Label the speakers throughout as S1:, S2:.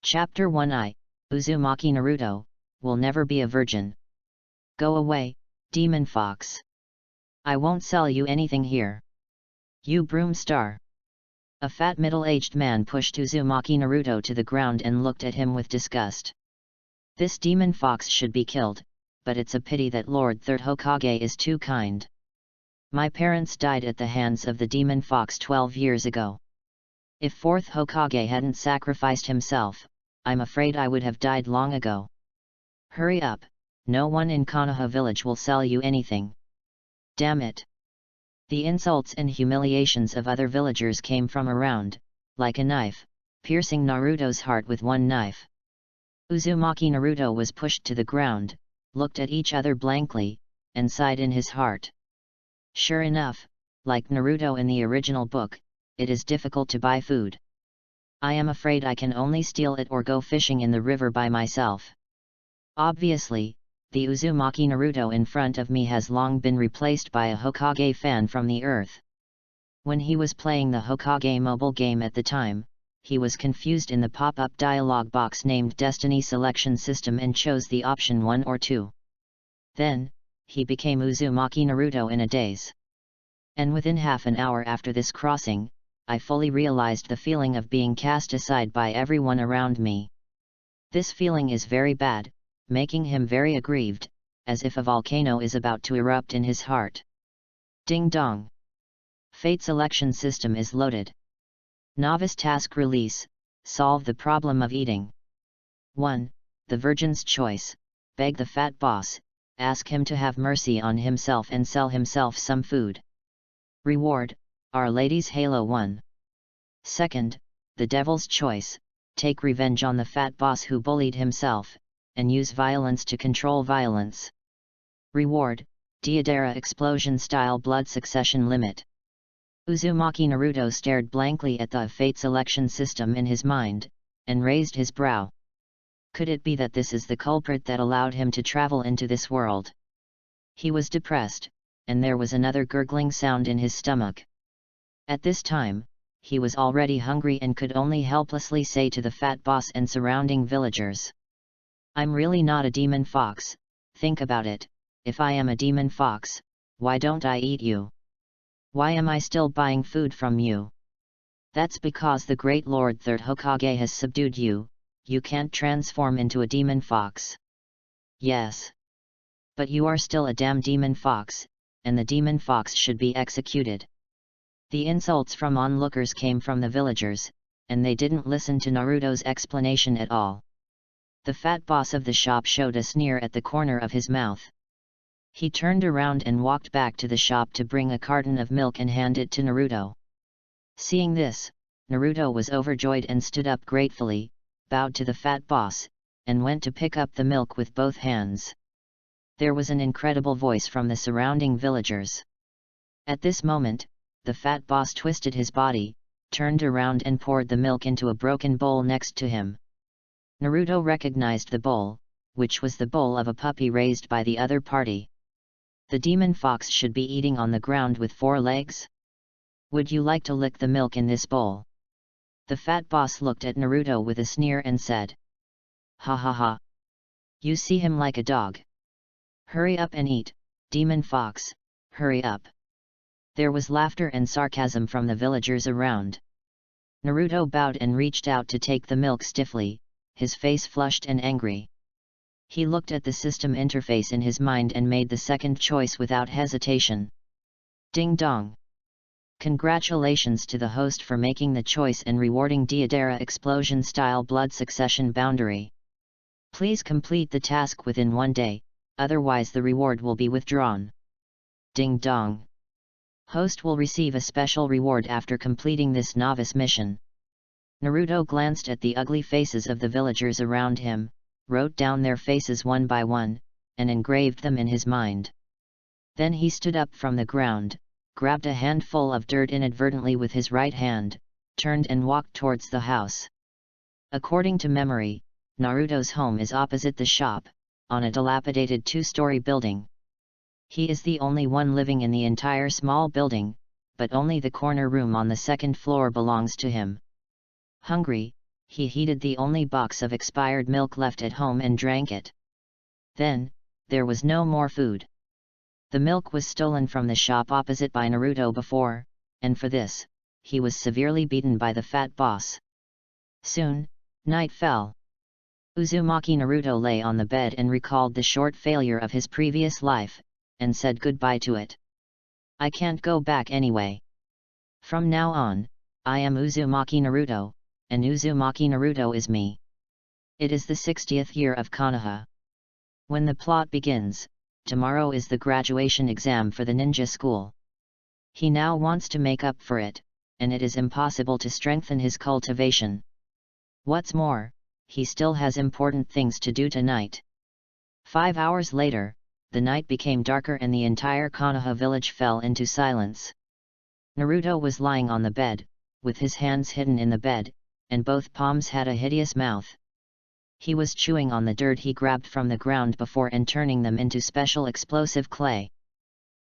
S1: Chapter 1 Uzumaki Naruto, will never be a virgin. Go away, demon fox. I won't sell you anything here. You broom star. A fat middle-aged man pushed Uzumaki Naruto to the ground and looked at him with disgust. This demon fox should be killed, but it's a pity that Lord Third Hokage is too kind. My parents died at the hands of the demon fox 12 years ago. If Fourth Hokage hadn't sacrificed himself, I'm afraid I would have died long ago. Hurry up, no one in Konoha village will sell you anything. Damn it! The insults and humiliations of other villagers came from around, like a knife, piercing Naruto's heart with one knife. Uzumaki Naruto was pushed to the ground, looked at each other blankly, and sighed in his heart. Sure enough, like Naruto in the original book, it is difficult to buy food. I am afraid I can only steal it or go fishing in the river by myself. Obviously, the Uzumaki Naruto in front of me has long been replaced by a Hokage fan from the earth. When he was playing the Hokage mobile game at the time, he was confused in the pop-up dialog box named Destiny Selection System and chose the option 1 or 2. Then, he became Uzumaki Naruto in a daze. And within half an hour after this crossing, I fully realized the feeling of being cast aside by everyone around me. This feeling is very bad, making him very aggrieved, as if a volcano is about to erupt in his heart. Ding dong! Fate selection system is loaded. Novice task release, solve the problem of eating. 1. The Virgin's Choice, beg the fat boss, ask him to have mercy on himself and sell himself some food. Reward, Our Lady's Halo 1. 2. The Devil's Choice, take revenge on the fat boss who bullied himself, and use violence to control violence. Reward, Deodara Explosion-style blood succession limit. Uzumaki Naruto stared blankly at the fate selection system in his mind, and raised his brow. Could it be that this is the culprit that allowed him to travel into this world? He was depressed, and there was another gurgling sound in his stomach. At this time, he was already hungry and could only helplessly say to the fat boss and surrounding villagers, "I'm really not a demon fox, think about it, if I am a demon fox, why don't I eat you? Why am I still buying food from you? That's because the great Lord Third Hokage has subdued you, you can't transform into a demon fox." Yes. But you are still a damn demon fox, and the demon fox should be executed. The insults from onlookers came from the villagers, and they didn't listen to Naruto's explanation at all. The fat boss of the shop showed a sneer at the corner of his mouth. He turned around and walked back to the shop to bring a carton of milk and hand it to Naruto. Seeing this, Naruto was overjoyed and stood up gratefully, bowed to the fat boss, and went to pick up the milk with both hands. There was an incredible voice from the surrounding villagers. At this moment, the fat boss twisted his body, turned around and poured the milk into a broken bowl next to him. Naruto recognized the bowl, which was the bowl of a puppy raised by the other party. The demon fox should be eating on the ground with 4 legs? Would you like to lick the milk in this bowl? The fat boss looked at Naruto with a sneer and said, "Ha ha ha! You see him like a dog. Hurry up and eat, demon fox, hurry up." There was laughter and sarcasm from the villagers around. Naruto bowed and reached out to take the milk stiffly, his face flushed and angry. He looked at the system interface in his mind and made the second choice without hesitation. Ding dong! Congratulations to the host for making the choice and rewarding Deodara Explosion-style blood succession boundary. Please complete the task within 1 day, otherwise the reward will be withdrawn. Ding dong! Host will receive a special reward after completing this novice mission. Naruto glanced at the ugly faces of the villagers around him, wrote down their faces one by one, and engraved them in his mind. Then he stood up from the ground, grabbed a handful of dirt inadvertently with his right hand, turned and walked towards the house. According to memory, Naruto's home is opposite the shop, on a dilapidated 2-story building. He is the only one living in the entire small building, but only the corner room on the 2nd floor belongs to him. Hungry, he heated the only box of expired milk left at home and drank it. Then, there was no more food. The milk was stolen from the shop opposite by Naruto before, and for this, he was severely beaten by the fat boss. Soon, night fell. Uzumaki Naruto lay on the bed and recalled the short failure of his previous life, and said goodbye to it. I can't go back anyway. From now on, I am Uzumaki Naruto, and Uzumaki Naruto is me. It is the 60th year of Konoha. When the plot begins, tomorrow is the graduation exam for the ninja school. He now wants to make up for it, and it is impossible to strengthen his cultivation. What's more, he still has important things to do tonight. 5 hours later, the night became darker and the entire Konoha village fell into silence. Naruto was lying on the bed, with his hands hidden in the bed, and both palms had a hideous mouth. He was chewing on the dirt he grabbed from the ground before and turning them into special explosive clay.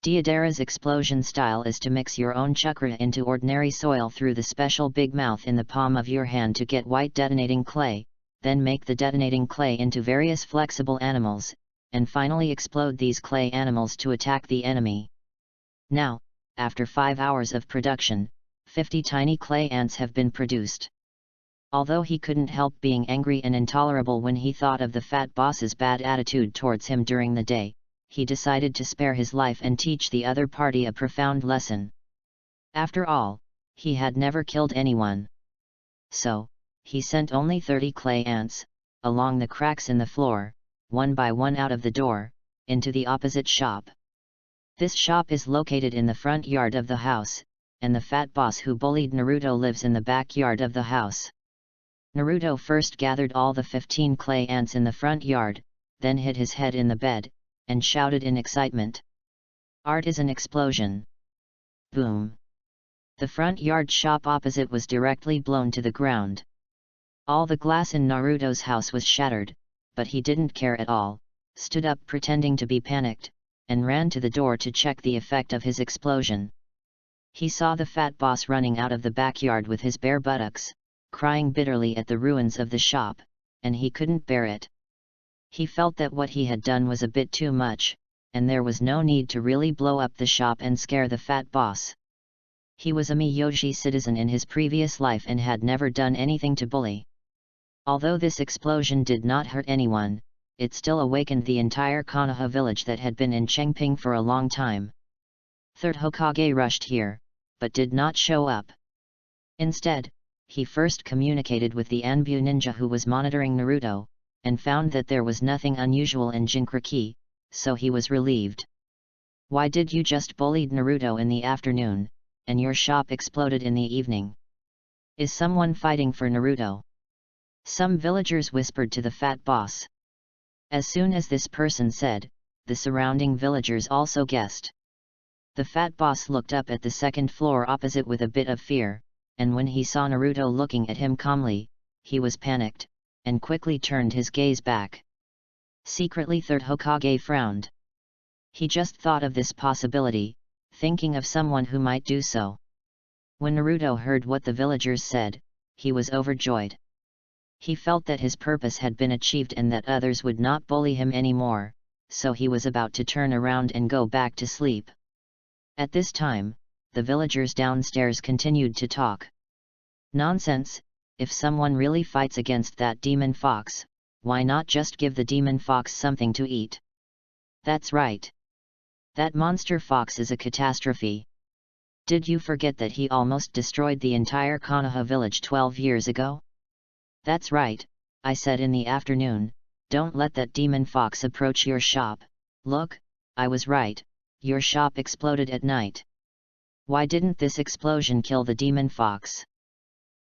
S1: Deidara's explosion style is to mix your own chakra into ordinary soil through the special big mouth in the palm of your hand to get white detonating clay, then make the detonating clay into various flexible animals, and finally explode these clay animals to attack the enemy. Now, after 5 hours of production, 50 tiny clay ants have been produced. Although he couldn't help being angry and intolerable when he thought of the fat boss's bad attitude towards him during the day, he decided to spare his life and teach the other party a profound lesson. After all, he had never killed anyone. So, he sent only 30 clay ants, along the cracks in the floor, one by one out of the door, into the opposite shop. This shop is located in the front yard of the house, and the fat boss who bullied Naruto lives in the backyard of the house. Naruto first gathered all the 15 clay ants in the front yard, then hid his head in the bed, and shouted in excitement. Art is an explosion. Boom! The front yard shop opposite was directly blown to the ground. All the glass in Naruto's house was shattered, but he didn't care at all, stood up pretending to be panicked, and ran to the door to check the effect of his explosion. He saw the fat boss running out of the backyard with his bare buttocks, crying bitterly at the ruins of the shop, and he couldn't bear it. He felt that what he had done was a bit too much, and there was no need to really blow up the shop and scare the fat boss. He was a Miyoshi citizen in his previous life and had never done anything to bully. Although this explosion did not hurt anyone, it still awakened the entire Konoha village that had been in Chengping for a long time. Third Hokage rushed here, but did not show up. Instead, he first communicated with the Anbu ninja who was monitoring Naruto, and found that there was nothing unusual in Jinchuriki, so he was relieved. Why did you just bully Naruto in the afternoon, and your shop exploded in the evening? Is someone fighting for Naruto? Some villagers whispered to the fat boss. As soon as this person said, the surrounding villagers also guessed. The fat boss looked up at the second floor opposite with a bit of fear, and when he saw Naruto looking at him calmly, he was panicked, and quickly turned his gaze back. Secretly Third Hokage frowned. He just thought of this possibility, thinking of someone who might do so. When Naruto heard what the villagers said, he was overjoyed. He felt that his purpose had been achieved and that others would not bully him anymore, so he was about to turn around and go back to sleep. At this time, the villagers downstairs continued to talk. Nonsense, if someone really fights against that demon fox, why not just give the demon fox something to eat? That's right. That monster fox is a catastrophe. Did you forget that he almost destroyed the entire Konoha village 12 years ago? That's right, I said in the afternoon, don't let that demon fox approach your shop. Look, I was right, your shop exploded at night. Why didn't this explosion kill the demon fox?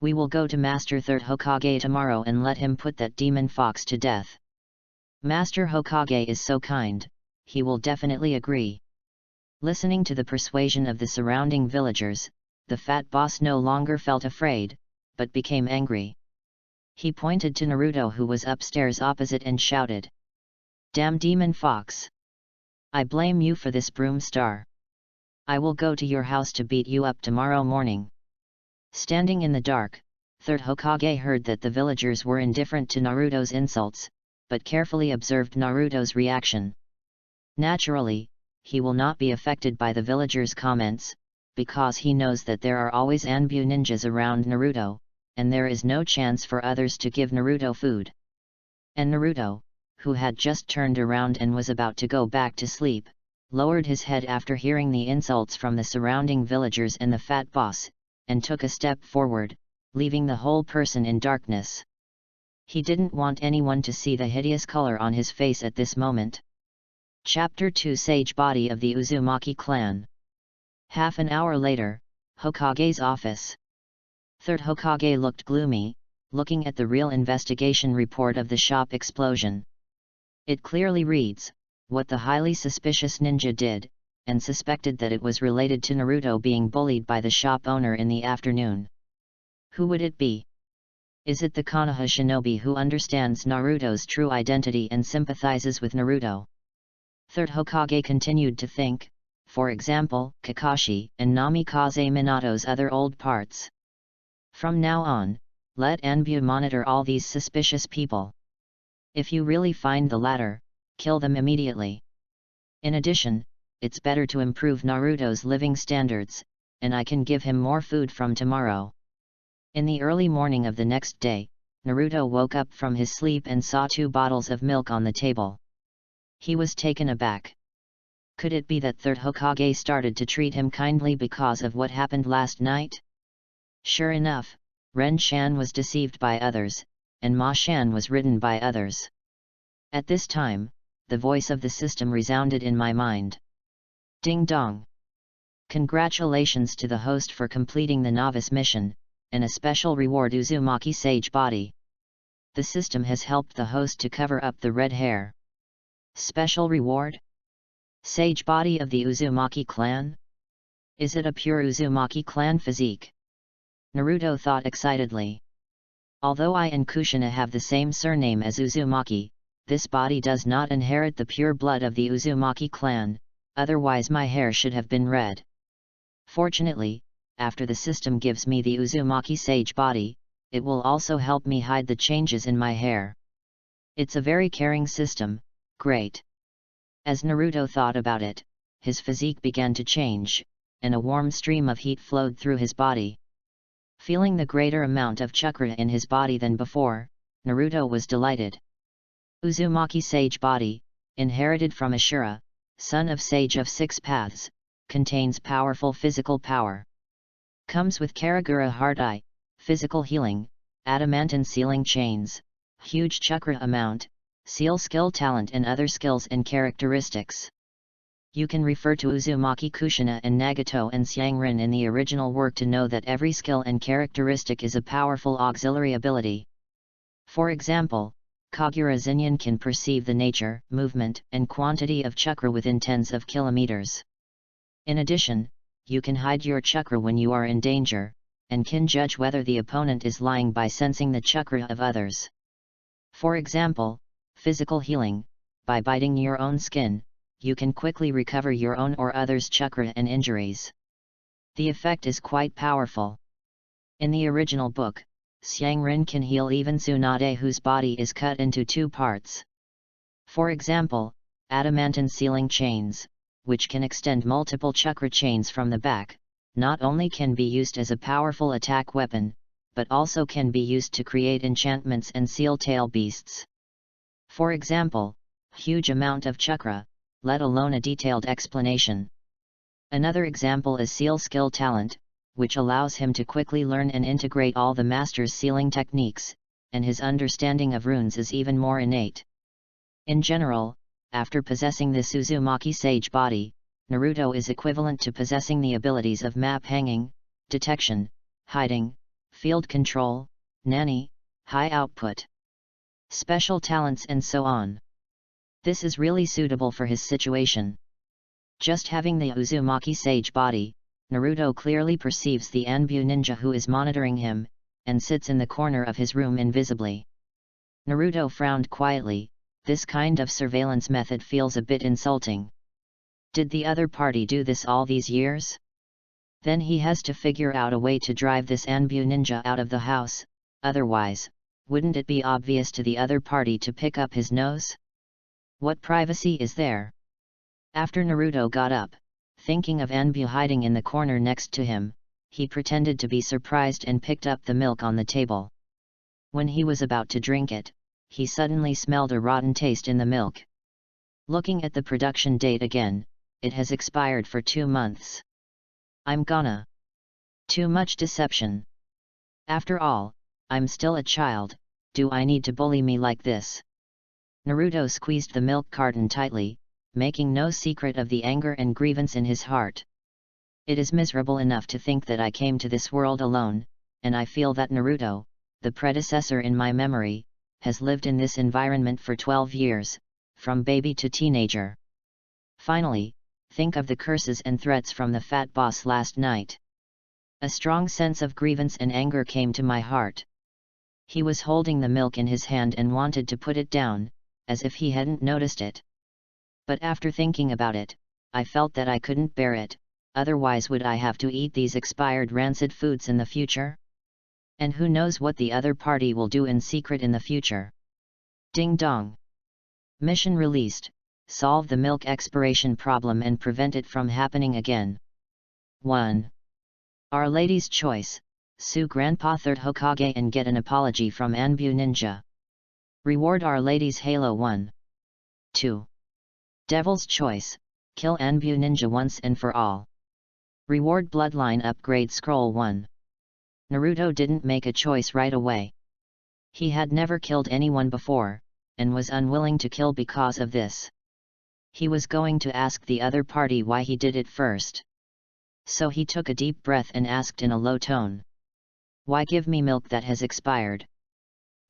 S1: We will go to Master Third Hokage tomorrow and let him put that demon fox to death. Master Hokage is so kind, he will definitely agree. Listening to the persuasion of the surrounding villagers, the fat boss no longer felt afraid, but became angry. He pointed to Naruto who was upstairs opposite and shouted. Damn demon fox! I blame you for this broom star. I will go to your house to beat you up tomorrow morning. Standing in the dark, Third Hokage heard that the villagers were indifferent to Naruto's insults, but carefully observed Naruto's reaction. Naturally, he will not be affected by the villagers' comments, because he knows that there are always Anbu ninjas around Naruto, and there is no chance for others to give Naruto food. And Naruto, who had just turned around and was about to go back to sleep, lowered his head after hearing the insults from the surrounding villagers and the fat boss, and took a step forward, leaving the whole person in darkness. He didn't want anyone to see the hideous color on his face at this moment. Chapter 2 Sage Body of the Uzumaki Clan. Half an hour later, Hokage's office. Third Hokage looked gloomy, looking at the real investigation report of the shop explosion. It clearly reads, what the highly suspicious ninja did, and suspected that it was related to Naruto being bullied by the shop owner in the afternoon. Who would it be? Is it the Konoha shinobi who understands Naruto's true identity and sympathizes with Naruto? Third Hokage continued to think, for example, Kakashi and Namikaze Minato's other old parts. From now on, let Anbu monitor all these suspicious people. If you really find the latter, kill them immediately. In addition, it's better to improve Naruto's living standards, and I can give him more food from tomorrow. In the early morning of the next day, Naruto woke up from his sleep and saw 2 bottles of milk on the table. He was taken aback. Could it be that Third Hokage started to treat him kindly because of what happened last night? Sure enough, Ren-chan was deceived by others, and Ma-chan was ridden by others. At this time, the voice of the system resounded in my mind. Ding dong! Congratulations to the host for completing the novice mission, and a special reward Uzumaki Sage Body. The system has helped the host to cover up the red hair. Special reward? Sage Body of the Uzumaki clan? Is it a pure Uzumaki clan physique? Naruto thought excitedly. Although I and Kushina have the same surname as Uzumaki, this body does not inherit the pure blood of the Uzumaki clan, otherwise my hair should have been red. Fortunately, after the system gives me the Uzumaki Sage Body, it will also help me hide the changes in my hair. It's a very caring system, great. As Naruto thought about it, his physique began to change, and a warm stream of heat flowed through his body. Feeling the greater amount of chakra in his body than before, Naruto was delighted. Uzumaki Sage Body, inherited from Ashura, son of Sage of 6 Paths, contains powerful physical power. Comes with Karagura Heart Eye, physical healing, adamantine sealing chains, huge chakra amount, seal skill talent and other skills and characteristics. You can refer to Uzumaki Kushina and Nagato and Xiangrin in the original work to know that every skill and characteristic is a powerful auxiliary ability. For example, Kagura Zinyan can perceive the nature, movement, and quantity of chakra within tens of kilometers. In addition, you can hide your chakra when you are in danger, and can judge whether the opponent is lying by sensing the chakra of others. For example, physical healing, by biting your own skin, you can quickly recover your own or others' chakra and injuries. The effect is quite powerful. In the original book, Xiangrin can heal even Tsunade whose body is cut into 2 parts. For example, adamantine sealing chains, which can extend multiple chakra chains from the back, not only can be used as a powerful attack weapon, but also can be used to create enchantments and seal tail beasts. For example, huge amount of chakra, let alone a detailed explanation. Another example is seal skill talent, which allows him to quickly learn and integrate all the master's sealing techniques, and his understanding of runes is even more innate. In general, after possessing this Uzumaki Sage Body, Naruto is equivalent to possessing the abilities of map hanging, detection, hiding, field control, nanny, high output, special talents and so on. This is really suitable for his situation. Just having the Uzumaki Sage Body, Naruto clearly perceives the Anbu ninja who is monitoring him, and sits in the corner of his room invisibly. Naruto frowned quietly. This kind of surveillance method feels a bit insulting. Did the other party do this all these years? Then he has to figure out a way to drive this Anbu ninja out of the house, otherwise, wouldn't it be obvious to the other party to pick up his nose? What privacy is there? After Naruto got up, thinking of Anbu hiding in the corner next to him, he pretended to be surprised and picked up the milk on the table. When he was about to drink it, he suddenly smelled a rotten taste in the milk. Looking at the production date again, it has expired for 2 months. I'm gonna. Too much deception. After all, I'm still a child, do I need to bully me like this? Naruto squeezed the milk carton tightly, making no secret of the anger and grievance in his heart. It is miserable enough to think that I came to this world alone, and I feel that Naruto, the predecessor in my memory, has lived in this environment for 12 years, from baby to teenager. Finally, think of the curses and threats from the fat boss last night. A strong sense of grievance and anger came to my heart. He was holding the milk in his hand and wanted to put it down, as if he hadn't noticed it. But after thinking about it, I felt that I couldn't bear it, otherwise would I have to eat these expired rancid foods in the future? And who knows what the other party will do in secret in the future. Ding dong! Mission released, solve the milk expiration problem and prevent it from happening again. 1. Our Lady's Choice, sue Grandpa 3rd Hokage and get an apology from Anbu Ninja. Reward Our Lady's Halo 1. 2. Devil's Choice, kill Anbu Ninja once and for all. Reward Bloodline Upgrade Scroll 1. Naruto didn't make a choice right away. He had never killed anyone before, and was unwilling to kill because of this. He was going to ask the other party why he did it first. So he took a deep breath and asked in a low tone. Why give me milk that has expired?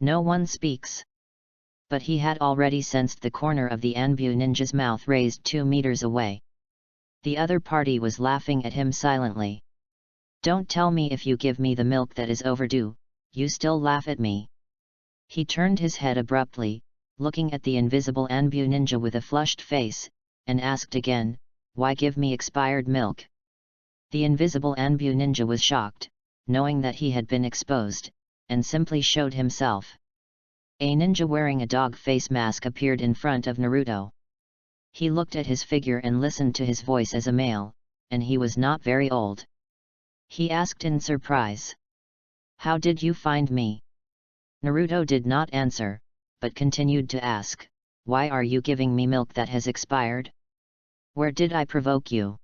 S1: No one speaks. But he had already sensed the corner of the Anbu ninja's mouth raised 2 meters away. The other party was laughing at him silently. Don't tell me if you give me the milk that is overdue, you still laugh at me. He turned his head abruptly, looking at the invisible Anbu ninja with a flushed face, and asked again, why give me expired milk? The invisible Anbu ninja was shocked, knowing that he had been exposed, and simply showed himself. A ninja wearing a dog face mask appeared in front of Naruto. He looked at his figure and listened to his voice as a male, and he was not very old. He asked in surprise. How did you find me? Naruto did not answer, but continued to ask, why are you giving me milk that has expired? Where did I provoke you?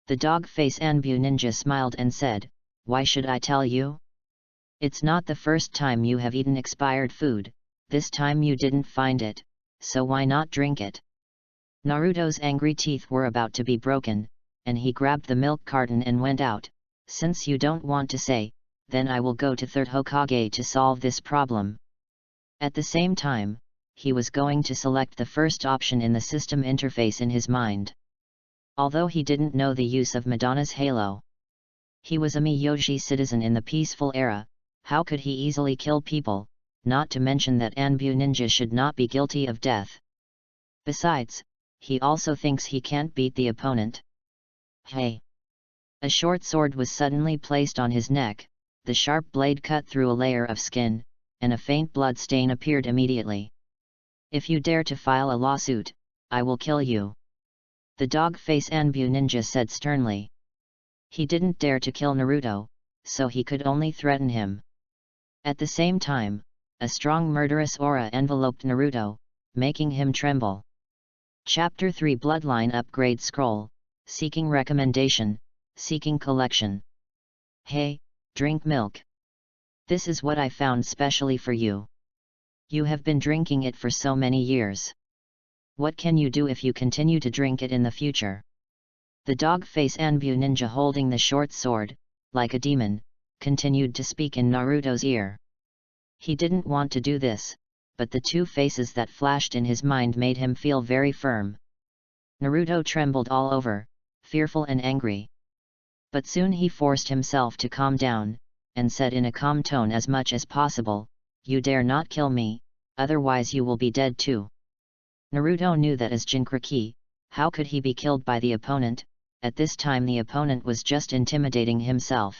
S1: The dog face Anbu ninja smiled and said, why should I tell you? It's not the first time you have eaten expired food, this time you didn't find it, so why not drink it? Naruto's angry teeth were about to be broken, and he grabbed the milk carton and went out. Since you don't want to say, then I will go to 3rd Hokage to solve this problem. At the same time, he was going to select the first option in the system interface in his mind. Although he didn't know the use of Madonna's halo. He was a Miyoshi citizen in the peaceful era, how could he easily kill people, not to mention that Anbu ninja should not be guilty of death. Besides, he also thinks he can't beat the opponent. Hey! A short sword was suddenly placed on his neck, the sharp blade cut through a layer of skin, and a faint blood stain appeared immediately. If you dare to file a lawsuit, I will kill you. The dog face Anbu ninja said sternly. He didn't dare to kill Naruto, so he could only threaten him. At the same time, a strong murderous aura enveloped Naruto, making him tremble. Chapter 3 Bloodline Upgrade Scroll, Seeking Recommendation, Seeking Collection. Hey, drink milk. This is what I found specially for you. You have been drinking it for so many years. What can you do if you continue to drink it in the future? The dog face Anbu ninja holding the short sword, like a demon, continued to speak in Naruto's ear. He didn't want to do this, but the 2 faces that flashed in his mind made him feel very firm. Naruto trembled all over, fearful and angry. But soon he forced himself to calm down, and said in a calm tone as much as possible, you dare not kill me, otherwise you will be dead too. Naruto knew that as Jinchuriki, how could he be killed by the opponent? At this time the opponent was just intimidating himself.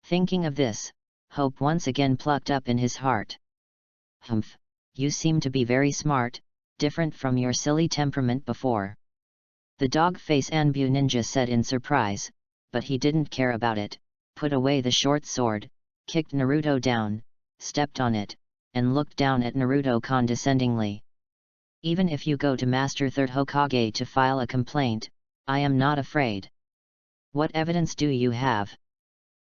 S1: Thinking of this, hope once again plucked up in his heart. Humph, you seem to be very smart, different from your silly temperament before. The dog-face Anbu ninja said in surprise, but he didn't care about it, put away the short sword, kicked Naruto down, stepped on it, and looked down at Naruto condescendingly. Even if you go to Master Third Hokage to file a complaint, I am not afraid. What evidence do you have?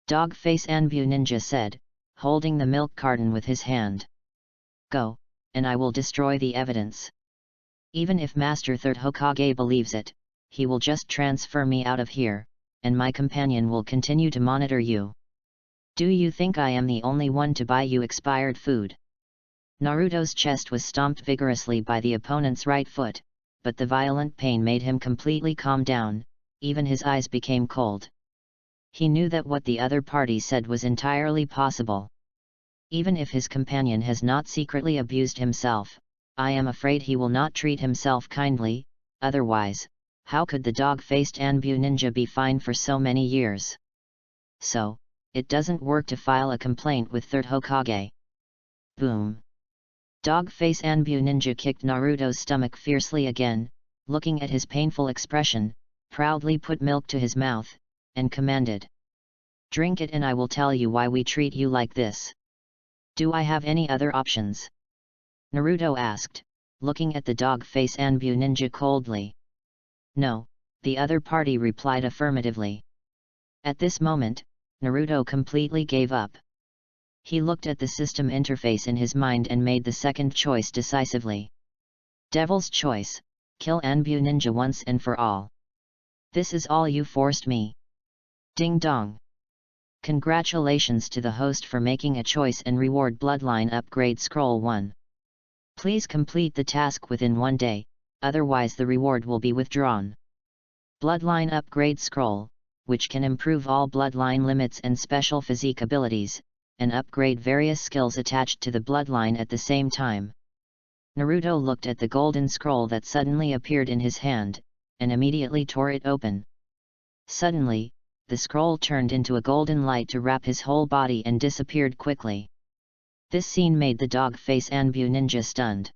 S1: Dog-face Anbu ninja said, holding the milk carton with his hand. Go, and I will destroy the evidence. Even if Master Third Hokage believes it, he will just transfer me out of here, and my companion will continue to monitor you. Do you think I am the only one to buy you expired food? Naruto's chest was stomped vigorously by the opponent's right foot, but the violent pain made him completely calm down, even his eyes became cold. He knew that what the other party said was entirely possible. Even if his companion has not secretly abused himself, I am afraid he will not treat himself kindly, otherwise, how could the dog-faced Anbu ninja be fine for so many years? So, it doesn't work to file a complaint with Third Hokage. Boom! Dog-face Anbu ninja kicked Naruto's stomach fiercely again, looking at his painful expression, proudly put milk to his mouth, and commanded. Drink it and I will tell you why we treat you like this. Do I have any other options? Naruto asked, looking at the dog-face Anbu ninja coldly. No, the other party replied affirmatively. At this moment, Naruto completely gave up. He looked at the system interface in his mind and made the second choice decisively. Devil's choice, kill Anbu ninja once and for all. This is all you forced me. Ding dong. Congratulations to the host for making a choice and reward bloodline upgrade scroll 1. Please complete the task within 1 day, otherwise the reward will be withdrawn. Bloodline upgrade scroll, which can improve all bloodline limits and special physique abilities, and upgrade various skills attached to the bloodline at the same time. Naruto looked at the golden scroll that suddenly appeared in his hand, and immediately tore it open. Suddenly, the scroll turned into a golden light to wrap his whole body and disappeared quickly. This scene made the dog-face Anbu ninja stunned.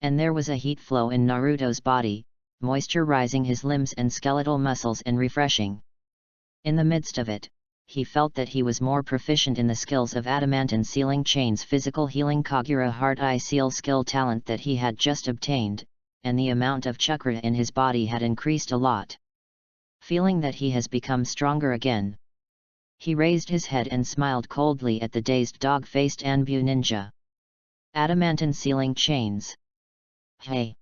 S1: And there was a heat flow in Naruto's body, moisturizing his limbs and skeletal muscles and refreshing. In the midst of it, he felt that he was more proficient in the skills of Adamantine Sealing Chain's physical healing Kagura Heart Eye Seal skill talent that he had just obtained, and the amount of chakra in his body had increased a lot. Feeling that he has become stronger again, he raised his head and smiled coldly at the dazed dog-faced Anbu ninja. Adamantine Sealing Chains. Hey!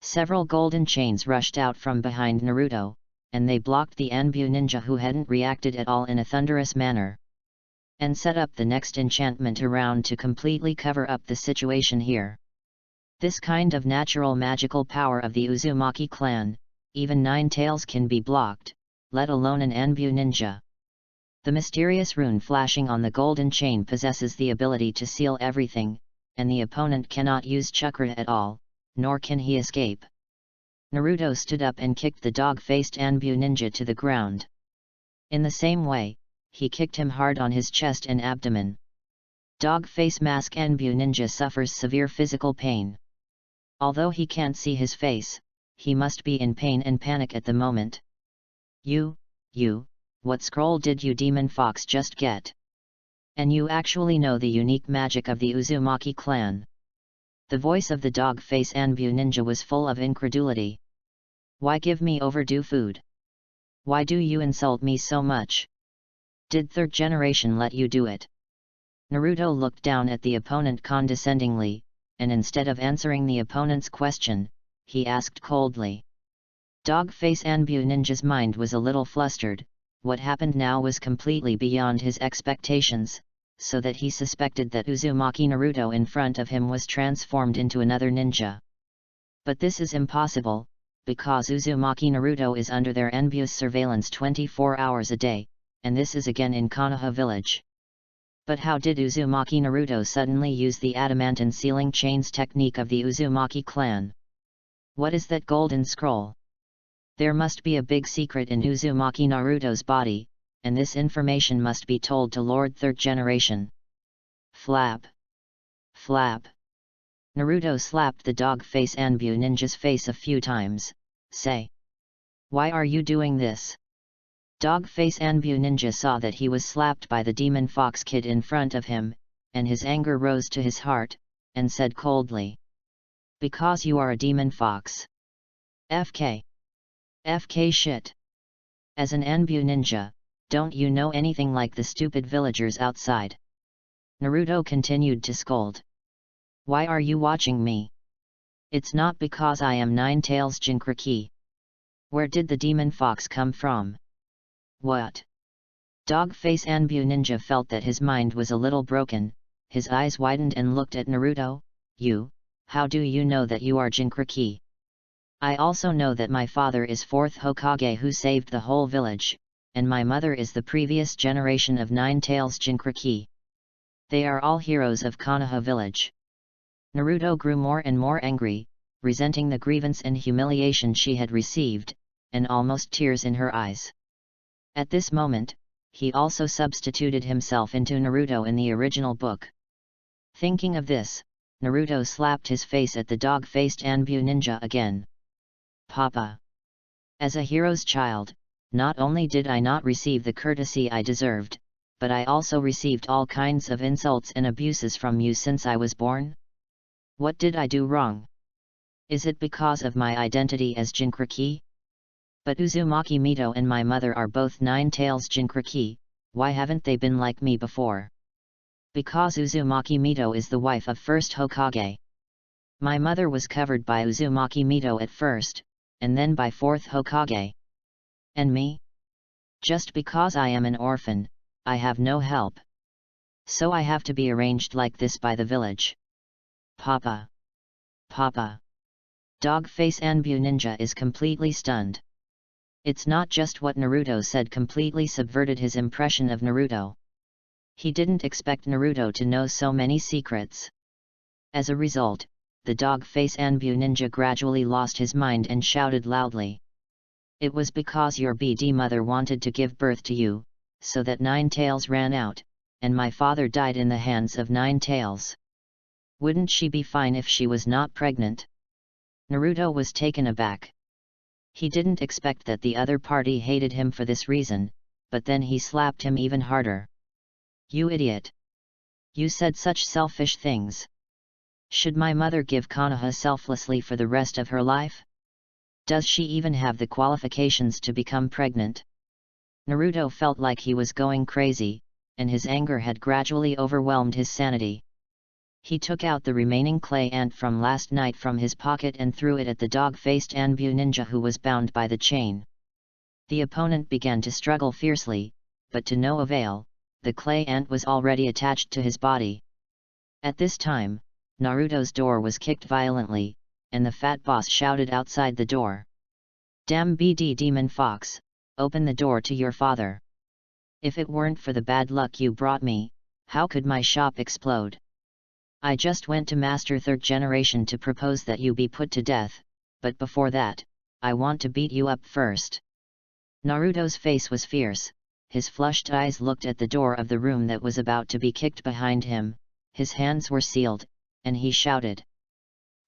S1: Several golden chains rushed out from behind Naruto, and they blocked the Anbu ninja who hadn't reacted at all in a thunderous manner. And set up the next enchantment around to completely cover up the situation here. This kind of natural magical power of the Uzumaki clan, even 9 tails can be blocked, let alone an Anbu ninja. The mysterious rune flashing on the golden chain possesses the ability to seal everything, and the opponent cannot use chakra at all, nor can he escape. Naruto stood up and kicked the dog-faced Anbu ninja to the ground. In the same way, he kicked him hard on his chest and abdomen. Dog-face mask Anbu ninja suffers severe physical pain. Although he can't see his face, he must be in pain and panic at the moment. You, what scroll did you demon fox just get? And you actually know the unique magic of the Uzumaki clan? The voice of the dog-face Anbu ninja was full of incredulity. Why give me overdue food? Why do you insult me so much? Did third generation let you do it? Naruto looked down at the opponent condescendingly, and instead of answering the opponent's question, he asked coldly. Dog-face Anbu ninja's mind was a little flustered. What happened now was completely beyond his expectations, so that he suspected that Uzumaki Naruto in front of him was transformed into another ninja. But this is impossible, because Uzumaki Naruto is under their envious surveillance 24 hours a day, and this is again in Konoha village. But how did Uzumaki Naruto suddenly use the Adamantine Sealing Chains technique of the Uzumaki clan? What is that golden scroll? There must be a big secret in Uzumaki Naruto's body, and this information must be told to Lord Third Generation. Flap. Flap. Naruto slapped the dog face Anbu ninja's face a few times. Say. Why are you doing this? Dog face Anbu ninja saw that he was slapped by the demon fox kid in front of him, and his anger rose to his heart, and said coldly. Because you are a demon fox. FK. FK shit. As an Anbu ninja, don't you know anything like the stupid villagers outside? Naruto continued to scold. Why are you watching me? It's not because I am Nine Tails Jinchuriki. Where did the demon fox come from? What? Dog face Anbu ninja felt that his mind was a little broken, his eyes widened and looked at Naruto. How do you know that you are Jinchuriki? I also know that my father is 4th Hokage who saved the whole village, and my mother is the previous generation of Nine Tails Jinchuriki. They are all heroes of Konoha village. Naruto grew more and more angry, resenting the grievance and humiliation she had received, and almost tears in her eyes. At this moment, he also substituted himself into Naruto in the original book. Thinking of this, Naruto slapped his face at the dog-faced Anbu ninja again. Papa. As a hero's child, not only did I not receive the courtesy I deserved, but I also received all kinds of insults and abuses from you since I was born? What did I do wrong? Is it because of my identity as Jinchuriki? But Uzumaki Mito and my mother are both Nine Tails Jinchuriki, why haven't they been like me before? Because Uzumaki Mito is the wife of 1st Hokage. My mother was covered by Uzumaki Mito at first, and then by 4th Hokage. And me? Just because I am an orphan, I have no help. So I have to be arranged like this by the village. Papa. Papa. Dog face Anbu ninja is completely stunned. It's not just what Naruto said completely subverted his impression of Naruto. He didn't expect Naruto to know so many secrets. As a result, the dog face Anbu ninja gradually lost his mind and shouted loudly. It was because your BD mother wanted to give birth to you, so that Nine Tails ran out, and my father died in the hands of Nine Tails. Wouldn't she be fine if she was not pregnant? Naruto was taken aback. He didn't expect that the other party hated him for this reason, but then he slapped him even harder. You idiot! You said such selfish things. Should my mother give Konoha selflessly for the rest of her life? Does she even have the qualifications to become pregnant? Naruto felt like he was going crazy, and his anger had gradually overwhelmed his sanity. He took out the remaining clay ant from last night from his pocket and threw it at the dog-faced Anbu ninja who was bound by the chain. The opponent began to struggle fiercely, but to no avail, the clay ant was already attached to his body. At this time, Naruto's door was kicked violently, and the fat boss shouted outside the door. Damn BD demon fox, open the door to your father. If it weren't for the bad luck you brought me, how could my shop explode? I just went to Master Third Generation to propose that you be put to death, but before that, I want to beat you up first. Naruto's face was fierce, his flushed eyes looked at the door of the room that was about to be kicked behind him, his hands were sealed, and he shouted.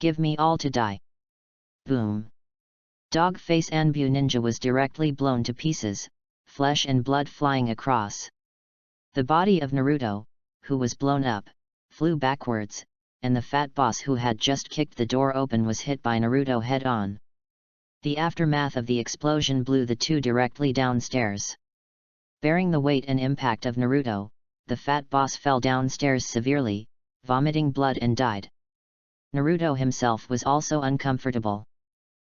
S1: Give me all to die. Boom. Dog face Anbu ninja was directly blown to pieces, flesh and blood flying across. The body of Naruto, who was blown up, flew backwards, and the fat boss who had just kicked the door open was hit by Naruto head-on. The aftermath of the explosion blew the two directly downstairs. Bearing the weight and impact of Naruto, the fat boss fell downstairs severely, vomiting blood and died. Naruto himself was also uncomfortable.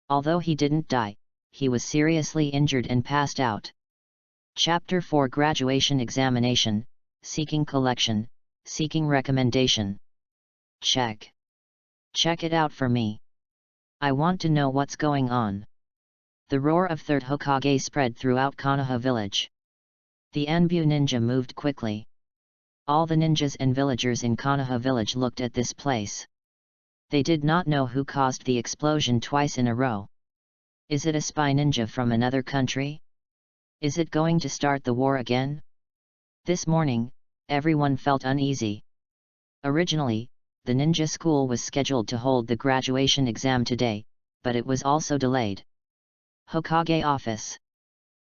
S1: Although he didn't die, he was seriously injured and passed out. Chapter 4 Graduation Examination, Seeking Collection, Seeking Recommendation. Check. Check it out for me. I want to know what's going on. The roar of Third Hokage spread throughout Konoha village. The Anbu ninja moved quickly. All the ninjas and villagers in Konoha village looked at this place. They did not know who caused the explosion twice in a row. Is it a spy ninja from another country? Is it going to start the war again? This morning, everyone felt uneasy. Originally, the ninja school was scheduled to hold the graduation exam today, but it was also delayed. Hokage office.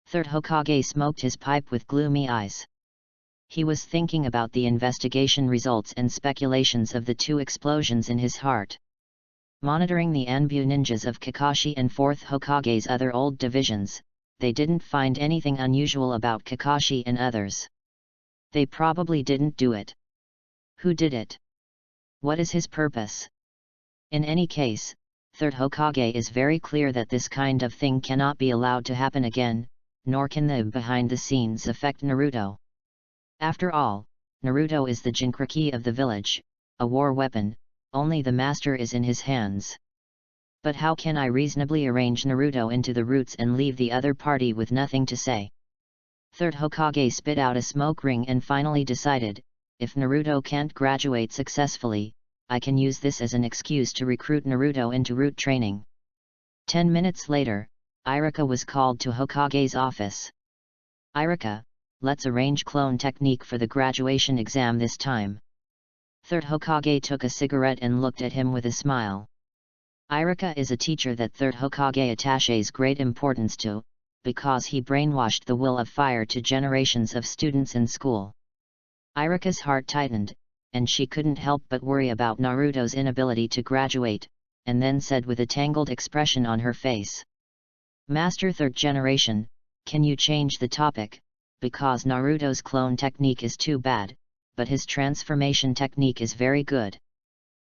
S1: Third Hokage smoked his pipe with gloomy eyes. He was thinking about the investigation results and speculations of the 2 explosions in his heart. Monitoring the Anbu ninjas of Kakashi and 4th Hokage's other old divisions, they didn't find anything unusual about Kakashi and others. They probably didn't do it. Who did it? What is his purpose? In any case, 3rd Hokage is very clear that this kind of thing cannot be allowed to happen again, nor can the behind the scenes affect Naruto. After all, Naruto is the Jinchuriki of the village, a war weapon, only the master is in his hands. But how can I reasonably arrange Naruto into the roots and leave the other party with nothing to say? 3rd Hokage spit out a smoke ring and finally decided, if Naruto can't graduate successfully, I can use this as an excuse to recruit Naruto into root training. 10 minutes later, Iruka was called to Hokage's office. Iruka, let's arrange clone technique for the graduation exam this time. 3rd Hokage took a cigarette and looked at him with a smile. Iruka is a teacher that 3rd Hokage attaches great importance to, because he brainwashed the will of fire to generations of students in school. Iruka's heart tightened, and she couldn't help but worry about Naruto's inability to graduate, and then said with a tangled expression on her face. Master 3rd generation, can you change the topic, because Naruto's clone technique is too bad, but his transformation technique is very good.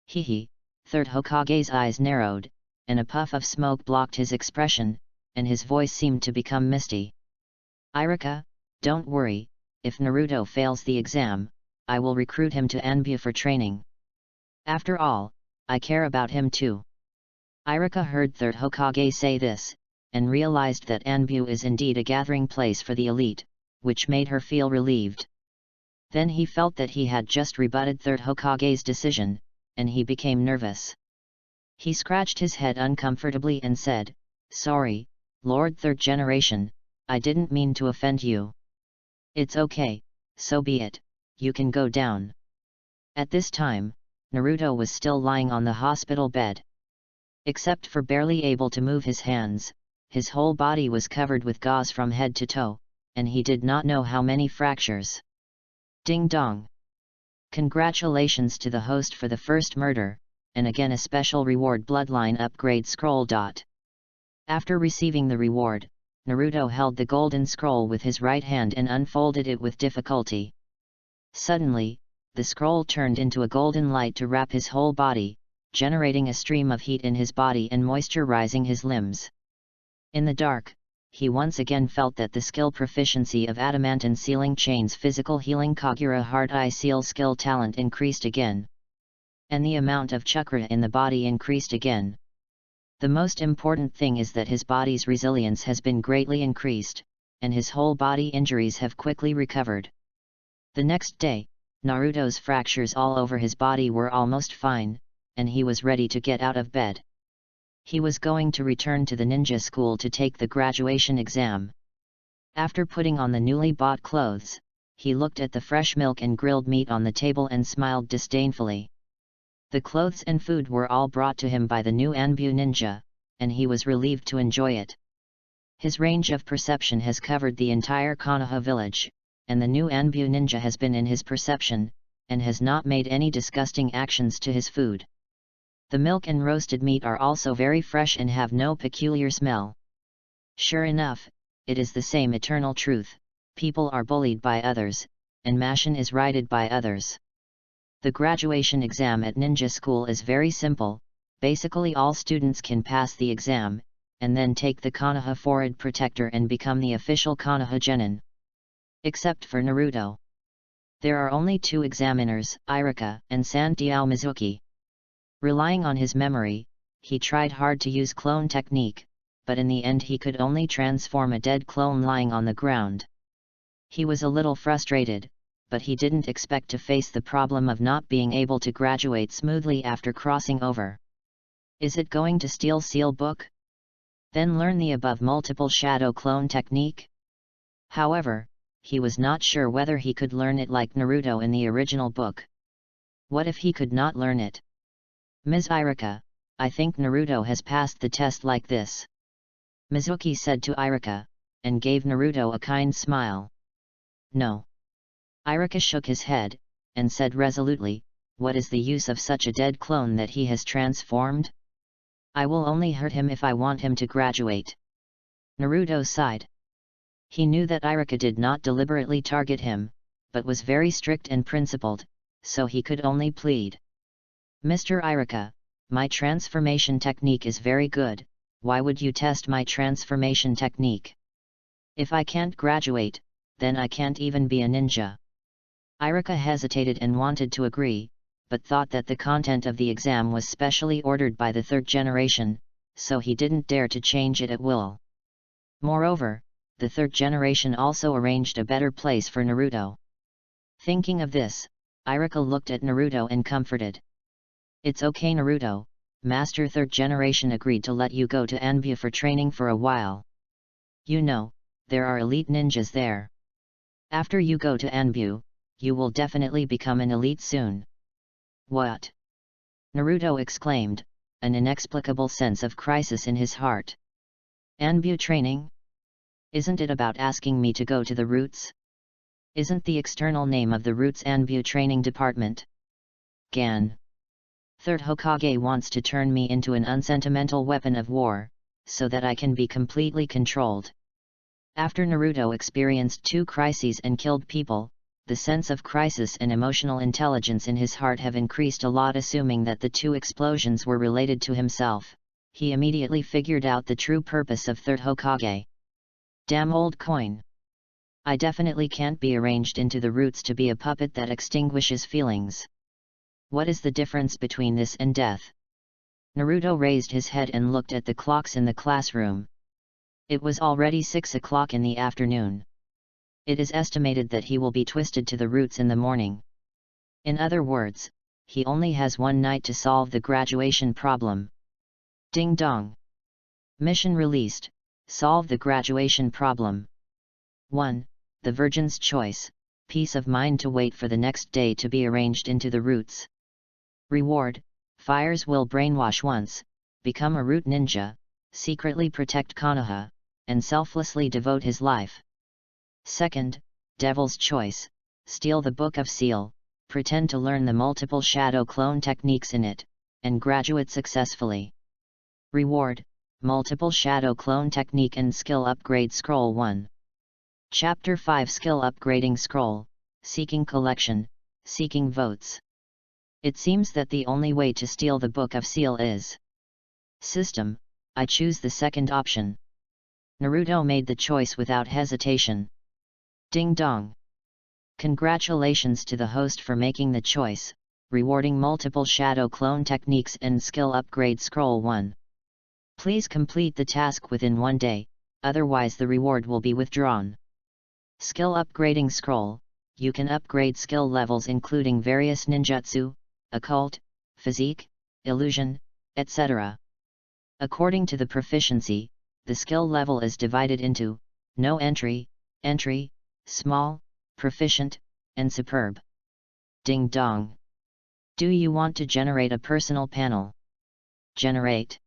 S1: Hehe, 3rd Hokage's eyes narrowed, and a puff of smoke blocked his expression, and his voice seemed to become misty. Iruka, don't worry, if Naruto fails the exam, I will recruit him to Anbu for training. After all, I care about him too. Iruka heard 3rd Hokage say this, and realized that Anbu is indeed a gathering place for the elite, which made her feel relieved. Then he felt that he had just rebutted 3rd Hokage's decision, and he became nervous. He scratched his head uncomfortably and said, "Sorry, Lord 3rd generation, I didn't mean to offend you." "It's okay, so be it, you can go down." At this time, Naruto was still lying on the hospital bed. Except for barely able to move his hands, his whole body was covered with gauze from head to toe, and he did not know how many fractures. Ding dong! Congratulations to the host for the first murder, and again a special reward bloodline upgrade scroll. After receiving the reward, Naruto held the golden scroll with his right hand and unfolded it with difficulty. Suddenly, the scroll turned into a golden light to wrap his whole body, generating a stream of heat in his body and moisturizing his limbs. In the dark, he once again felt that the skill proficiency of adamantine sealing chains physical healing Kagura hard eye seal skill talent increased again. And the amount of chakra in the body increased again. The most important thing is that his body's resilience has been greatly increased, and his whole body injuries have quickly recovered. The next day, Naruto's fractures all over his body were almost fine, and he was ready to get out of bed. He was going to return to the ninja school to take the graduation exam. After putting on the newly bought clothes, he looked at the fresh milk and grilled meat on the table and smiled disdainfully. The clothes and food were all brought to him by the new Anbu ninja, and he was relieved to enjoy it. His range of perception has covered the entire Konoha village, and the new Anbu ninja has been in his perception, and has not made any disgusting actions to his food. The milk and roasted meat are also very fresh and have no peculiar smell. Sure enough, it is the same eternal truth, people are bullied by others, and Mashin is righted by others. The graduation exam at ninja school is very simple, basically all students can pass the exam, and then take the Konoha Forehead Protector and become the official Konoha Genin. Except for Naruto. There are only 2 examiners, Iruka and Santiao Mizuki. Relying on his memory, he tried hard to use clone technique, but in the end he could only transform a dead clone lying on the ground. He was a little frustrated, but he didn't expect to face the problem of not being able to graduate smoothly after crossing over. Is it going to steal seal book? Then learn the above multiple shadow clone technique? However, he was not sure whether he could learn it like Naruto in the original book. What if he could not learn it? Ms. Irika, I think Naruto has passed the test like this. Mizuki said to Irika, and gave Naruto a kind smile. No. Irika shook his head, and said resolutely, what is the use of such a dead clone that he has transformed? I will only hurt him if I want him to graduate. Naruto sighed. He knew that Irika did not deliberately target him, but was very strict and principled, so he could only plead. Mr. Irika, my transformation technique is very good, why would you test my transformation technique? If I can't graduate, then I can't even be a ninja. Irika hesitated and wanted to agree, but thought that the content of the exam was specially ordered by the third generation, so he didn't dare to change it at will. Moreover, the third generation also arranged a better place for Naruto. Thinking of this, Irika looked at Naruto and comforted. It's okay Naruto, Master third generation agreed to let you go to Anbu for training for a while. You know, there are elite ninjas there. After you go to Anbu, you will definitely become an elite soon. What? Naruto exclaimed, an inexplicable sense of crisis in his heart. Anbu training? Isn't it about asking me to go to the Roots? Isn't the external name of the Roots Anbu Training Department? Gan. Third Hokage wants to turn me into an unsentimental weapon of war, so that I can be completely controlled. After Naruto experienced 2 crises and killed people, the sense of crisis and emotional intelligence in his heart have increased a lot. Assuming that the 2 explosions were related to himself, he immediately figured out the true purpose of Third Hokage. Damn old coin. I definitely can't be arranged into the Roots to be a puppet that extinguishes feelings. What is the difference between this and death? Naruto raised his head and looked at the clocks in the classroom. It was already 6 o'clock in the afternoon. It is estimated that he will be twisted to the Roots in the morning. In other words, he only has one night to solve the graduation problem. Ding dong. Mission released. Solve the graduation problem. 1. The Virgin's Choice, peace of mind to wait for the next day to be arranged into the Roots. Reward, Fires will brainwash once, become a root ninja, secretly protect Konoha, and selflessly devote his life. 2nd, Devil's Choice, steal the Book of Seal, pretend to learn the multiple shadow clone techniques in it, and graduate successfully. Reward, Multiple Shadow Clone Technique and Skill Upgrade Scroll 1. Chapter 5 Skill Upgrading Scroll, Seeking Collection, Seeking Votes. It seems that the only way to steal the Book of Seal is System, I choose the second option. Naruto made the choice without hesitation. Ding dong. Congratulations to the host for making the choice, rewarding multiple shadow clone techniques and skill upgrade scroll 1. Please complete the task within 1 day, otherwise the reward will be withdrawn. Skill upgrading scroll, you can upgrade skill levels including various ninjutsu, occult, physique, illusion, etc. According to the proficiency, the skill level is divided into no entry, entry, small, proficient, and superb. Ding dong. Do you want to generate a personal panel? Generate.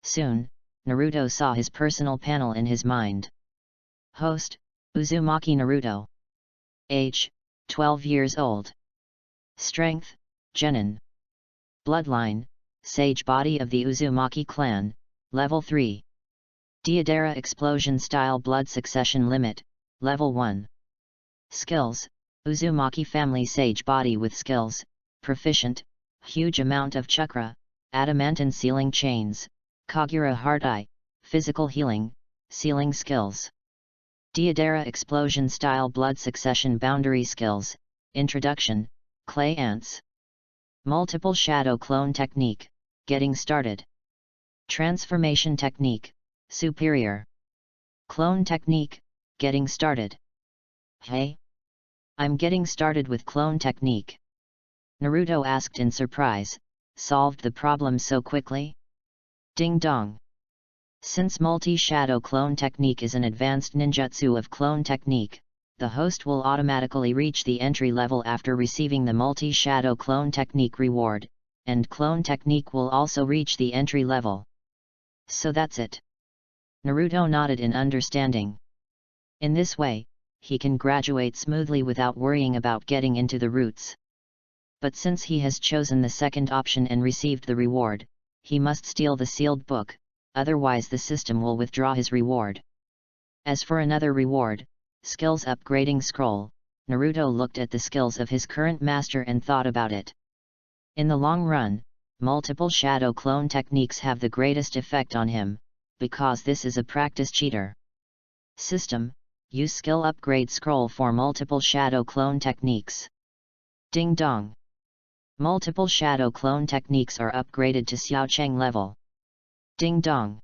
S1: Soon, Naruto saw his personal panel in his mind. Host, Uzumaki Naruto. Age, 12 years old. Strength, Genin. Bloodline, Sage Body of the Uzumaki Clan, Level 3. Deidara Explosion Style Blood Succession Limit, Level 1. Skills, Uzumaki Family Sage Body with Skills, Proficient, Huge Amount of Chakra, Adamantine Sealing Chains, Kagura Heart Eye, Physical Healing, Sealing Skills. Deidara Explosion Style Blood Succession Boundary Skills, Introduction, Clay Ants. Multiple Shadow Clone Technique, Getting Started. Transformation Technique, Superior. Clone Technique, Getting Started. Hey? I'm getting started with Clone Technique. Naruto asked in surprise, solved the problem so quickly? Ding dong. Since multi-shadow clone technique is an advanced ninjutsu of clone technique, the host will automatically reach the entry level after receiving the multi-shadow clone technique reward, and clone technique will also reach the entry level. So that's it. Naruto nodded in understanding. In this way, he can graduate smoothly without worrying about getting into the roots. But since he has chosen the second option and received the reward, he must steal the sealed book, otherwise the system will withdraw his reward. As for another reward, Skills Upgrading Scroll, Naruto looked at the skills of his current master and thought about it. In the long run, multiple shadow clone techniques have the greatest effect on him, because this is a practice cheater. System: use Skill Upgrade Scroll for multiple shadow clone techniques. Ding dong! Multiple shadow clone techniques are upgraded to Xiaocheng level. Ding dong!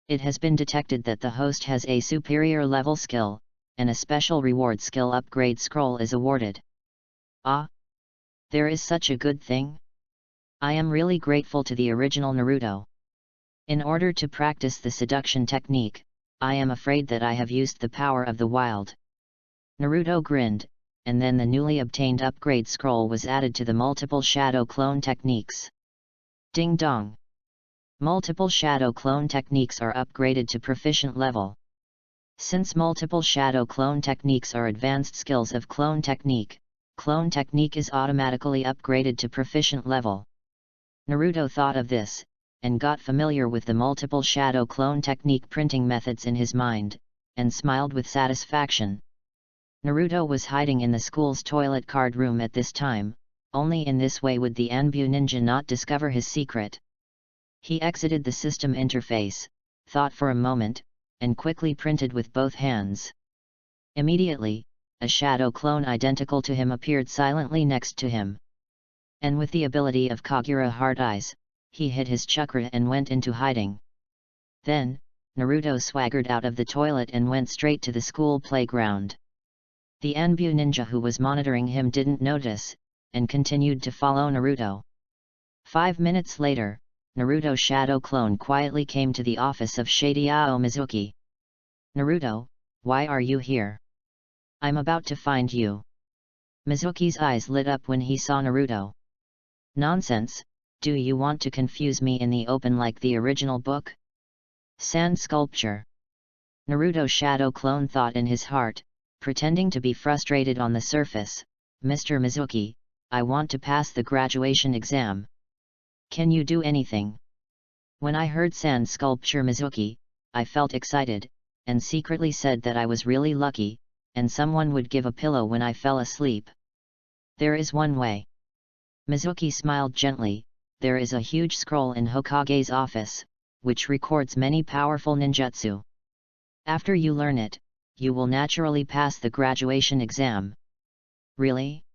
S1: It has been detected that the host has a superior level skill, and a special reward Skill Upgrade Scroll is awarded. Ah! There is such a good thing? I am really grateful to the original Naruto. In order to practice the seduction technique, I am afraid that I have used the power of the wild. Naruto grinned, and then the newly obtained upgrade scroll was added to the multiple shadow clone techniques. Ding dong! Multiple shadow clone techniques are upgraded to proficient level. Since multiple shadow clone techniques are advanced skills of clone technique is automatically upgraded to proficient level. Naruto thought of this, and got familiar with the multiple shadow clone technique printing methods in his mind, and smiled with satisfaction. Naruto was hiding in the school's toilet card room at this time, only in this way would the Anbu ninja not discover his secret. He exited the system interface, thought for a moment, and quickly printed with both hands. Immediately, a shadow clone identical to him appeared silently next to him. And with the ability of Kagura Heart Eyes, he hid his chakra and went into hiding. Then, Naruto swaggered out of the toilet and went straight to the school playground. The Anbu ninja who was monitoring him didn't notice, and continued to follow Naruto. 5 minutes later, Naruto's shadow clone quietly came to the office of Shadiao Mizuki. Naruto, why are you here? I'm about to find you. Mizuki's eyes lit up when he saw Naruto. Nonsense, do you want to confuse me in the open like the original book? Sand sculpture. Naruto's shadow clone thought in his heart, pretending to be frustrated on the surface, Mr. Mizuki, I want to pass the graduation exam. Can you do anything? When I heard sand sculpture Mizuki, I felt excited, and secretly said that I was really lucky, and someone would give a pillow when I fell asleep. There is one way. Mizuki smiled gently. There is a huge scroll in Hokage's office, which records many powerful ninjutsu. After you learn it, you will naturally pass the graduation exam. Really?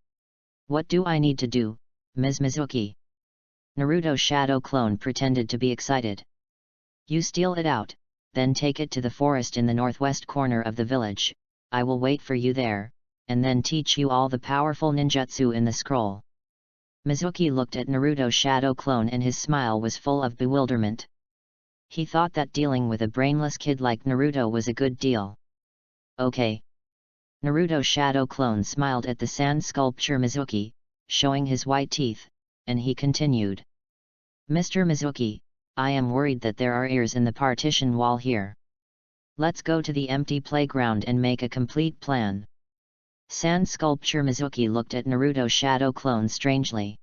S1: What do I need to do, Ms. Mizuki? Naruto's shadow clone pretended to be excited. You steal it out, then take it to the forest in the northwest corner of the village. I will wait for you there, and then teach you all the powerful ninjutsu in the scroll. Mizuki looked at Naruto's shadow clone and his smile was full of bewilderment. He thought that dealing with a brainless kid like Naruto was a good deal. Okay. Naruto's shadow clone smiled at the sand sculpture Mizuki, showing his white teeth, and he continued. Mr. Mizuki, I am worried that there are ears in the partition wall here. Let's go to the empty playground and make a complete plan. Sand sculpture Mizuki looked at Naruto's shadow clone strangely.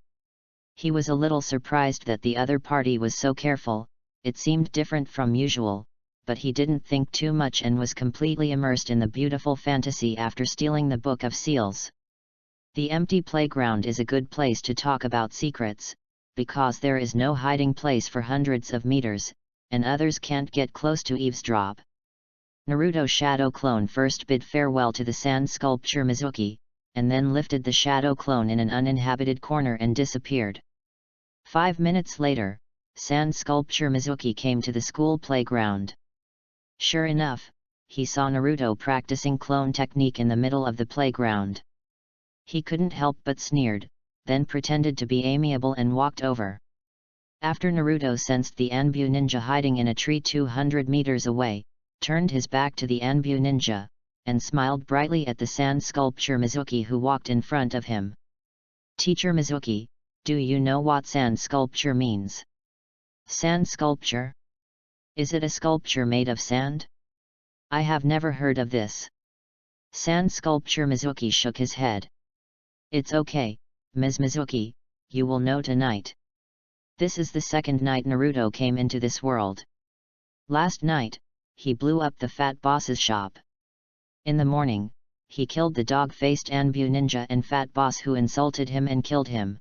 S1: He was a little surprised that the other party was so careful, it seemed different from usual, but he didn't think too much and was completely immersed in the beautiful fantasy after stealing the Book of Seals. The empty playground is a good place to talk about secrets, because there is no hiding place for hundreds of meters, and others can't get close to eavesdrop. Naruto's shadow clone first bid farewell to the sand sculpture Mizuki, and then lifted the shadow clone in an uninhabited corner and disappeared. 5 minutes later, sand sculpture Mizuki came to the school playground. Sure enough, he saw Naruto practicing clone technique in the middle of the playground. He couldn't help but sneered, then pretended to be amiable and walked over. After Naruto sensed the Anbu ninja hiding in a tree 200 meters away, turned his back to the Anbu ninja, and smiled brightly at the sand sculpture Mizuki who walked in front of him. Teacher Mizuki, do you know what sand sculpture means? Sand sculpture? Is it a sculpture made of sand? I have never heard of this. Sand sculpture Mizuki shook his head. It's okay, Ms. Mizuki, you will know tonight. This is the second night Naruto came into this world. Last night, he blew up the fat boss's shop. In the morning, he killed the dog-faced Anbu ninja and fat boss who insulted him and killed him.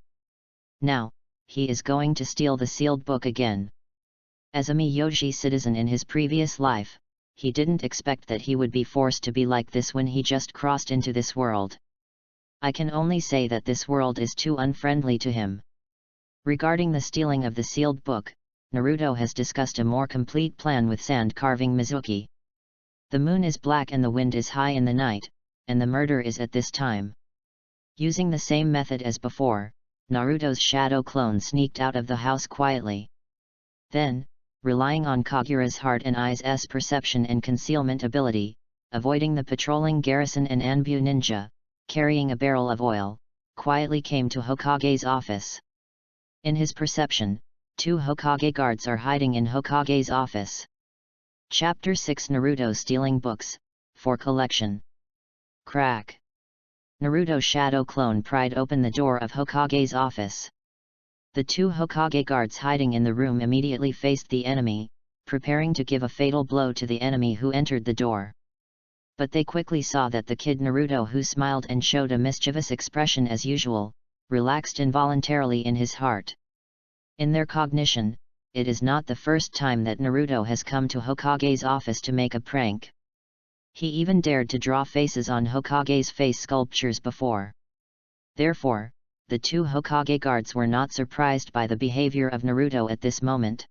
S1: Now, he is going to steal the sealed book again. As a Miyoshi citizen in his previous life, he didn't expect that he would be forced to be like this when he just crossed into this world. I can only say that this world is too unfriendly to him. Regarding the stealing of the sealed book, Naruto has discussed a more complete plan with sand carving Mizuki. The moon is black and the wind is high in the night, and the murder is at this time. Using the same method as before, Naruto's shadow clone sneaked out of the house quietly. Then, relying on Kagura's heart and eyes' perception and concealment ability, avoiding the patrolling garrison and Anbu ninja, carrying a barrel of oil, quietly came to Hokage's office. In his perception, 2 Hokage guards are hiding in Hokage's office. Chapter 6 Naruto Stealing Books, for Collection. Crack. Naruto's shadow clone pried open the door of Hokage's office. The 2 Hokage guards hiding in the room immediately faced the enemy, preparing to give a fatal blow to the enemy who entered the door. But they quickly saw that the kid Naruto, who smiled and showed a mischievous expression as usual, relaxed involuntarily in his heart. In their cognition, it is not the first time that Naruto has come to Hokage's office to make a prank. He even dared to draw faces on Hokage's face sculptures before. Therefore, the 2 Hokage guards were not surprised by the behavior of Naruto at this moment.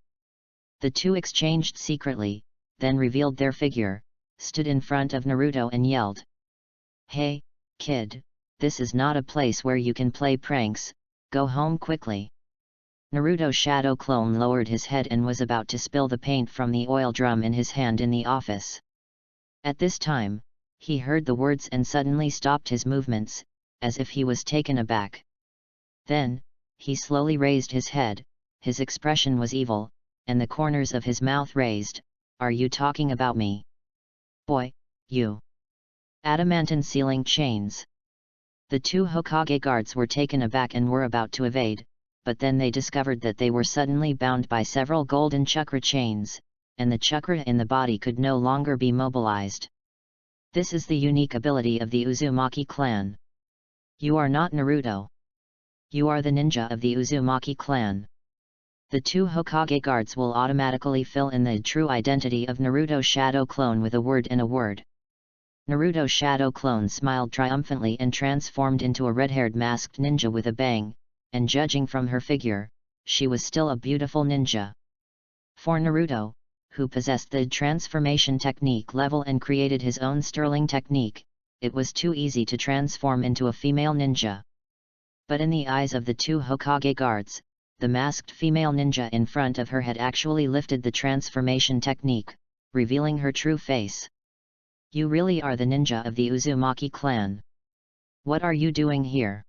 S1: The 2 exchanged secretly, then revealed their figure, stood in front of Naruto and yelled, "Hey, kid, this is not a place where you can play pranks, go home quickly." Naruto's shadow clone lowered his head and was about to spill the paint from the oil drum in his hand in the office. At this time, he heard the words and suddenly stopped his movements, as if he was taken aback. Then, he slowly raised his head, his expression was evil, and the corners of his mouth raised. "Are you talking about me? Boy, you." Adamantine ceiling chains. The 2 Hokage guards were taken aback and were about to evade, but then they discovered that they were suddenly bound by several golden chakra chains, and the chakra in the body could no longer be mobilized. This is the unique ability of the Uzumaki clan. You are not Naruto. You are the ninja of the Uzumaki clan. The 2 Hokage guards will automatically fill in the true identity of Naruto's shadow clone with a word and a word. Naruto's shadow clone smiled triumphantly and transformed into a red-haired masked ninja with a bang, and judging from her figure, she was still a beautiful ninja. For Naruto, who possessed the transformation technique level and created his own sterling technique, it was too easy to transform into a female ninja. But in the eyes of the 2 Hokage guards, the masked female ninja in front of her had actually lifted the transformation technique, revealing her true face. "You really are the ninja of the Uzumaki clan. What are you doing here?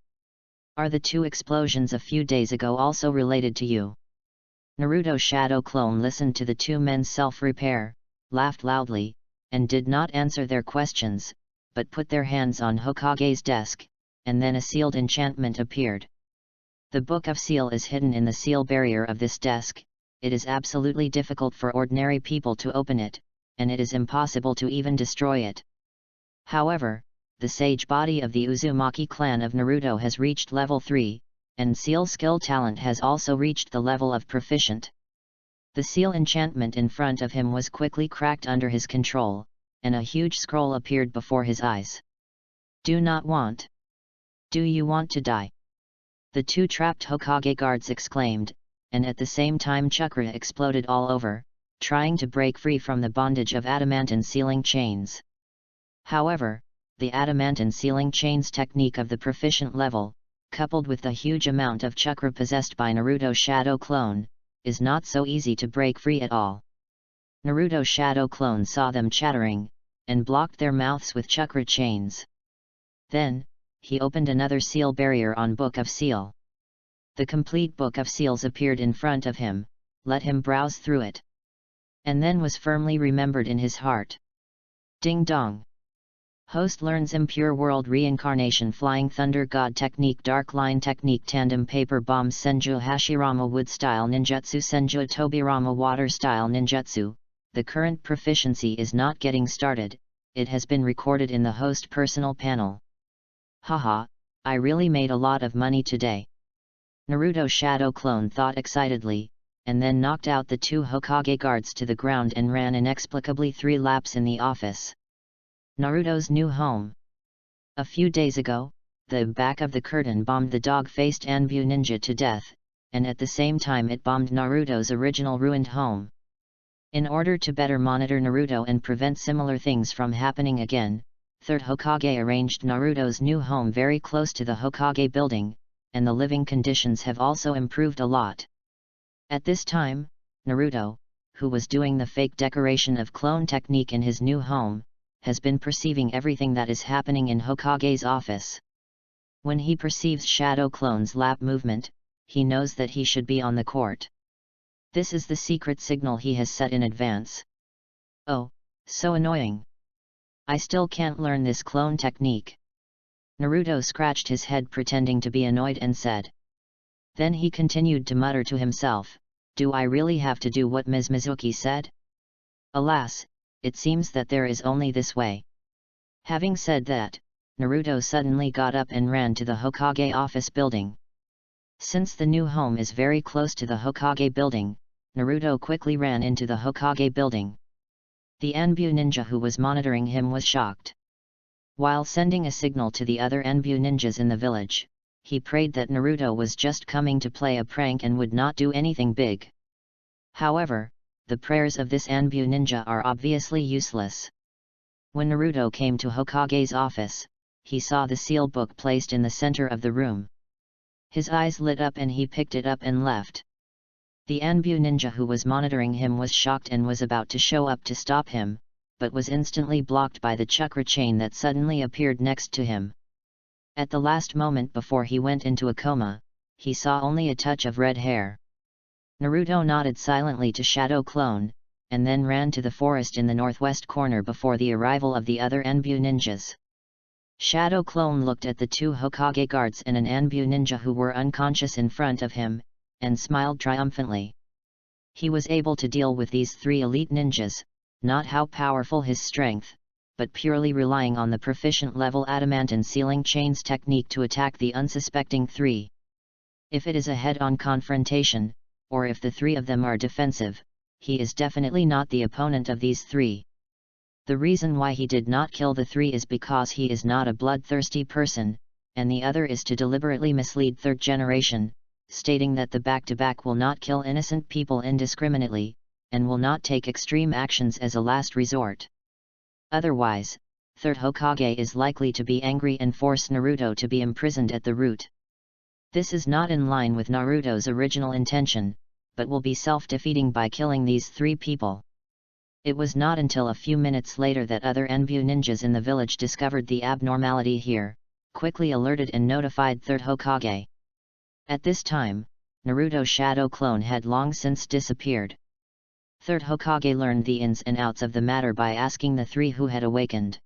S1: Are the 2 explosions a few days ago also related to you?" Naruto's shadow clone listened to the 2 men's self-repair, laughed loudly, and did not answer their questions, but put their hands on Hokage's desk, and then a sealed enchantment appeared. The Book of Seal is hidden in the seal barrier of this desk. It is absolutely difficult for ordinary people to open it, and it is impossible to even destroy it. However, the sage body of the Uzumaki clan of Naruto has reached level 3, and seal skill talent has also reached the level of proficient. The seal enchantment in front of him was quickly cracked under his control, and a huge scroll appeared before his eyes. "Do not want. Do you want to die?" The 2 trapped Hokage guards exclaimed, and at the same time chakra exploded all over, trying to break free from the bondage of adamantine sealing chains. However, the adamantine sealing chains technique of the proficient level, coupled with the huge amount of chakra possessed by Naruto's shadow clone, is not so easy to break free at all. Naruto's shadow clone saw them chattering, and blocked their mouths with chakra chains. Then, he opened another seal barrier on Book of Seal. The complete Book of Seals appeared in front of him, let him browse through it. And then was firmly remembered in his heart. Ding dong! Host learns Impure World Reincarnation Flying Thunder God Technique Dark Line Technique Tandem Paper Bomb Senju Hashirama Wood Style Ninjutsu Senju Tobirama Water Style Ninjutsu. The current proficiency is not getting started, it has been recorded in the host personal panel. Haha, I really made a lot of money today. Naruto's shadow clone thought excitedly, and then knocked out the 2 Hokage guards to the ground and ran inexplicably 3 laps in the office. Naruto's new home. A few days ago, the back of the curtain bombed the dog-faced Anbu ninja to death, and at the same time it bombed Naruto's original ruined home. In order to better monitor Naruto and prevent similar things from happening again, 3rd Hokage arranged Naruto's new home very close to the Hokage building, and the living conditions have also improved a lot. At this time, Naruto, who was doing the fake decoration of clone technique in his new home, has been perceiving everything that is happening in Hokage's office. When he perceives Shadow Clone's lap movement, he knows that he should be on the court. This is the secret signal he has set in advance. Oh, so annoying. I still can't learn this clone technique. Naruto scratched his head pretending to be annoyed and said. Then he continued to mutter to himself, do I really have to do what Ms. Mizuki said? Alas, it seems that there is only this way. Having said that, Naruto suddenly got up and ran to the Hokage office building. Since the new home is very close to the Hokage building, Naruto quickly ran into the Hokage building. The Anbu ninja who was monitoring him was shocked. While sending a signal to the other Anbu ninjas in the village, he prayed that Naruto was just coming to play a prank and would not do anything big. However, the prayers of this Anbu ninja are obviously useless. When Naruto came to Hokage's office, he saw the seal book placed in the center of the room. His eyes lit up and he picked it up and left. The Anbu ninja who was monitoring him was shocked and was about to show up to stop him, but was instantly blocked by the chakra chain that suddenly appeared next to him. At the last moment before he went into a coma, he saw only a touch of red hair. Naruto nodded silently to Shadow Clone, and then ran to the forest in the northwest corner before the arrival of the other Anbu ninjas. Shadow Clone looked at the 2 Hokage guards and an Anbu ninja who were unconscious in front of him, and smiled triumphantly. He was able to deal with these 3 elite ninjas, not how powerful his strength, but purely relying on the proficient level adamantine sealing chains technique to attack the unsuspecting 3. If it is a head-on confrontation, or if the 3 of them are defensive, he is definitely not the opponent of these 3. The reason why he did not kill the 3 is because he is not a bloodthirsty person, and the other is to deliberately mislead 3rd generation, stating that the back-to-back will not kill innocent people indiscriminately, and will not take extreme actions as a last resort. Otherwise, 3rd Hokage is likely to be angry and force Naruto to be imprisoned at the root. This is not in line with Naruto's original intention, but will be self-defeating by killing these 3 people. It was not until a few minutes later that other Anbu ninjas in the village discovered the abnormality here, quickly alerted and notified 3rd Hokage. At this time, Naruto's shadow clone had long since disappeared. 3rd Hokage learned the ins and outs of the matter by asking the 3 who had awakened.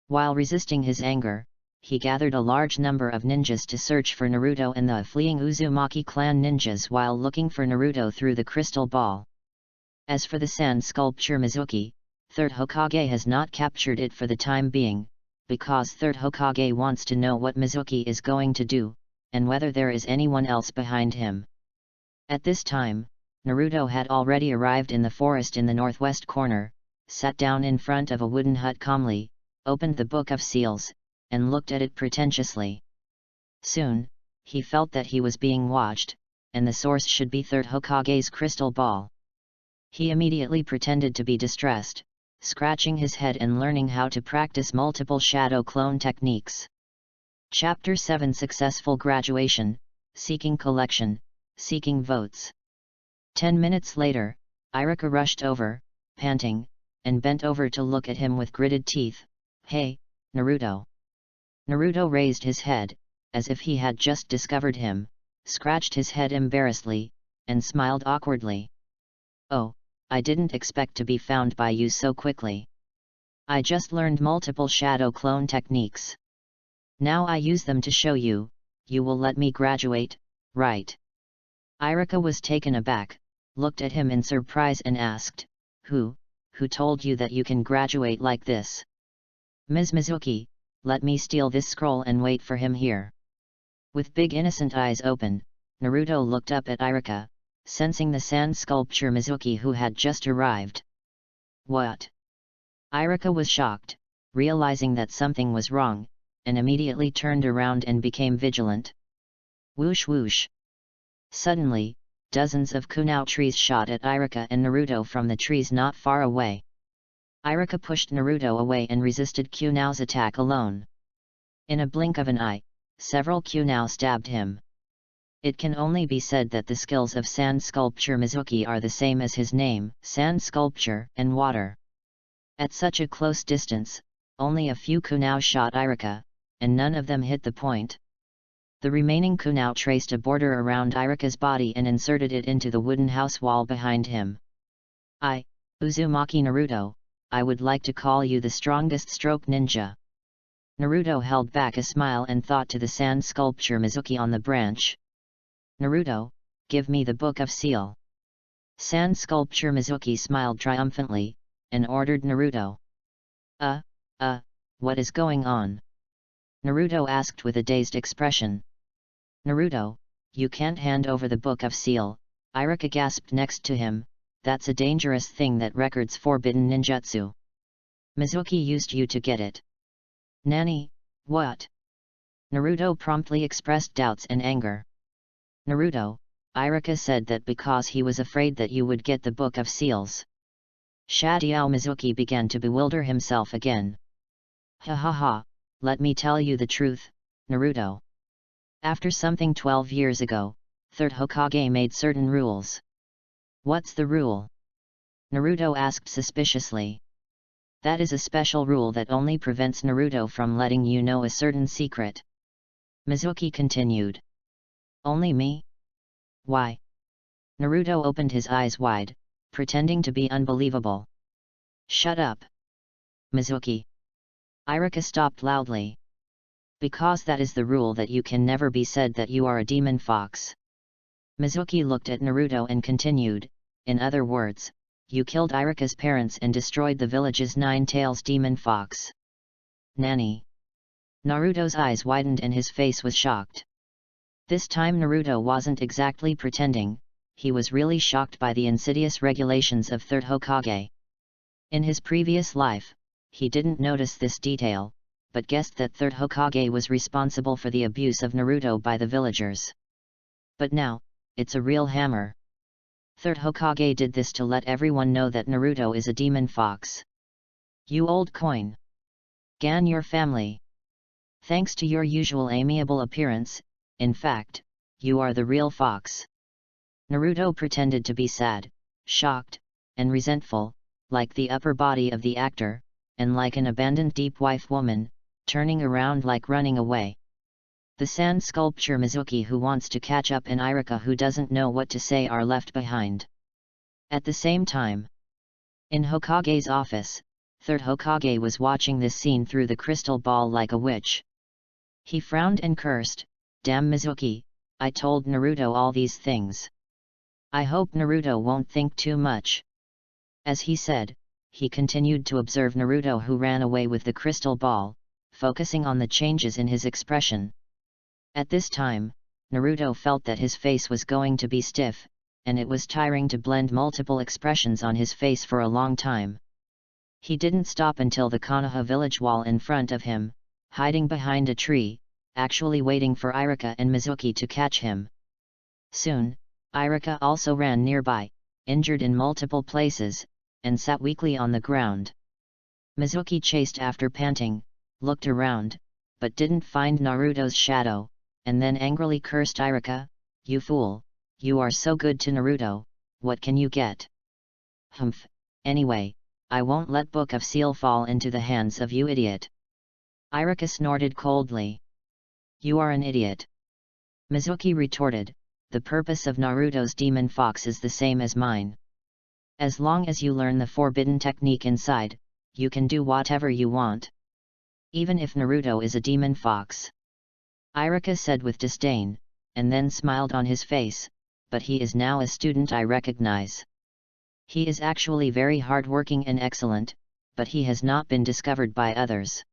S1: While resisting his anger, he gathered a large number of ninjas to search for Naruto and the fleeing Uzumaki clan ninjas while looking for Naruto through the crystal ball. As for the sand sculpture Mizuki, 3rd Hokage has not captured it for the time being, because 3rd Hokage wants to know what Mizuki is going to do, and whether there is anyone else behind him. At this time, Naruto had already arrived in the forest in the northwest corner, sat down in front of a wooden hut calmly, opened the Book of Seals, and looked at it pretentiously. Soon, he felt that he was being watched, and the source should be 3rd Hokage's crystal ball. He immediately pretended to be distressed, scratching his head and learning how to practice multiple shadow clone techniques. Chapter 7 Successful Graduation, Seeking Collection, Seeking Votes. 10 minutes later, Irika rushed over, panting, and bent over to look at him with gritted teeth. "Hey, Naruto." Naruto raised his head, as if he had just discovered him, scratched his head embarrassedly, and smiled awkwardly. "Oh, I didn't expect to be found by you so quickly. I just learned multiple shadow clone techniques. Now I use them to show you. You will let me graduate, right?" Irika was taken aback, looked at him in surprise and asked, Who told you that you can graduate like this?" "Ms. Mizuki, let me steal this scroll and wait for him here." With big innocent eyes open, Naruto looked up at Irika, sensing the sand sculpture Mizuki who had just arrived. "What?" Irika was shocked, realizing that something was wrong, and immediately turned around and became vigilant. Whoosh whoosh. Suddenly, dozens of kunao trees shot at Irika and Naruto from the trees not far away. Irika pushed Naruto away and resisted Kunao's attack alone. In a blink of an eye, several kunao stabbed him. It can only be said that the skills of sand sculpture Mizuki are the same as his name, sand sculpture, and water. At such a close distance, only a few kunao shot Irika, and none of them hit the point. The remaining kunao traced a border around Irika's body and inserted it into the wooden house wall behind him. Uzumaki Naruto, I would like to call you the strongest stroke ninja." Naruto held back a smile and thought to the sand sculpture Mizuki on the branch. "Naruto, give me the Book of Seal." Sand sculpture Mizuki smiled triumphantly, and ordered Naruto. What is going on?" Naruto asked with a dazed expression. "Naruto, you can't hand over the Book of Seal," Irika gasped next to him. "That's a dangerous thing that records forbidden ninjutsu. Mizuki used you to get it." "Nani, what?" Naruto promptly expressed doubts and anger. "Naruto, Irika said that because he was afraid that you would get the Book of Seals." Shadiao Mizuki began to bewilder himself again. "Ha ha ha, let me tell you the truth, Naruto. After something 12 years ago, Third Hokage made certain rules." "What's the rule?" Naruto asked suspiciously. "That is a special rule that only prevents Naruto from letting you know a certain secret," Mizuki continued. "Only me? Why?" Naruto opened his eyes wide, pretending to be unbelievable. "Shut up, Mizuki." Irika stopped loudly. "Because that is the rule that you can never be said that you are a demon fox." Mizuki looked at Naruto and continued, "In other words, you killed Irika's parents and destroyed the village's 9-tails demon fox." "Nani?" Naruto's eyes widened and his face was shocked. This time Naruto wasn't exactly pretending, he was really shocked by the insidious regulations of Third Hokage. In his previous life, he didn't notice this detail, but guessed that Third Hokage was responsible for the abuse of Naruto by the villagers. But now, it's a real hammer. Third Hokage did this to let everyone know that Naruto is a demon fox. "You old coin! Gan your family! Thanks to your usual amiable appearance, in fact, you are the real fox." Naruto pretended to be sad, shocked, and resentful, like the upper body of the actor, and like an abandoned deep wife woman, turning around like running away. The sand sculpture Mizuki who wants to catch up and Irika who doesn't know what to say are left behind. At the same time, in Hokage's office, Third Hokage was watching this scene through the crystal ball like a witch. He frowned and cursed, "Damn Mizuki, I told Naruto all these things. I hope Naruto won't think too much." As he said, he continued to observe Naruto who ran away with the crystal ball, focusing on the changes in his expression. At this time, Naruto felt that his face was going to be stiff, and it was tiring to blend multiple expressions on his face for a long time. He didn't stop until the Konoha village wall in front of him, hiding behind a tree, actually waiting for Irika and Mizuki to catch him. Soon, Irika also ran nearby, injured in multiple places, and sat weakly on the ground. Mizuki chased after panting, looked around, but didn't find Naruto's shadow, and then angrily cursed Irika, "You fool, you are so good to Naruto, what can you get? Humph, anyway, I won't let Book of Seal fall into the hands of you idiot. Iruka snorted coldly. You are an idiot. Mizuki retorted, the purpose of Naruto's demon fox is the same as mine. As long as you learn the forbidden technique inside, you can do whatever you want. Even if Naruto is a demon fox. Iruka said with disdain, and then smiled on his face, but he is now a student I recognize. He is actually very hardworking and excellent, but he has not been discovered by others.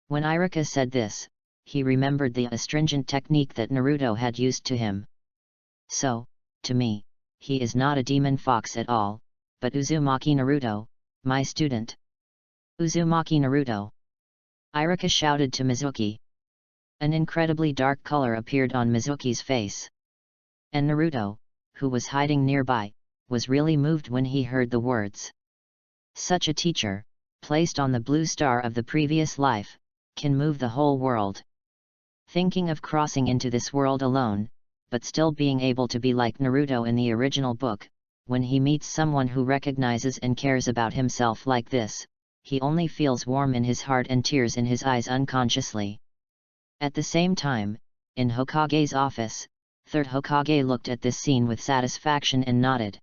S1: When Iruka said this, he remembered the astringent technique that Naruto had used to him. So, to me, he is not a demon fox at all, but Uzumaki Naruto, my student. Uzumaki Naruto! Iruka shouted to Mizuki. An incredibly dark color appeared on Mizuki's face. And Naruto, who was hiding nearby, was really moved when he heard the words. Such a teacher, placed on the blue star of the previous life, can move the whole world. Thinking of crossing into this world alone, but still being able to be like Naruto in the original book, when he meets someone who recognizes and cares about himself like this, he only feels warm in his heart and tears in his eyes unconsciously. At the same time, in Hokage's office, Third Hokage looked at this scene with satisfaction and nodded.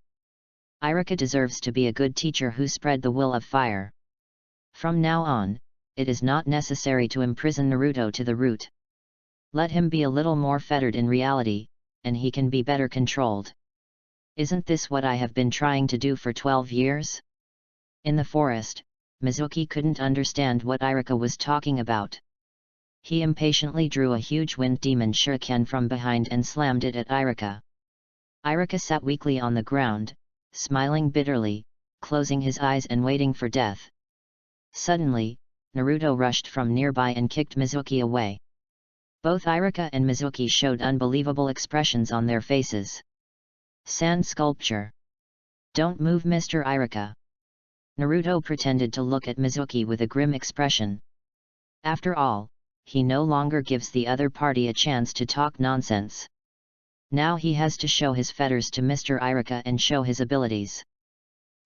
S1: Iruka deserves to be a good teacher who spread the will of fire. From now on, it is not necessary to imprison Naruto to the root. Let him be a little more fettered in reality, and he can be better controlled. Isn't this what I have been trying to do for 12 years? In the forest, Mizuki couldn't understand what Iruka was talking about. He impatiently drew a huge wind demon shuriken from behind and slammed it at Iruka. Iruka sat weakly on the ground, smiling bitterly, closing his eyes and waiting for death. Suddenly, Naruto rushed from nearby and kicked Mizuki away. Both Iruka and Mizuki showed unbelievable expressions on their faces. Sand sculpture. Don't move, Mr. Iruka. Naruto pretended to look at Mizuki with a grim expression. After all, he no longer gives the other party a chance to talk nonsense. Now he has to show his fetters to Mr. Iruka and show his abilities.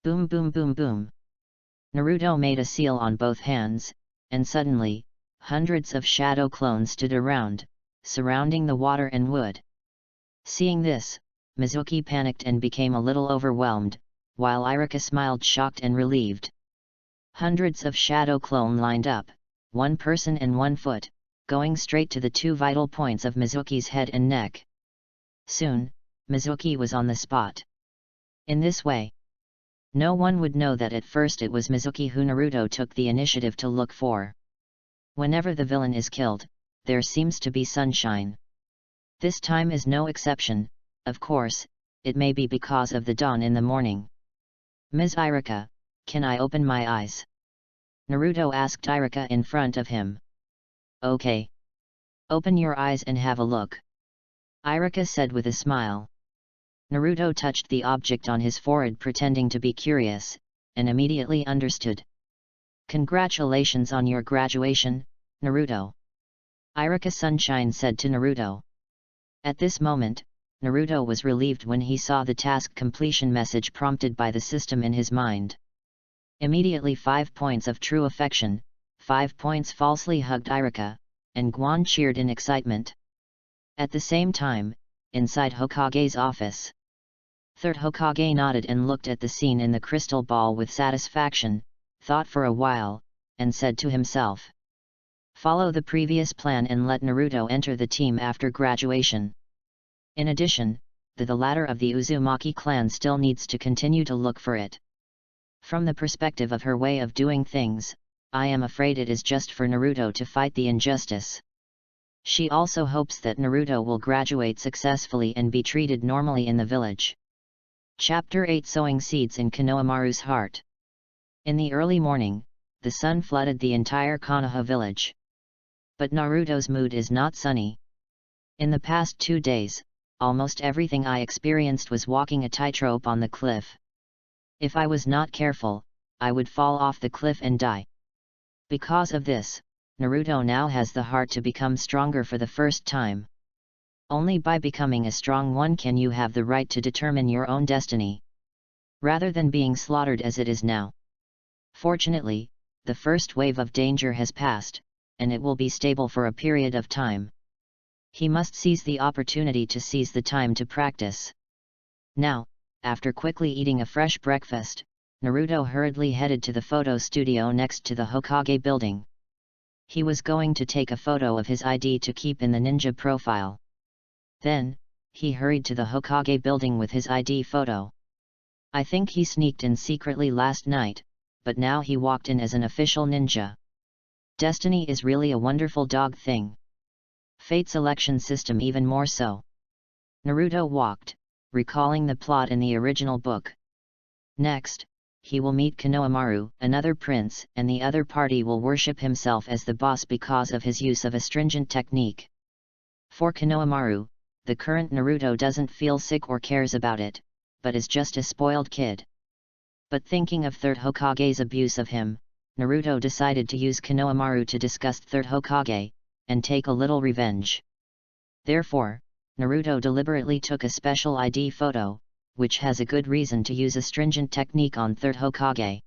S1: Boom boom boom boom. Naruto made a seal on both hands, and suddenly, hundreds of shadow clones stood around, surrounding the water and wood. Seeing this, Mizuki panicked and became a little overwhelmed, while Iruka smiled shocked and relieved. Hundreds of shadow clone lined up, one person and 1 foot, going straight to the 2 vital points of Mizuki's head and neck. Soon, Mizuki was on the spot. In this way, no one would know that at first it was Mizuki who Naruto took the initiative to look for. Whenever the villain is killed, there seems to be sunshine. This time is no exception. Of course, it may be because of the dawn in the morning. Ms. Iruka, can I open my eyes? Naruto asked Iruka in front of him. Okay. Open your eyes and have a look. Iruka said with a smile. Naruto touched the object on his forehead pretending to be curious, and immediately understood. Congratulations on your graduation, Naruto. Iruka Sunshine said to Naruto. At this moment, Naruto was relieved when he saw the task completion message prompted by the system in his mind. Immediately 5 points of true affection, 5 points falsely hugged Iruka, and Guan cheered in excitement. At the same time, inside Hokage's office, Third Hokage nodded and looked at the scene in the crystal ball with satisfaction, thought for a while, and said to himself. Follow the previous plan and let Naruto enter the team after graduation. In addition, the ladder of the Uzumaki clan still needs to continue to look for it. From the perspective of her way of doing things, I am afraid it is just for Naruto to fight the injustice. She also hopes that Naruto will graduate successfully and be treated normally in the village. Chapter 8 Sowing Seeds in Konohamaru's Heart. In the early morning, the sun flooded the entire Konoha village. But Naruto's mood is not sunny. In the past 2 days, almost everything I experienced was walking a tightrope on the cliff. If I was not careful, I would fall off the cliff and die. Because of this, Naruto now has the heart to become stronger for the first time. Only by becoming a strong one can you have the right to determine your own destiny, rather than being slaughtered as it is now. Fortunately, the first wave of danger has passed, and it will be stable for a period of time. He must seize the opportunity to seize the time to practice. Now, after quickly eating a fresh breakfast, Naruto hurriedly headed to the photo studio next to the Hokage building. He was going to take a photo of his ID to keep in the ninja profile. Then, he hurried to the Hokage building with his ID photo. I think he sneaked in secretly last night, but now he walked in as an official ninja. Destiny is really a wonderful dog thing. Fate selection system even more so. Naruto walked, recalling the plot in the original book. Next, he will meet Konohamaru, another prince, and the other party will worship himself as the boss because of his use of a stringent technique. For Konohamaru, the current Naruto doesn't feel sick or cares about it, but is just a spoiled kid. But thinking of Third Hokage's abuse of him, Naruto decided to use Konohamaru to discuss Third Hokage, and take a little revenge. Therefore, Naruto deliberately took a special ID photo, which has a good reason to use a stringent technique on Third Hokage.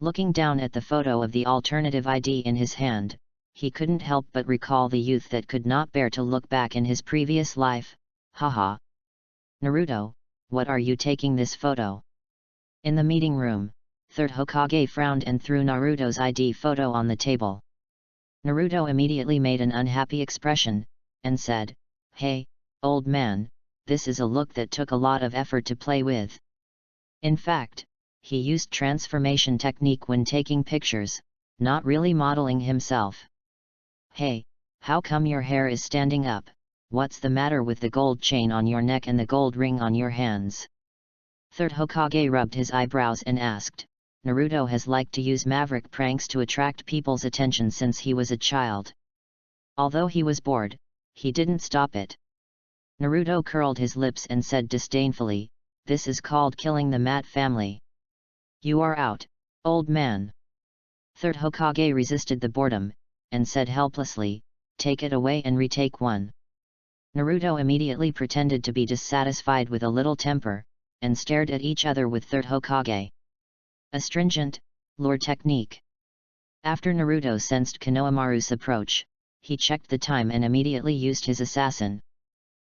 S1: Looking down at the photo of the alternative ID in his hand, he couldn't help but recall the youth that could not bear to look back in his previous life. Haha. Naruto, what are you taking this photo? In the meeting room, Third Hokage frowned and threw Naruto's ID photo on the table. Naruto immediately made an unhappy expression, and said, "Hey, old man, this is a look that took a lot of effort to play with." In fact, he used transformation technique when taking pictures, not really modeling himself. "Hey, how come your hair is standing up? What's the matter with the gold chain on your neck and the gold ring on your hands?" Third Hokage rubbed his eyebrows and asked. Naruto has liked to use maverick pranks to attract people's attention since he was a child. Although he was bored, he didn't stop it. Naruto curled his lips and said disdainfully, "This is called killing the Mat family. You are out, old man." Third Hokage resisted the boredom, and said helplessly, "Take it away and retake one." Naruto immediately pretended to be dissatisfied with a little temper, and stared at each other with Third Hokage. A stringent, lure technique. After Naruto sensed Konohamaru's approach, he checked the time and immediately used his assassin.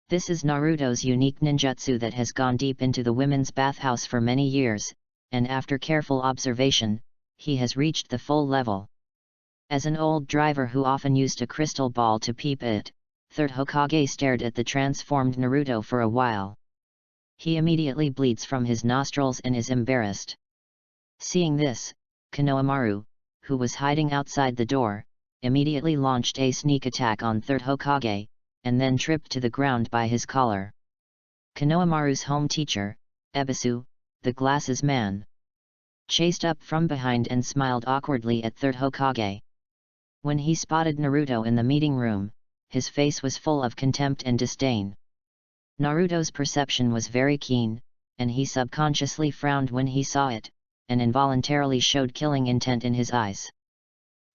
S1: This is Naruto's unique ninjutsu that has gone deep into the women's bathhouse for many years, and after careful observation, he has reached the full level. As an old driver who often used a crystal ball to peep at, Third Hokage stared at the transformed Naruto for a while. He immediately bleeds from his nostrils and is embarrassed. Seeing this, Konohamaru, who was hiding outside the door, immediately launched a sneak attack on Third Hokage, and then tripped to the ground by his collar. Konohamaru's home teacher, Ebisu, the glasses man, chased up from behind and smiled awkwardly at Third Hokage. When he spotted Naruto in the meeting room, his face was full of contempt and disdain. Naruto's perception was very keen, and he subconsciously frowned when he saw it, and involuntarily showed killing intent in his eyes.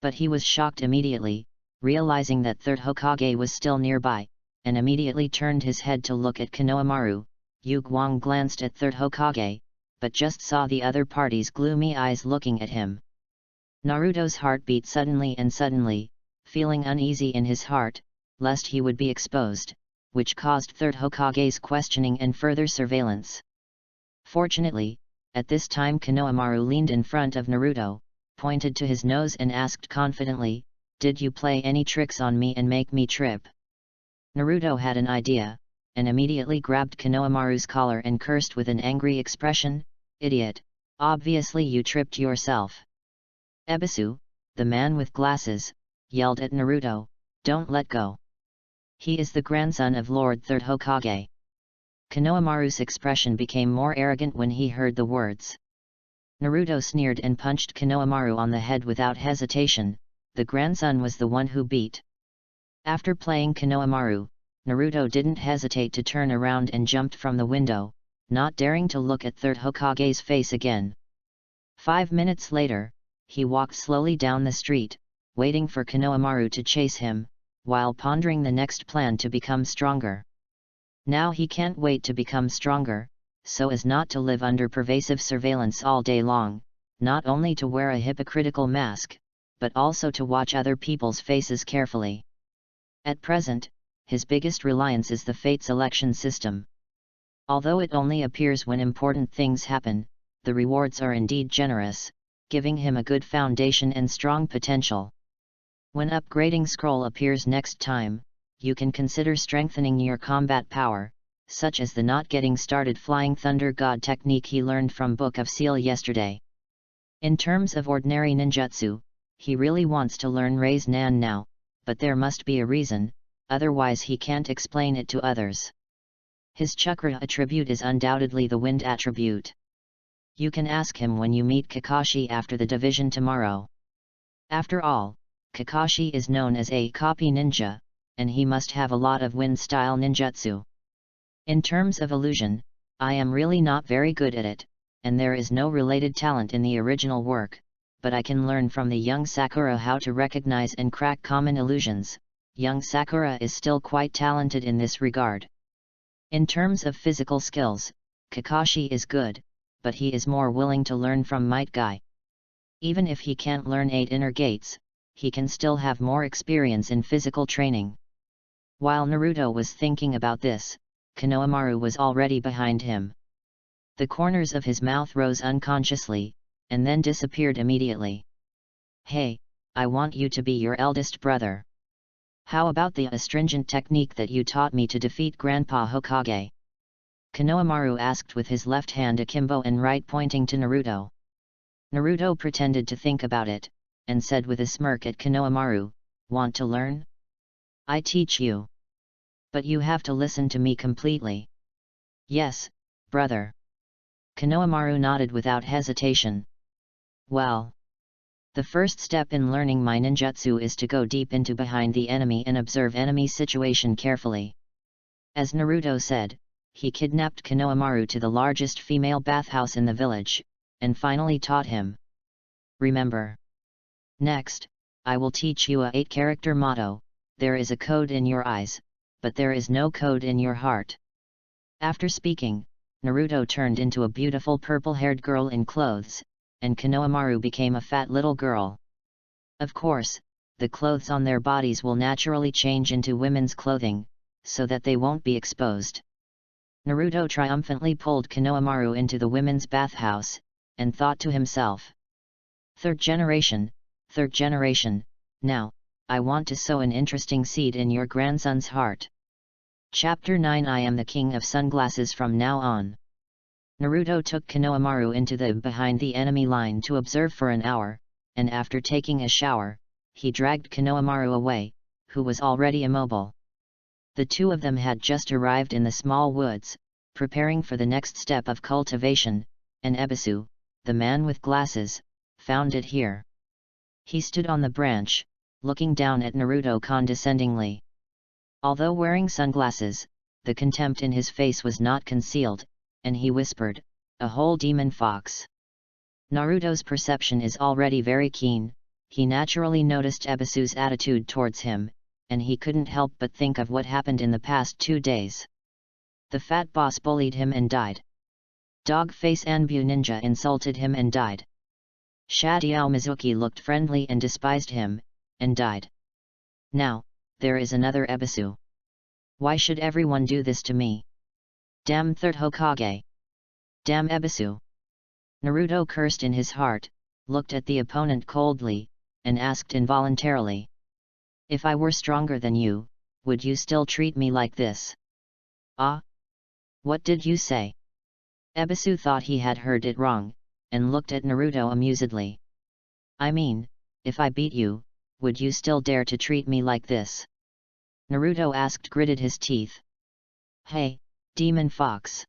S1: But he was shocked immediately, realizing that Third Hokage was still nearby, and immediately turned his head to look at Konohamaru. Yu Guang glanced at Third Hokage, but just saw the other party's gloomy eyes looking at him. Naruto's heart beat suddenly, feeling uneasy in his heart, lest he would be exposed, which caused Third Hokage's questioning and further surveillance. Fortunately, at this time Konohamaru leaned in front of Naruto, pointed to his nose and asked confidently, "Did you play any tricks on me and make me trip?" Naruto had an idea, and immediately grabbed Konohamaru's collar and cursed with an angry expression, "Idiot, obviously you tripped yourself." Ebisu, the man with glasses, yelled at Naruto, "Don't let go. He is the grandson of Lord Third Hokage." Konohamaru's expression became more arrogant when he heard the words. Naruto sneered and punched Konohamaru on the head without hesitation. The grandson was the one who beat. After playing Konohamaru, Naruto didn't hesitate to turn around and jumped from the window, not daring to look at Third Hokage's face again. 5 minutes later, he walked slowly down the street, waiting for Konohamaru to chase him, while pondering the next plan to become stronger. Now he can't wait to become stronger, so as not to live under pervasive surveillance all day long, not only to wear a hypocritical mask, but also to watch other people's faces carefully. At present, his biggest reliance is the fate selection system. Although it only appears when important things happen, the rewards are indeed generous, giving him a good foundation and strong potential. When upgrading scroll appears next time, you can consider strengthening your combat power, such as the not getting started flying thunder god technique he learned from Book of Seal yesterday. In terms of ordinary ninjutsu, he really wants to learn Raise Nan now, but there must be a reason, otherwise he can't explain it to others. His chakra attribute is undoubtedly the wind attribute. You can ask him when you meet Kakashi after the division tomorrow. After all, Kakashi is known as a copy ninja, and he must have a lot of wind-style ninjutsu. In terms of illusion, I am really not very good at it, and there is no related talent in the original work, but I can learn from the young Sakura how to recognize and crack common illusions. Young Sakura is still quite talented in this regard. In terms of physical skills, Kakashi is good, but he is more willing to learn from Might Guy. Even if he can't learn 8 inner gates, he can still have more experience in physical training. While Naruto was thinking about this, Konohamaru was already behind him. The corners of his mouth rose unconsciously, and then disappeared immediately. "Hey, I want you to be your eldest brother. How about the astringent technique that you taught me to defeat Grandpa Hokage?" Konohamaru asked with his left hand akimbo and right pointing to Naruto. Naruto pretended to think about it, and said with a smirk at Konohamaru, "Want to learn? I teach you. But you have to listen to me completely." "Yes, brother." Konohamaru nodded without hesitation. "Well, the first step in learning my ninjutsu is to go deep into behind the enemy and observe enemy situation carefully." As Naruto said, he kidnapped Konohamaru to the largest female bathhouse in the village, and finally taught him. "Remember. Next, I will teach you a 8-character motto: there is a code in your eyes, but there is no code in your heart." After speaking, Naruto turned into a beautiful purple-haired girl in clothes, and Konohamaru became a fat little girl. Of course, the clothes on their bodies will naturally change into women's clothing, so that they won't be exposed. Naruto triumphantly pulled Konohamaru into the women's bathhouse, and thought to himself, third generation, now, I want to sow an interesting seed in your grandson's heart." Chapter 9 I am the king of sunglasses from now on. Naruto took Konohamaru into the behind the enemy line to observe for an hour, and after taking a shower, he dragged Konohamaru away, who was already immobile. The two of them had just arrived in the small woods, preparing for the next step of cultivation, and Ebisu, the man with glasses, found it here. He stood on the branch, looking down at Naruto condescendingly. Although wearing sunglasses, the contempt in his face was not concealed, and he whispered, "A whole demon fox." Naruto's perception is already very keen. He naturally noticed Ebisu's attitude towards him, and he couldn't help but think of what happened in the past 2 days. The fat boss bullied him and died. Dog-face Anbu Ninja insulted him and died. Shadiao Mizuki looked friendly and despised him, and died. Now, there is another Ebisu. Why should everyone do this to me? Damn third Hokage! Damn Ebisu! Naruto cursed in his heart, looked at the opponent coldly, and asked involuntarily, "If I were stronger than you, would you still treat me like this?" "Ah? What did you say?" Ebisu thought he had heard it wrong, and looked at Naruto amusedly. "I mean, if I beat you, would you still dare to treat me like this?" Naruto asked, gritted his teeth. "Hey, demon fox!"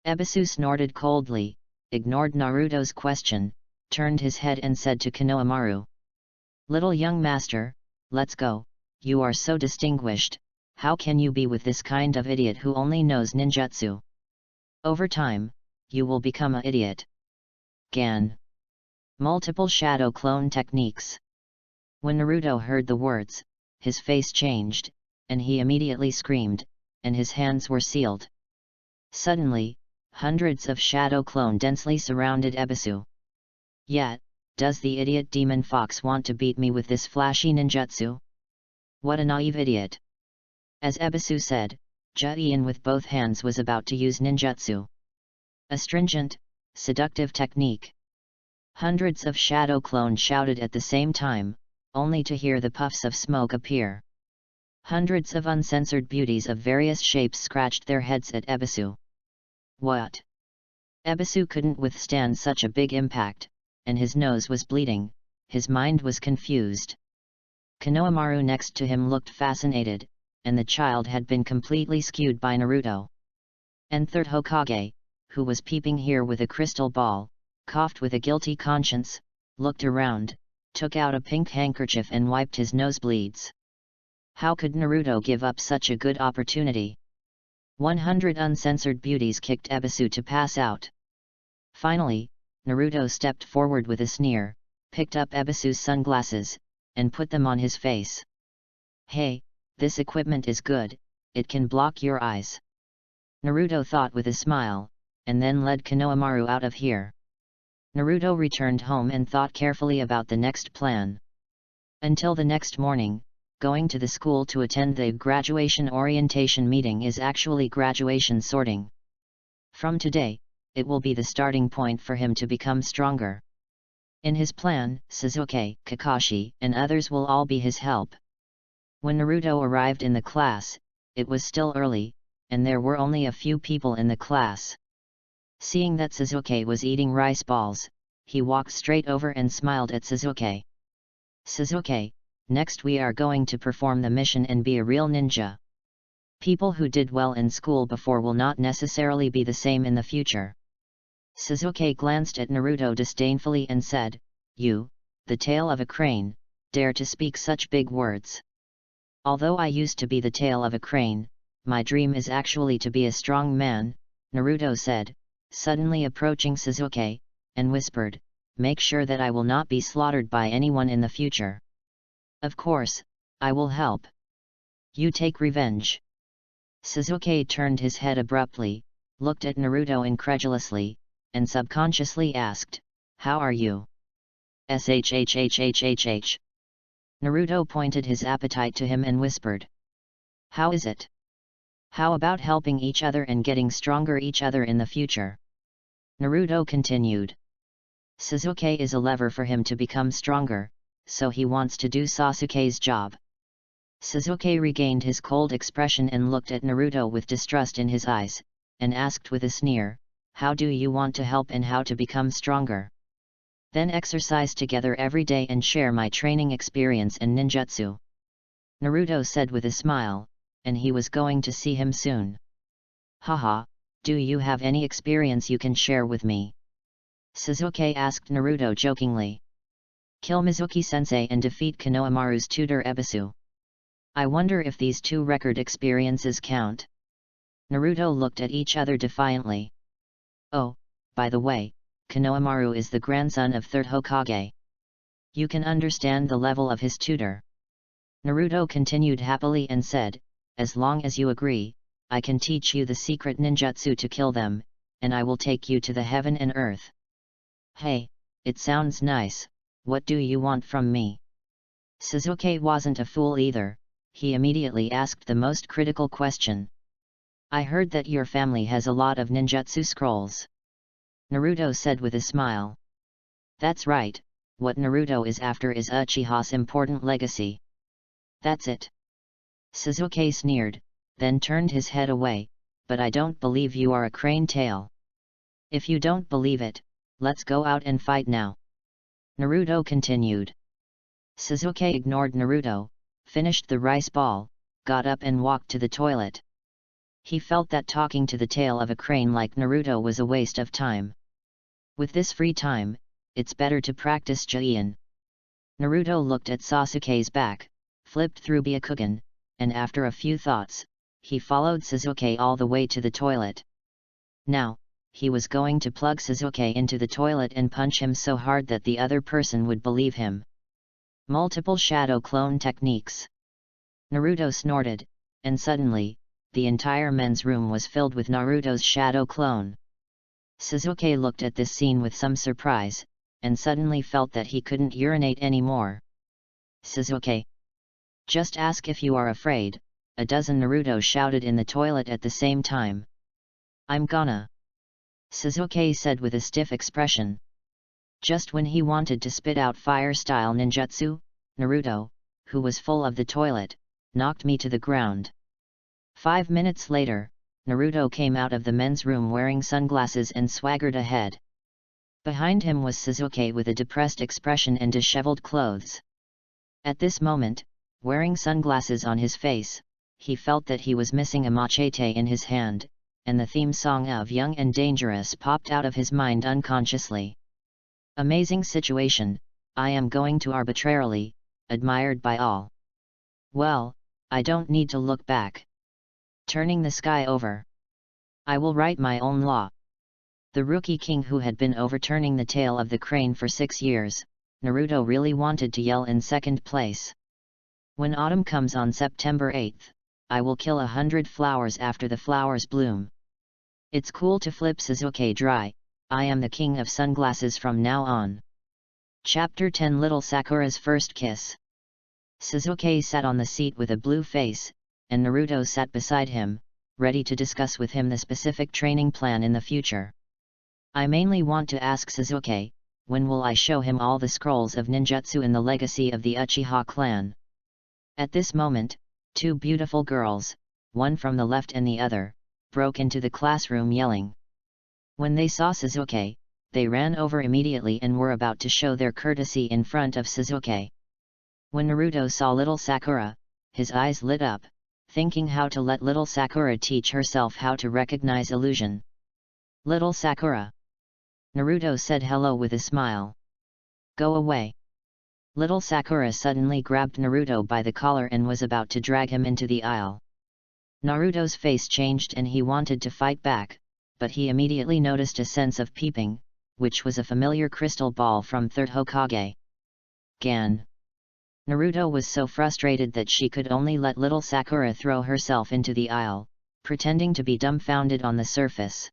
S1: Ebisu snorted coldly, ignored Naruto's question, turned his head and said to Konohamaru, "Little young master, let's go, you are so distinguished, how can you be with this kind of idiot who only knows ninjutsu? Over time, you will become an idiot." Gan. Multiple shadow clone techniques. When Naruto heard the words, his face changed, and he immediately screamed, and his hands were sealed. Suddenly, hundreds of shadow clone densely surrounded Ebisu. Yet, does the idiot demon fox want to beat me with this flashy ninjutsu? What a naive idiot! As Ebisu said, Ju-Ian with both hands was about to use ninjutsu. A stringent, seductive technique. Hundreds of shadow clones shouted at the same time, only to hear the puffs of smoke appear. Hundreds of uncensored beauties of various shapes scratched their heads at Ebisu. What? Ebisu couldn't withstand such a big impact, and his nose was bleeding, his mind was confused. Konohamaru next to him looked fascinated, and the child had been completely skewed by Naruto. And third Hokage, who was peeping here with a crystal ball, coughed with a guilty conscience, looked around, took out a pink handkerchief and wiped his nosebleeds. How could Naruto give up such a good opportunity? 100 uncensored beauties kicked Ebisu to pass out. Finally, Naruto stepped forward with a sneer, picked up Ebisu's sunglasses, and put them on his face. Hey, this equipment is good, it can block your eyes. Naruto thought with a smile, and then led Konohamaru out of here. Naruto returned home and thought carefully about the next plan. Until the next morning, going to the school to attend the graduation orientation meeting is actually graduation sorting. From today, it will be the starting point for him to become stronger. In his plan, Sasuke, Kakashi, and others will all be his help. When Naruto arrived in the class, it was still early, and there were only a few people in the class. Seeing that Sasuke was eating rice balls, he walked straight over and smiled at Sasuke. Sasuke, next we are going to perform the mission and be a real ninja. People who did well in school before will not necessarily be the same in the future. Sasuke glanced at Naruto disdainfully and said, "You, the tail of a crane, dare to speak such big words. Although I used to be the tail of a crane, my dream is actually to be a strong man," Naruto said, suddenly approaching Sasuke, and whispered, "Make sure that I will not be slaughtered by anyone in the future. Of course, I will help. You take revenge." Sasuke turned his head abruptly, looked at Naruto incredulously, and subconsciously asked, "How are you?" "Shhhhhhh." Naruto pointed his appetite to him and whispered, "How is it? How about helping each other and getting stronger each other in the future?" Naruto continued. Sasuke is a lever for him to become stronger, so he wants to do Sasuke's job. Sasuke regained his cold expression and looked at Naruto with distrust in his eyes, and asked with a sneer, "How do you want to help and how to become stronger?" "Then exercise together every day and share my training experience and ninjutsu," Naruto said with a smile, and he was going to see him soon. "Haha, do you have any experience you can share with me?" Sasuke asked Naruto jokingly. "Kill Mizuki-sensei and defeat Konohamaru's tutor Ebisu. I wonder if these two record experiences count." Naruto looked at each other defiantly. "Oh, by the way, Konohamaru is the grandson of third Hokage. You can understand the level of his tutor." Naruto continued happily and said, "As long as you agree, I can teach you the secret ninjutsu to kill them, and I will take you to the heaven and earth." "Hey, it sounds nice, what do you want from me?" Sasuke wasn't a fool either, he immediately asked the most critical question. "I heard that your family has a lot of ninjutsu scrolls," Naruto said with a smile. "That's right, what Naruto is after is Uchiha's important legacy." "That's it." Sasuke sneered, then turned his head away, "But I don't believe you are a crane tail. If you don't believe it, let's go out and fight now," Naruto continued. Sasuke ignored Naruto, finished the rice ball, got up and walked to the toilet. He felt that talking to the tail of a crane like Naruto was a waste of time. With this free time, it's better to practice Juin. Naruto looked at Sasuke's back, flipped through Byakugan, and after a few thoughts, he followed Sasuke all the way to the toilet. Now, he was going to plug Sasuke into the toilet and punch him so hard that the other person would believe him. Multiple shadow clone techniques. Naruto snorted, and suddenly, the entire men's room was filled with Naruto's shadow clone. Sasuke looked at this scene with some surprise, and suddenly felt that he couldn't urinate anymore. Sasuke! Just ask if you are afraid, a dozen Naruto shouted in the toilet at the same time. I'm gonna. Sasuke said with a stiff expression. Just when he wanted to spit out fire-style ninjutsu, Naruto, who was full of the toilet, knocked me to the ground. 5 minutes later, Naruto came out of the men's room wearing sunglasses and swaggered ahead. Behind him was Sasuke with a depressed expression and disheveled clothes. At this moment, wearing sunglasses on his face, he felt that he was missing a machete in his hand, and the theme song of Young and Dangerous popped out of his mind unconsciously. Amazing situation, I am going to arbitrarily, admired by all. Well, I don't need to look back. Turning the sky over. I will write my own law. The rookie king who had been overturning the tail of the crane for 6 years, Naruto really wanted to yell in second place. When autumn comes on September 8th, I will kill 100 flowers after the flowers bloom. It's cool to flip Sasuke dry, I am the king of sunglasses from now on. Chapter 10 Little Sakura's First Kiss. Sasuke sat on the seat with a blue face, and Naruto sat beside him, ready to discuss with him the specific training plan in the future. I mainly want to ask Sasuke, when will I show him all the scrolls of ninjutsu in the legacy of the Uchiha clan? At this moment, 2 beautiful girls, one from the left and the other, broke into the classroom yelling. When they saw Sasuke, they ran over immediately and were about to show their courtesy in front of Sasuke. When Naruto saw little Sakura, his eyes lit up, thinking how to let little Sakura teach herself how to recognize illusion. Little Sakura. Naruto said hello with a smile. Go away. Little Sakura suddenly grabbed Naruto by the collar and was about to drag him into the aisle. Naruto's face changed and he wanted to fight back, but he immediately noticed a sense of peeping, which was a familiar crystal ball from 3rd Hokage. Gan. Naruto was so frustrated that she could only let little Sakura throw herself into the aisle, pretending to be dumbfounded on the surface.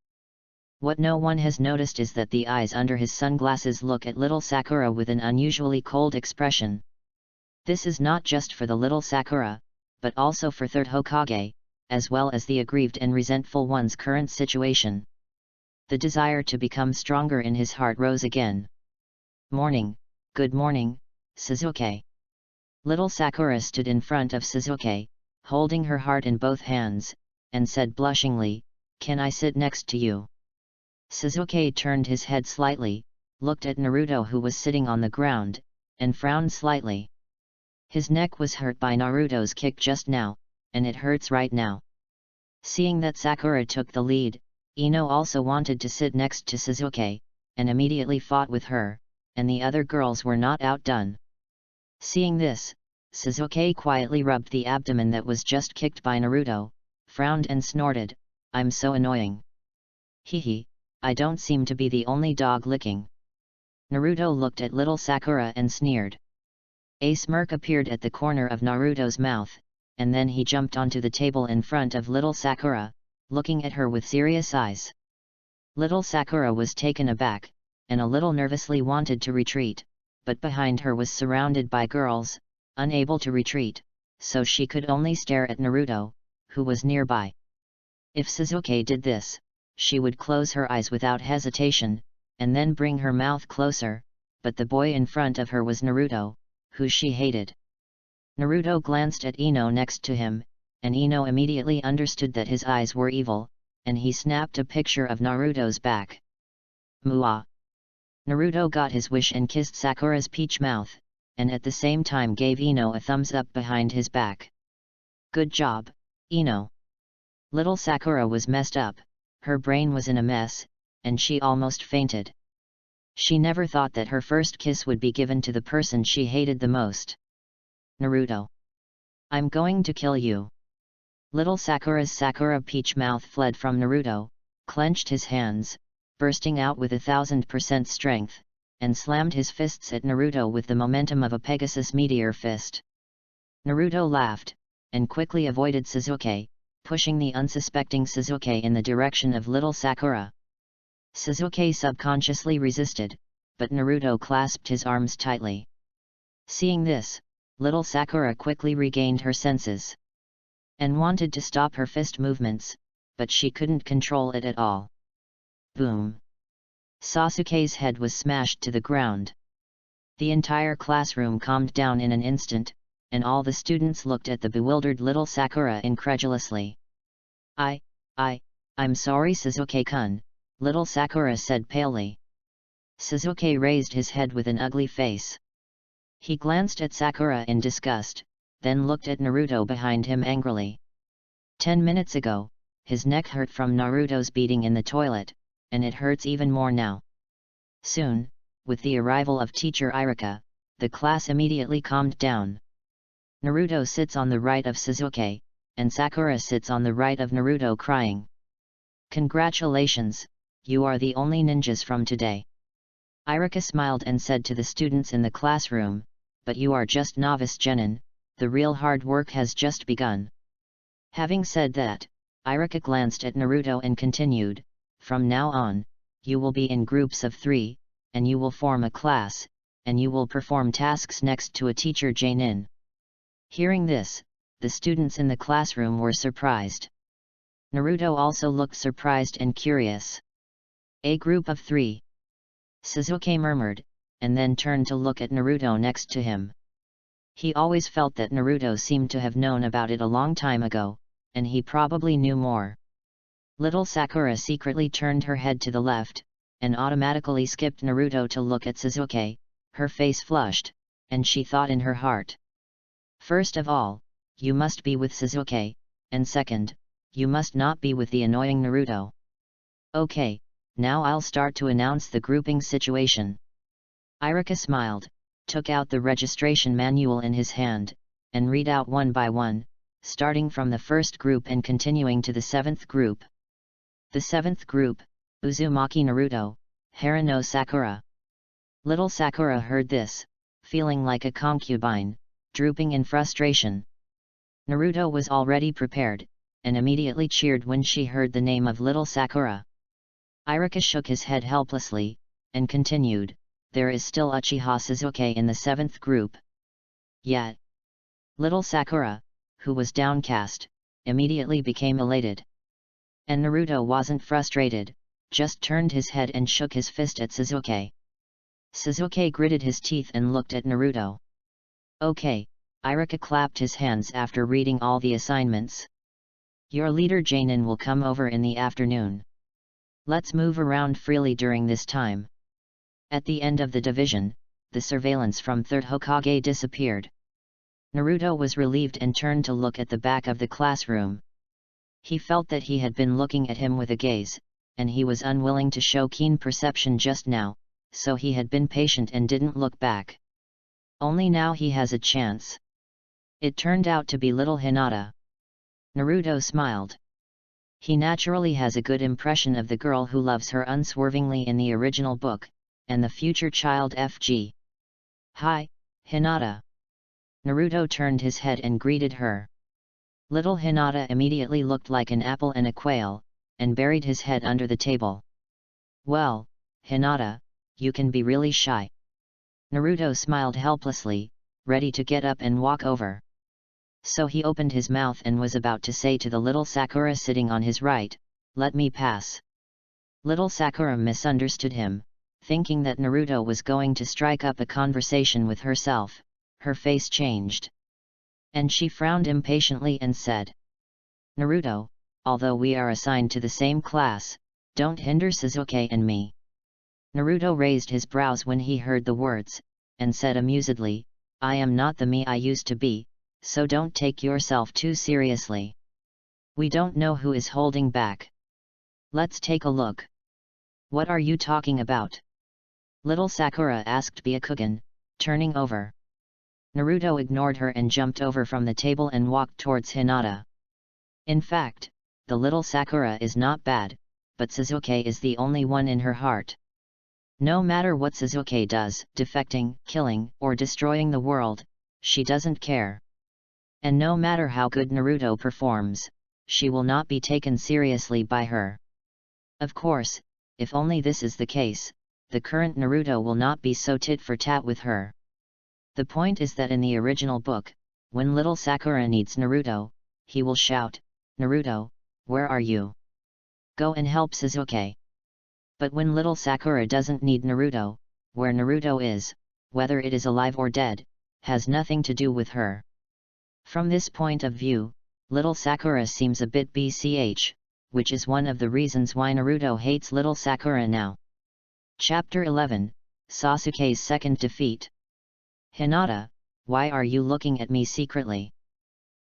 S1: What no one has noticed is that the eyes under his sunglasses look at little Sakura with an unusually cold expression. This is not just for the little Sakura, but also for 3rd Hokage, as well as the aggrieved and resentful one's current situation. The desire to become stronger in his heart rose again. Morning, good morning, Sasuke. Little Sakura stood in front of Sasuke, holding her heart in both hands, and said blushingly, "Can I sit next to you?" Sasuke turned his head slightly, looked at Naruto who was sitting on the ground, and frowned slightly. His neck was hurt by Naruto's kick just now, and it hurts right now. Seeing that Sakura took the lead, Ino also wanted to sit next to Sasuke, and immediately fought with her, and the other girls were not outdone. Seeing this, Sasuke quietly rubbed the abdomen that was just kicked by Naruto, frowned and snorted, "I'm so annoying. Hehe, I don't seem to be the only dog licking." Naruto looked at little Sakura and sneered. A smirk appeared at the corner of Naruto's mouth, and then he jumped onto the table in front of little Sakura, looking at her with serious eyes. Little Sakura was taken aback, and a little nervously wanted to retreat, but behind her was surrounded by girls, unable to retreat, so she could only stare at Naruto, who was nearby. If Sasuke did this, she would close her eyes without hesitation, and then bring her mouth closer, but the boy in front of her was Naruto, who she hated. Naruto glanced at Ino next to him, and Ino immediately understood that his eyes were evil, and he snapped a picture of Naruto's back. Muah! Naruto got his wish and kissed Sakura's peach mouth, and at the same time gave Ino a thumbs up behind his back. Good job, Ino. Little Sakura was messed up, her brain was in a mess, and she almost fainted. She never thought that her first kiss would be given to the person she hated the most. Naruto. I'm going to kill you. Little Sakura's Sakura peach mouth fled from Naruto, clenched his hands, bursting out with 1000% strength, and slammed his fists at Naruto with the momentum of a Pegasus meteor fist. Naruto laughed, and quickly avoided Sasuke, pushing the unsuspecting Shizuke in the direction of little Sakura. Shizuke subconsciously resisted, but Naruto clasped his arms tightly. Seeing this, little Sakura quickly regained her senses and wanted to stop her fist movements, but she couldn't control it at all. Boom! Sasuke's head was smashed to the ground. The entire classroom calmed down in an instant, and all the students looked at the bewildered little Sakura incredulously. I'm sorry Shizuke-kun, little Sakura said palely. Shizuke raised his head with an ugly face. He glanced at Sakura in disgust, then looked at Naruto behind him angrily. 10 minutes ago, his neck hurt from Naruto's beating in the toilet, and it hurts even more now. Soon, with the arrival of teacher Irika, the class immediately calmed down. Naruto sits on the right of Shizuke, and Sakura sits on the right of Naruto crying. Congratulations, you are the only ninjas from today. Irika smiled and said to the students in the classroom, but you are just novice genin, the real hard work has just begun. Having said that, Irika glanced at Naruto and continued, from now on, you will be in groups of 3, and you will form a class, and you will perform tasks next to a teacher genin. Hearing this, the students in the classroom were surprised. Naruto also looked surprised and curious. A group of 3. Shizuke murmured, and then turned to look at Naruto next to him. He always felt that Naruto seemed to have known about it a long time ago, and he probably knew more. Little Sakura secretly turned her head to the left, and automatically skipped Naruto to look at Shizuke. Her face flushed, and she thought in her heart. First of all, you must be with Shizuke, and second, you must not be with the annoying Naruto. Okay, now I'll start to announce the grouping situation. Irika smiled, took out the registration manual in his hand, and read out one by one, starting from the first group and continuing to the 7th group. The 7th group, Uzumaki Naruto, Hara no Sakura. Little Sakura heard this, feeling like a concubine, drooping in frustration. Naruto was already prepared, and immediately cheered when she heard the name of little Sakura. Irika shook his head helplessly, and continued, there is still Uchiha Shizuke in the 7th group. Yet, little Sakura, who was downcast, immediately became elated. And Naruto wasn't frustrated, just turned his head and shook his fist at Shizuke. Shizuke gritted his teeth and looked at Naruto. Okay, Irika clapped his hands after reading all the assignments. Your leader Jainin will come over in the afternoon. Let's move around freely during this time. At the end of the division, the surveillance from 3rd Hokage disappeared. Naruto was relieved and turned to look at the back of the classroom. He felt that he had been looking at him with a gaze, and he was unwilling to show keen perception just now, so he had been patient and didn't look back. Only now he has a chance. It turned out to be little Hinata. Naruto smiled. He naturally has a good impression of the girl who loves her unswervingly in the original book, and the future child FG. Hi, Hinata. Naruto turned his head and greeted her. Little Hinata immediately looked like an apple and a quail, and buried his head under the table. Well, Hinata, you can be really shy. Naruto smiled helplessly, ready to get up and walk over. So he opened his mouth and was about to say to the little Sakura sitting on his right, let me pass. Little Sakura misunderstood him, thinking that Naruto was going to strike up a conversation with herself. Her face changed. And she frowned impatiently and said, Naruto, although we are assigned to the same class, don't hinder Shizuke and me. Naruto raised his brows when he heard the words, and said amusedly, I am not the me I used to be, so don't take yourself too seriously. We don't know who is holding back. Let's take a look. What are you talking about? Little Sakura asked Byakugan, turning over. Naruto ignored her and jumped over from the table and walked towards Hinata. In fact, the little Sakura is not bad, but Shizuke is the only one in her heart. No matter what Shizuke does, defecting, killing, or destroying the world, she doesn't care. And no matter how good Naruto performs, she will not be taken seriously by her. Of course, if only this is the case, the current Naruto will not be so tit for tat with her. The point is that in the original book, when little Sakura needs Naruto, he will shout, "Naruto, where are you? Go and help Sasuke." But when little Sakura doesn't need Naruto, where Naruto is, whether it is alive or dead, has nothing to do with her. From this point of view, little Sakura seems a bit BCH, which is one of the reasons why Naruto hates little Sakura now. Chapter 11, Sasuke's Second Defeat. "Hinata, why are you looking at me secretly?"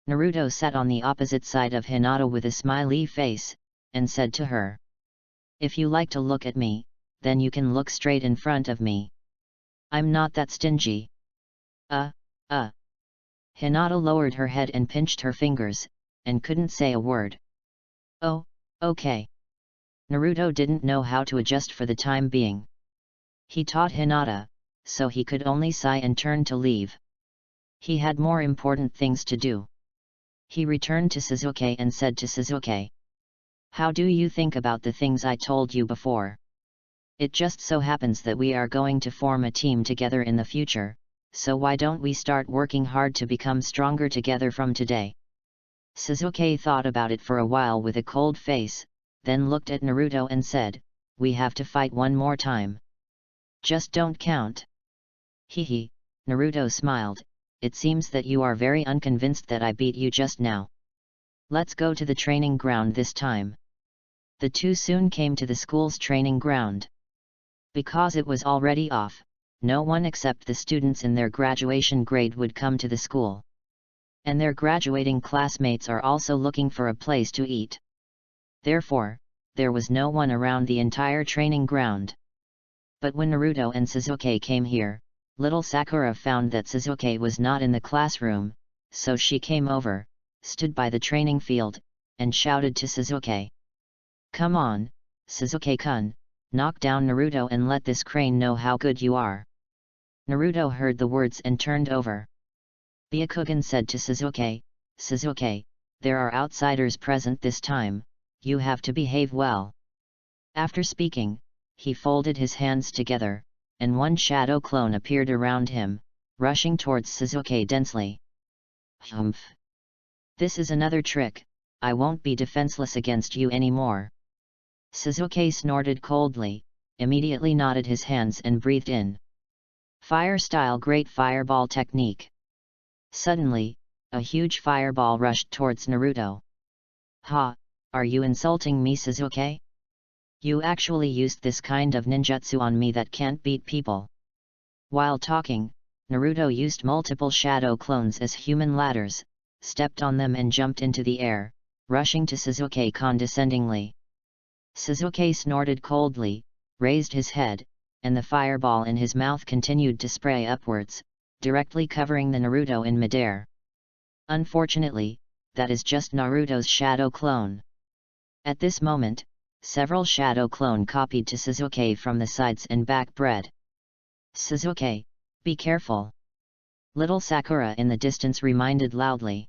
S1: Naruto sat on the opposite side of Hinata with a smiley face, and said to her, "If you like to look at me, then you can look straight in front of me. I'm not that stingy." Hinata lowered her head and pinched her fingers, and couldn't say a word. "Oh, okay." Naruto didn't know how to adjust for the time being. He taught Hinata, so he could only sigh and turn to leave. He had more important things to do. He returned to Sasuke and said to Sasuke, "How do you think about the things I told you before? It just so happens that we are going to form a team together in the future, so why don't we start working hard to become stronger together from today?" Sasuke thought about it for a while with a cold face, then looked at Naruto and said, "We have to fight one more time. Just don't count." Hehe, Naruto smiled, "It seems that you are very unconvinced that I beat you just now. Let's go to the training ground this time." The two soon came to the school's training ground. Because it was already off, no one except the students in their graduation grade would come to the school. And their graduating classmates are also looking for a place to eat. Therefore, there was no one around the entire training ground. But when Naruto and Sasuke came here, little Sakura found that Sasuke was not in the classroom, so she came over, stood by the training field, and shouted to Sasuke, "Come on, Sasuke-kun, knock down Naruto and let this crane know how good you are." Naruto heard the words and turned over. Byakugan said to Sasuke, "Sasuke, there are outsiders present this time, you have to behave well." After speaking, he folded his hands together, and one shadow clone appeared around him, rushing towards Sasuke densely. "Humph! This is another trick, I won't be defenseless against you anymore." Sasuke snorted coldly, immediately nodded his hands and breathed in. Fire style Great Fireball Technique. Suddenly, a huge fireball rushed towards Naruto. "Ha, are you insulting me, Sasuke? You actually used this kind of ninjutsu on me that can't beat people." While talking, Naruto used multiple shadow clones as human ladders, stepped on them and jumped into the air, rushing to Sasuke condescendingly. Sasuke snorted coldly, raised his head, and the fireball in his mouth continued to spray upwards, directly covering the Naruto in midair. Unfortunately, that is just Naruto's shadow clone. At this moment, several shadow clone copied to Sasuke from the sides and back bred. "Sasuke, be careful!" Little Sakura in the distance reminded loudly.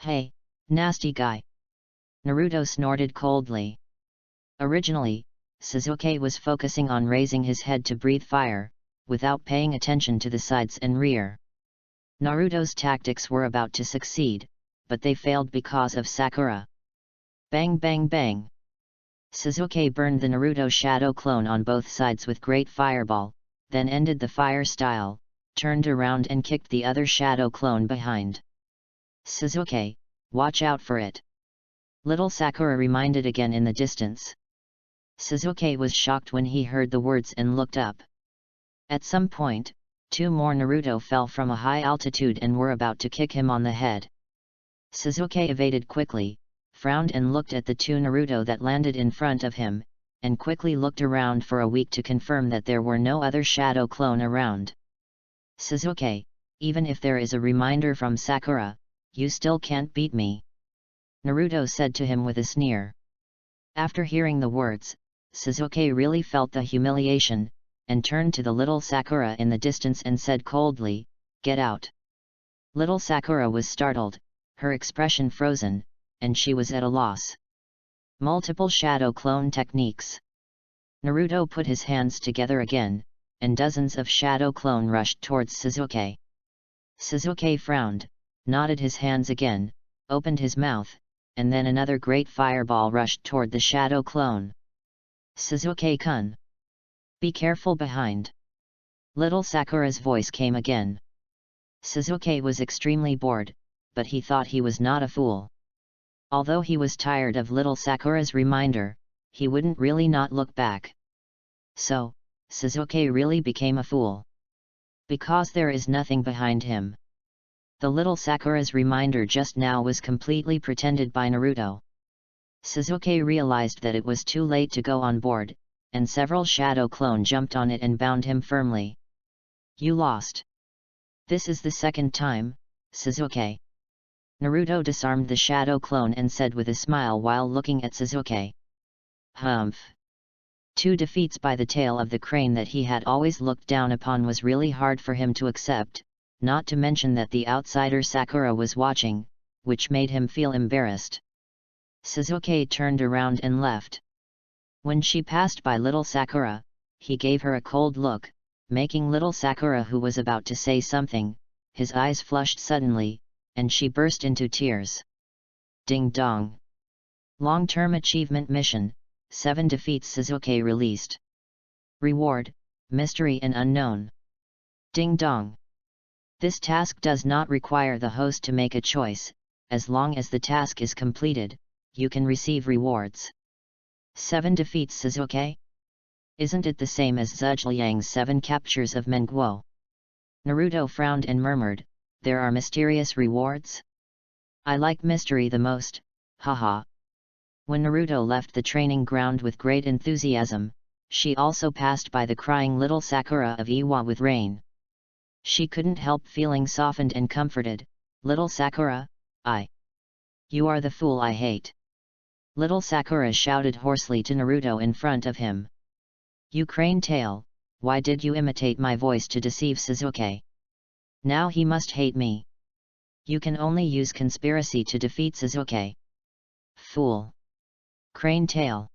S1: "Hey, nasty guy!" Naruto snorted coldly. Originally, Sasuke was focusing on raising his head to breathe fire, without paying attention to the sides and rear. Naruto's tactics were about to succeed, but they failed because of Sakura. Bang bang bang! Sasuke burned the Naruto shadow clone on both sides with Great Fireball, then ended the fire style, turned around and kicked the other shadow clone behind. "Sasuke, watch out for it!" Little Sakura reminded again in the distance. Sasuke was shocked when he heard the words and looked up. At some point, two more Naruto fell from a high altitude and were about to kick him on the head. Sasuke evaded quickly, frowned and looked at the two Naruto that landed in front of him, and quickly looked around for a week to confirm that there were no other shadow clone around. "Sasuke, even if there is a reminder from Sakura, you still can't beat me," Naruto said to him with a sneer. After hearing the words, Sasuke really felt the humiliation, and turned to the little Sakura in the distance and said coldly, "Get out." Little Sakura was startled, her expression frozen, and she was at a loss. Multiple shadow clone techniques. Naruto put his hands together again, and dozens of shadow clone rushed towards Sasuke. Sasuke frowned, nodded his hands again, opened his mouth, and then another great fireball rushed toward the shadow clone. Sasuke-kun! Be careful behind! Little Sakura's voice came again. Sasuke was extremely bored, but he thought he was not a fool. Although he was tired of little Sakura's reminder, he wouldn't really not look back. So, Sasuke really became a fool. Because there is nothing behind him. The little Sakura's reminder just now was completely pretended by Naruto. Sasuke realized that it was too late to go on board, and several shadow clone jumped on it and bound him firmly. You lost. This is the second time, Sasuke. Naruto disarmed the shadow clone and said with a smile while looking at Sasuke. Humph. 2 defeats by the tail of the crane that he had always looked down upon was really hard for him to accept, not to mention that the outsider Sakura was watching, which made him feel embarrassed. Sasuke turned around and left. When she passed by little Sakura, he gave her a cold look, making little Sakura, who was about to say something, his eyes flushed suddenly, and she burst into tears. Ding dong! Long-term achievement mission, 7 defeats Sasuke released. Reward, mystery and unknown. Ding dong! This task does not require the host to make a choice, as long as the task is completed, you can receive rewards. 7 defeats Sasuke? Isn't it the same as Zhujiang's 7 captures of Menguo? Naruto frowned and murmured, there are mysterious rewards? I like mystery the most, haha. When Naruto left the training ground with great enthusiasm, she also passed by the crying little Sakura of Iwa with rain. She couldn't help feeling softened and comforted. Little Sakura, you are the fool I hate. Little Sakura shouted hoarsely to Naruto in front of him. You crane tail, why did you imitate my voice to deceive Sasuke? Now he must hate me. You can only use conspiracy to defeat Sasuke. Fool. Crane tail.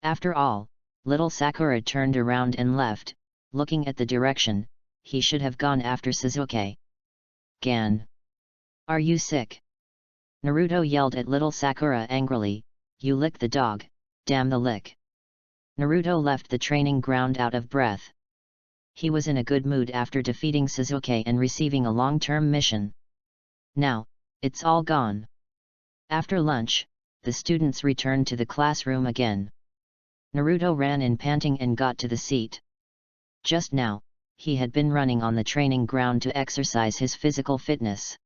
S1: After all, little Sakura turned around and left, looking at the direction he should have gone after Sasuke. Gan. Are you sick? Naruto yelled at little Sakura angrily, you lick the dog, damn the lick. Naruto left the training ground out of breath. He was in a good mood after defeating Sasuke and receiving a long-term mission. Now, it's all gone. After lunch, the students returned to the classroom again. Naruto ran in panting and got to the seat. Just now, he had been running on the training ground to exercise his physical fitness.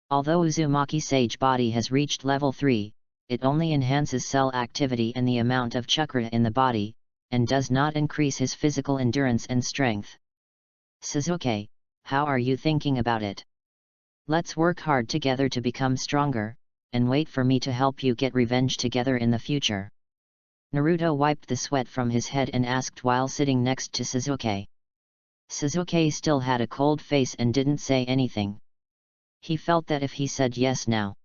S1: Although Uzumaki's Sage body has reached level 3, it only enhances cell activity and the amount of chakra in the body, and does not increase his physical endurance and strength. Sasuke, how are you thinking about it? Let's work hard together to become stronger, and wait for me to help you get revenge together in the future. Naruto wiped the sweat from his head and asked while sitting next to Sasuke. Sasuke still had a cold face and didn't say anything. He felt that if he said yes now,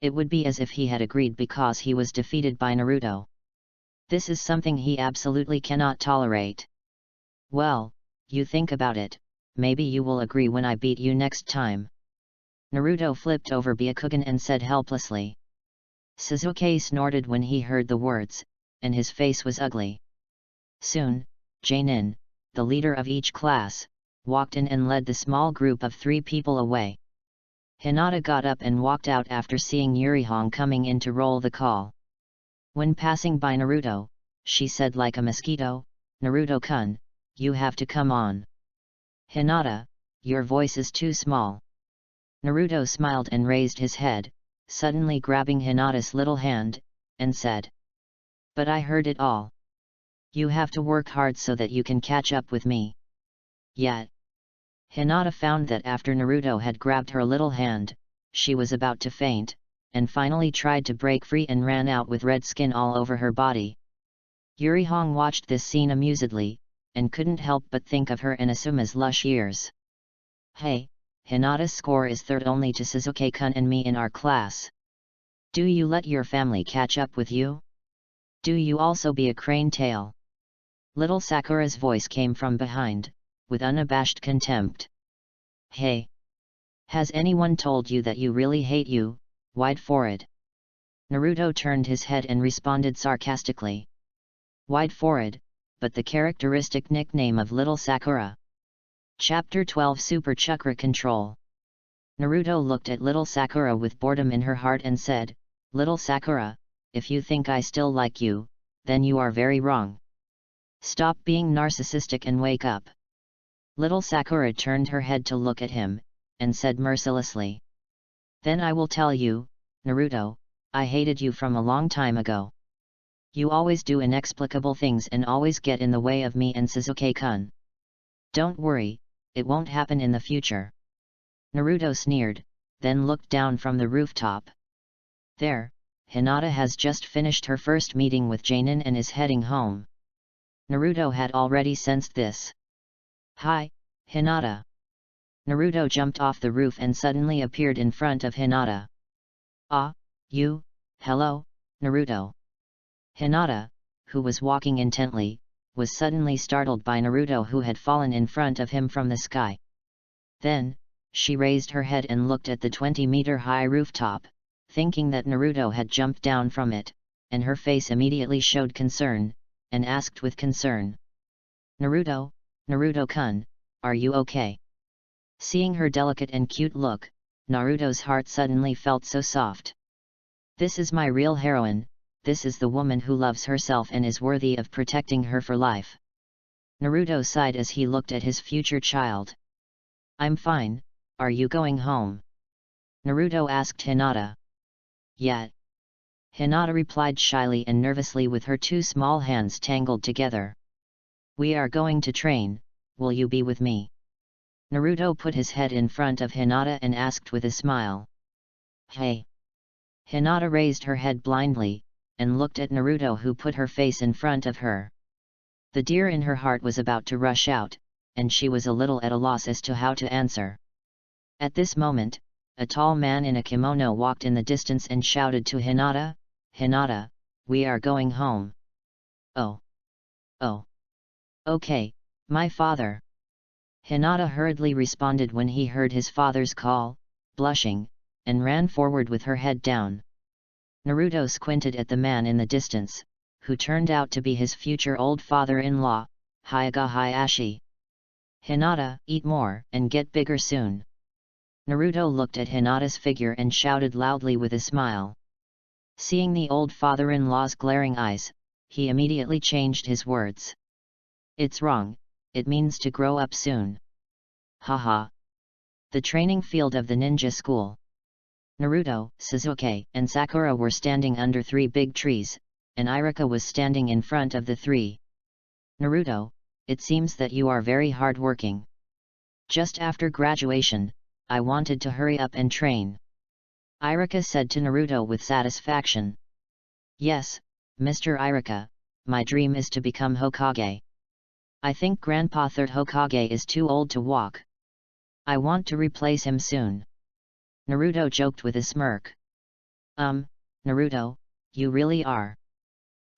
S1: it would be as if he had agreed because he was defeated by Naruto. This is something he absolutely cannot tolerate. Well, you think about it, maybe you will agree when I beat you next time. Naruto flipped over Byakugan and said helplessly. Sasuke snorted when he heard the words, and his face was ugly. Soon, Jainin, the leader of each class, walked in and led the small group of 3 people away. Hinata got up and walked out after seeing Yurihong coming in to roll the call. When passing by Naruto, she said like a mosquito, Naruto-kun, you have to come on. Hinata, your voice is too small. Naruto smiled and raised his head, suddenly grabbing Hinata's little hand, and said. But I heard it all. You have to work hard so that you can catch up with me. Yet. Hinata found that after Naruto had grabbed her little hand, she was about to faint, and finally tried to break free and ran out with red skin all over her body. Yurihong watched this scene amusedly, and couldn't help but think of her in Asuma's lush years. Hey, Hinata's score is third only to Sasuke-kun and me in our class. Do you let your family catch up with you? Do you also be a crane tail? Little Sakura's voice came from behind, with unabashed contempt. Hey! Has anyone told you that you really hate you, wide forehead? Naruto turned his head and responded sarcastically. Wide forehead, but the characteristic nickname of Little Sakura. Chapter 12 Super Chakra Control. Naruto looked at Little Sakura with boredom in her heart and said, Little Sakura, if you think I still like you, then you are very wrong. Stop being narcissistic and wake up. Little Sakura turned her head to look at him, and said mercilessly. Then I will tell you, Naruto, I hated you from a long time ago. You always do inexplicable things and always get in the way of me and Sasuke-kun. Don't worry, it won't happen in the future. Naruto sneered, then looked down from the rooftop. There, Hinata has just finished her first meeting with Janin and is heading home. Naruto had already sensed this. Hi, Hinata. Naruto jumped off the roof and suddenly appeared in front of Hinata. Ah, you, hello, Naruto. Hinata, who was walking intently, was suddenly startled by Naruto who had fallen in front of him from the sky. Then, she raised her head and looked at the 20-meter-high rooftop, thinking that Naruto had jumped down from it, and her face immediately showed concern, and asked with concern. Naruto, Naruto-kun, are you okay? Seeing her delicate and cute look, Naruto's heart suddenly felt so soft. This is my real heroine, this is the woman who loves herself and is worthy of protecting her for life. Naruto sighed as he looked at his future child. I'm fine, are you going home? Naruto asked Hinata. Yet. Hinata replied shyly and nervously with her two small hands tangled together. We are going to train, will you be with me? Naruto put his head in front of Hinata and asked with a smile. Hey! Hinata raised her head blindly, and looked at Naruto who put her face in front of her. The deer in her heart was about to rush out, and she was a little at a loss as to how to answer. At this moment, a tall man in a kimono walked in the distance and shouted to Hinata, Hinata, we are going home. Oh! Oh! Okay, my father. Hinata hurriedly responded when he heard his father's call, blushing, and ran forward with her head down. Naruto squinted at the man in the distance, who turned out to be his future old father-in-law, Hyuga Hayashi. Hinata, eat more and get bigger soon. Naruto looked at Hinata's figure and shouted loudly with a smile. Seeing the old father-in-law's glaring eyes, he immediately changed his words. It's wrong, it means to grow up soon. Haha. The training field of the ninja school. Naruto, Sasuke, and Sakura were standing under 3 big trees, and Iruka was standing in front of the 3. Naruto, it seems that you are very hard-working. Just after graduation, I wanted to hurry up and train. Iruka said to Naruto with satisfaction. Yes, Mr. Iruka, my dream is to become Hokage. I think Grandpa Third Hokage is too old to walk. I want to replace him soon. Naruto joked with a smirk. Naruto, you really are.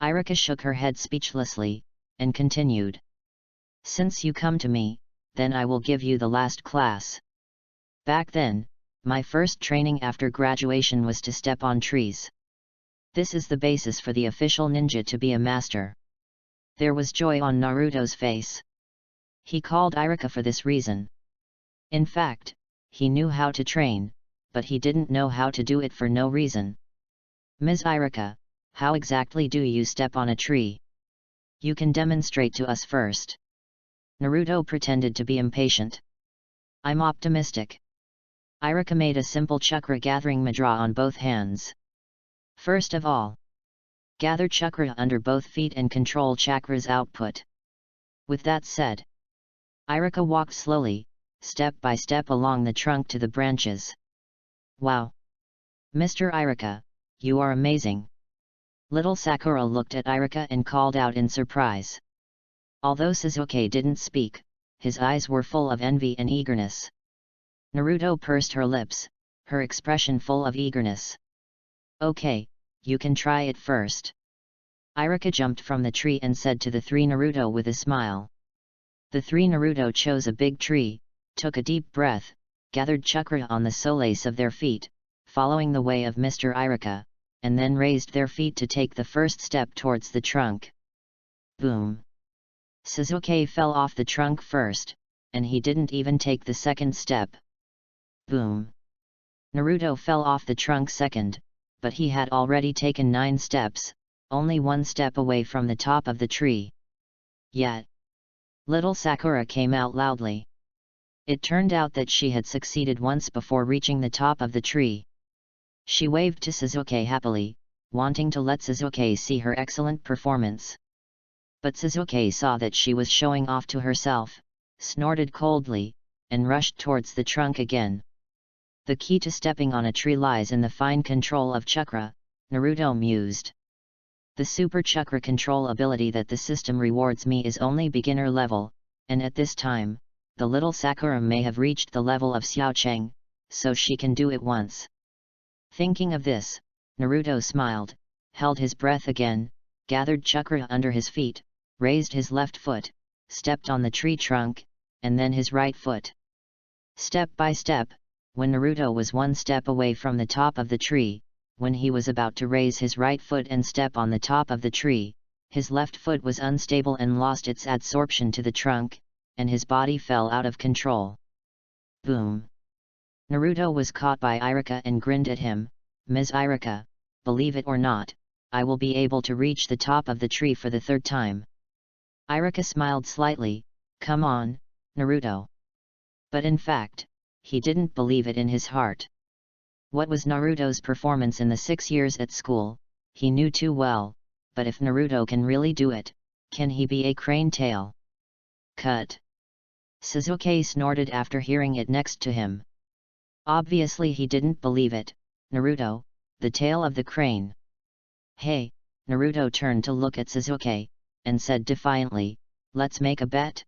S1: Iruka shook her head speechlessly, and continued. Since you come to me, then I will give you the last class. Back then, my first training after graduation was to step on trees. This is the basis for the official ninja to be a master. There was joy on Naruto's face. He called Iruka for this reason. In fact, he knew how to train, but he didn't know how to do it for no reason. Ms. Iruka, how exactly do you step on a tree? You can demonstrate to us first. Naruto pretended to be impatient. I'm optimistic. Iruka made a simple chakra gathering mudra on both hands. First of all, gather chakra under both feet and control chakra's output. With that said, Iruka walked slowly, step by step along the trunk to the branches. Wow! Mr. Iruka, you are amazing! Little Sakura looked at Iruka and called out in surprise. Although Sasuke didn't speak, his eyes were full of envy and eagerness. Naruto pursed her lips, her expression full of eagerness. Okay, you can try it first. Iruka jumped from the tree and said to the three Naruto with a smile. The three Naruto chose a big tree, took a deep breath, gathered chakra on the soles of their feet, following the way of Mr. Iruka, and then raised their feet to take the first step towards the trunk. Boom! Sasuke fell off the trunk first, and he didn't even take the second step. Boom! Naruto fell off the trunk second, but he had already taken 9 steps, only 1 step away from the top of the tree. Yet, little Sakura came out loudly. It turned out that she had succeeded once before reaching the top of the tree. She waved to Sasuke happily, wanting to let Sasuke see her excellent performance. But Sasuke saw that she was showing off to herself, snorted coldly, and rushed towards the trunk again. The key to stepping on a tree lies in the fine control of chakra, Naruto mused. The super chakra control ability that the system rewards me is only beginner level, and at this time, the little Sakura may have reached the level of Xiaocheng, so she can do it once. Thinking of this, Naruto smiled, held his breath again, gathered chakra under his feet, raised his left foot, stepped on the tree trunk, and then his right foot. Step by step, when Naruto was 1 step away from the top of the tree, when he was about to raise his right foot and step on the top of the tree, his left foot was unstable and lost its adsorption to the trunk, and his body fell out of control. Boom! Naruto was caught by Iruka and grinned at him. Ms. Iruka, believe it or not, I will be able to reach the top of the tree for the 3rd time. Iruka smiled slightly, come on, Naruto. But in fact, he didn't believe it in his heart. What was Naruto's performance in the 6 years at school, he knew too well, but if Naruto can really do it, can he be a crane tail? Cut! Sasuke snorted after hearing it next to him. Obviously he didn't believe it. Naruto, the tail of the crane. Hey, Naruto turned to look at Sasuke, and said defiantly, let's make a bet?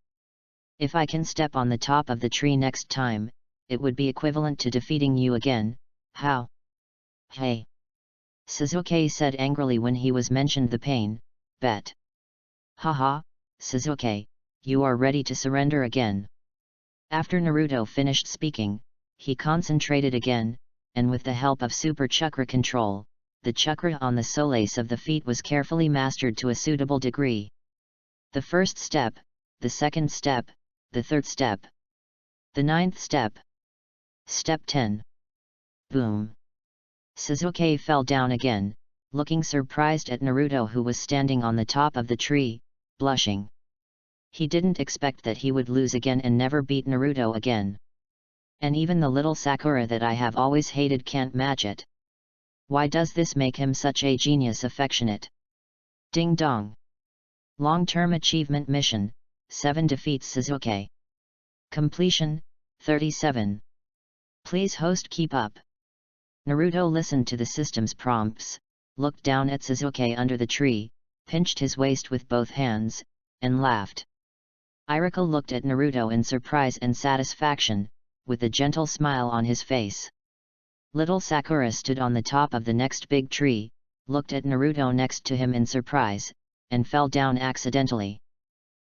S1: If I can step on the top of the tree next time, it would be equivalent to defeating you again. How? Hey! Sasuke said angrily when he was mentioned the pain, bet. Haha, Sasuke, you are ready to surrender again. After Naruto finished speaking, he concentrated again, and with the help of super chakra control, the chakra on the soles of the feet was carefully mastered to a suitable degree. The first step, the second step, the third step. The 9th step. Step 10. Boom! Sasuke fell down again, looking surprised at Naruto who was standing on the top of the tree, blushing. He didn't expect that he would lose again and never beat Naruto again. And even the little Sakura that I have always hated can't match it. Why does this make him such a genius affectionate? Ding dong! Long-term achievement mission, 7 defeats Sasuke. Completion, 37. Please host keep up. Naruto listened to the system's prompts, looked down at Sasuke under the tree, pinched his waist with both hands, and laughed. Iruka looked at Naruto in surprise and satisfaction, with a gentle smile on his face. Little Sakura stood on the top of the next big tree, looked at Naruto next to him in surprise, and fell down accidentally.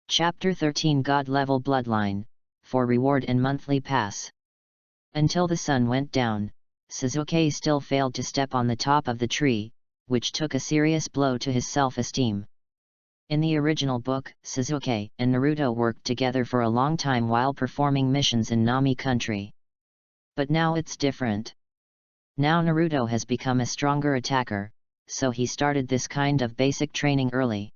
S1: Chapter 13 God Level Bloodline, for Reward and Monthly Pass. Until the sun went down, Sasuke still failed to step on the top of the tree, which took a serious blow to his self-esteem. In the original book, Sasuke and Naruto worked together for a long time while performing missions in Nami country. But now it's different. Now Naruto has become a stronger attacker, so he started this kind of basic training early.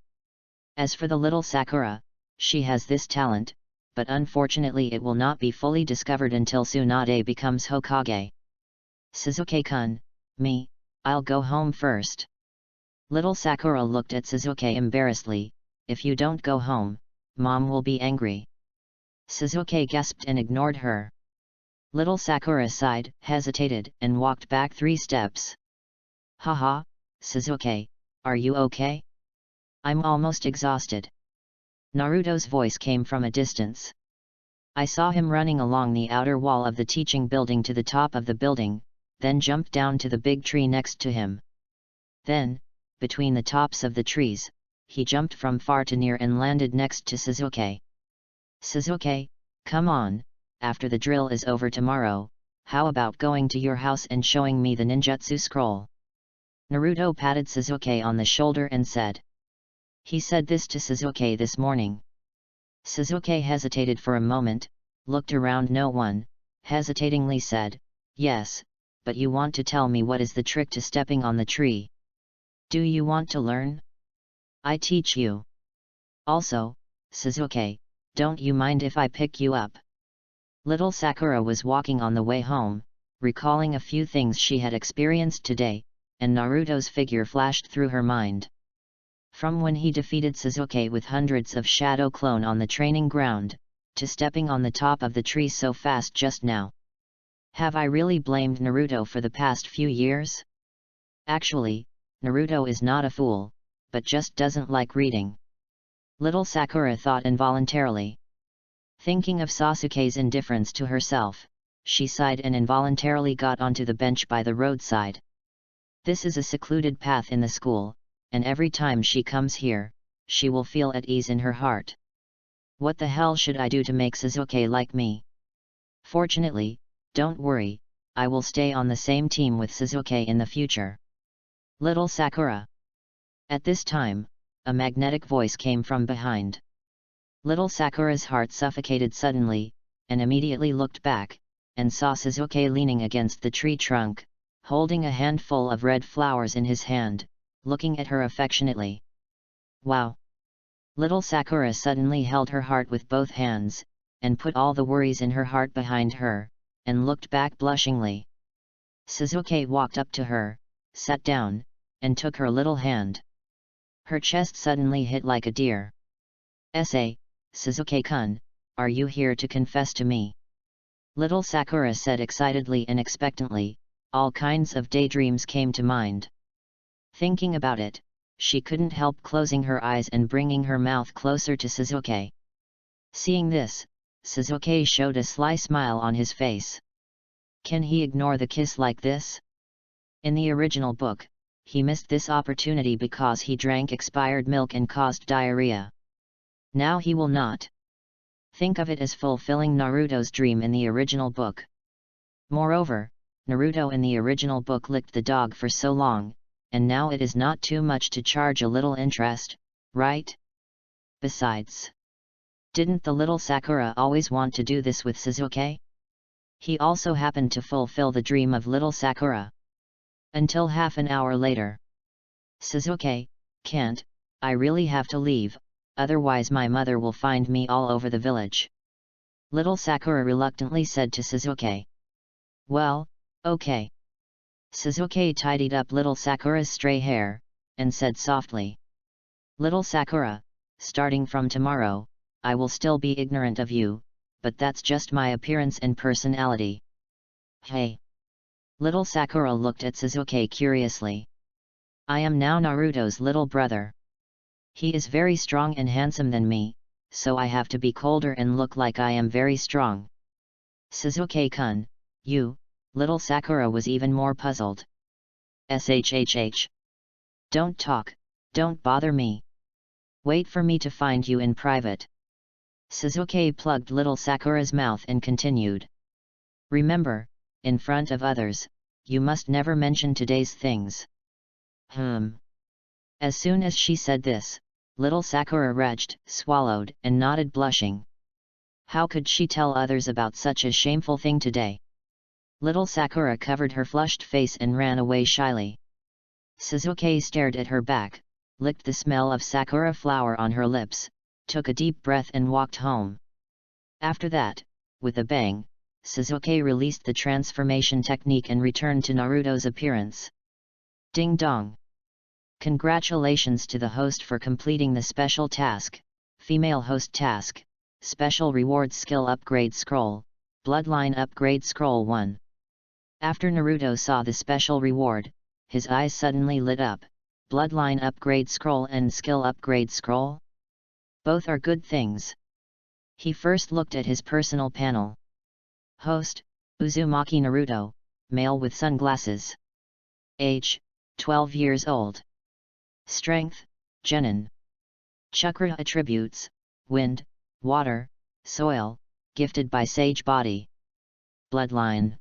S1: As for the little Sakura, she has this talent, but unfortunately it will not be fully discovered until Tsunade becomes Hokage. Sasuke-kun, I'll go home first. Little Sakura looked at Sasuke embarrassedly, if you don't go home, Mom will be angry. Sasuke gasped and ignored her. Little Sakura sighed, hesitated, and walked back 3 steps. Haha, Sasuke, are you okay? I'm almost exhausted. Naruto's voice came from a distance. I saw him running along the outer wall of the teaching building to the top of the building, then jumped down to the big tree next to him. Then, between the tops of the trees, he jumped from far to near and landed next to Sasuke. Sasuke, come on, after the drill is over tomorrow, how about going to your house and showing me the ninjutsu scroll? Naruto patted Sasuke on the shoulder and said. He said this to Sasuke this morning. Sasuke hesitated for a moment, looked around no one, hesitatingly said, yes, but you want to tell me what is the trick to stepping on the tree? Do you want to learn? I teach you. Also, Sasuke, don't you mind if I pick you up? Little Sakura was walking on the way home, recalling a few things she had experienced today, and Naruto's figure flashed through her mind. From when he defeated Sasuke with hundreds of shadow clone on the training ground, to stepping on the top of the tree so fast just now. Have I really blamed Naruto for the past few years? Actually, Naruto is not a fool, but just doesn't like reading. Little Sakura thought involuntarily. Thinking of Sasuke's indifference to herself, she sighed and involuntarily got onto the bench by the roadside. This is a secluded path in the school, and every time she comes here, she will feel at ease in her heart. What the hell should I do to make Sasuke like me? Fortunately, don't worry, I will stay on the same team with Sasuke in the future. Little Sakura. At this time, a magnetic voice came from behind. Little Sakura's heart suffocated suddenly, and immediately looked back, and saw Sasuke leaning against the tree trunk, holding a handful of red flowers in his hand, looking at her affectionately. Wow! Little Sakura suddenly held her heart with both hands, and put all the worries in her heart behind her, and looked back blushingly. Sasuke walked up to her, sat down, and took her little hand. Her chest suddenly hit like a deer. Sasuke-kun, are you here to confess to me? Little Sakura said excitedly and expectantly. All kinds of daydreams came to mind. Thinking about it, she couldn't help closing her eyes and bringing her mouth closer to Sasuke. Seeing this, Sasuke showed a sly smile on his face. Can he ignore the kiss like this? In the original book, he missed this opportunity because he drank expired milk and caused diarrhea. Now he will not. Think of it as fulfilling Naruto's dream in the original book. Moreover, Naruto in the original book licked the dog for so long, and now it is not too much to charge a little interest, right? Besides, didn't the little Sakura always want to do this with Sasuke? He also happened to fulfill the dream of little Sakura. Until half an hour later. Sasuke, can't, I really have to leave, otherwise my mother will find me all over the village. Little Sakura reluctantly said to Sasuke. Well, okay. Sasuke tidied up little Sakura's stray hair, and said softly. Little Sakura, starting from tomorrow, I will still be ignorant of you, but that's just my appearance and personality. Hey! Little Sakura looked at Sasuke curiously. I am now Naruto's little brother. He is very strong and handsome than me, so I have to be colder and look like I am very strong. Sasuke-kun, you, little Sakura was even more puzzled. Shhh. Don't talk, don't bother me. Wait for me to find you in private. Sasuke plugged little Sakura's mouth and continued. Remember, in front of others, you must never mention today's things. As soon as she said this, little Sakura retched, swallowed, and nodded blushing. How could she tell others about such a shameful thing today? Little Sakura covered her flushed face and ran away shyly. Sasuke stared at her back, licked the smell of sakura flower on her lips, took a deep breath and walked home. After that, with a bang, Sasuke released the transformation technique and returned to Naruto's appearance. Ding dong! Congratulations to the host for completing the special task, female host task, special reward skill upgrade scroll, bloodline upgrade scroll 1. After Naruto saw the special reward, his eyes suddenly lit up. Bloodline upgrade scroll and skill upgrade scroll? Both are good things. He first looked at his personal panel. Host, Uzumaki Naruto, male with sunglasses. Age, 12 years old. Strength, Genin. Chakra attributes, wind, water, soil, gifted by Sage Body. Bloodline.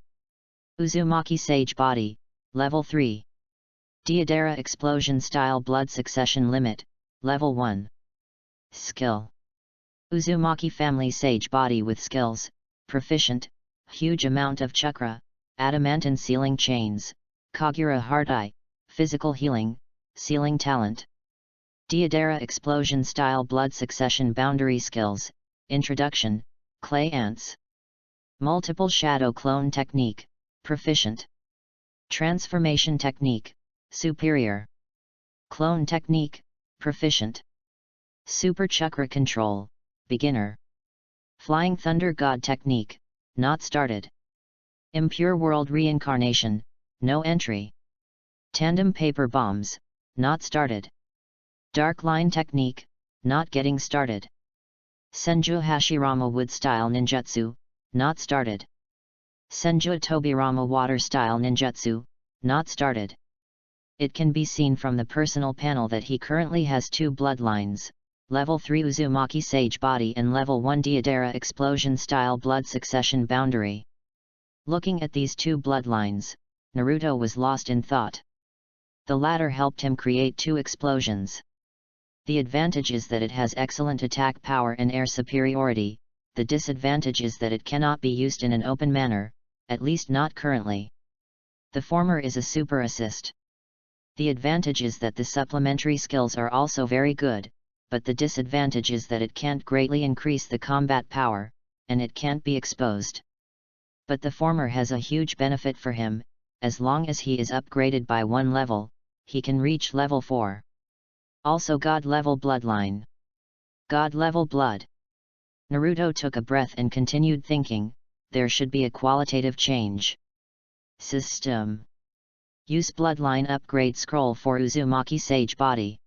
S1: Uzumaki Sage Body, Level 3. Deodara Explosion Style Blood Succession Limit, Level 1. Skill. Uzumaki Family Sage Body with skills, Proficient, Huge Amount of Chakra, Adamantine Sealing Chains, Kagura Heart Eye, Physical Healing, Sealing Talent. Deodara Explosion Style Blood Succession Boundary Skills, Introduction, Clay Ants. Multiple Shadow Clone Technique, Proficient. Transformation Technique, Superior. Clone Technique, Proficient. Super Chakra Control, Beginner. Flying Thunder God Technique, Not Started. Impure World Reincarnation, No Entry. Tandem Paper Bombs, Not Started. Dark Line Technique, Not Getting Started. Senju Hashirama Wood Style Ninjutsu, Not Started. Senju Tobirama Water Style Ninjutsu, Not Started. It can be seen from the personal panel that he currently has 2 bloodlines, Level 3 Uzumaki Sage Body and Level 1 Deodara Explosion Style Blood Succession Boundary. Looking at these 2 bloodlines, Naruto was lost in thought. The latter helped him create 2 explosions. The advantage is that it has excellent attack power and air superiority, the disadvantage is that it cannot be used in an open manner, at least not currently. The former is a super assist. The advantage is that the supplementary skills are also very good, but the disadvantage is that it can't greatly increase the combat power, and it can't be exposed. But the former has a huge benefit for him, as long as he is upgraded by 1 level, he can reach level 4. Also God level bloodline. God level blood. Naruto took a breath and continued thinking, there should be a qualitative change. System. Use bloodline upgrade scroll for Uzumaki Sage Body.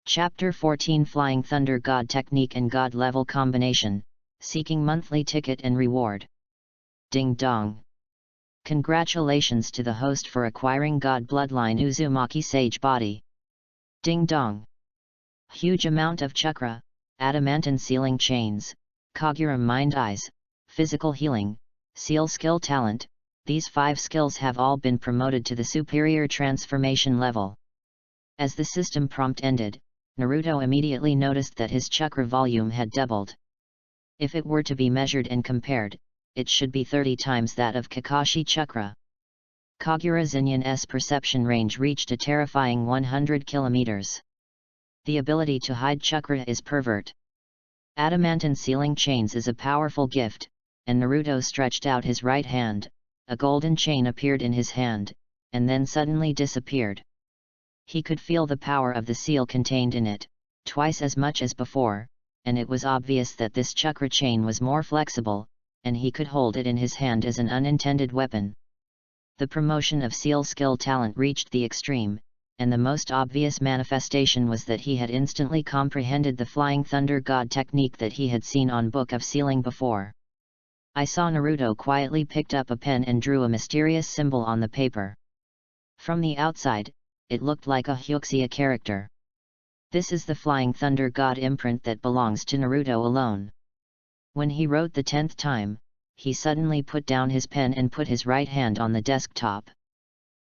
S1: Chapter 14 Flying Thunder God Technique and God Level Combination, Seeking Monthly Ticket and Reward. Ding Dong. Congratulations to the host for acquiring God Bloodline Uzumaki Sage Body. Ding Dong. Huge amount of chakra, adamantine sealing chains, Kagura Mind Eyes, Physical Healing, Seal Skill Talent, these 5 skills have all been promoted to the superior transformation level. As the system prompt ended, Naruto immediately noticed that his chakra volume had doubled. If it were to be measured and compared, it should be 30 times that of Kakashi chakra. Kagura Zinyan's perception range reached a terrifying 100 kilometers. The ability to hide chakra is pervert. Adamantine sealing chains is a powerful gift, and Naruto stretched out his right hand, a golden chain appeared in his hand, and then suddenly disappeared. He could feel the power of the seal contained in it, twice as much as before, and it was obvious that this chakra chain was more flexible, and he could hold it in his hand as an unintended weapon. The promotion of seal skill talent reached the extreme, and the most obvious manifestation was that he had instantly comprehended the Flying Thunder God technique that he had seen on Book of Sealing before. I saw Naruto quietly picked up a pen and drew a mysterious symbol on the paper. From the outside, it looked like a Hyuxia character. This is the Flying Thunder God imprint that belongs to Naruto alone. When he wrote the 10th time, he suddenly put down his pen and put his right hand on the desktop.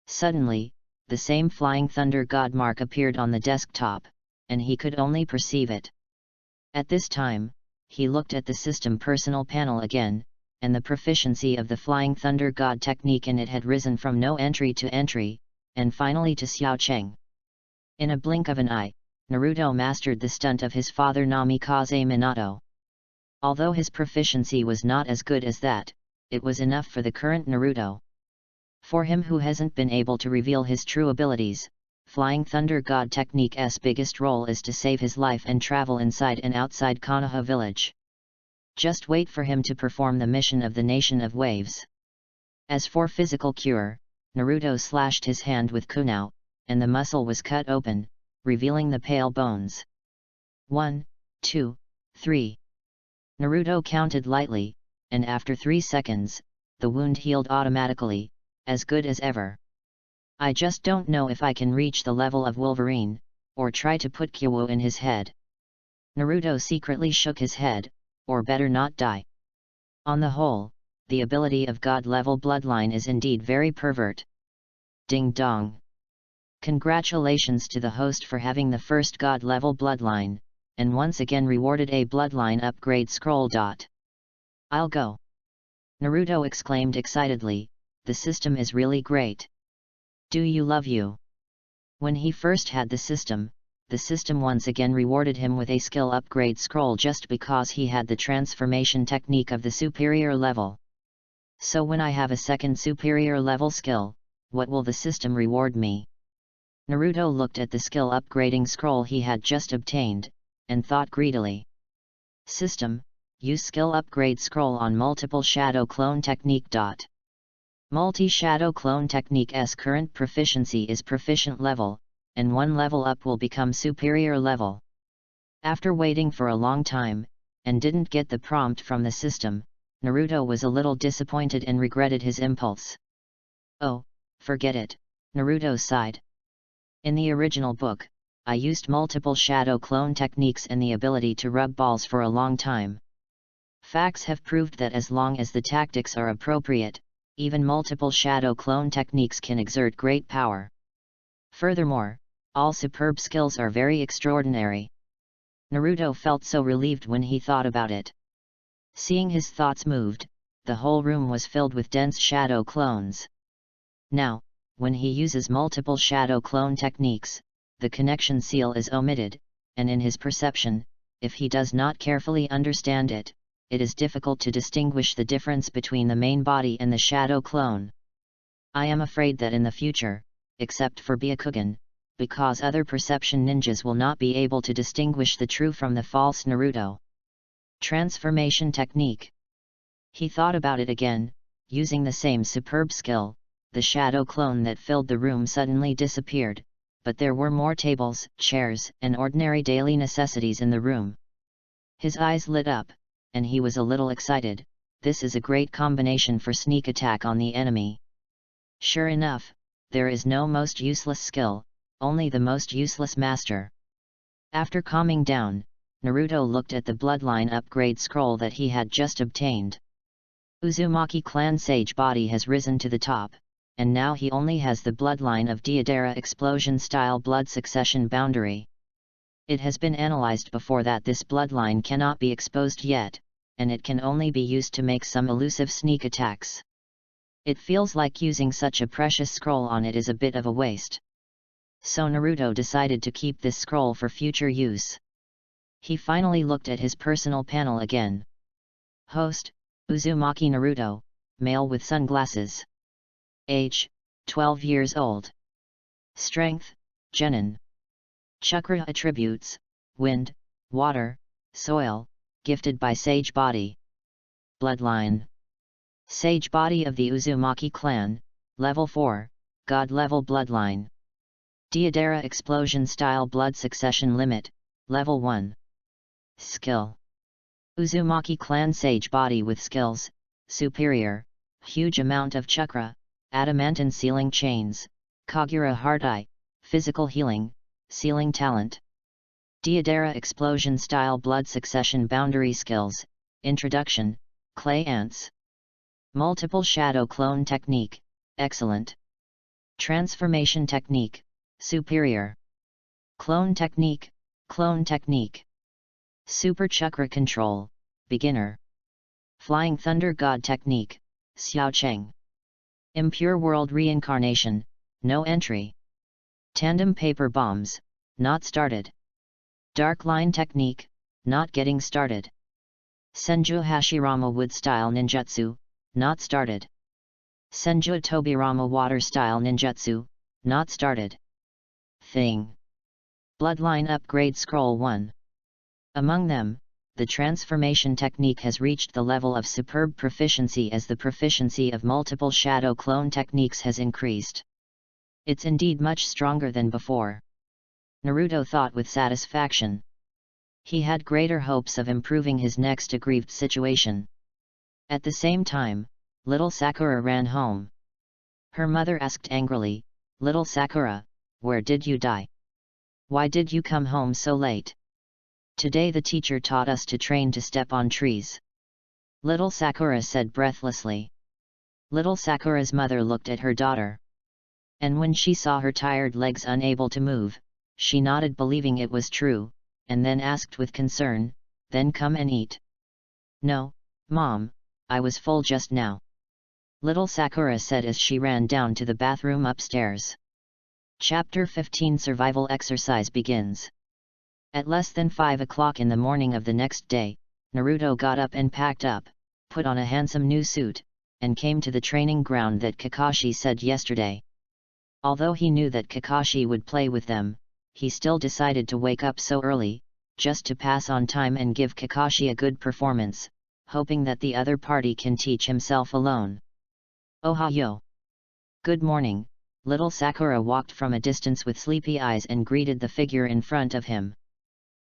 S1: Suddenly, the same Flying Thunder God mark appeared on the desktop, and he could only perceive it. At this time, he looked at the system personal panel again, and the proficiency of the Flying Thunder God technique in it had risen from no entry to entry, and finally to Xiao Cheng. In a blink of an eye, Naruto mastered the stunt of his father Namikaze Minato. Although his proficiency was not as good as that, it was enough for the current Naruto. For him who hasn't been able to reveal his true abilities, Flying Thunder God Technique's biggest role is to save his life and travel inside and outside Konoha village. Just wait for him to perform the mission of the Nation of Waves. As for physical cure, Naruto slashed his hand with kunao, and the muscle was cut open, revealing the pale bones. 1, 2, 3. Naruto counted lightly, and after 3 seconds, the wound healed automatically, as good as ever. I just don't know if I can reach the level of Wolverine, or try to put Kyowo in his head. Naruto secretly shook his head, or better not die. On the whole, the ability of God-level bloodline is indeed very pervert. Ding dong. Congratulations to the host for having the first God-level bloodline, and once again rewarded a bloodline upgrade scroll. I'll go. Naruto exclaimed excitedly, the system is really great. Do you love you? When he first had the system once again rewarded him with a skill upgrade scroll just because he had the transformation technique of the superior level. So when I have a second superior level skill, what will the system reward me? Naruto looked at the skill upgrading scroll he had just obtained, and thought greedily. System, use skill upgrade scroll on multiple shadow clone technique. Multi-shadow clone technique's current proficiency is proficient level, and one level up will become superior level. After waiting for a long time, and didn't get the prompt from the system, Naruto was a little disappointed and regretted his impulse. Oh, forget it, Naruto sighed. In the original book, I used multiple shadow clone techniques and the ability to rub balls for a long time. Facts have proved that as long as the tactics are appropriate, even multiple shadow clone techniques can exert great power. Furthermore, all superb skills are very extraordinary. Naruto felt so relieved when he thought about it. Seeing his thoughts moved, the whole room was filled with dense shadow clones. Now, when he uses multiple shadow clone techniques, the connection seal is omitted, and in his perception, if he does not carefully understand it, it is difficult to distinguish the difference between the main body and the shadow clone. I am afraid that in the future, except for Byakugan, because other perception ninjas will not be able to distinguish the true from the false Naruto. Transformation technique. He thought about it again, using the same superb skill, the shadow clone that filled the room suddenly disappeared, but there were more tables, chairs, and ordinary daily necessities in the room. His eyes lit up, and he was a little excited. This is a great combination for sneak attack on the enemy. Sure enough, there is no most useless skill, only the most useless master. After calming down, Naruto looked at the bloodline upgrade scroll that he had just obtained. Uzumaki clan sage body has risen to the top, and now he only has the bloodline of Deidara explosion-style blood succession boundary. It has been analyzed before that this bloodline cannot be exposed yet, and it can only be used to make some elusive sneak attacks. It feels like using such a precious scroll on it is a bit of a waste. So Naruto decided to keep this scroll for future use. He finally looked at his personal panel again. Host, Uzumaki Naruto, male with sunglasses. Age, 12 years old. Strength, Genin. Chakra attributes, wind, water, soil, gifted by Sage Body. Bloodline. Sage Body of the Uzumaki clan, Level 4, God Level Bloodline. Deidara Explosion Style Blood Succession Limit, Level 1. Skill. Uzumaki clan Sage Body with skills, Superior, huge amount of chakra, adamantine sealing chains, Kagura Heart Eye, physical healing, sealing talent. Deidara Explosion Style Blood Succession Boundary Skills, Introduction, Clay Ants. Multiple Shadow Clone Technique, Excellent. Transformation Technique, Superior. Clone Technique, Clone Technique. Super Chakra Control, Beginner. Flying Thunder God Technique, Xiao Cheng. Impure World Reincarnation, No Entry. Tandem Paper Bombs, Not Started. Dark Line Technique, Not Getting Started. Senju Hashirama Wood Style Ninjutsu, Not Started. Senju Tobirama Water Style Ninjutsu, Not Started. Thing. Bloodline Upgrade Scroll 1. Among them, the transformation technique has reached the level of superb proficiency as the proficiency of multiple shadow clone techniques has increased. It's indeed much stronger than before. Naruto thought with satisfaction. He had greater hopes of improving his next aggrieved situation. At the same time, little Sakura ran home. Her mother asked angrily, Little Sakura, where did you die? Why did you come home so late? Today the teacher taught us to train to step on trees. Little Sakura said breathlessly. Little Sakura's mother looked at her daughter. And when she saw her tired legs unable to move, she nodded believing it was true, and then asked with concern, "Then come and eat." "No, Mom, I was full just now," little Sakura said as she ran down to the bathroom upstairs. Chapter 15 Survival Exercise begins. At less than 5 o'clock in the morning of the next day, Naruto got up and packed up, put on a handsome new suit, and came to the training ground that Kakashi said yesterday. Although he knew that Kakashi would play with them, he still decided to wake up so early, just to pass on time and give Kakashi a good performance, hoping that the other party can teach himself alone. Ohayo! Good morning, little Sakura walked from a distance with sleepy eyes and greeted the figure in front of him.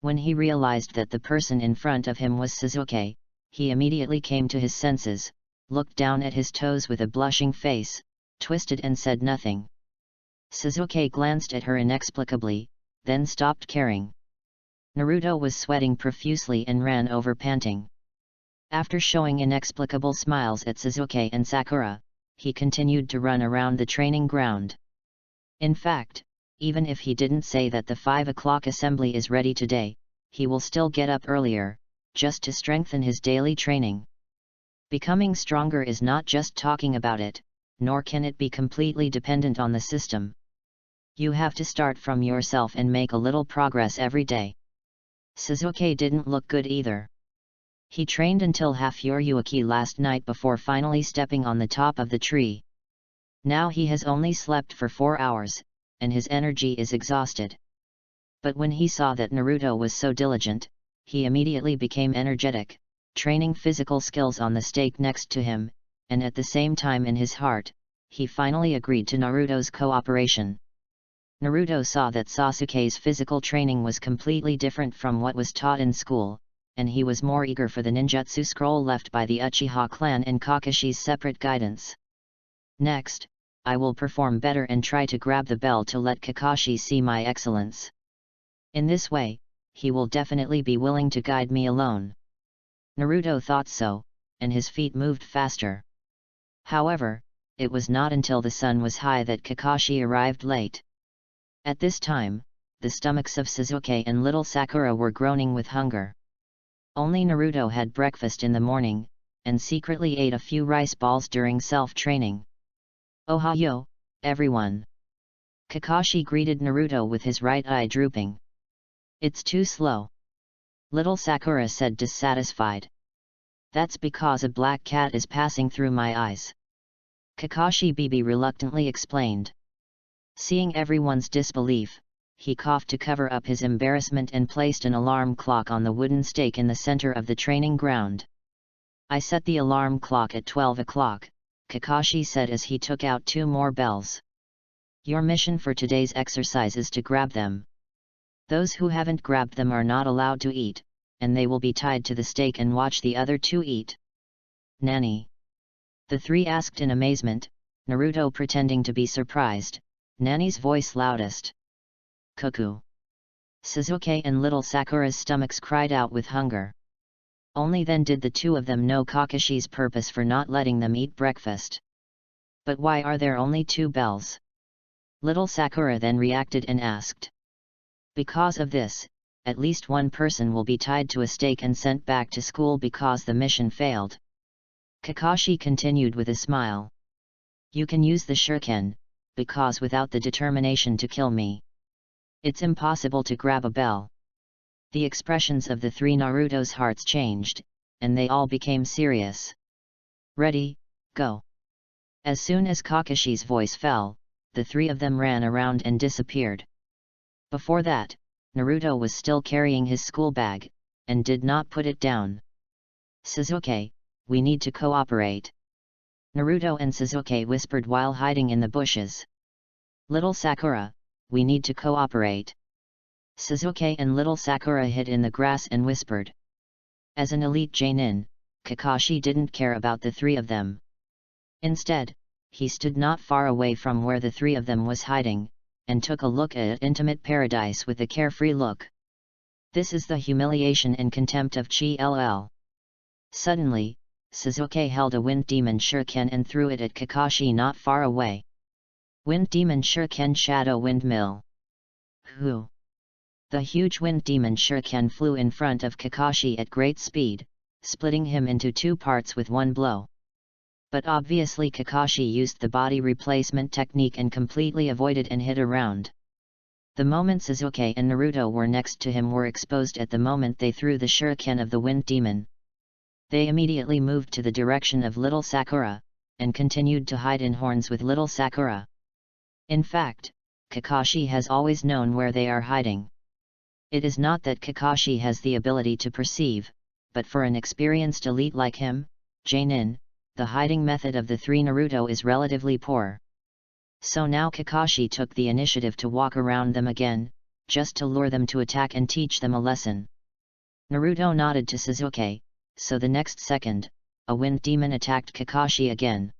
S1: When he realized that the person in front of him was Sasuke, he immediately came to his senses, looked down at his toes with a blushing face, twisted and said nothing. Sasuke glanced at her inexplicably, then stopped caring. Naruto was sweating profusely and ran over panting. After showing inexplicable smiles at Sasuke and Sakura, he continued to run around the training ground. In fact, even if he didn't say that the 5 o'clock assembly is ready today, he will still get up earlier, just to strengthen his daily training. Becoming stronger is not just talking about it, nor can it be completely dependent on the system. You have to start from yourself and make a little progress every day. Sasuke didn't look good either. He trained until half-Yoryuki last night before finally stepping on the top of the tree. Now he has only slept for 4 hours, and his energy is exhausted. But when he saw that Naruto was so diligent, he immediately became energetic, training physical skills on the stake next to him, and at the same time in his heart, he finally agreed to Naruto's cooperation. Naruto saw that Sasuke's physical training was completely different from what was taught in school, and he was more eager for the ninjutsu scroll left by the Uchiha clan and Kakashi's separate guidance. Next, I will perform better and try to grab the bell to let Kakashi see my excellence. In this way, he will definitely be willing to guide me alone. Naruto thought so, and his feet moved faster. However, it was not until the sun was high that Kakashi arrived late. At this time, the stomachs of Sasuke and little Sakura were groaning with hunger. Only Naruto had breakfast in the morning, and secretly ate a few rice balls during self-training. Ohayo, everyone! Kakashi greeted Naruto with his right eye drooping. It's too slow. Little Sakura said dissatisfied. That's because a black cat is passing through my eyes. Kakashi Bibi reluctantly explained. Seeing everyone's disbelief, he coughed to cover up his embarrassment and placed an alarm clock on the wooden stake in the center of the training ground. I set the alarm clock at 12 o'clock, Kakashi said as he took out 2 more bells. Your mission for today's exercise is to grab them. Those who haven't grabbed them are not allowed to eat, and they will be tied to the stake and watch the other 2 eat. Nani? The 3 asked in amazement, Naruto pretending to be surprised, Nani's voice loudest. Cuckoo! Sasuke and little Sakura's stomachs cried out with hunger. Only then did the 2 of them know Kakashi's purpose for not letting them eat breakfast. But why are there only 2 bells? Little Sakura then reacted and asked. Because of this, at least one person will be tied to a stake and sent back to school because the mission failed. Kakashi continued with a smile. You can use the shuriken, because without the determination to kill me, it's impossible to grab a bell. The expressions of the 3 Naruto's hearts changed, and they all became serious. Ready, go. As soon as Kakashi's voice fell, the 3 of them ran around and disappeared. Before that, Naruto was still carrying his school bag, and did not put it down. Sasuke, we need to cooperate. Naruto and Sasuke whispered while hiding in the bushes. Little Sakura, we need to cooperate. Sasuke and little Sakura hid in the grass and whispered. As an elite genin, Kakashi didn't care about the 3 of them. Instead, he stood not far away from where the three of them was hiding, and took a look at Intimate Paradise with a carefree look. This is the humiliation and contempt of Chi-LL. Suddenly, Sasuke held a Wind Demon Shuriken and threw it at Kakashi not far away. Wind Demon Shuriken Shadow Windmill. Who? The huge Wind Demon Shuriken flew in front of Kakashi at great speed, splitting him into two parts with one blow. But obviously Kakashi used the body replacement technique and completely avoided and hid around. The moment Sasuke and Naruto were next to him were exposed at the moment they threw the shuriken of the Wind Demon. They immediately moved to the direction of Little Sakura, and continued to hide in horns with Little Sakura. In fact, Kakashi has always known where they are hiding. It is not that Kakashi has the ability to perceive, but for an experienced elite like him, Jainin, the hiding method of the three Naruto is relatively poor. So now Kakashi took the initiative to walk around them again, just to lure them to attack and teach them a lesson. Naruto nodded to Sasuke, so the next second, a Wind Demon attacked Kakashi again.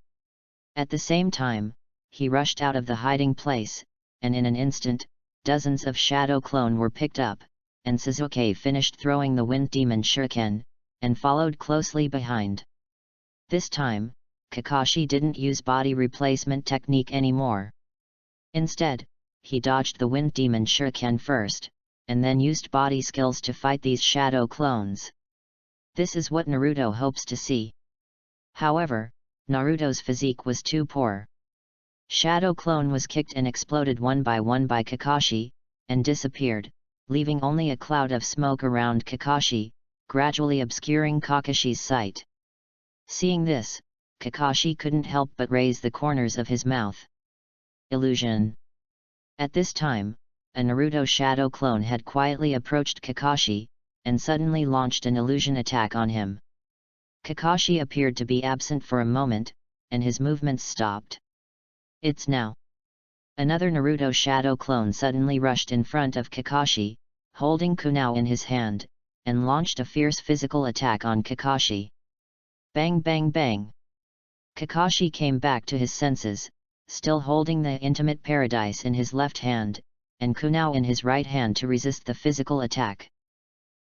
S1: At the same time, he rushed out of the hiding place, and in an instant, dozens of shadow clone were picked up, and Sasuke finished throwing the Wind Demon Shuriken, and followed closely behind. This time, Kakashi didn't use body replacement technique anymore. Instead, he dodged the Wind Demon Shuriken first, and then used body skills to fight these shadow clones. This is what Naruto hopes to see. However, Naruto's physique was too poor. Shadow clone was kicked and exploded one by Kakashi, and disappeared, leaving only a cloud of smoke around Kakashi, gradually obscuring Kakashi's sight. Seeing this, Kakashi couldn't help but raise the corners of his mouth. Illusion. At this time, a Naruto shadow clone had quietly approached Kakashi, and suddenly launched an illusion attack on him. Kakashi appeared to be absent for a moment, and his movements stopped. It's now. Another Naruto shadow clone suddenly rushed in front of Kakashi, holding kunai in his hand, and launched a fierce physical attack on Kakashi. Bang bang bang! Kakashi came back to his senses, still holding the Intimate Paradise in his left hand, and kunai in his right hand to resist the physical attack.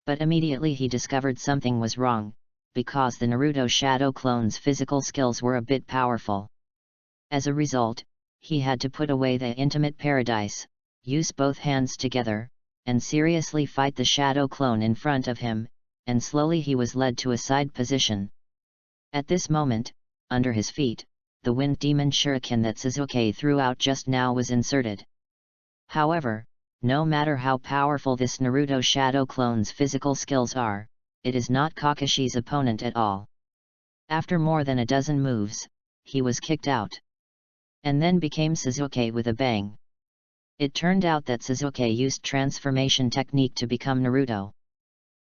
S1: But immediately he discovered something was wrong, because the Naruto shadow clone's physical skills were a bit powerful. As a result, he had to put away the Intimate Paradise, use both hands together, and seriously fight the shadow clone in front of him, and slowly he was led to a side position. At this moment, under his feet, the Wind Demon Shuriken that Sasuke threw out just now was inserted. However, no matter how powerful this Naruto shadow clone's physical skills are, it is not Kakashi's opponent at all. After more than a dozen moves, he was kicked out. And then became Sasuke with a bang. It turned out that Sasuke used transformation technique to become Naruto.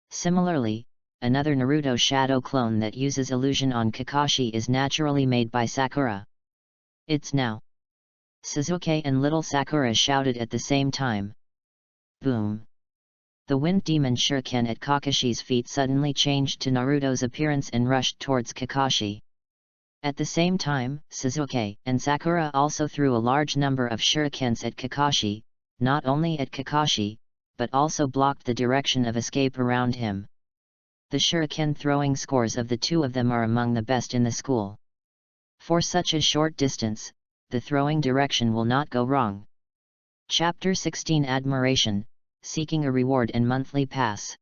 S1: Similarly, another Naruto shadow clone that uses illusion on Kakashi is naturally made by Sakura. It's now. Sasuke and little Sakura shouted at the same time. Boom! The Wind Demon Shuriken at Kakashi's feet suddenly changed to Naruto's appearance and rushed towards Kakashi. At the same time, Sasuke and Sakura also threw a large number of shurikens at Kakashi, not only at Kakashi, but also blocked the direction of escape around him. The shuriken throwing scores of the two of them are among the best in the school. For such a short distance, the throwing direction will not go wrong. Chapter 16 Admiration, Seeking a Reward and Monthly Pass.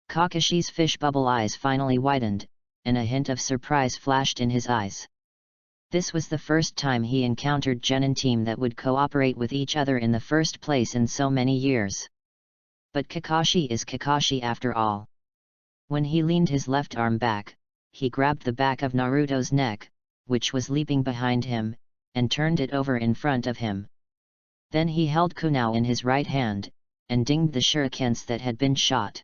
S1: Kakashi's fish bubble eyes finally widened, and a hint of surprise flashed in his eyes. This was the first time he encountered genin team that would cooperate with each other in the first place in so many years. But Kakashi is Kakashi after all. When he leaned his left arm back, he grabbed the back of Naruto's neck, which was leaping behind him, and turned it over in front of him. Then he held kunai in his right hand, and dinged the shurikens that had been shot.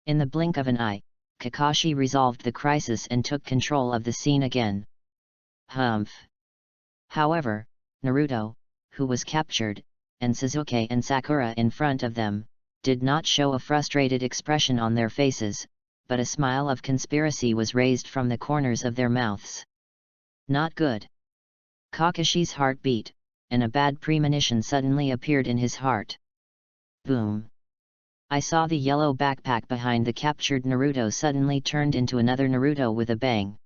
S1: In the blink of an eye, Kakashi resolved the crisis and took control of the scene again. Humph! However, Naruto, who was captured, and Sasuke and Sakura in front of them, did not show a frustrated expression on their faces, but a smile of conspiracy was raised from the corners of their mouths. Not good. Kakashi's heart beat, and a bad premonition suddenly appeared in his heart. Boom! I saw the yellow backpack behind the captured Naruto suddenly turned into another Naruto with a bang.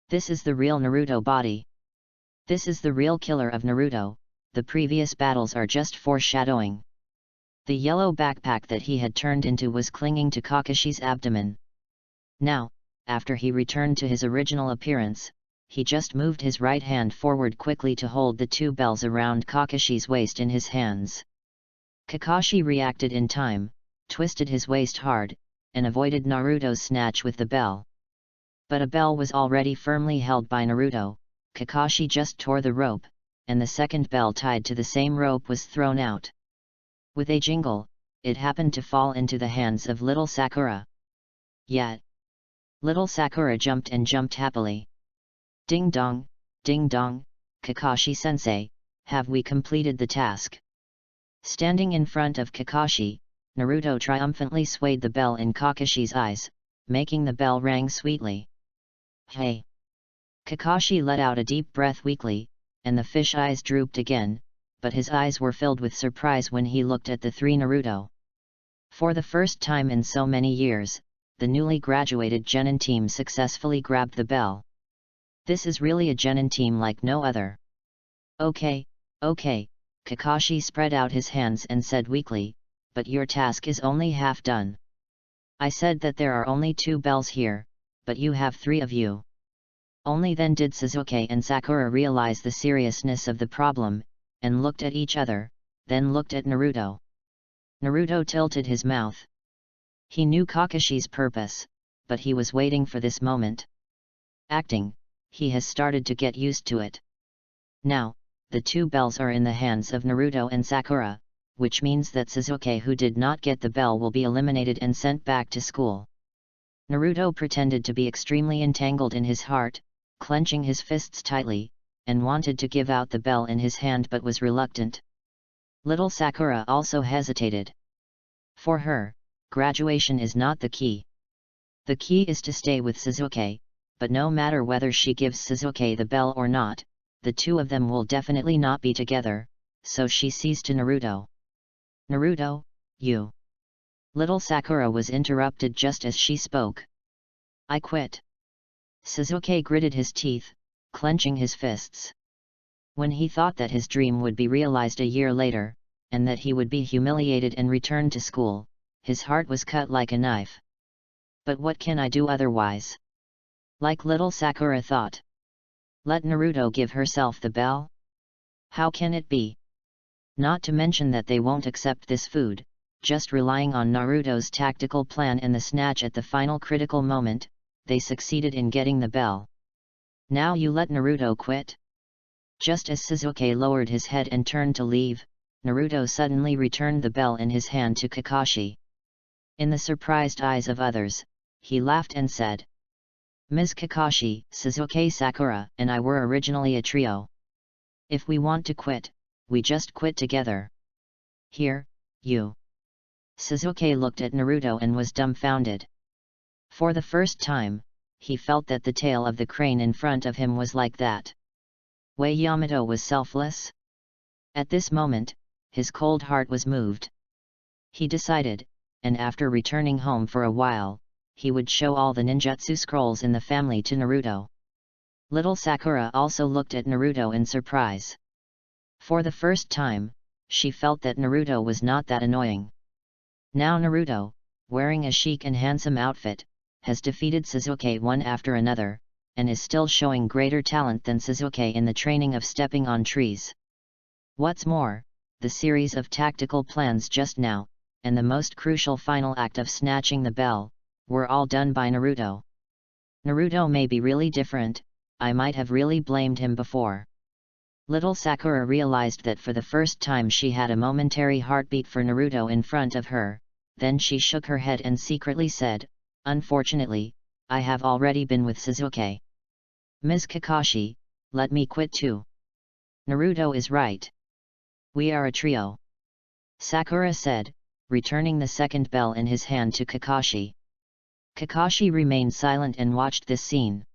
S1: This is the real Naruto body. This is the real killer of Naruto, the previous battles are just foreshadowing. The yellow backpack that he had turned into was clinging to Kakashi's abdomen. Now, after he returned to his original appearance, he just moved his right hand forward quickly to hold the two bells around Kakashi's waist in his hands. Kakashi reacted in time, twisted his waist hard, and avoided Naruto's snatch with the bell. But a bell was already firmly held by Naruto. Kakashi just tore the rope, and the second bell tied to the same rope was thrown out. With a jingle, it happened to fall into the hands of little Sakura. Yet, little Sakura jumped and jumped happily. Ding dong, Kakashi-sensei, have we completed the task? Standing in front of Kakashi, Naruto triumphantly swayed the bell in Kakashi's eyes, making the bell ring sweetly. Hey! Kakashi let out a deep breath weakly, and the fish eyes drooped again, but his eyes were filled with surprise when he looked at the three Naruto. For the first time in so many years, the newly graduated Genin team successfully grabbed the bell. This is really a Genin team like no other. Okay, Kakashi spread out his hands and said weakly, but your task is only half done. I said that there are only 2 bells here, but you have 3 of you. Only then did Sasuke and Sakura realize the seriousness of the problem, and looked at each other, then looked at Naruto. Naruto tilted his mouth. He knew Kakashi's purpose, but he was waiting for this moment. Acting, he has started to get used to it. Now, the 2 bells are in the hands of Naruto and Sakura, which means that Sasuke who did not get the bell will be eliminated and sent back to school. Naruto pretended to be extremely entangled in his heart, clenching his fists tightly, and wanted to give out the bell in his hand but was reluctant. Little Sakura also hesitated. For her, graduation is not the key. The key is to stay with Sasuke, but no matter whether she gives Sasuke the bell or not, the 2 of them will definitely not be together, so she sees to Naruto. Naruto, you. Little Sakura was interrupted just as she spoke. I quit. Sasuke gritted his teeth, clenching his fists. When he thought that his dream would be realized a year later, and that he would be humiliated and returned to school, his heart was cut like a knife. But what can I do otherwise? Like little Sakura thought. Let Naruto give herself the bell? How can it be? Not to mention that they won't accept this food, just relying on Naruto's tactical plan and the snatch at the final critical moment, they succeeded in getting the bell. Now you let Naruto quit? Just as Sasuke lowered his head and turned to leave, Naruto suddenly returned the bell in his hand to Kakashi. In the surprised eyes of others, he laughed and said, Ms. Kakashi, Sasuke, Sakura, and I were originally a trio. If we want to quit, we just quit together. Here, you. Sasuke looked at Naruto and was dumbfounded. For the first time, he felt that the tail of the crane in front of him was like that. Wei Yamato was selfless? At this moment, his cold heart was moved. He decided, and after returning home for a while, he would show all the ninjutsu scrolls in the family to Naruto. Little Sakura also looked at Naruto in surprise. For the first time, she felt that Naruto was not that annoying. Now Naruto, wearing a chic and handsome outfit, has defeated Sasuke one after another, and is still showing greater talent than Sasuke in the training of stepping on trees. What's more, the series of tactical plans just now, and the most crucial final act of snatching the bell, were all done by Naruto. Naruto may be really different, I might have really blamed him before. Little Sakura realized that for the first time she had a momentary heartbeat for Naruto in front of her, then she shook her head and secretly said, Unfortunately, I have already been with Sasuke. Ms. Kakashi, let me quit too. Naruto is right. We are a trio. Sakura said, returning the second bell in his hand to Kakashi. Kakashi remained silent and watched this scene.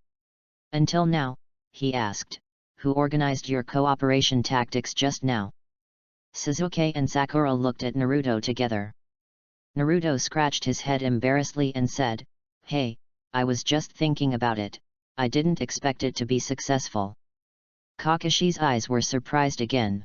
S1: Until now, he asked, who organized your cooperation tactics just now? Sasuke and Sakura looked at Naruto together. Naruto scratched his head embarrassedly and said, "Hey, I was just thinking about it, I didn't expect it to be successful." Kakashi's eyes were surprised again.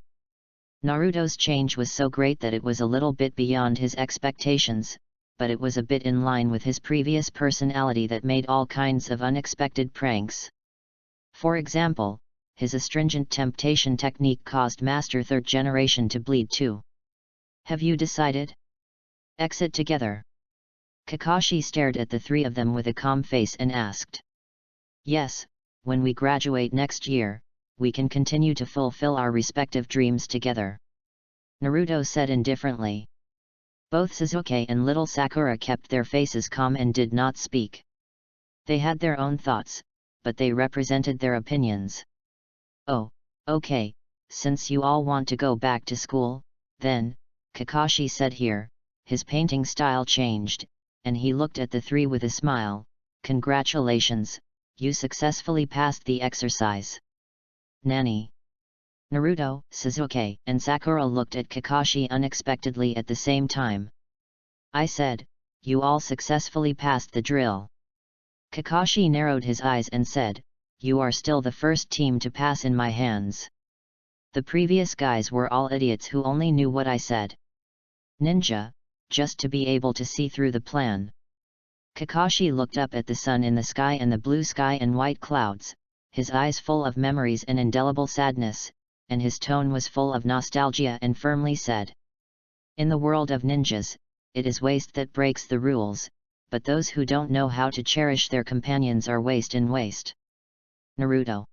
S1: Naruto's change was so great that it was a little bit beyond his expectations, but it was a bit in line with his previous personality that made all kinds of unexpected pranks. For example, his astringent temptation technique caused Master Third Generation to bleed too. "Have you decided? Exit together." Kakashi stared at the three of them with a calm face and asked. "Yes, when we graduate next year, we can continue to fulfill our respective dreams together," Naruto said indifferently. Both Sasuke and little Sakura kept their faces calm and did not speak. They had their own thoughts, but they represented their opinions. "Oh, okay, since you all want to go back to school, then," Kakashi said here, his painting style changed, and he looked at the three with a smile. "Congratulations, you successfully passed the exercise." "Nani?" Naruto, Sasuke, and Sakura looked at Kakashi unexpectedly at the same time. "I said, you all successfully passed the drill." Kakashi narrowed his eyes and said, "You are still the first team to pass in my hands. The previous guys were all idiots who only knew what I said. Ninja, just to be able to see through the plan." Kakashi looked up at the sun in the sky and the blue sky and white clouds, his eyes full of memories and indelible sadness, and his tone was full of nostalgia and firmly said, "In the world of ninjas, it is waste that breaks the rules, but those who don't know how to cherish their companions are waste in waste." Naruto,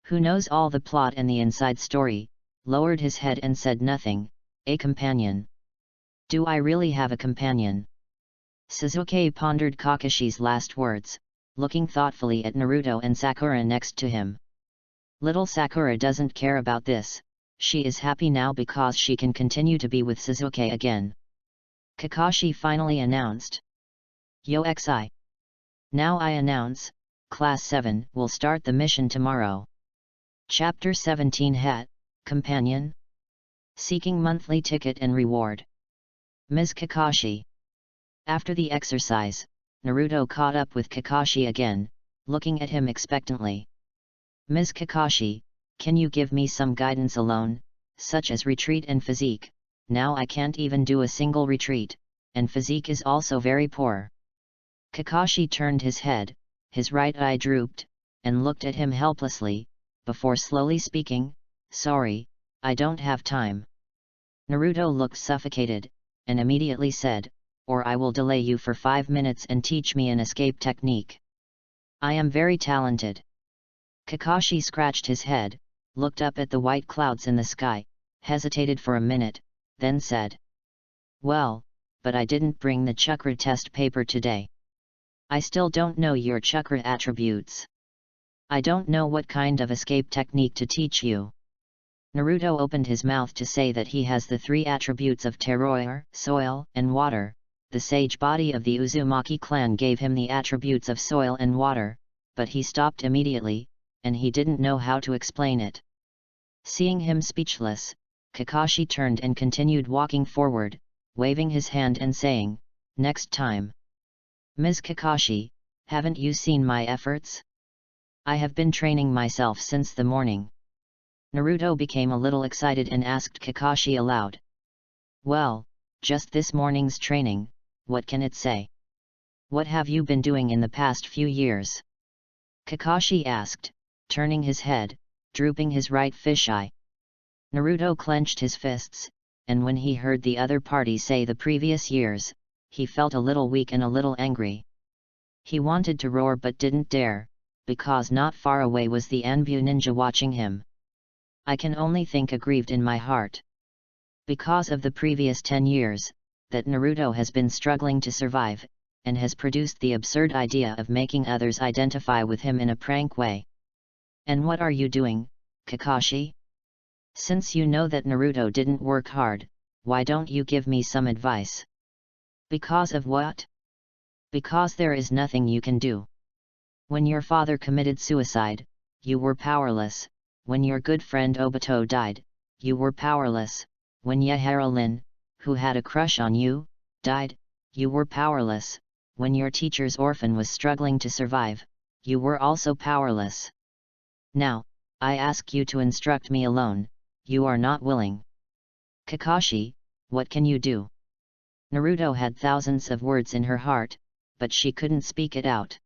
S1: who knows all the plot and the inside story, lowered his head and said nothing. "A companion? Do I really have a companion?" Sasuke pondered Kakashi's last words, looking thoughtfully at Naruto and Sakura next to him. Little Sakura doesn't care about this, she is happy now because she can continue to be with Sasuke again. Kakashi finally announced. "Yo xi. Now I announce, Class 7 will start the mission tomorrow. Chapter 17 Het, Companion? Seeking monthly ticket and reward. Ms. Kakashi." After the exercise, Naruto caught up with Kakashi again, looking at him expectantly. "Ms. Kakashi, can you give me some guidance alone, such as retreat and physique? Now I can't even do a single retreat, and physique is also very poor." Kakashi turned his head, his right eye drooped, and looked at him helplessly, before slowly speaking, "Sorry, I don't have time." Naruto looked suffocated, and immediately said, "Or I will delay you for 5 minutes and teach me an escape technique. I am very talented." Kakashi scratched his head, looked up at the white clouds in the sky, hesitated for a minute, then said, "Well, but I didn't bring the chakra test paper today. I still don't know your chakra attributes. I don't know what kind of escape technique to teach you." Naruto opened his mouth to say that he has the 3 attributes of terroir, soil, and water. The sage body of the Uzumaki clan gave him the attributes of soil and water, but he stopped immediately, and he didn't know how to explain it. Seeing him speechless, Kakashi turned and continued walking forward, waving his hand and saying, "Next time. Ms. Kakashi, haven't you seen my efforts? I have been training myself since the morning." Naruto became a little excited and asked Kakashi aloud. "Well, just this morning's training, what can it say? What have you been doing in the past few years?" Kakashi asked, turning his head, drooping his right fisheye. Naruto clenched his fists, and when he heard the other party say the previous years, he felt a little weak and a little angry. He wanted to roar but didn't dare, because not far away was the Anbu ninja watching him. "I can only think aggrieved in my heart. Because of the previous 10 years, that Naruto has been struggling to survive, and has produced the absurd idea of making others identify with him in a prank way. And what are you doing, Kakashi? Since you know that Naruto didn't work hard, why don't you give me some advice?" "Because of what?" "Because there is nothing you can do. When your father committed suicide, you were powerless, when your good friend Obito died, you were powerless. When Yeharalin, who had a crush on you, died, you were powerless. When your teacher's orphan was struggling to survive, you were also powerless. Now, I ask you to instruct me alone, you are not willing. Kakashi, what can you do? Naruto had thousands of words in her heart, but she couldn't speak it out.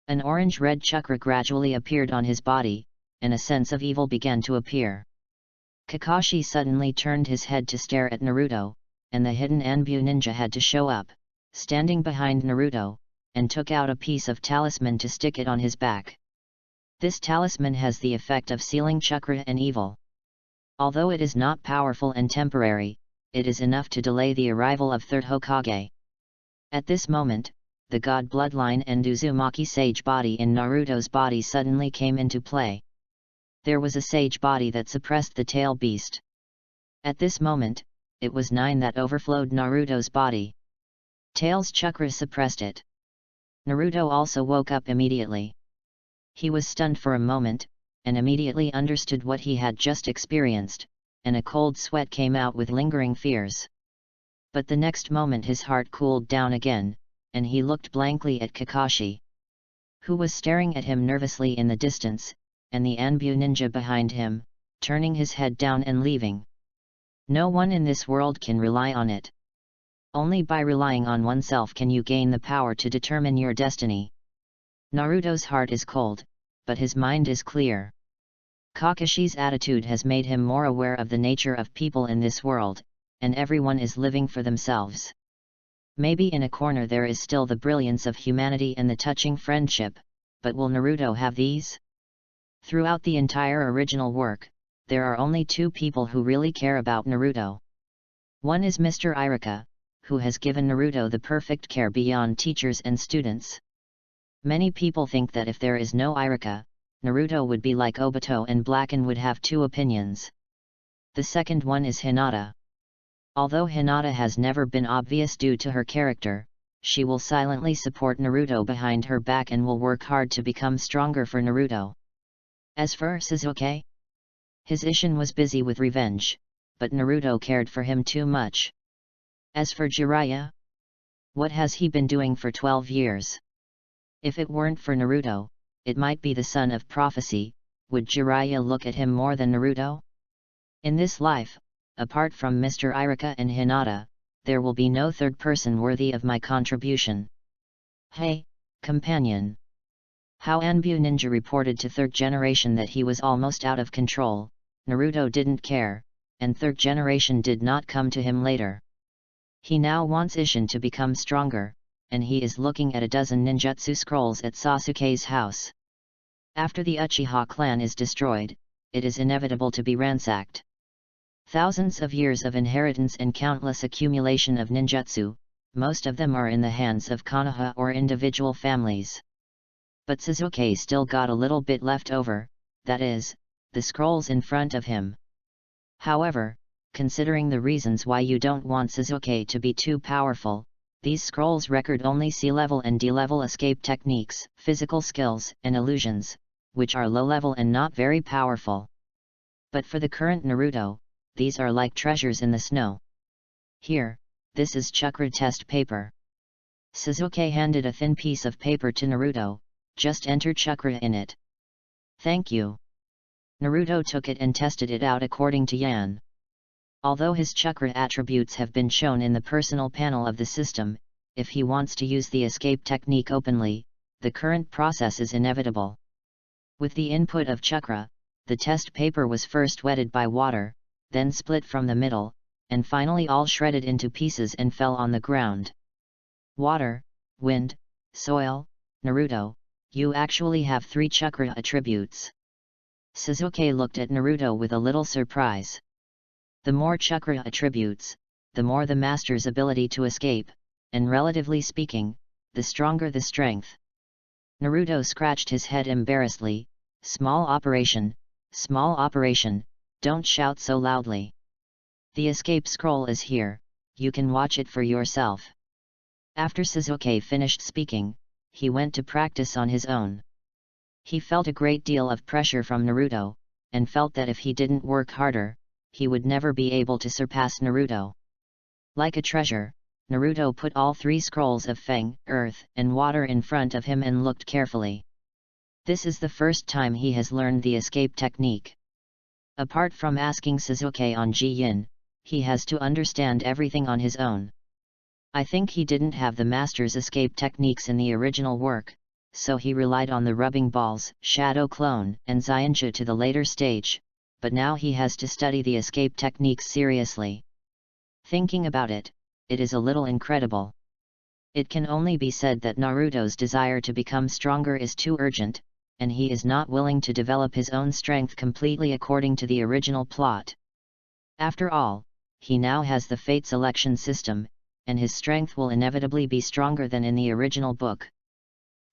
S1: An orange-red chakra gradually appeared on his body, and a sense of evil began to appear. Kakashi suddenly turned his head to stare at Naruto, and the hidden Anbu ninja had to show up, standing behind Naruto, and took out a piece of talisman to stick it on his back. This talisman has the effect of sealing chakra and evil. Although it is not powerful and temporary, it is enough to delay the arrival of third Hokage. At this moment, the god bloodline and Uzumaki sage body in Naruto's body suddenly came into play. There was a sage body that suppressed the tail beast. At this moment, it was 9 that overflowed Naruto's body. Tail's chakra suppressed it. Naruto also woke up immediately. He was stunned for a moment, and immediately understood what he had just experienced, and a cold sweat came out with lingering fears. But the next moment his heart cooled down again, and he looked blankly at Kakashi, who was staring at him nervously in the distance, and the Anbu ninja behind him, turning his head down and leaving. No one in this world can rely on it. Only by relying on oneself can you gain the power to determine your destiny. Naruto's heart is cold, but his mind is clear. Kakashi's attitude has made him more aware of the nature of people in this world, and everyone is living for themselves. Maybe in a corner there is still the brilliance of humanity and the touching friendship, but will Naruto have these? Throughout the entire original work, there are only 2 people who really care about Naruto. One is Mr. Iruka, who has given Naruto the perfect care beyond teachers and students. Many people think that if there is no Iruka, Naruto would be like Obito and Black and would have 2 opinions. The second one is Hinata. Although Hinata has never been obvious due to her character, she will silently support Naruto behind her back and will work hard to become stronger for Naruto. As for Sasuke, his Ishin was busy with revenge, but Naruto cared for him too much. As for Jiraiya, what has he been doing for 12 years? If it weren't for Naruto, it might be the son of prophecy. Would Jiraiya look at him more than Naruto? In this life, apart from Mr. Iruka and Hinata, there will be no third person worthy of my contribution. Hey, companion! How Anbu Ninja reported to third generation that he was almost out of control, Naruto didn't care, and third generation did not come to him later. He now wants Ishin to become stronger, and he is looking at a dozen ninjutsu scrolls at Sasuke's house. After the Uchiha clan is destroyed, it is inevitable to be ransacked. Thousands of years of inheritance and countless accumulation of ninjutsu, most of them are in the hands of Konoha or individual families. But Sasuke still got a little bit left over, that is, the scrolls in front of him. However, considering the reasons why you don't want Sasuke to be too powerful, these scrolls record only C-level and D-level escape techniques, physical skills, and illusions, which are low-level and not very powerful. But for the current Naruto, these are like treasures in the snow. Here, this is chakra test paper. Sasuke handed a thin piece of paper to Naruto, just enter chakra in it. Thank you. Naruto took it and tested it out according to Yan. Although his chakra attributes have been shown in the personal panel of the system, if he wants to use the escape technique openly, the current process is inevitable. With the input of chakra, the test paper was first wetted by water, then split from the middle, and finally all shredded into pieces and fell on the ground. Water, wind, soil, Naruto, you actually have 3 chakra attributes. Sasuke looked at Naruto with a little surprise. The more chakra attributes, the more the master's ability to escape, and relatively speaking, the stronger the strength. Naruto scratched his head embarrassedly. Small operation, don't shout so loudly. The escape scroll is here, you can watch it for yourself. After Sasuke finished speaking, he went to practice on his own. He felt a great deal of pressure from Naruto, and felt that if he didn't work harder, he would never be able to surpass Naruto. Like a treasure, Naruto put all 3 scrolls of Feng, Earth, and Water in front of him and looked carefully. This is the first time he has learned the escape technique. Apart from asking Sasuke on Ji-Yin, he has to understand everything on his own. I think he didn't have the master's escape techniques in the original work, so he relied on the rubbing balls, shadow clone, and Xianxia to the later stage, but now he has to study the escape techniques seriously. Thinking about it, it is a little incredible. It can only be said that Naruto's desire to become stronger is too urgent, and he is not willing to develop his own strength completely according to the original plot. After all, he now has the fate selection system, and his strength will inevitably be stronger than in the original book.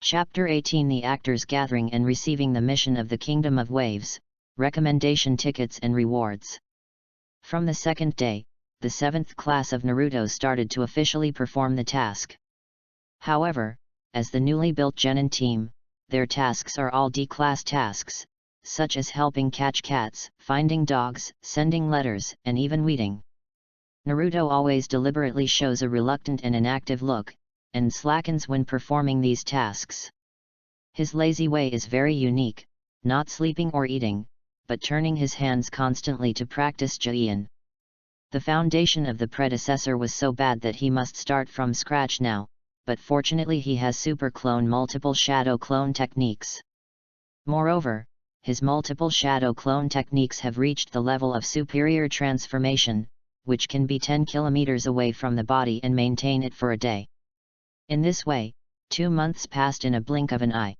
S1: Chapter 18: The Actors Gathering and Receiving the Mission of the Kingdom of Waves, Recommendation Tickets and Rewards. From the second day, the 7th class of Naruto started to officially perform the task. However, as the newly built Genin team, their tasks are all D-class tasks, such as helping catch cats, finding dogs, sending letters, and even weeding. Naruto always deliberately shows a reluctant and inactive look, and slackens when performing these tasks. His lazy way is very unique, not sleeping or eating, but turning his hands constantly to practice Ji-Yin. The foundation of the predecessor was so bad that he must start from scratch now, but fortunately he has super clone multiple shadow clone techniques. Moreover, his multiple shadow clone techniques have reached the level of superior transformation, which can be 10 kilometers away from the body and maintain it for a day. In this way, 2 months passed in a blink of an eye.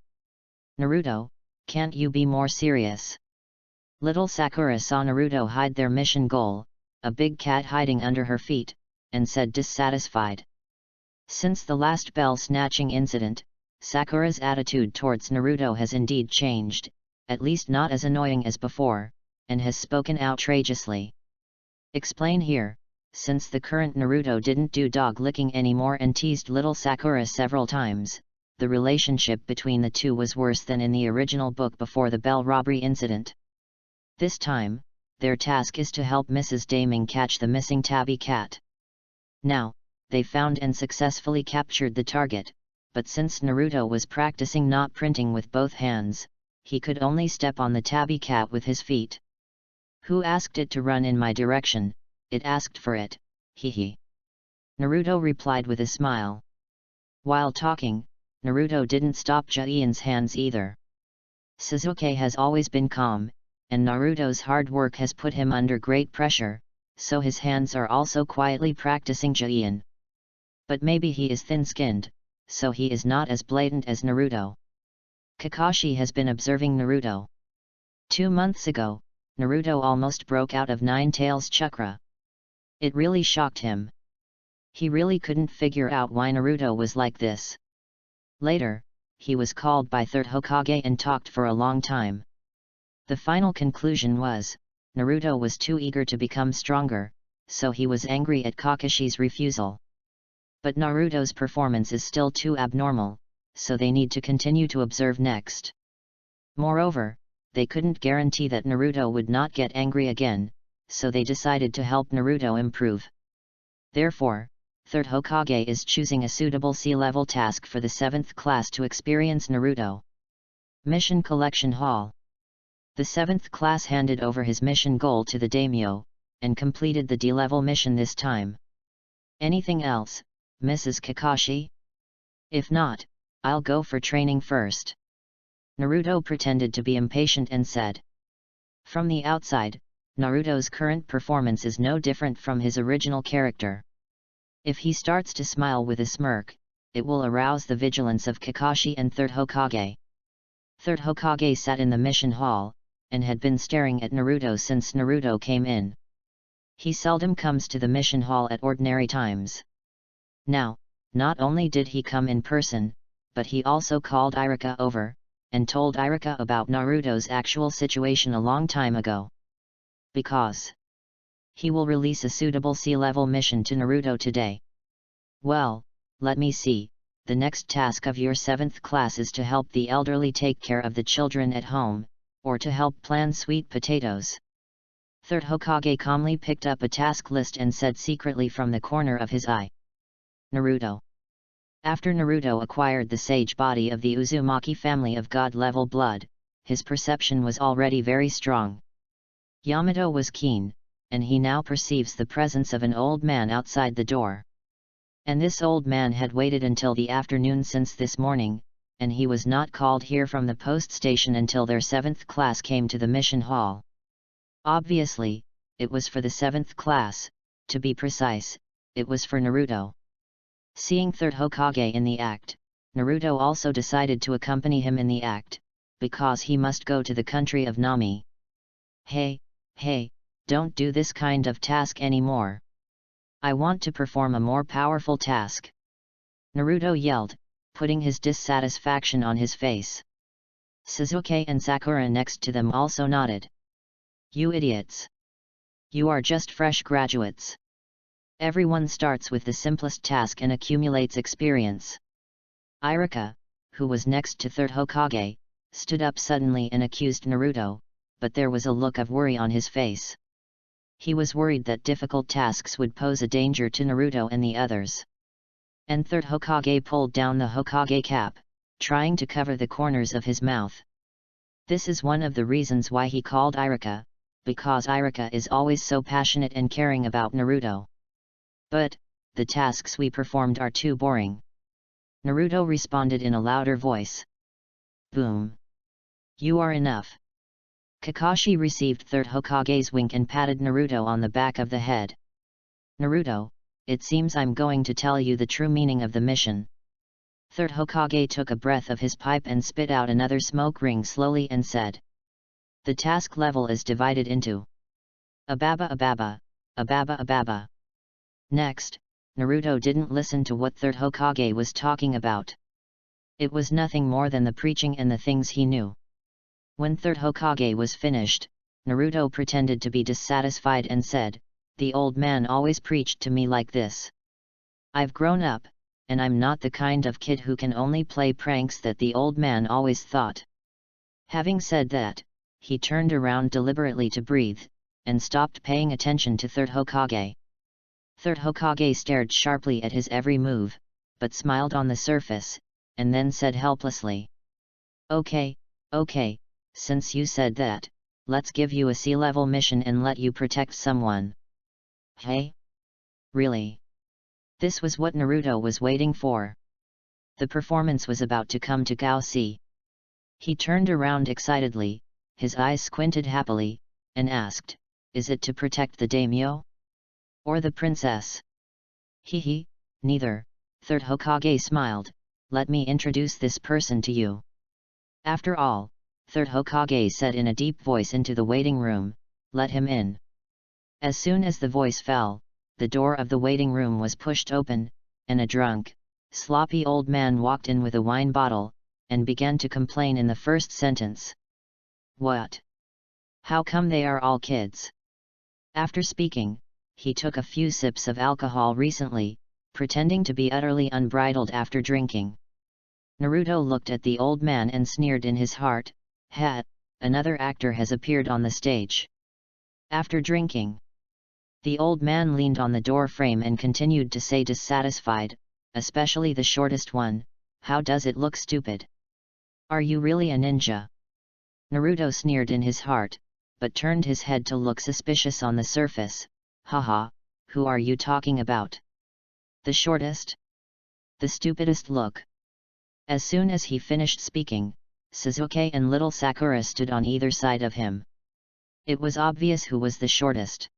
S1: Naruto, can't you be more serious? Little Sakura saw Naruto hide their mission goal, a big cat hiding under her feet, and said dissatisfied. Since the last bell snatching incident, Sakura's attitude towards Naruto has indeed changed, at least not as annoying as before, and has spoken outrageously. Explain here, since the current Naruto didn't do dog licking anymore and teased little Sakura several times, the relationship between the two was worse than in the original book before the bell robbery incident. This time, their task is to help Mrs. Daming catch the missing tabby cat. Now, they found and successfully captured the target, but since Naruto was practicing not printing with both hands, he could only step on the tabby cat with his feet. Who asked it to run in my direction? It asked for it, hehe. Naruto replied with a smile. While talking, Naruto didn't stop Ji-Yin's hands either. Sasuke has always been calm, and Naruto's hard work has put him under great pressure, so his hands are also quietly practicing Ji-Yin. But maybe he is thin-skinned, so he is not as blatant as Naruto. Kakashi has been observing Naruto. 2 months ago, Naruto almost broke out of Nine Tails chakra. It really shocked him. He really couldn't figure out why Naruto was like this. Later, he was called by Third Hokage and talked for a long time. The final conclusion was, Naruto was too eager to become stronger, so he was angry at Kakashi's refusal. But Naruto's performance is still too abnormal, so they need to continue to observe next. Moreover, they couldn't guarantee that Naruto would not get angry again, so they decided to help Naruto improve. Therefore, Third Hokage is choosing a suitable C-level task for the 7th class to experience Naruto. Mission Collection Hall. The 7th class handed over his mission goal to the daimyo, and completed the D-level mission this time. Anything else, Mrs. Kakashi? If not, I'll go for training first. Naruto pretended to be impatient and said. From the outside, Naruto's current performance is no different from his original character. If he starts to smile with a smirk, it will arouse the vigilance of Kakashi and Third Hokage. Third Hokage sat in the mission hall, and had been staring at Naruto since Naruto came in. He seldom comes to the mission hall at ordinary times. Now, not only did he come in person, but he also called Iruka over, and told Iruka about Naruto's actual situation a long time ago. Because he will release a suitable C-level mission to Naruto today. Well, let me see, the next task of your 7th class is to help the elderly take care of the children at home, or to help plan sweet potatoes. Third Hokage calmly picked up a task list and said secretly from the corner of his eye, Naruto. After Naruto acquired the sage body of the Uzumaki family of god-level blood, his perception was already very strong. Yamato was keen, and he now perceives the presence of an old man outside the door. And this old man had waited until the afternoon since this morning, and he was not called here from the post station until their 7th class came to the mission hall. Obviously, it was for the 7th class, to be precise, it was for Naruto. Seeing Third Hokage in the act, Naruto also decided to accompany him in the act, because he must go to the country of Nami. Hey, don't do this kind of task anymore. I want to perform a more powerful task. Naruto yelled, putting his dissatisfaction on his face. Sasuke and Sakura next to them also nodded. You idiots! You are just fresh graduates. Everyone starts with the simplest task and accumulates experience. Iruka, who was next to Third Hokage, stood up suddenly and accused Naruto, but there was a look of worry on his face. He was worried that difficult tasks would pose a danger to Naruto and the others. And Third Hokage pulled down the Hokage cap, trying to cover the corners of his mouth. This is one of the reasons why he called Iruka, because Iruka is always so passionate and caring about Naruto. But, the tasks we performed are too boring. Naruto responded in a louder voice. Boom! You are enough. Kakashi received Third Hokage's wink and patted Naruto on the back of the head. Naruto, it seems I'm going to tell you the true meaning of the mission. Third Hokage took a breath of his pipe and spit out another smoke ring slowly and said. The task level is divided into Ababa Ababa, Ababa Ababa. Next, Naruto didn't listen to what Third Hokage was talking about. It was nothing more than the preaching and the things he knew. When Third Hokage was finished, Naruto pretended to be dissatisfied and said, the old man always preached to me like this. I've grown up, and I'm not the kind of kid who can only play pranks that the old man always thought. Having said that, he turned around deliberately to breathe, and stopped paying attention to Third Hokage. Third Hokage stared sharply at his every move, but smiled on the surface, and then said helplessly. Okay, since you said that, let's give you a sea-level mission and let you protect someone. Hey? Really? This was what Naruto was waiting for. The performance was about to come to Gao Si. He turned around excitedly, his eyes squinted happily, and asked, is it to protect the daimyo? Or the princess? Neither, Third Hokage smiled, let me introduce this person to you. After all, Third Hokage said in a deep voice into the waiting room, let him in. As soon as the voice fell, the door of the waiting room was pushed open, and a drunk, sloppy old man walked in with a wine bottle, and began to complain in the first sentence. What? How come they are all kids? After speaking, he took a few sips of alcohol recently, pretending to be utterly unbridled after drinking. Naruto looked at the old man and sneered in his heart, another actor has appeared on the stage. After drinking, the old man leaned on the door frame and continued to say dissatisfied, especially the shortest one, how does it look stupid? Are you really a ninja? Naruto sneered in his heart, but turned his head to look suspicious on the surface. Haha, who are you talking about? The shortest? The stupidest look. As soon as he finished speaking, Sasuke and little Sakura stood on either side of him. It was obvious who was the shortest.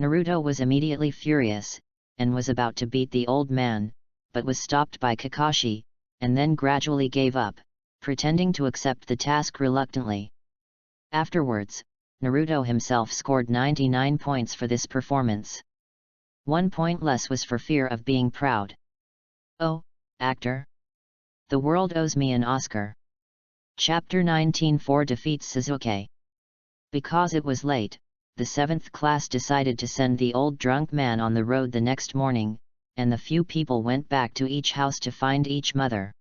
S1: Naruto was immediately furious, and was about to beat the old man, but was stopped by Kakashi, and then gradually gave up, pretending to accept the task reluctantly. Afterwards, Naruto himself scored 99 points for this performance. 1 point less was for fear of being proud. Oh, actor! The world owes me an Oscar. Chapter 19-4 defeats Sasuke. Because it was late, the 7th class decided to send the old drunk man on the road the next morning, and the few people went back to each house to find each mother.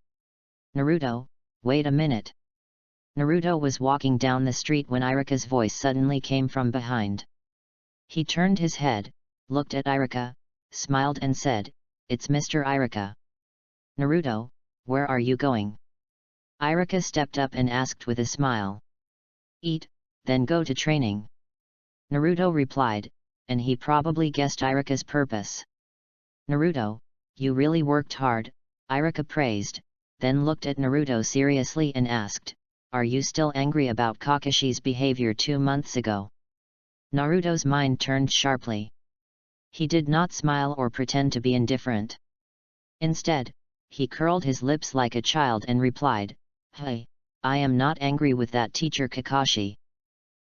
S1: Naruto, wait a minute. Naruto was walking down the street when Iruka's voice suddenly came from behind. He turned his head, looked at Iruka, smiled and said, "It's Mr. Iruka." "Naruto, where are you going?" Iruka stepped up and asked with a smile. "Eat, then go to training." Naruto replied, and he probably guessed Iruka's purpose. "Naruto, you really worked hard," Iruka praised, then looked at Naruto seriously and asked, "Are you still angry about Kakashi's behavior 2 months ago?" Naruto's mind turned sharply. He did not smile or pretend to be indifferent. Instead, he curled his lips like a child and replied, "Hey, I am not angry with that teacher Kakashi."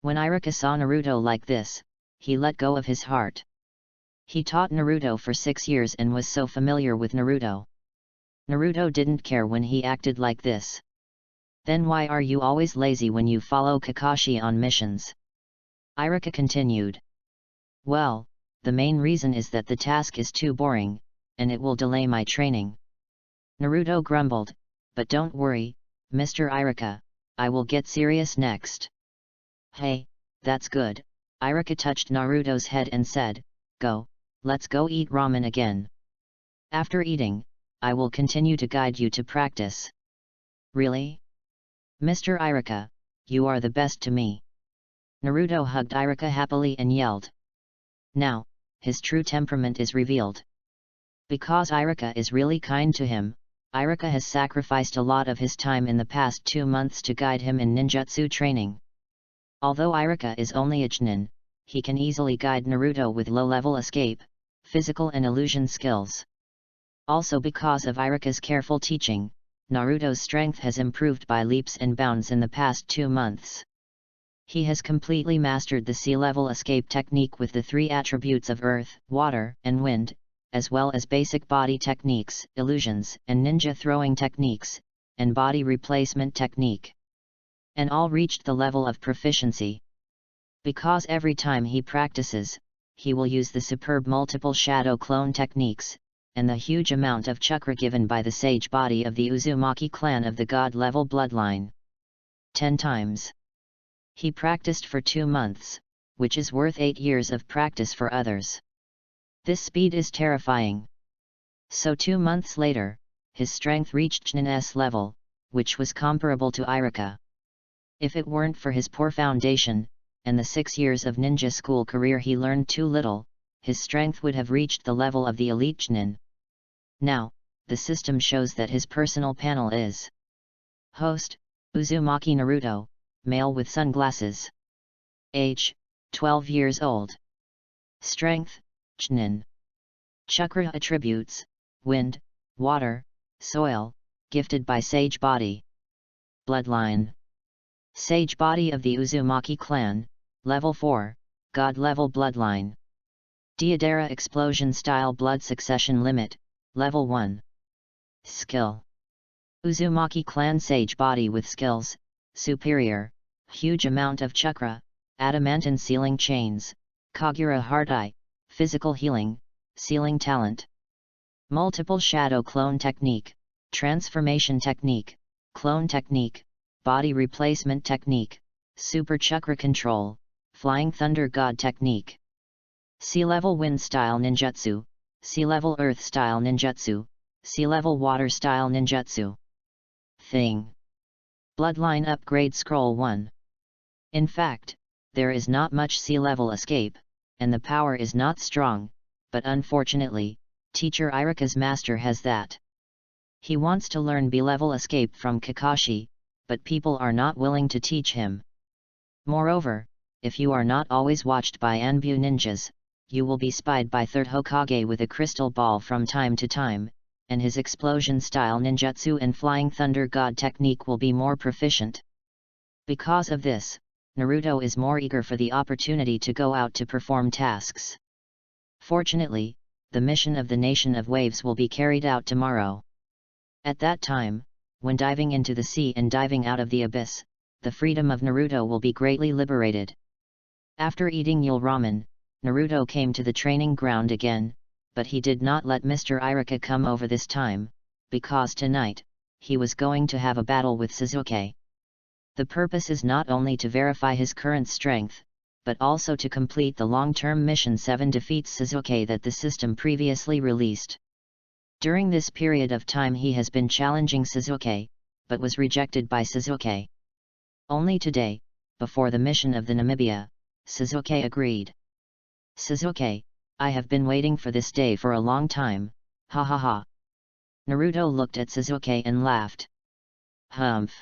S1: When Iruka saw Naruto like this, he let go of his heart. He taught Naruto for 6 years and was so familiar with Naruto. Naruto didn't care when he acted like this. "Then why are you always lazy when you follow Kakashi on missions?" Iruka continued. "Well, the main reason is that the task is too boring, and it will delay my training." Naruto grumbled, "But don't worry, Mr. Iruka, I will get serious next." "Hey, that's good." Iruka touched Naruto's head and said, "Go, let's go eat ramen again. After eating, I will continue to guide you to practice." "Really? Mr. Iruka, you are the best to me." Naruto hugged Iruka happily and yelled. Now, his true temperament is revealed. Because Iruka is really kind to him, Iruka has sacrificed a lot of his time in the past 2 months to guide him in ninjutsu training. Although Iruka is only a chunin, he can easily guide Naruto with low-level escape, physical and illusion skills. Also because of Iruka's careful teaching, Naruto's strength has improved by leaps and bounds in the past 2 months. He has completely mastered the sea-level escape technique with the 3 attributes of earth, water, and wind, as well as basic body techniques, illusions, and ninja throwing techniques, and body replacement technique. And all reached the level of proficiency. Because every time he practices, he will use the superb multiple shadow clone techniques, and the huge amount of chakra given by the sage body of the Uzumaki clan of the god-level bloodline. 10 times. He practiced for 2 months, which is worth 8 years of practice for others. This speed is terrifying. So 2 months later, his strength reached Chunin's level, which was comparable to Iruka. If it weren't for his poor foundation, and the 6 years of ninja school career he learned too little, his strength would have reached the level of the elite Chunin. Now, the system shows that his personal panel is Host, Uzumaki Naruto, male with sunglasses. Age, 12 years old. Strength, Chunin. Chakra attributes, wind, water, soil, gifted by Sage Body. Bloodline. Sage Body of the Uzumaki clan, Level 4, God-level bloodline. Deodara Explosion Style Blood Succession Limit, Level 1. Skill. Uzumaki clan Sage Body with skills, superior, huge amount of chakra, adamantine sealing chains, Kagura Heart Eye, physical healing, sealing talent. Multiple shadow clone technique, transformation technique, clone technique, body replacement technique, super chakra control, flying thunder god technique. Sea-level wind style ninjutsu, sea-level earth style ninjutsu, sea-level water style ninjutsu. Thing. Bloodline upgrade scroll 1. In fact, there is not much sea-level escape, and the power is not strong, but unfortunately, teacher Iruka's master has that. He wants to learn B-level escape from Kakashi, but people are not willing to teach him. Moreover, if you are not always watched by Anbu ninjas, you will be spied by third Hokage with a crystal ball from time to time, and his explosion-style ninjutsu and flying thunder god technique will be more proficient. Because of this, Naruto is more eager for the opportunity to go out to perform tasks. Fortunately, the mission of the Nation of Waves will be carried out tomorrow. At that time, when diving into the sea and diving out of the abyss, the freedom of Naruto will be greatly liberated. After eating Yul ramen, Naruto came to the training ground again, but he did not let Mr. Iruka come over this time, because tonight, he was going to have a battle with Sasuke. The purpose is not only to verify his current strength, but also to complete the long-term mission 7 defeats Sasuke that the system previously released. During this period of time he has been challenging Sasuke, but was rejected by Sasuke. Only today, before the mission of the Namibia, Sasuke agreed. Sasuke, I have been waiting for this day for a long time, ha ha ha. Naruto looked at Sasuke and laughed. Humph.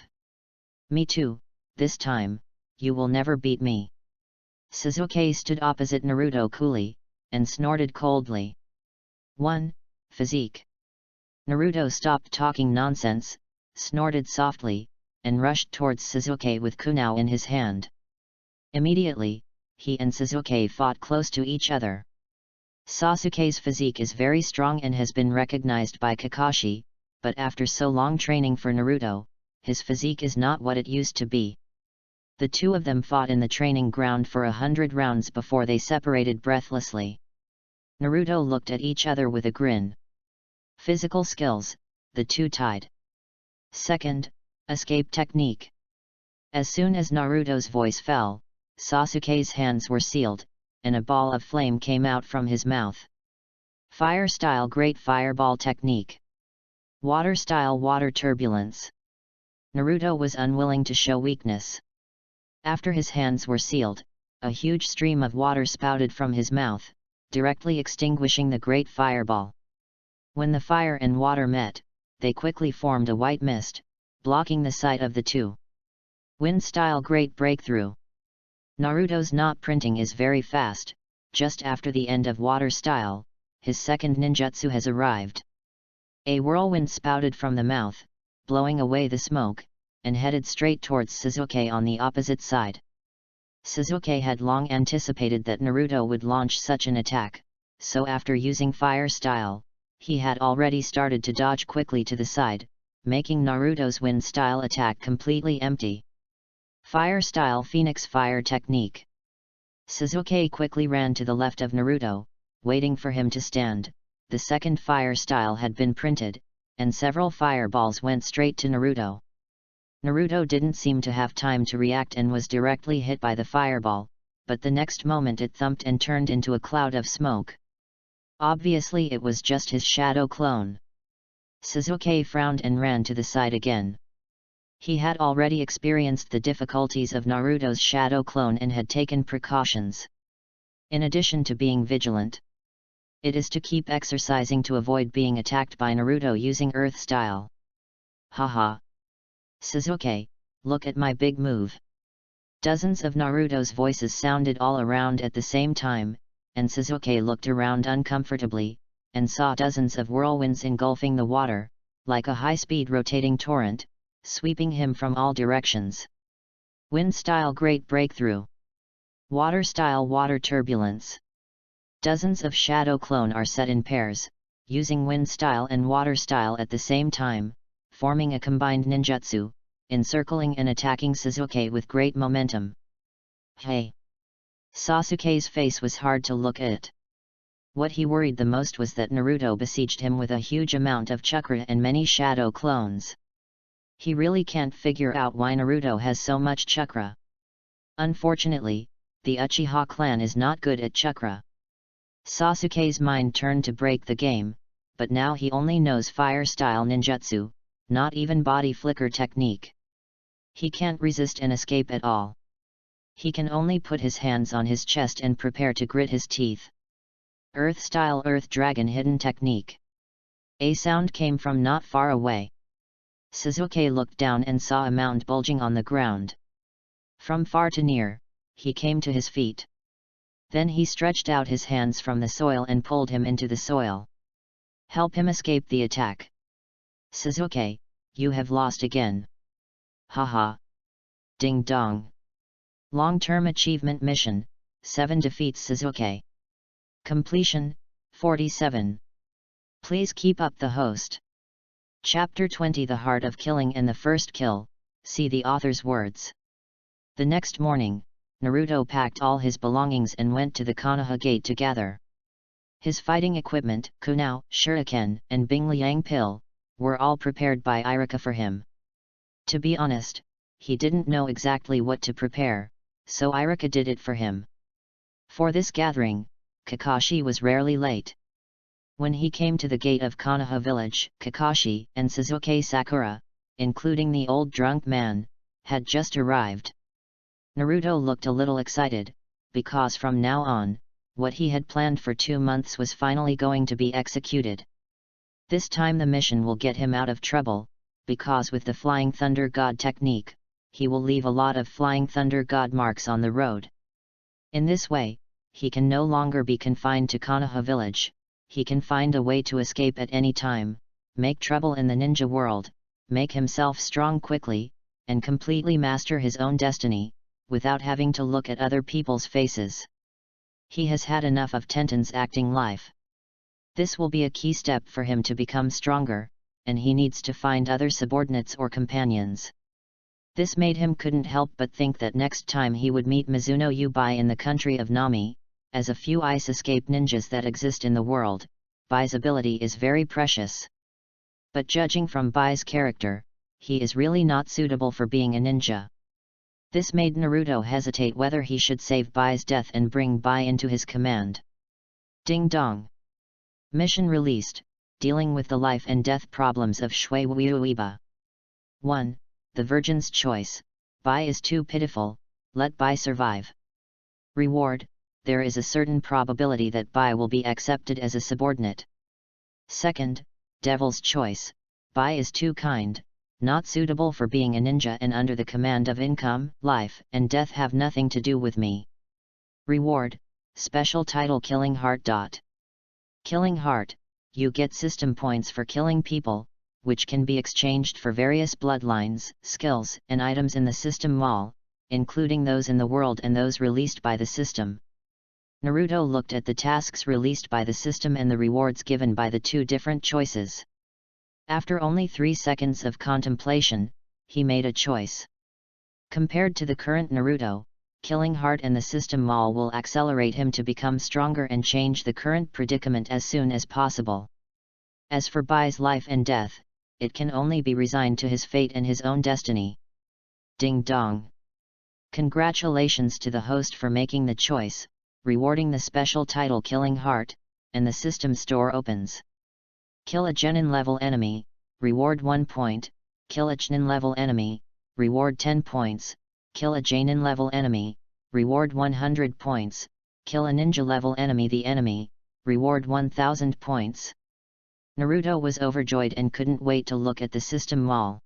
S1: Me too, this time, you will never beat me. Sasuke stood opposite Naruto coolly, and snorted coldly. 1. Physique. Naruto stopped talking nonsense, snorted softly, and rushed towards Sasuke with kunao in his hand. Immediately, he and Sasuke fought close to each other. Sasuke's physique is very strong and has been recognized by Kakashi, but after so long training for Naruto, his physique is not what it used to be. The two of them fought in the training ground for 100 rounds before they separated breathlessly. Naruto looked at each other with a grin. Physical skills, the two tied. Second, escape technique. As soon as Naruto's voice fell, Sasuke's hands were sealed, and a ball of flame came out from his mouth. Fire style great fireball technique. Water style water turbulence. Naruto was unwilling to show weakness. After his hands were sealed, a huge stream of water spouted from his mouth, directly extinguishing the great fireball. When the fire and water met, they quickly formed a white mist, blocking the sight of the two. Wind style great breakthrough. Naruto's knot printing is very fast. Just after the end of water style, his second ninjutsu has arrived. A whirlwind spouted from the mouth, blowing away the smoke, and headed straight towards Sasuke on the opposite side. Sasuke had long anticipated that Naruto would launch such an attack, so after using fire style, he had already started to dodge quickly to the side, making Naruto's wind style attack completely empty. Fire style Phoenix Fire technique. Sasuke quickly ran to the left of Naruto, waiting for him to stand. The second fire style had been printed, and several fireballs went straight to Naruto. Naruto didn't seem to have time to react and was directly hit by the fireball, but the next moment it thumped and turned into a cloud of smoke. Obviously it was just his shadow clone. Sasuke frowned and ran to the side again. He had already experienced the difficulties of Naruto's shadow clone and had taken precautions. In addition to being vigilant, it is to keep exercising to avoid being attacked by Naruto using Earth style. Haha. Sasuke, look at my big move. Dozens of Naruto's voices sounded all around at the same time, and Sasuke looked around uncomfortably, and saw dozens of whirlwinds engulfing the water, like a high-speed rotating torrent, sweeping him from all directions. Wind style great breakthrough. Water style water turbulence. Dozens of shadow clone are set in pairs, using wind style and water style at the same time, forming a combined ninjutsu, encircling and attacking Sasuke with great momentum. Hey! Sasuke's face was hard to look at. What he worried the most was that Naruto besieged him with a huge amount of chakra and many shadow clones. He really can't figure out why Naruto has so much chakra. Unfortunately, the Uchiha clan is not good at chakra. Sasuke's mind turned to break the game, but now he only knows fire-style ninjutsu, not even body flicker technique. He can't resist and escape at all. He can only put his hands on his chest and prepare to grit his teeth. Earth-style Earth Dragon hidden technique. A sound came from not far away. Sasuke looked down and saw a mound bulging on the ground. From far to near, he came to his feet. Then he stretched out his hands from the soil and pulled him into the soil. Help him escape the attack. Sasuke, you have lost again. Haha. Ding dong. Long-term achievement mission, 7 defeats Sasuke. Completion, 47. Please keep up the host. Chapter 20 The Heart of Killing and the First Kill, see the author's words. The next morning, Naruto packed all his belongings and went to the Konoha gate to gather. His fighting equipment, kunao, shuriken, and bingliang pill, were all prepared by Iruka for him. To be honest, he didn't know exactly what to prepare, so Irika did it for him. For this gathering, Kakashi was rarely late. When he came to the gate of Konoha village, Kakashi and Suzuki Sakura, including the old drunk man, had just arrived. Naruto looked a little excited, because from now on, what he had planned for 2 months was finally going to be executed. This time the mission will get him out of trouble, because with the Flying Thunder God technique, he will leave a lot of Flying Thunder God marks on the road. In this way, he can no longer be confined to Konoha village, he can find a way to escape at any time, make trouble in the ninja world, make himself strong quickly, and completely master his own destiny, without having to look at other people's faces. He has had enough of Tenten's acting life. This will be a key step for him to become stronger, and he needs to find other subordinates or companions. This made him couldn't help but think that next time he would meet Mizuno Yubai in the country of Nami, as a few ice escape ninjas that exist in the world, Bai's ability is very precious. But judging from Bai's character, he is really not suitable for being a ninja. This made Naruto hesitate whether he should save Bai's death and bring Bai into his command. Ding dong! Mission released, dealing with the life and death problems of Shui Uiba. 1. The Virgin's Choice, Bai is too pitiful, let Bai survive. Reward, there is a certain probability that Bai will be accepted as a subordinate. 2. Devil's Choice, Bai is too kind, not suitable for being a ninja and under the command of income, life and death have nothing to do with me. Reward, special title Killing Heart. Killing Heart, you get system points for killing people, which can be exchanged for various bloodlines, skills and items in the system mall, including those in the world and those released by the system. Naruto looked at the tasks released by the system and the rewards given by the two different choices. After only 3 seconds of contemplation, he made a choice. Compared to the current Naruto, Killing Heart and the system mall will accelerate him to become stronger and change the current predicament as soon as possible. As for Bai's life and death, it can only be resigned to his fate and his own destiny. Ding dong! Congratulations to the host for making the choice, rewarding the special title Killing Heart, and the system store opens. Kill a Genin level enemy, reward 1 point, kill a Chunin level enemy, reward 10 points, kill a Jainin level enemy, reward 100 points, kill a ninja level enemy the enemy, reward 1000 points. Naruto was overjoyed and couldn't wait to look at the system mall.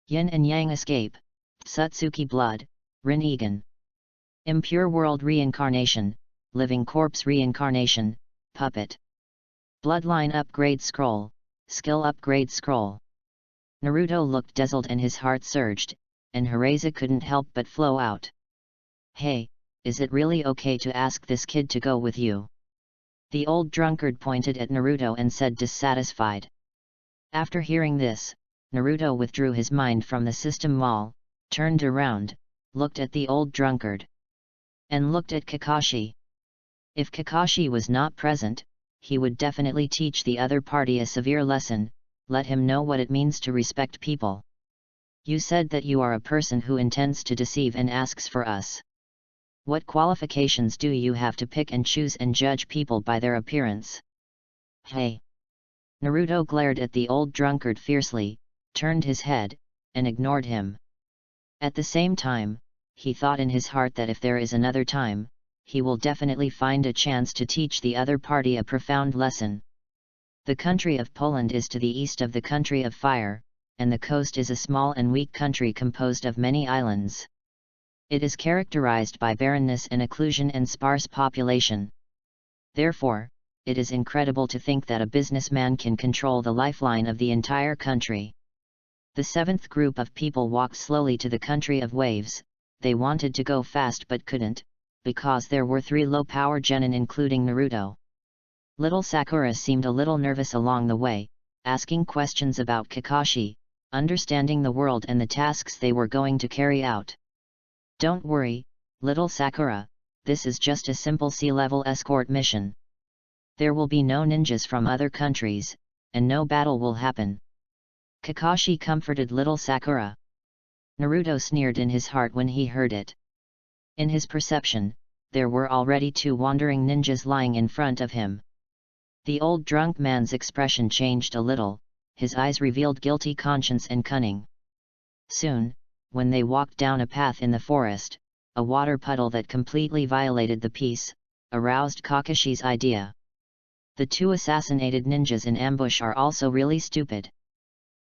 S1: Yin and Yang Escape, Tsutsuki Blood, Rinnegan. Impure World Reincarnation, Living Corpse Reincarnation, Puppet. Bloodline Upgrade Scroll, Skill Upgrade Scroll. Naruto looked dazzled and his heart surged, and Hiraiza couldn't help but flow out. Hey, is it really okay to ask this kid to go with you? The old drunkard pointed at Naruto and said dissatisfied. After hearing this, Naruto withdrew his mind from the system mall, turned around, looked at the old drunkard, and looked at Kakashi. If Kakashi was not present, he would definitely teach the other party a severe lesson, let him know what it means to respect people. You said that you are a person who intends to deceive and asks for us. What qualifications do you have to pick and choose and judge people by their appearance? Hey! Naruto glared at the old drunkard fiercely, turned his head, and ignored him. At the same time, he thought in his heart that if there is another time, he will definitely find a chance to teach the other party a profound lesson. The country of Poland is to the east of the country of fire, and the coast is a small and weak country composed of many islands. It is characterized by barrenness and occlusion and sparse population. Therefore, it is incredible to think that a businessman can control the lifeline of the entire country. The seventh group of people walked slowly to the country of waves. They wanted to go fast but couldn't, because there were 3 low-power genin including Naruto. Little Sakura seemed a little nervous along the way, asking questions about Kakashi, understanding the world and the tasks they were going to carry out. Don't worry, little Sakura, this is just a simple sea-level escort mission. There will be no ninjas from other countries, and no battle will happen. Kakashi comforted little Sakura. Naruto sneered in his heart when he heard it. In his perception, there were already 2 wandering ninjas lying in front of him. The old drunk man's expression changed a little, his eyes revealed guilty conscience and cunning. Soon, when they walked down a path in the forest, a water puddle that completely violated the peace, aroused Kakashi's idea. The 2 assassinated ninjas in ambush are also really stupid.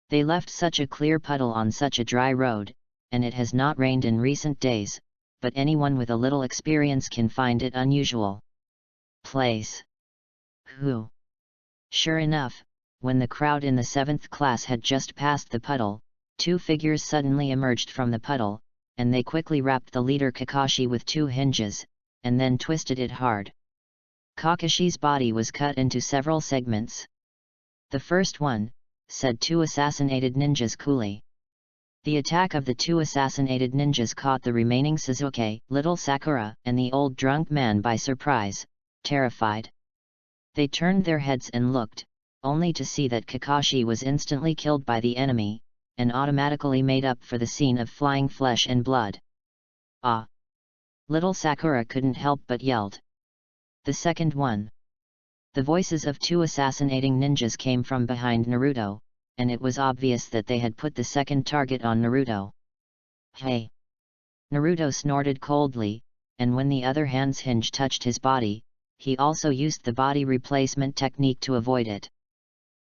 S1: They left such a clear puddle on such a dry road, and it has not rained in recent days, but anyone with a little experience can find it unusual. Place. Who? Sure enough, when the crowd in the 7th class had just passed the puddle, 2 figures suddenly emerged from the puddle, and they quickly wrapped the leader Kakashi with 2 hinges, and then twisted it hard. Kakashi's body was cut into several segments. "The first one," said 2 assassinated ninjas coolly. The attack of the 2 assassinated ninjas caught the remaining Sasuke, little Sakura, and the old drunk man by surprise, terrified. They turned their heads and looked, only to see that Kakashi was instantly killed by the enemy, and automatically made up for the scene of flying flesh and blood. "Ah!" Little Sakura couldn't help but yelled. "The second one." The voices of 2 assassinating ninjas came from behind Naruto, and it was obvious that they had put the second target on Naruto. "Hey!" Naruto snorted coldly, and when the other hand's hinge touched his body, he also used the body replacement technique to avoid it.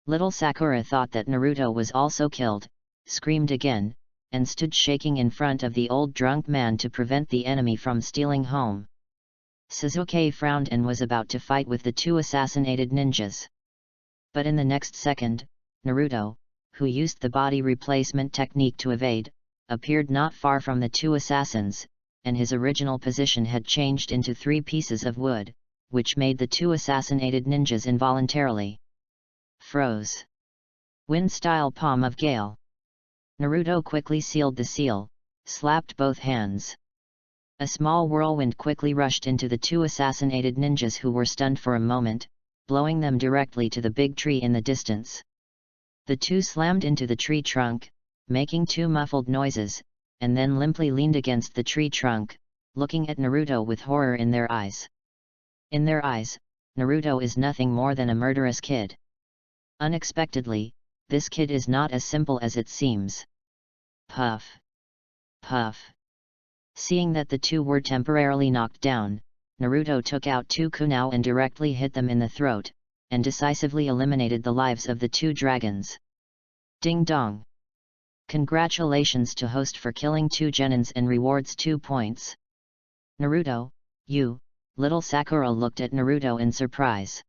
S1: Little Sakura thought that Naruto was also killed, screamed again, and stood shaking in front of the old drunk man to prevent the enemy from stealing home. Sasuke frowned and was about to fight with the 2 assassinated ninjas. But in the next second, Naruto, who used the body replacement technique to evade, appeared not far from the 2 assassins, and his original position had changed into 3 pieces of wood, which made the 2 assassinated ninjas involuntarily froze. Wind-style palm of Gale. Naruto quickly sealed the seal, slapped both hands. A small whirlwind quickly rushed into the 2 assassinated ninjas who were stunned for a moment, blowing them directly to the big tree in the distance. The 2 slammed into the tree trunk, making 2 muffled noises, and then limply leaned against the tree trunk, looking at Naruto with horror in their eyes. In their eyes, Naruto is nothing more than a murderous kid. Unexpectedly, this kid is not as simple as it seems. Puff. Puff. Seeing that the 2 were temporarily knocked down, Naruto took out 2 kunai and directly hit them in the throat, and decisively eliminated the lives of the 2 dragons. Ding dong! Congratulations to host for killing 2 genins and rewards 2 points. Naruto, you, little Sakura looked at Naruto in surprise.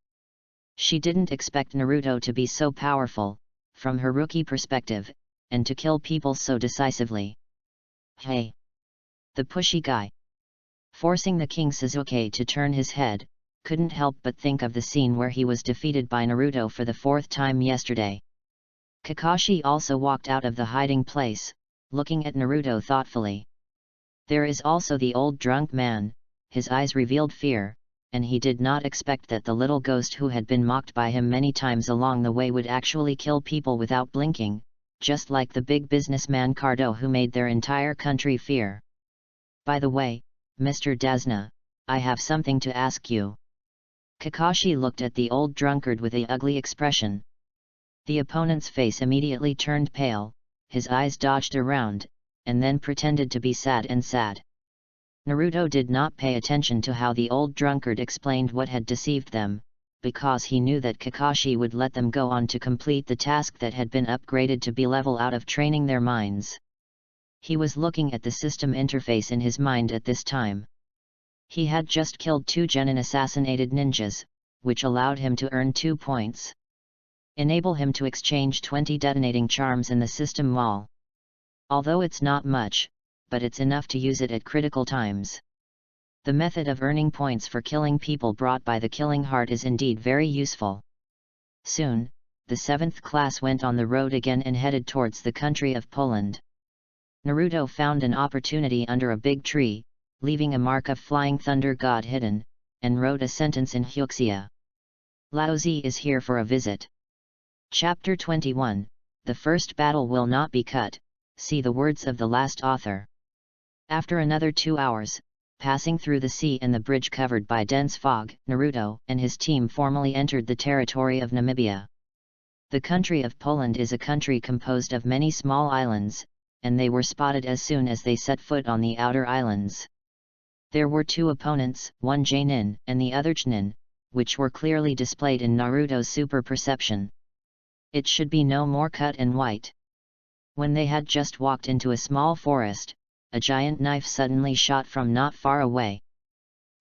S1: She didn't expect Naruto to be so powerful, from her rookie perspective, and to kill people so decisively. Hey! The pushy guy. Forcing the King Sasuke to turn his head, couldn't help but think of the scene where he was defeated by Naruto for the 4th time yesterday. Kakashi also walked out of the hiding place, looking at Naruto thoughtfully. There is also the old drunk man, his eyes revealed fear, and he did not expect that the little ghost who had been mocked by him many times along the way would actually kill people without blinking, just like the big businessman Cardo who made their entire country fear. By the way, Mr. Desna, I have something to ask you. Kakashi looked at the old drunkard with an ugly expression. The opponent's face immediately turned pale, his eyes dodged around, and then pretended to be sad. Naruto did not pay attention to how the old drunkard explained what had deceived them, because he knew that Kakashi would let them go on to complete the task that had been upgraded to be level out of training their minds. He was looking at the system interface in his mind at this time. He had just killed 2 genin assassinated ninjas, which allowed him to earn 2 points. Enable him to exchange 20 detonating charms in the system wall. Although it's not much, but it's enough to use it at critical times. The method of earning points for killing people brought by the killing heart is indeed very useful. Soon, the 7th class went on the road again and headed towards the country of Poland. Naruto found an opportunity under a big tree, leaving a mark of flying thunder god hidden, and wrote a sentence in Hyuxia. Laozi is here for a visit. Chapter 21, The first battle will not be cut, see the words of the last author. After another 2 hours, passing through the sea and the bridge covered by dense fog, Naruto and his team formally entered the territory of Namibia. The country of Poland is a country composed of many small islands, and they were spotted as soon as they set foot on the outer islands. There were 2 opponents, one J-nin and the other Ch-nin, which were clearly displayed in Naruto's super perception. It should be no more cut and white. When they had just walked into a small forest, a giant knife suddenly shot from not far away.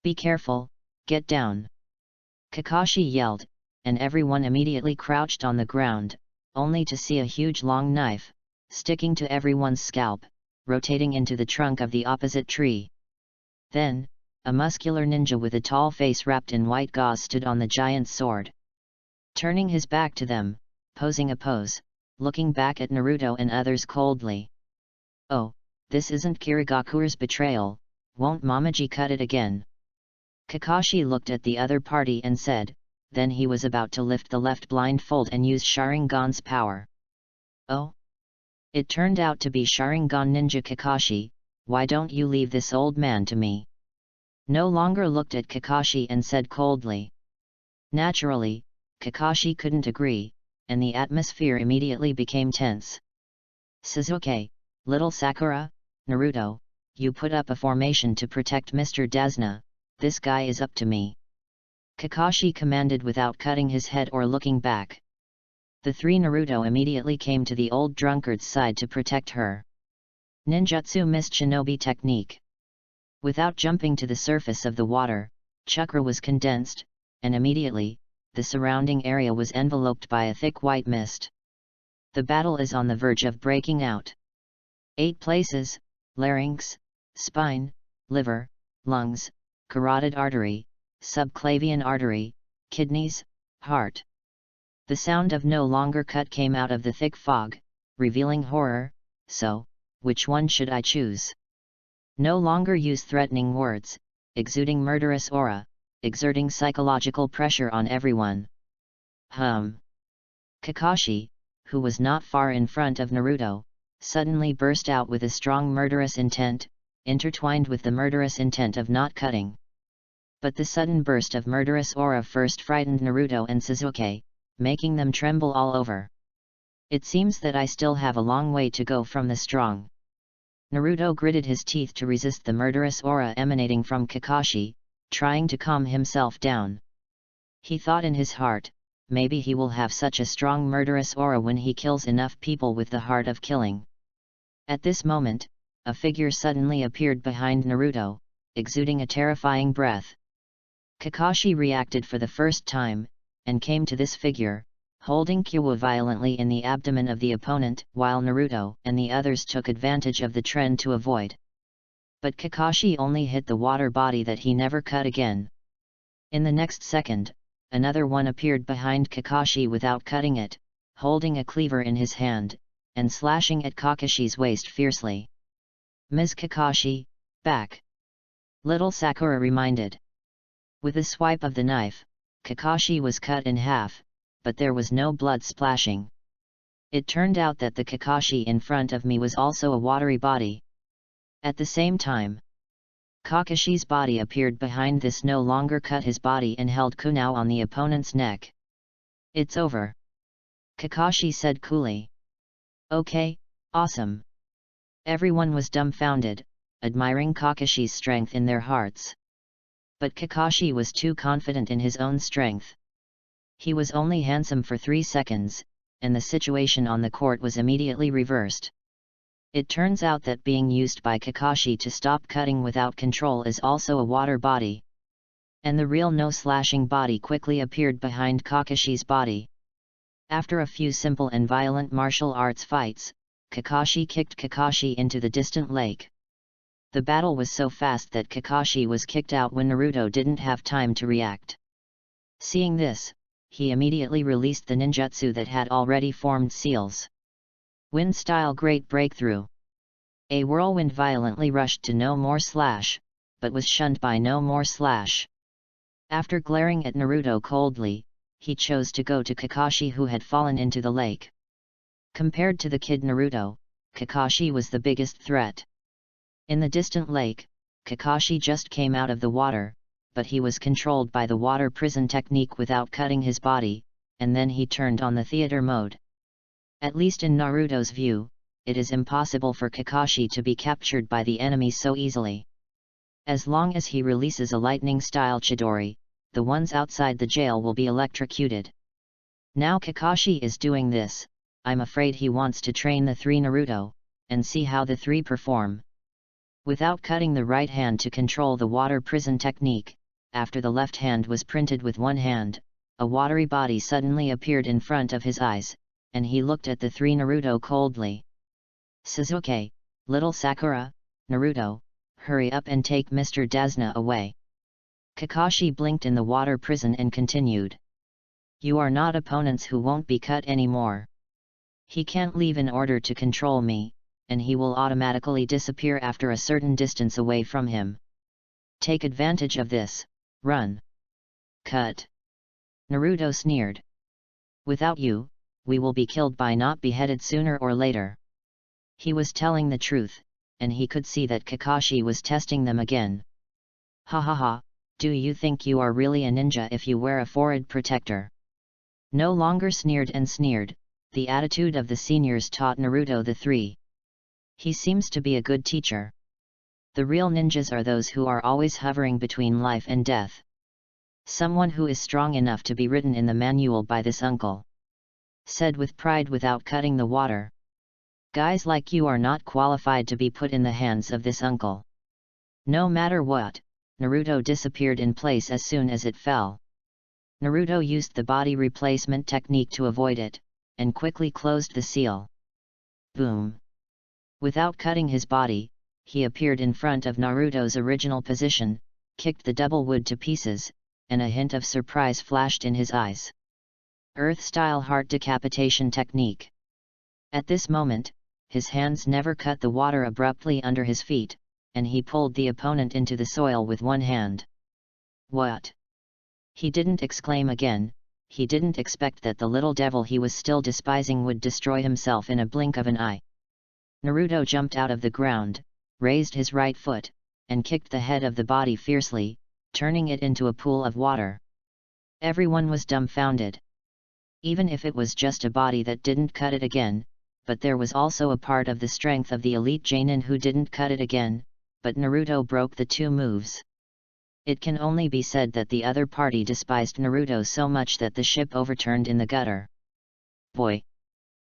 S1: "Be careful, get down!" Kakashi yelled, and everyone immediately crouched on the ground, only to see a huge long knife, sticking to everyone's scalp, rotating into the trunk of the opposite tree. Then, a muscular ninja with a tall face wrapped in white gauze stood on the giant's sword. Turning his back to them, posing a pose, looking back at Naruto and others coldly. "Oh, this isn't Kirigakuru's betrayal, won't Momoji cut it again?" Kakashi looked at the other party and said, then he was about to lift the left blindfold and use Sharingan's power. "Oh? It turned out to be Sharingan Ninja Kakashi, why don't you leave this old man to me?" No longer looked at Kakashi and said coldly. Naturally, Kakashi couldn't agree, and the atmosphere immediately became tense. "Sasuke, little Sakura, Naruto, you put up a formation to protect Mr. Dazna, this guy is up to me," Kakashi commanded without cutting his head or looking back. The 3 Naruto immediately came to the old drunkard's side to protect her. Ninjutsu missed shinobi technique. Without jumping to the surface of the water, chakra was condensed, and immediately, the surrounding area was enveloped by a thick white mist. The battle is on the verge of breaking out. 8 places: larynx, spine, liver, lungs, carotid artery, subclavian artery, kidneys, heart. The sound of no longer cut came out of the thick fog, revealing horror. "So, which one should I choose? No longer use threatening words, exuding murderous aura, exerting psychological pressure on everyone." Kakashi, who was not far in front of Naruto, suddenly burst out with a strong murderous intent, intertwined with the murderous intent of not cutting. But the sudden burst of murderous aura first frightened Naruto and Sasuke, making them tremble all over. "It seems that I still have a long way to go from the strong." Naruto gritted his teeth to resist the murderous aura emanating from Kakashi, trying to calm himself down. He thought in his heart, maybe he will have such a strong murderous aura when he kills enough people with the heart of killing. At this moment, a figure suddenly appeared behind Naruto, exuding a terrifying breath. Kakashi reacted for the first time, and came to this figure, holding Kyowa violently in the abdomen of the opponent, while Naruto and the others took advantage of the trend to avoid. But Kakashi only hit the water body that he never cut again. In the next second, another one appeared behind Kakashi without cutting it, holding a cleaver in his hand, and slashing at Kakashi's waist fiercely. "Ms. Kakashi, back!" Little Sakura reminded. With a swipe of the knife, Kakashi was cut in half, but there was no blood splashing. It turned out that the Kakashi in front of me was also a watery body. At the same time, Kakashi's body appeared behind this, no longer cut his body and held kunao on the opponent's neck. "It's over," Kakashi said coolly. "Okay, awesome." Everyone was dumbfounded, admiring Kakashi's strength in their hearts. But Kakashi was too confident in his own strength. He was only handsome for 3 seconds, and the situation on the court was immediately reversed. It turns out that being used by Kakashi to stop cutting without control is also a water body. And the real no-slashing body quickly appeared behind Kakashi's body. After a few simple and violent martial arts fights, Kakashi kicked Kakashi into the distant lake. The battle was so fast that Kakashi was kicked out when Naruto didn't have time to react. Seeing this, he immediately released the ninjutsu that had already formed seals. Wind-style great breakthrough. A whirlwind violently rushed to No More Slash, but was shunned by No More Slash. After glaring at Naruto coldly, he chose to go to Kakashi, who had fallen into the lake. Compared to the kid Naruto, Kakashi was the biggest threat. In the distant lake, Kakashi just came out of the water, but he was controlled by the water prison technique without cutting his body, and then he turned on the theater mode. At least in Naruto's view, it is impossible for Kakashi to be captured by the enemy so easily. As long as he releases a lightning-style Chidori, the ones outside the jail will be electrocuted. Now Kakashi is doing this, I'm afraid he wants to train the three Naruto, and see how the three perform. Without cutting the right hand to control the water prison technique, after the left hand was printed with one hand, a watery body suddenly appeared in front of his eyes, and he looked at the three Naruto coldly. Sasuke, little Sakura, Naruto, hurry up and take Mr. Dazna away. Kakashi blinked in the water prison and continued. You are not opponents who won't be cut anymore. He can't leave in order to control me, and he will automatically disappear after a certain distance away from him. Take advantage of this, run. Cut. Naruto sneered. Without you, we will be killed by not beheaded sooner or later. He was telling the truth, and he could see that Kakashi was testing them again. Ha ha ha, do you think you are really a ninja if you wear a forehead protector? No longer sneered and sneered, the attitude of the seniors taught Naruto the three. He seems to be a good teacher. The real ninjas are those who are always hovering between life and death. Someone who is strong enough to be written in the manual by this uncle. Said with pride without cutting the water. Guys like you are not qualified to be put in the hands of this uncle. No matter what, Naruto disappeared in place as soon as it fell. Naruto used the body replacement technique to avoid it, and quickly closed the seal. Boom! Without cutting his body, he appeared in front of Naruto's original position, kicked the double wood to pieces, and a hint of surprise flashed in his eyes. Earth-style heart decapitation technique. At this moment, his hands never cut the water abruptly under his feet, and he pulled the opponent into the soil with one hand. What? He didn't exclaim again, he didn't expect that the little devil he was still despising would destroy himself in a blink of an eye. Naruto jumped out of the ground, raised his right foot, and kicked the head of the body fiercely, turning it into a pool of water. Everyone was dumbfounded. Even if it was just a body that didn't cut it again, but there was also a part of the strength of the elite Genin who didn't cut it again, but Naruto broke the two moves. It can only be said that the other party despised Naruto so much that the ship overturned in the gutter. Boy!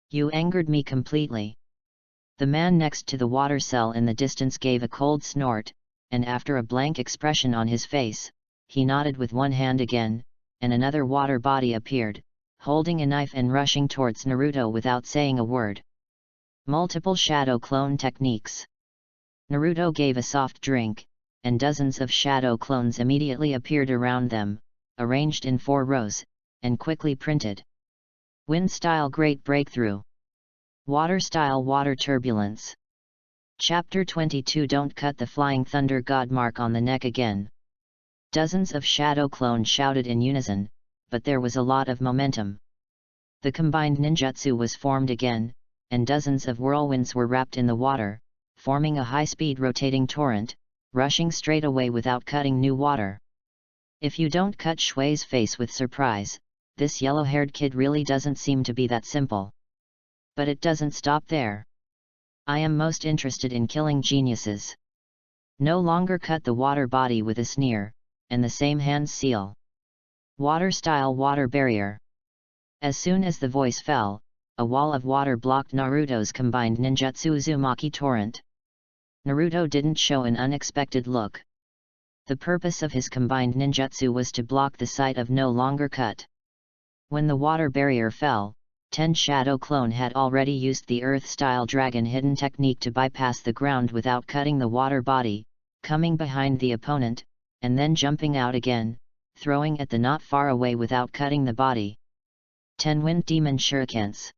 S1: You angered me completely. The man next to the water cell in the distance gave a cold snort, and after a blank expression on his face, he nodded with one hand again, and another water body appeared, holding a knife and rushing towards Naruto without saying a word. Multiple shadow clone techniques. Naruto gave a soft drink, and dozens of shadow clones immediately appeared around them, arranged in 4 rows, and quickly printed. Wind-style great breakthrough. Water-style water turbulence. Chapter 22 Don't cut the flying thunder god mark on the neck again. Dozens of shadow clones shouted in unison, but there was a lot of momentum. The combined ninjutsu was formed again, and dozens of whirlwinds were wrapped in the water, forming a high-speed rotating torrent, rushing straight away without cutting new water. If you don't cut Shui's face with surprise, this yellow-haired kid really doesn't seem to be that simple. But it doesn't stop there. I am most interested in killing geniuses. No longer cut the water body with a sneer, and the same hands seal. Water-style water barrier. As soon as the voice fell, a wall of water blocked Naruto's combined ninjutsu Uzumaki torrent. Naruto didn't show an unexpected look. The purpose of his combined ninjutsu was to block the sight of no longer cut. When the water barrier fell, 10 shadow clone had already used the earth-style dragon hidden technique to bypass the ground without cutting the water body, coming behind the opponent, and then jumping out again, throwing at the not far away without cutting the body. 10 wind demon shurikens.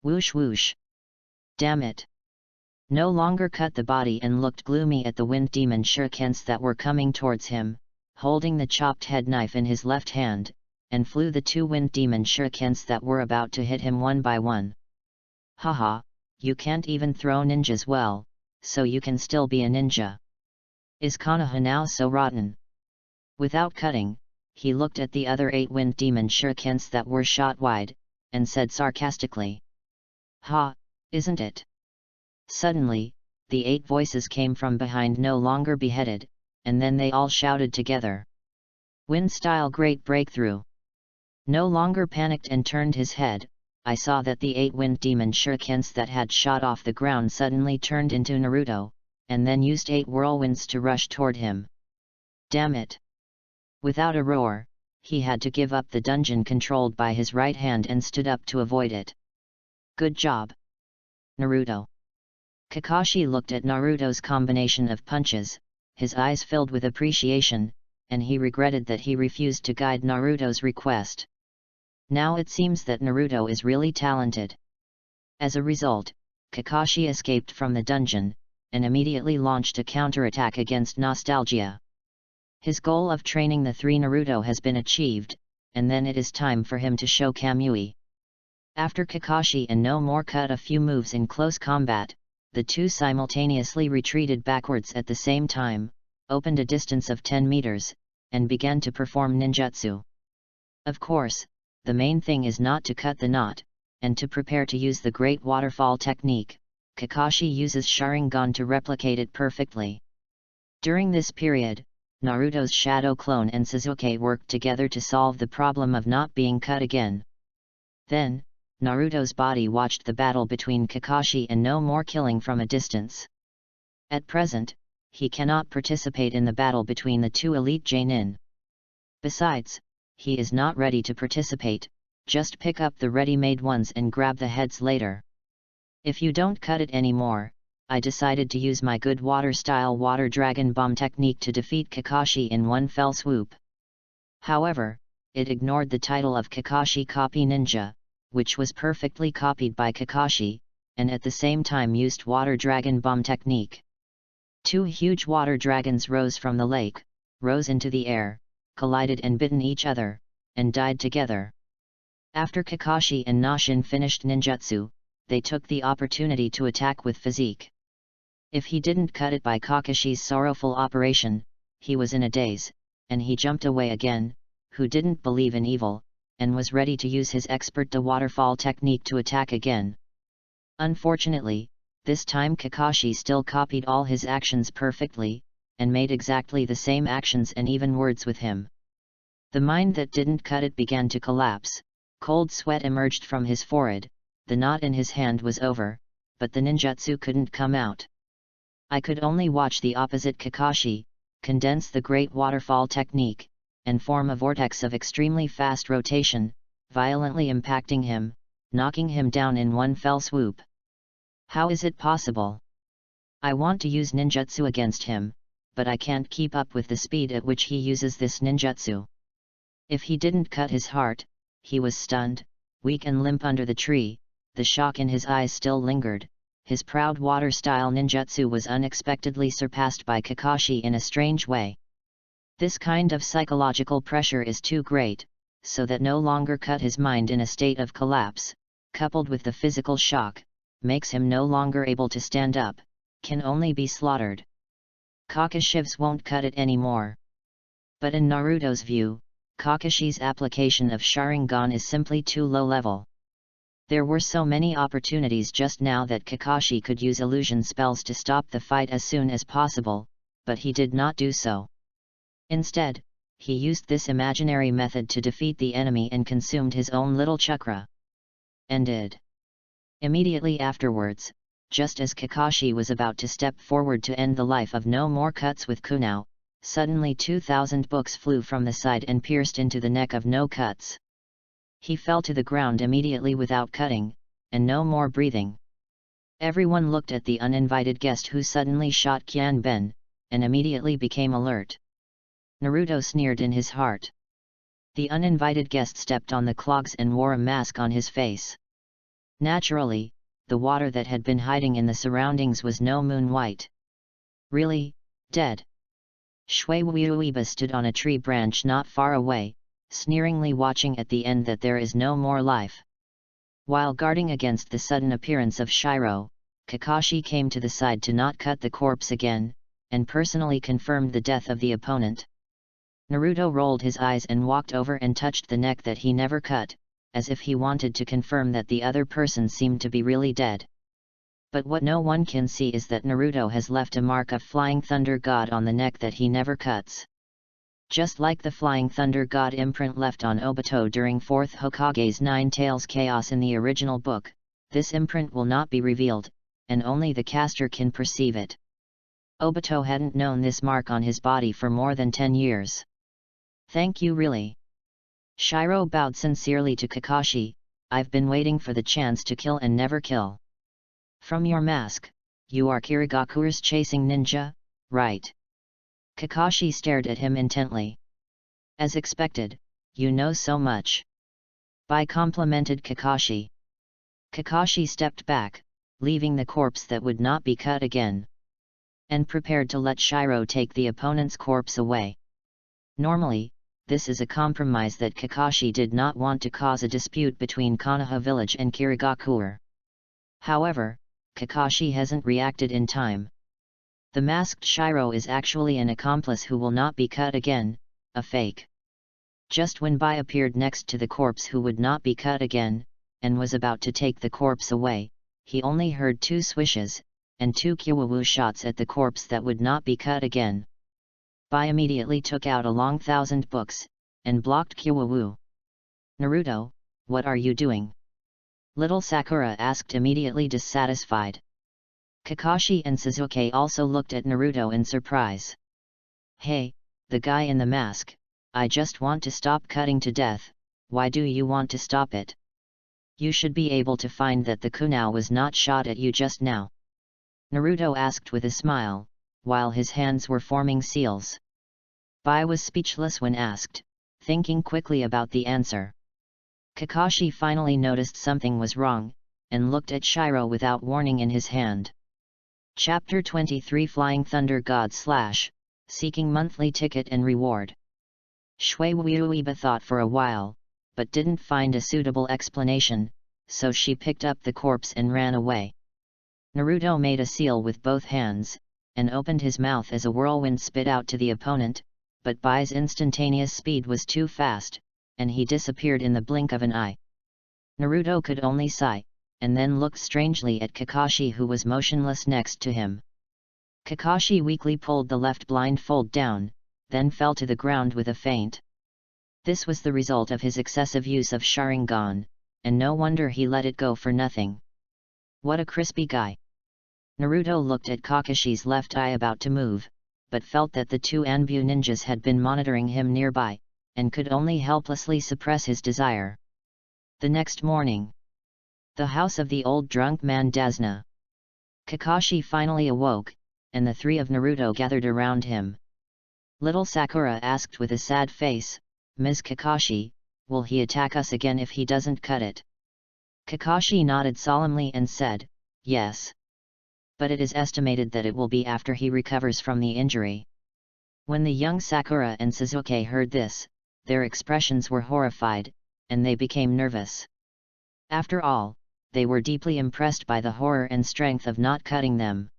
S1: Whoosh whoosh. Damn it. No longer cut the body and looked gloomy at the wind demon shurikens that were coming towards him, holding the chopped head knife in his left hand, and flew the 2 wind demon shurikens that were about to hit him one by one. Haha, you can't even throw ninjas well, so you can still be a ninja. Is Konoha now so rotten? Without cutting, he looked at the other 8 wind demon shurikens that were shot wide, and said sarcastically. Ha, isn't it? Suddenly, the 8 voices came from behind, no longer beheaded, and then they all shouted together. Wind-style great breakthrough. No longer panicked and turned his head, I saw that the 8 wind demon shurikens that had shot off the ground suddenly turned into Naruto, and then used 8 whirlwinds to rush toward him. Damn it! Without a roar, he had to give up the dungeon controlled by his right hand and stood up to avoid it. Good job, Naruto. Kakashi looked at Naruto's combination of punches, his eyes filled with appreciation, and he regretted that he refused to guide Naruto's request. Now it seems that Naruto is really talented. As a result, Kakashi escaped from the dungeon, and immediately launched a counterattack against Nostalgia. His goal of training the 3 Naruto has been achieved, and then it is time for him to show Kamui. After Kakashi and No More cut a few moves in close combat, the 2 simultaneously retreated backwards at the same time, opened a distance of 10 meters, and began to perform ninjutsu. Of course, the main thing is not to cut the knot, and to prepare to use the Great Waterfall technique. Kakashi uses Sharingan to replicate it perfectly. During this period, Naruto's shadow clone and Sasuke worked together to solve the problem of not being cut again. Then, Naruto's body watched the battle between Kakashi and No More killing from a distance. At present, he cannot participate in the battle between the 2 elite Jonin. Besides, he is not ready to participate, just pick up the ready-made ones and grab the heads later. If you don't cut it anymore, I decided to use my good water-style water dragon bomb technique to defeat Kakashi in one fell swoop. However, it ignored the title of Kakashi Copy Ninja, which was perfectly copied by Kakashi, and at the same time used water dragon bomb technique. 2 huge water dragons rose from the lake, rose into the air, collided and bitten each other, and died together. After Kakashi and Nashin finished ninjutsu, they took the opportunity to attack with physique. If he didn't cut it by Kakashi's sorrowful operation, he was in a daze, and he jumped away again, who didn't believe in evil, and was ready to use his expert the waterfall technique to attack again. Unfortunately, this time Kakashi still copied all his actions perfectly, and made exactly the same actions and even words with him. The mind that didn't cut it began to collapse, cold sweat emerged from his forehead, the knot in his hand was over, but the ninjutsu couldn't come out. I could only watch the opposite Kakashi condense the great waterfall technique, and form a vortex of extremely fast rotation, violently impacting him, knocking him down in one fell swoop. How is it possible? I want to use ninjutsu against him, but I can't keep up with the speed at which he uses this ninjutsu. If he didn't cut his heart, he was stunned, weak and limp under the tree, the shock in his eyes still lingered. His proud water-style ninjutsu was unexpectedly surpassed by Kakashi in a strange way. This kind of psychological pressure is too great, so that no longer cut his mind in a state of collapse, coupled with the physical shock, makes him no longer able to stand up, can only be slaughtered. Kakashi's won't cut it anymore. But in Naruto's view, Kakashi's application of Sharingan is simply too low level. There were so many opportunities just now that Kakashi could use illusion spells to stop the fight as soon as possible, but he did not do so. Instead, he used this imaginary method to defeat the enemy and consumed his own little chakra. Ended. Immediately afterwards, just as Kakashi was about to step forward to end the life of No More Cuts with Kunao, suddenly 2,000 books flew from the side and pierced into the neck of No Cuts. He fell to the ground immediately without cutting, and no more breathing. Everyone looked at the uninvited guest who suddenly shot Kyanben, and immediately became alert. Naruto sneered in his heart. The uninvited guest stepped on the clogs and wore a mask on his face. Naturally, the water that had been hiding in the surroundings was no moon white. Really, dead? Shui Wuiba stood on a tree branch not far away, sneeringly watching at the end that there is no more life. While guarding against the sudden appearance of Shiro, Kakashi came to the side to not cut the corpse again, and personally confirmed the death of the opponent. Naruto rolled his eyes and walked over and touched the neck that he never cut, as if he wanted to confirm that the other person seemed to be really dead. But what no one can see is that Naruto has left a mark of Flying Thunder God on the neck that he never cuts. Just like the Flying Thunder God imprint left on Obito during 4th Hokage's Nine Tails Chaos in the original book, this imprint will not be revealed, and only the caster can perceive it. Obito hadn't known this mark on his body for more than 10 years. Thank you really. Shiro bowed sincerely to Kakashi. I've been waiting for the chance to kill and never kill. From your mask, you are Kirigaku's chasing ninja, right? Kakashi stared at him intently. As expected, you know so much. Bai complimented Kakashi. Kakashi stepped back, leaving the corpse that would not be cut again, and prepared to let Shiro take the opponent's corpse away. Normally, this is a compromise that Kakashi did not want to cause a dispute between Konoha village and Kirigaku. However, Kakashi hasn't reacted in time. The masked Shiro is actually an accomplice who will not be cut again, a fake. Just when Bai appeared next to the corpse who would not be cut again, and was about to take the corpse away, he only heard 2 swishes, and 2 Kyowu shots at the corpse that would not be cut again. Bai immediately took out a long 1000 books, and blocked Kyowu. Naruto, what are you doing? Little Sakura asked immediately dissatisfied. Kakashi and Sasuke also looked at Naruto in surprise. Hey, the guy in the mask, I just want to stop cutting to death, why do you want to stop it? You should be able to find that the kunai was not shot at you just now. Naruto asked with a smile, while his hands were forming seals. Bai was speechless when asked, thinking quickly about the answer. Kakashi finally noticed something was wrong, and looked at Shiro without warning in his hand. Chapter 23 Flying Thunder God / Seeking Monthly Ticket and Reward. Shui Wuiba thought for a while, but didn't find a suitable explanation, so she picked up the corpse and ran away. Naruto made a seal with both hands, and opened his mouth as a whirlwind spit out to the opponent, but Bai's instantaneous speed was too fast, and he disappeared in the blink of an eye. Naruto could only sigh, and then looked strangely at Kakashi who was motionless next to him. Kakashi weakly pulled the left blindfold down, then fell to the ground with a faint. This was the result of his excessive use of Sharingan, and no wonder he let it go for nothing. What a crispy guy! Naruto looked at Kakashi's left eye about to move, but felt that the 2 Anbu ninjas had been monitoring him nearby, and could only helplessly suppress his desire. The next morning. The house of the old drunk man Dazna. Kakashi finally awoke, and the 3 of Naruto gathered around him. Little Sakura asked with a sad face, Ms. Kakashi, will he attack us again if he doesn't cut it? Kakashi nodded solemnly and said, yes. But it is estimated that it will be after he recovers from the injury. When the young Sakura and Sasuke heard this, their expressions were horrified, and they became nervous. After all, they were deeply impressed by the horror and strength of not cutting them.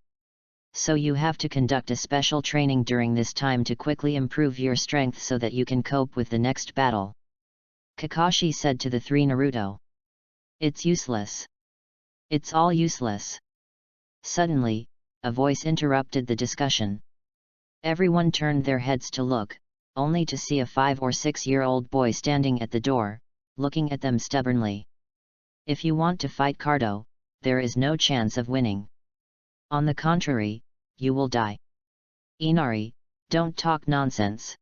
S1: So you have to conduct a special training during this time to quickly improve your strength so that you can cope with the next battle. Kakashi said to the 3 Naruto. It's useless. It's all useless. Suddenly, a voice interrupted the discussion. Everyone turned their heads to look, only to see a 5 or 6-year-old boy standing at the door, looking at them stubbornly. If you want to fight Cardo, there is no chance of winning. On the contrary, you will die. Inari, don't talk nonsense.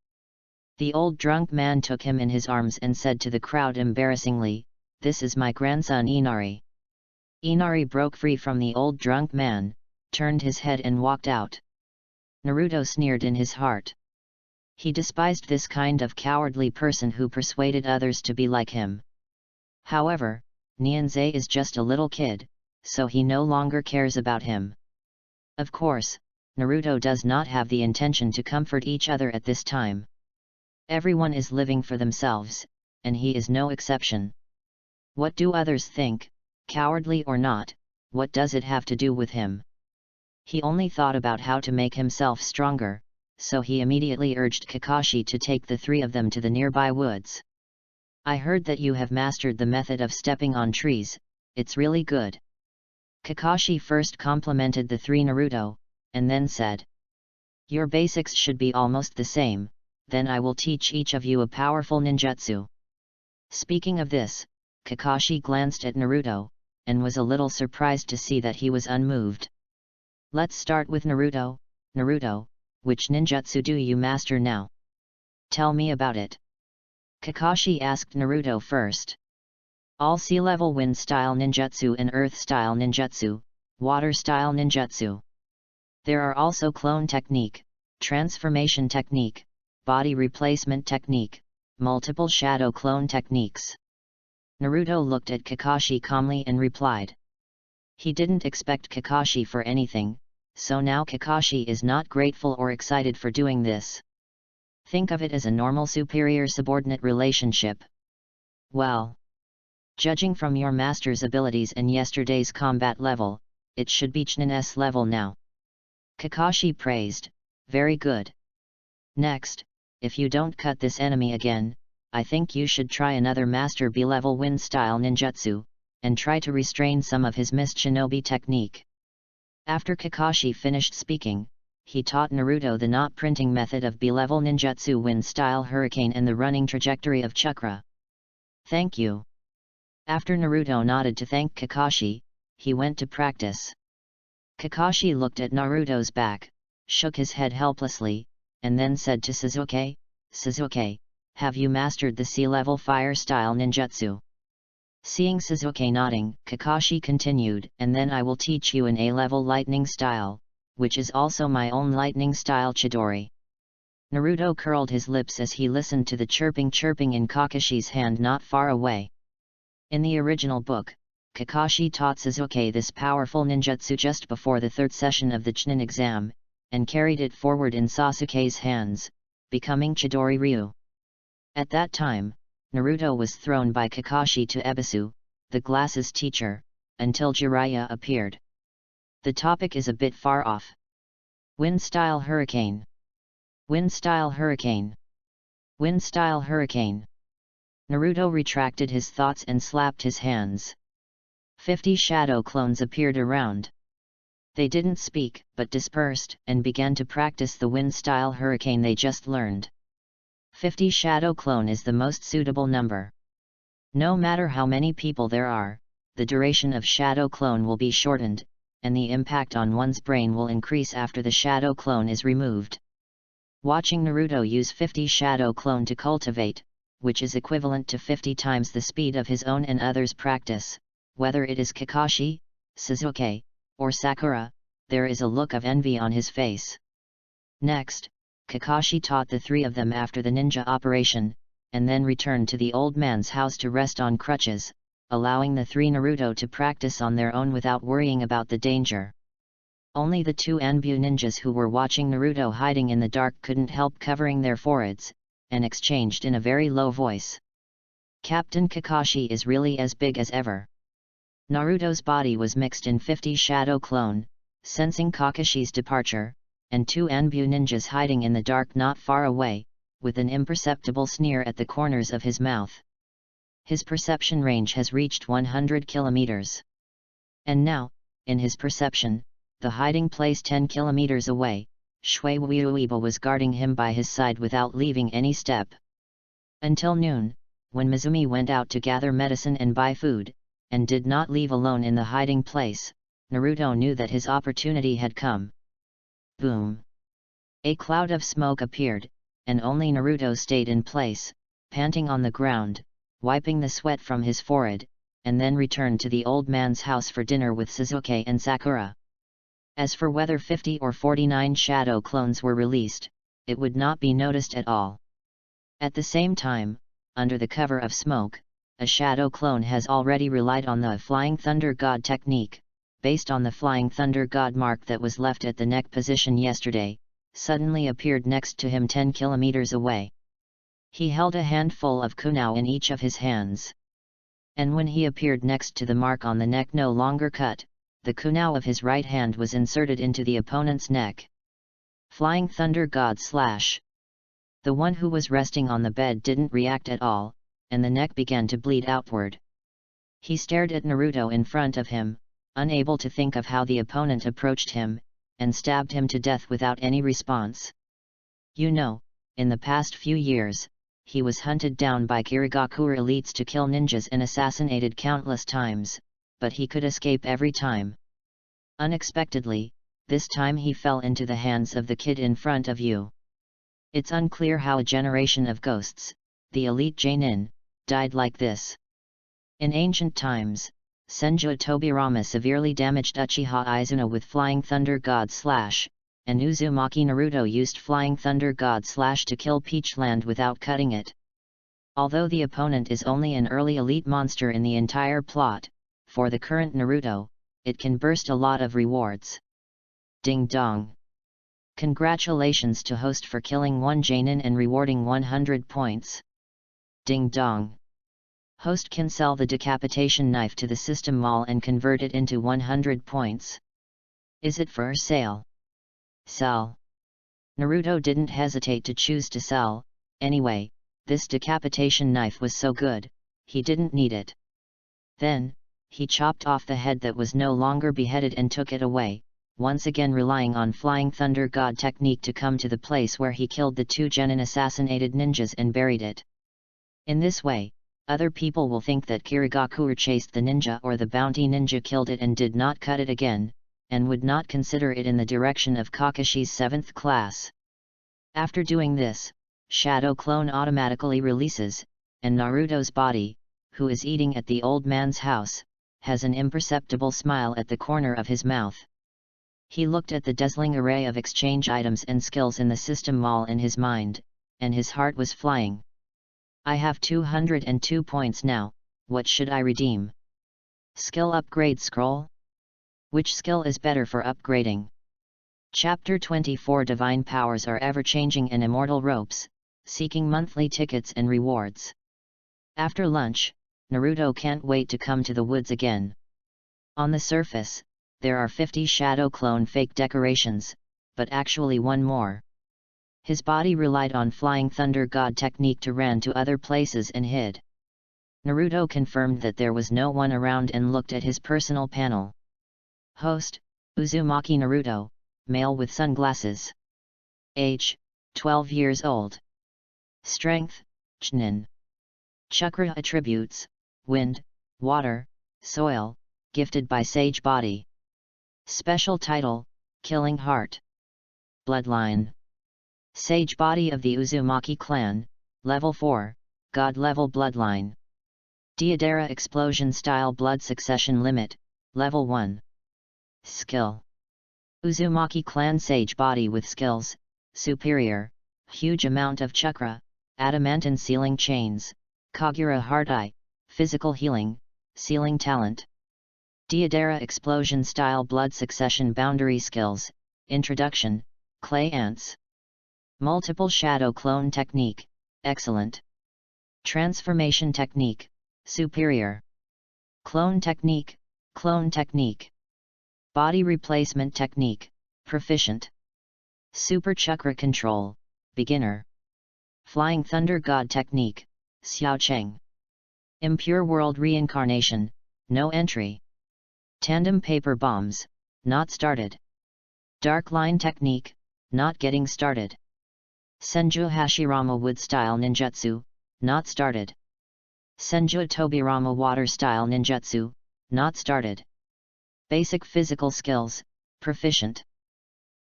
S1: The old drunk man took him in his arms and said to the crowd embarrassingly, this is my grandson Inari. Inari broke free from the old drunk man, turned his head and walked out. Naruto sneered in his heart. He despised this kind of cowardly person who persuaded others to be like him. However, Nyanze is just a little kid, so he no longer cares about him. Of course, Naruto does not have the intention to comfort each other at this time. Everyone is living for themselves, and he is no exception. What do others think? Cowardly or not, what does it have to do with him? He only thought about how to make himself stronger, so he immediately urged Kakashi to take the three of them to the nearby woods. I heard that you have mastered the method of stepping on trees, it's really good. Kakashi first complimented the three Naruto, and then said, your basics should be almost the same, then I will teach each of you a powerful ninjutsu. Speaking of this, Kakashi glanced at Naruto, and was a little surprised to see that he was unmoved. Let's start with Naruto. Naruto, which ninjutsu do you master now? Tell me about it. Kakashi asked Naruto first. All sea-level wind-style ninjutsu and earth-style ninjutsu, water-style ninjutsu. There are also clone technique, transformation technique, body replacement technique, multiple shadow clone techniques. Naruto looked at Kakashi calmly and replied. He didn't expect Kakashi for anything, so now Kakashi is not grateful or excited for doing this. Think of it as a normal superior-subordinate relationship. Well, judging from your master's abilities and yesterday's combat level, it should be Chunin's level now. Kakashi praised, very good. Next, if you don't cut this enemy again, I think you should try another Master B-level wind-style ninjutsu, and try to restrain some of his missed shinobi technique. After Kakashi finished speaking, he taught Naruto the knot printing method of B-level ninjutsu wind-style hurricane and the running trajectory of chakra. Thank you. After Naruto nodded to thank Kakashi, he went to practice. Kakashi looked at Naruto's back, shook his head helplessly, and then said to Sasuke, Sasuke, have you mastered the sea-level fire-style ninjutsu? Seeing Sasuke nodding, Kakashi continued, and then I will teach you an A-level lightning style, which is also my own lightning style Chidori. Naruto curled his lips as he listened to the chirping in Kakashi's hand not far away. In the original book, Kakashi taught Sasuke this powerful ninjutsu just before the third session of the Chunin exam, and carried it forward in Sasuke's hands, becoming Chidori Ryu. At that time, Naruto was thrown by Kakashi to Ebisu, the glasses teacher, until Jiraiya appeared. The topic is a bit far off. Wind-style hurricane. Wind-style hurricane. Wind-style hurricane. Naruto retracted his thoughts and slapped his hands. 50 shadow clones appeared around. They didn't speak, but dispersed, and began to practice the wind-style hurricane they just learned. 50 shadow clone is the most suitable number. No matter how many people there are, the duration of shadow clone will be shortened, and the impact on one's brain will increase after the shadow clone is removed. Watching Naruto use 50 shadow clone to cultivate, which is equivalent to 50 times the speed of his own and others' practice, whether it is Kakashi, Sasuke, or Sakura, there is a look of envy on his face. Next, Kakashi taught the three of them after the ninja operation, and then returned to the old man's house to rest on crutches, allowing the three Naruto to practice on their own without worrying about the danger. Only the two Anbu ninjas who were watching Naruto hiding in the dark couldn't help covering their foreheads, and exchanged in a very low voice. Captain Kakashi is really as big as ever. Naruto's body was mixed in 50 shadow clone, sensing Kakashi's departure, and two Anbu ninjas hiding in the dark not far away, with an imperceptible sneer at the corners of his mouth. His perception range has reached 100 kilometers. And now, in his perception, the hiding place 10 kilometers away, Shui Uiba was guarding him by his side without leaving any step. Until noon, when Mizumi went out to gather medicine and buy food, and did not leave alone in the hiding place, Naruto knew that his opportunity had come. Boom! A cloud of smoke appeared, and only Naruto stayed in place, panting on the ground, wiping the sweat from his forehead, and then returned to the old man's house for dinner with Sasuke and Sakura. As for whether 50 or 49 shadow clones were released, it would not be noticed at all. At the same time, under the cover of smoke, a shadow clone has already relied on the Flying Thunder God technique, based on the Flying Thunder God mark that was left at the neck position yesterday, suddenly appeared next to him 10 kilometers away. He held a handful of kunao in each of his hands. And when he appeared next to the mark on the neck no longer cut, the kunai of his right hand was inserted into the opponent's neck. Flying Thunder God Slash. The one who was resting on the bed didn't react at all, and the neck began to bleed outward. He stared at Naruto in front of him, unable to think of how the opponent approached him, and stabbed him to death without any response. You know, in the past few years, he was hunted down by Kirigakure elites to kill ninjas and assassinated countless times, but he could escape every time. Unexpectedly, this time he fell into the hands of the kid in front of you. It's unclear how a generation of ghosts, the elite Genin, died like this. In ancient times, Senju Tobirama severely damaged Uchiha Izuna with Flying Thunder God Slash, and Uzumaki Naruto used Flying Thunder God Slash to kill Peachland without cutting it. Although the opponent is only an early elite monster in the entire plot, for the current Naruto, it can burst a lot of rewards. Ding dong! Congratulations to host for killing one Genin and rewarding 100 points. Ding dong! Host can sell the decapitation knife to the system mall and convert it into 100 points. Is it for sale? Sell. Naruto didn't hesitate to choose to sell. Anyway, this decapitation knife was so good, he didn't need it. Then, he chopped off the head that was no longer beheaded and took it away, once again relying on Flying Thunder God technique to come to the place where he killed the two Genin assassinated ninjas and buried it. In this way, other people will think that Kirigakure chased the ninja or the bounty ninja killed it and did not cut it again, and would not consider it in the direction of Kakashi's 7th class. After doing this, Shadow Clone automatically releases, and Naruto's body, who is eating at the old man's house, has an imperceptible smile at the corner of his mouth. He looked at the dazzling array of exchange items and skills in the system mall in his mind, and his heart was flying. I have 202 points now, what should I redeem? Skill upgrade scroll? Which skill is better for upgrading? Chapter 24 Divine powers are ever-changing and immortal ropes, seeking monthly tickets and rewards. After lunch, Naruto can't wait to come to the woods again. On the surface, there are 50 Shadow Clone fake decorations, but actually one more. His body relied on Flying Thunder God technique to ran to other places and hid. Naruto confirmed that there was no one around and looked at his personal panel. Host, Uzumaki Naruto, male with sunglasses. Age, 12 years old. Strength, Chunin. Chakra attributes, wind, water, soil, gifted by Sage Body. Special title, Killing Heart. Bloodline. Sage Body of the Uzumaki clan, Level 4, God Level Bloodline. Deodara Explosion Style Blood Succession Limit, Level 1. Skill. Uzumaki clan Sage Body with skills, Superior, Huge amount of chakra, Adamantine Sealing Chains, Kagura Heart Eye, Physical Healing, Sealing Talent. Deodara Explosion Style Blood Succession Boundary Skills, Introduction, Clay Ants. Multiple Shadow Clone Technique, Excellent. Transformation Technique, Superior. Clone Technique, Clone Technique. Body Replacement Technique, Proficient. Super Chakra Control, Beginner. Flying Thunder God Technique, Xiao Cheng. Impure World Reincarnation, No Entry. Tandem Paper Bombs, Not Started. Dark Line Technique, Not Getting Started. Senju Hashirama Wood Style Ninjutsu, Not Started. Senju Tobirama Water Style Ninjutsu, Not Started. Basic Physical Skills, Proficient.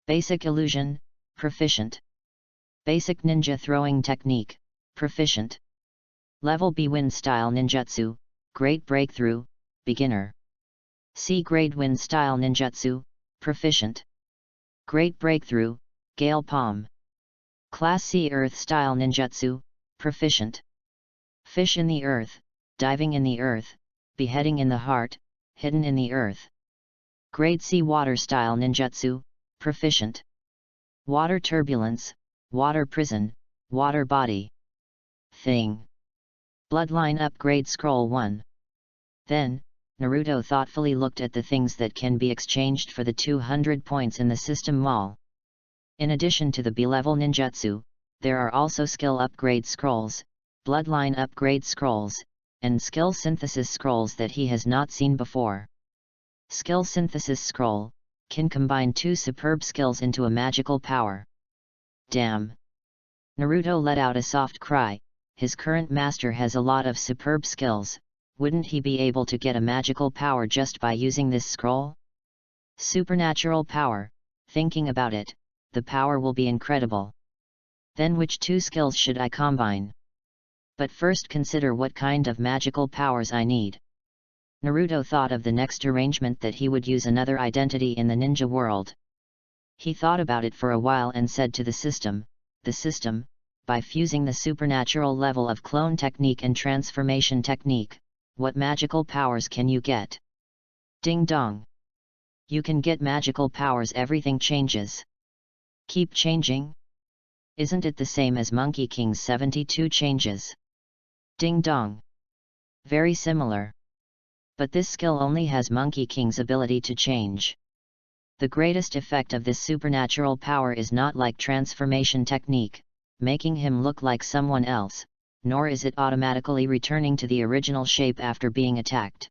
S1: Basic Illusion, Proficient. Basic Ninja Throwing Technique, Proficient. Level B Wind Style Ninjutsu, Great Breakthrough, Beginner. C Grade Wind Style Ninjutsu, Proficient. Great Breakthrough, Gale Palm. Class C Earth Style Ninjutsu, Proficient. Fish in the Earth, Diving in the Earth, Beheading in the Heart, Hidden in the Earth. Grade C Water Style Ninjutsu, Proficient. Water Turbulence, Water Prison, Water Body. Thing. Bloodline Upgrade Scroll 1. Then, Naruto thoughtfully looked at the things that can be exchanged for the 200 points in the system mall. In addition to the B-level ninjutsu, there are also skill upgrade scrolls, bloodline upgrade scrolls, and skill synthesis scrolls that he has not seen before. Skill synthesis scroll can combine 2 superb skills into a magical power. Damn! Naruto let out a soft cry. His current master has a lot of superb skills. Wouldn't he be able to get a magical power just by using this scroll? Supernatural power. Thinking about it, the power will be incredible. Then which 2 skills should I combine? But first consider what kind of magical powers I need. Naruto thought of the next arrangement that he would use another identity in the ninja world. He thought about it for a while and said to the system, by fusing the supernatural level of clone technique and transformation technique, what magical powers can you get? Ding dong! You can get magical powers, everything changes. Keep changing? Isn't it the same as Monkey King's 72 changes? Ding dong! Very similar. But this skill only has Monkey King's ability to change. The greatest effect of this supernatural power is not like transformation technique, making him look like someone else, nor is it automatically returning to the original shape after being attacked.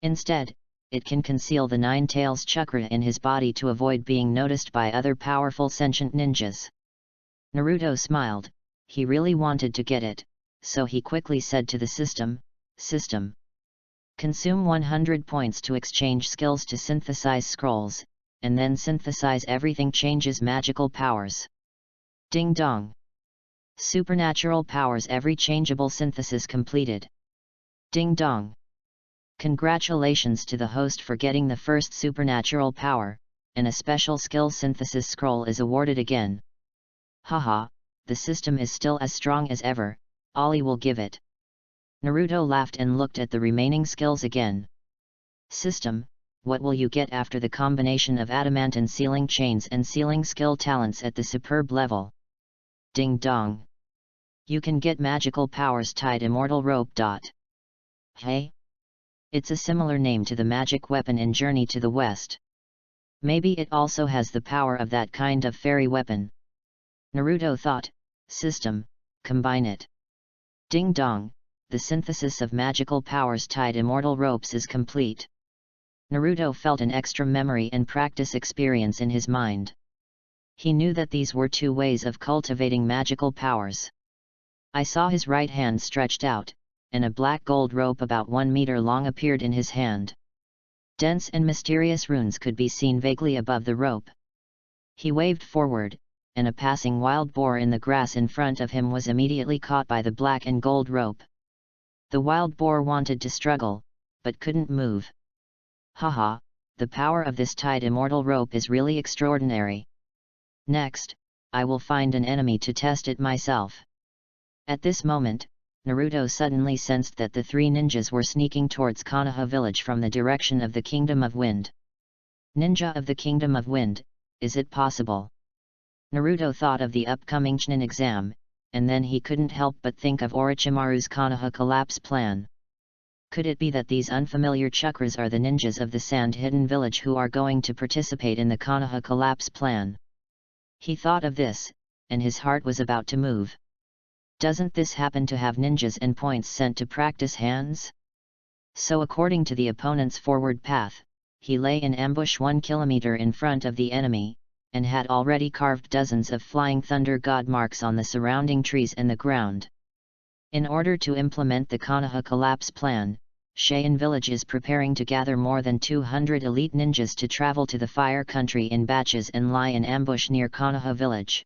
S1: Instead, it can conceal the 9 tails chakra in his body to avoid being noticed by other powerful sentient ninjas. Naruto smiled. He really wanted to get it, so he quickly said to the system, consume 100 points to exchange skills to synthesize scrolls, and then synthesize everything changes magical powers. Ding dong! Supernatural powers, every changeable synthesis completed. Ding dong! Congratulations to the host for getting the first supernatural power, and a special skill synthesis scroll is awarded again. Haha, the system is still as strong as ever, Ali will give it. Naruto laughed and looked at the remaining skills again. System, what will you get after the combination of adamant and sealing chains and sealing skill talents at the superb level? Ding dong! You can get magical powers tied immortal rope. Hey? It's a similar name to the magic weapon in Journey to the West. Maybe it also has the power of that kind of fairy weapon. Naruto thought, system, combine it. Ding dong! The synthesis of magical powers tied immortal ropes is complete. Naruto felt an extra memory and practice experience in his mind. He knew that these were 2 ways of cultivating magical powers. I saw his right hand stretched out, and a black gold rope about 1 meter long appeared in his hand. Dense and mysterious runes could be seen vaguely above the rope. He waved forward, and a passing wild boar in the grass in front of him was immediately caught by the black and gold rope. The wild boar wanted to struggle, but couldn't move. Haha, the power of this tied immortal rope is really extraordinary. Next, I will find an enemy to test it myself. At this moment, Naruto suddenly sensed that the 3 ninjas were sneaking towards Konoha village from the direction of the Kingdom of Wind. Ninja of the Kingdom of Wind, is it possible? Naruto thought of the upcoming Chunin exam, and then he couldn't help but think of Orochimaru's Konoha collapse plan. Could it be that these unfamiliar chakras are the ninjas of the Sand Hidden Village who are going to participate in the Konoha collapse plan? He thought of this, and his heart was about to move. Doesn't this happen to have ninjas and points sent to practice hands? So according to the opponent's forward path, he lay in ambush 1 kilometer in front of the enemy, and had already carved dozens of flying thunder god marks on the surrounding trees and the ground. In order to implement the Konoha collapse plan, Cheyenne Village is preparing to gather more than 200 elite ninjas to travel to the Fire Country in batches and lie in ambush near Konoha Village.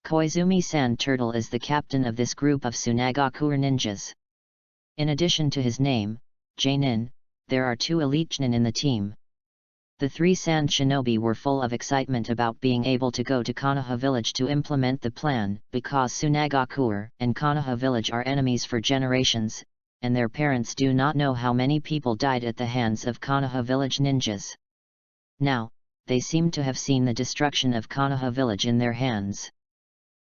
S1: Koizumi Sand Turtle is the captain of this group of Tsunagakure ninjas. In addition to his name, Jainin, there are 2 elite Chunin in the team. The 3 Sand Shinobi were full of excitement about being able to go to Konoha Village to implement the plan, because Tsunagakure and Konoha Village are enemies for generations, and their parents do not know how many people died at the hands of Konoha Village ninjas. Now, they seem to have seen the destruction of Konoha Village in their hands.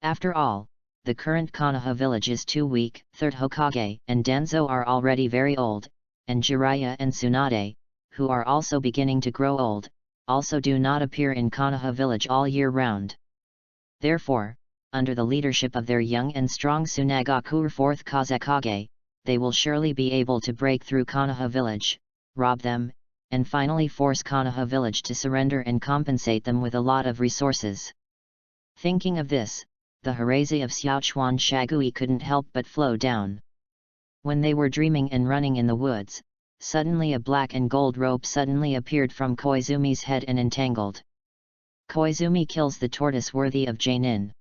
S1: After all, the current Konoha Village is too weak, 3rd Hokage and Danzo are already very old, and Jiraiya and Tsunade, who are also beginning to grow old, also do not appear in Konoha village all year round. Therefore, under the leadership of their young and strong Tsunagaku 4th Kazekage, they will surely be able to break through Konoha village, rob them, and finally force Konoha village to surrender and compensate them with a lot of resources. Thinking of this, the Hirazi of Xiaochuan Shagui couldn't help but flow down. When they were dreaming and running in the woods, suddenly a black and gold rope suddenly appeared from Koizumi's head and entangled. Koizumi kills the tortoise worthy of Jainin.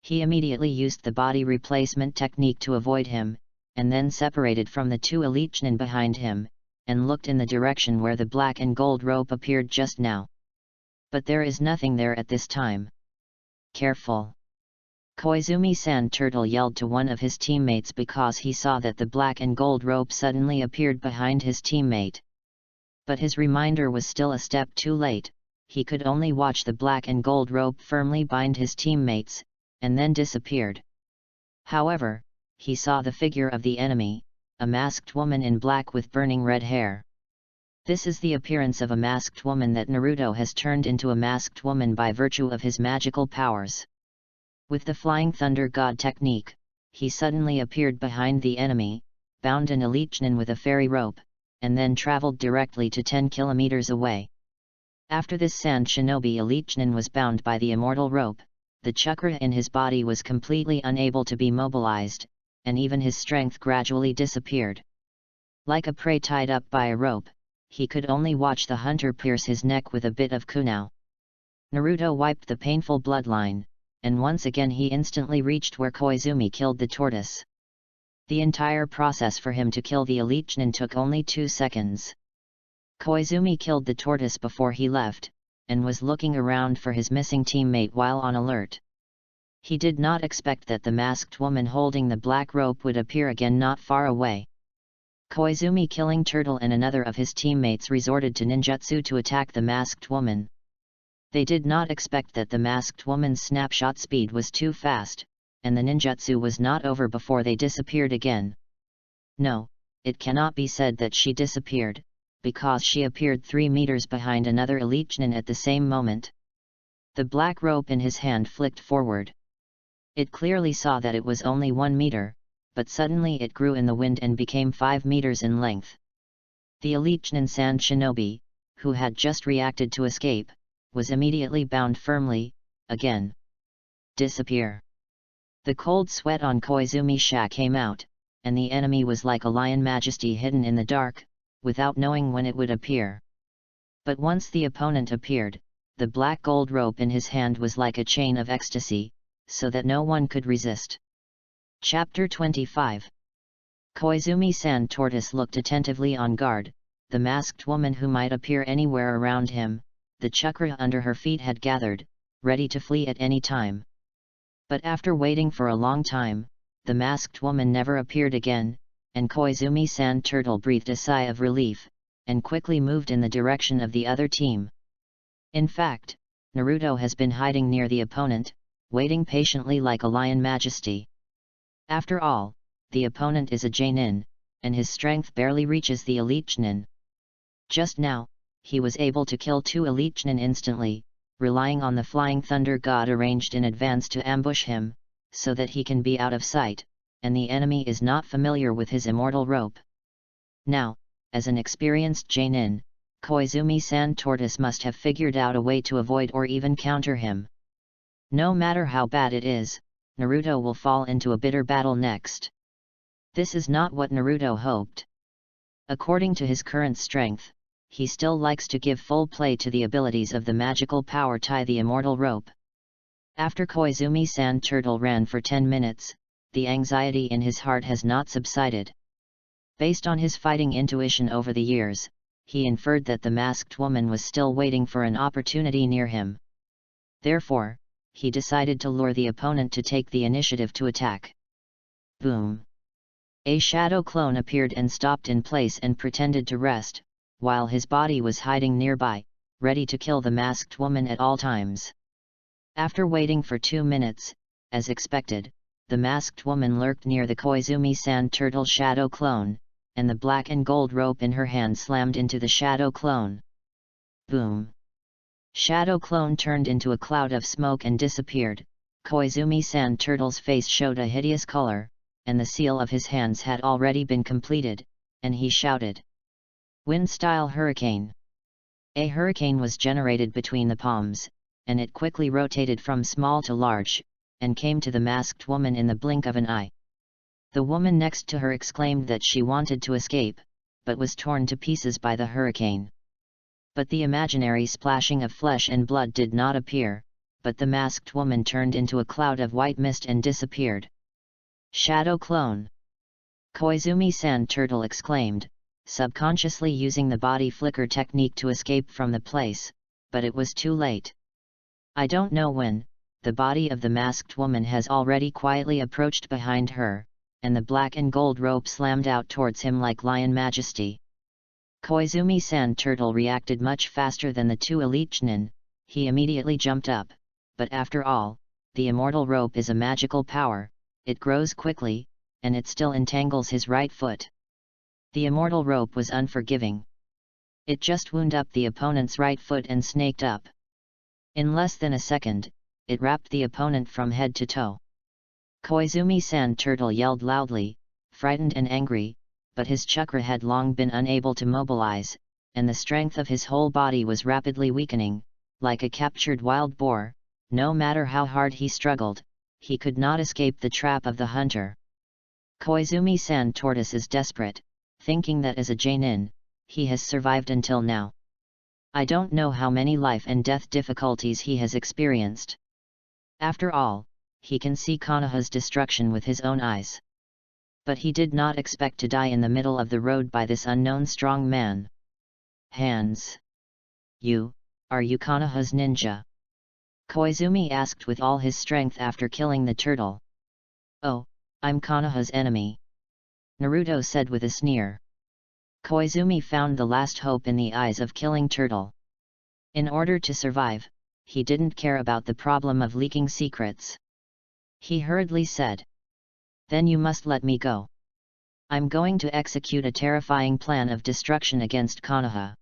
S1: He immediately used the body replacement technique to avoid him, and then separated from the two elite Chunin behind him, and looked in the direction where the black and gold rope appeared just now. But there is nothing there at this time. Careful! Koizumi Sand Turtle yelled to one of his teammates because he saw that the black and gold rope suddenly appeared behind his teammate. But his reminder was still a step too late. He could only watch the black and gold rope firmly bind his teammates, and then disappeared. However, he saw the figure of the enemy, a masked woman in black with burning red hair. This is the appearance of a masked woman that Naruto has turned into a masked woman by virtue of his magical powers. With the Flying Thunder God technique, he suddenly appeared behind the enemy, bound an elite Chunin with a fairy rope, and then traveled directly to 10 kilometers away. After this Sand Shinobi elite Chunin was bound by the immortal rope, the chakra in his body was completely unable to be mobilized, and even his strength gradually disappeared. Like a prey tied up by a rope, he could only watch the hunter pierce his neck with a bit of kunao. Naruto wiped the painful bloodline, and once again he instantly reached where Koizumi killed the tortoise. The entire process for him to kill the elite Chunin took only 2 seconds. Koizumi killed the tortoise before he left, and was looking around for his missing teammate while on alert. He did not expect that the masked woman holding the black rope would appear again not far away. Koizumi killing Turtle and another of his teammates resorted to ninjutsu to attack the masked woman. They did not expect that the masked woman's snapshot speed was too fast, and the ninjutsu was not over before they disappeared again. No, it cannot be said that she disappeared, because she appeared 3 meters behind another elite Chunin at the same moment. The black rope in his hand flicked forward. It clearly saw that it was only 1 meter, but suddenly it grew in the wind and became 5 meters in length. The elite Chunin Sand Shinobi, who had just reacted to escape, was immediately bound firmly, again. Disappear! The cold sweat on Koizumi's sha came out, and the enemy was like a lion majesty hidden in the dark, without knowing when it would appear. But once the opponent appeared, the black gold rope in his hand was like a chain of ecstasy, so that no one could resist. Chapter 25. Koizumi Sand Tortoise looked attentively on guard, the masked woman who might appear anywhere around him. The chakra under her feet had gathered, ready to flee at any time. But after waiting for a long time, the masked woman never appeared again, and Koizumi Sand Turtle breathed a sigh of relief, and quickly moved in the direction of the other team. In fact, Naruto has been hiding near the opponent, waiting patiently like a lion majesty. After all, the opponent is a Jainin, and his strength barely reaches the elite Chunin. Just now, he was able to kill 2 elite Chunin instantly, relying on the Flying Thunder God arranged in advance to ambush him, so that he can be out of sight, and the enemy is not familiar with his immortal rope. Now, as an experienced Jainin, Koizumi Sand Tortoise must have figured out a way to avoid or even counter him. No matter how bad it is, Naruto will fall into a bitter battle next. This is not what Naruto hoped. According to his current strength, he still likes to give full play to the abilities of the magical power tie the immortal rope. After Koizumi Sand Turtle ran for 10 minutes, the anxiety in his heart has not subsided. Based on his fighting intuition over the years, he inferred that the masked woman was still waiting for an opportunity near him. Therefore, he decided to lure the opponent to take the initiative to attack. Boom! A shadow clone appeared and stopped in place and pretended to rest, while his body was hiding nearby, ready to kill the masked woman at all times. After waiting for 2 minutes, as expected, the masked woman lurked near the Koizumi Sand Turtle shadow clone, and the black and gold rope in her hand slammed into the shadow clone. Boom! Shadow clone turned into a cloud of smoke and disappeared. Koizumi Sand Turtle's face showed a hideous color, and the seal of his hands had already been completed, and he shouted. Wind-style hurricane. A hurricane was generated between the palms, and it quickly rotated from small to large, and came to the masked woman in the blink of an eye. The woman next to her exclaimed that she wanted to escape, but was torn to pieces by the hurricane. But the imaginary splashing of flesh and blood did not appear, but the masked woman turned into a cloud of white mist and disappeared. Shadow clone! Koizumi Sand Turtle exclaimed, subconsciously using the body flicker technique to escape from the place, but it was too late. I don't know when, the body of the masked woman has already quietly approached behind her, and the black and gold rope slammed out towards him like lion majesty. Koizumi Sand Turtle reacted much faster than the two elite Chunin. He immediately jumped up, but after all, the immortal rope is a magical power, it grows quickly, and it still entangles his right foot. The immortal rope was unforgiving. It just wound up the opponent's right foot and snaked up. In less than a second, it wrapped the opponent from head to toe. Koizumi Sand Turtle yelled loudly, frightened and angry, but his chakra had long been unable to mobilize, and the strength of his whole body was rapidly weakening, like a captured wild boar. No matter how hard he struggled, he could not escape the trap of the hunter. Koizumi Sand Tortoise is desperate, thinking that as a Jainin, he has survived until now. I don't know how many life and death difficulties he has experienced. After all, he can see Konoha's destruction with his own eyes. But he did not expect to die in the middle of the road by this unknown strong man. Hands. Are you Konoha's ninja? Koizumi asked with all his strength after killing the turtle. Oh, I'm Konoha's enemy. Naruto said with a sneer. Koizumi found the last hope in the eyes of killing turtle. In order to survive, he didn't care about the problem of leaking secrets. He hurriedly said. Then you must let me go. I'm going to execute a terrifying plan of destruction against Konoha.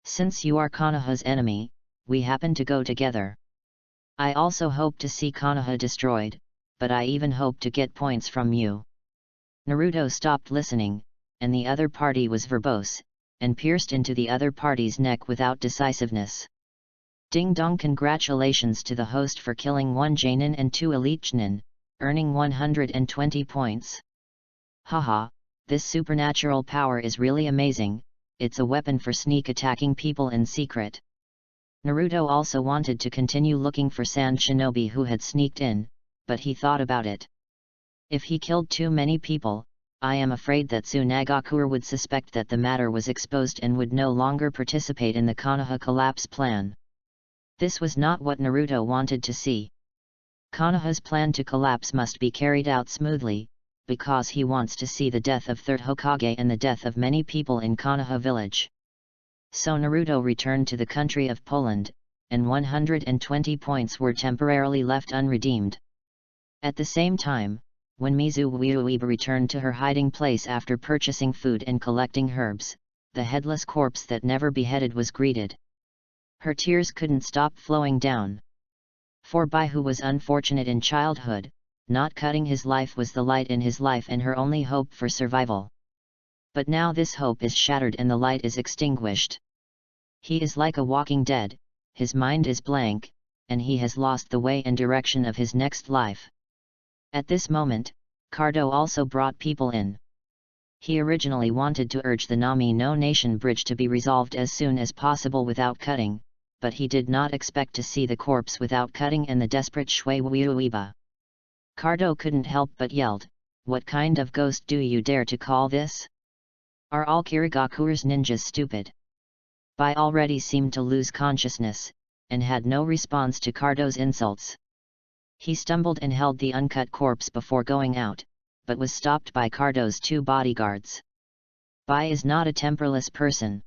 S1: Since you are Konoha's enemy, we happen to go together. I also hope to see Konoha destroyed, but I even hope to get points from you. Naruto stopped listening, and the other party was verbose, and pierced into the other party's neck without decisiveness. Ding dong! Congratulations to the host for killing 1 Jainin and 2 elite Chunin, earning 120 points. Haha, this supernatural power is really amazing, it's a weapon for sneak attacking people in secret. Naruto also wanted to continue looking for Sand Shinobi who had sneaked in, but he thought about it. If he killed too many people, I am afraid that Tsunagakure would suspect that the matter was exposed and would no longer participate in the Konoha collapse plan. This was not what Naruto wanted to see. Konoha's plan to collapse must be carried out smoothly, because he wants to see the death of 3rd Hokage and the death of many people in Konoha village. So Naruto returned to the country of Poland, and 120 points were temporarily left unredeemed. At the same time, when Mizuuiba returned to her hiding place after purchasing food and collecting herbs, the headless corpse that never beheaded was greeted. Her tears couldn't stop flowing down. For Bai, who was unfortunate in childhood, not cutting his life was the light in his life and her only hope for survival. But now this hope is shattered and the light is extinguished. He is like a walking dead, his mind is blank, and he has lost the way and direction of his next life. At this moment, Cardo also brought people in. He originally wanted to urge the Nami no Nation bridge to be resolved as soon as possible without cutting, but he did not expect to see the corpse without cutting and the desperate Shui Uiba. Cardo couldn't help but yelled, "What kind of ghost do you dare to call this? Are all Kirigakure's ninjas stupid?" Bai already seemed to lose consciousness, and had no response to Cardo's insults. He stumbled and held the uncut corpse before going out, but was stopped by Cardo's 2 bodyguards. Bai is not a temperless person.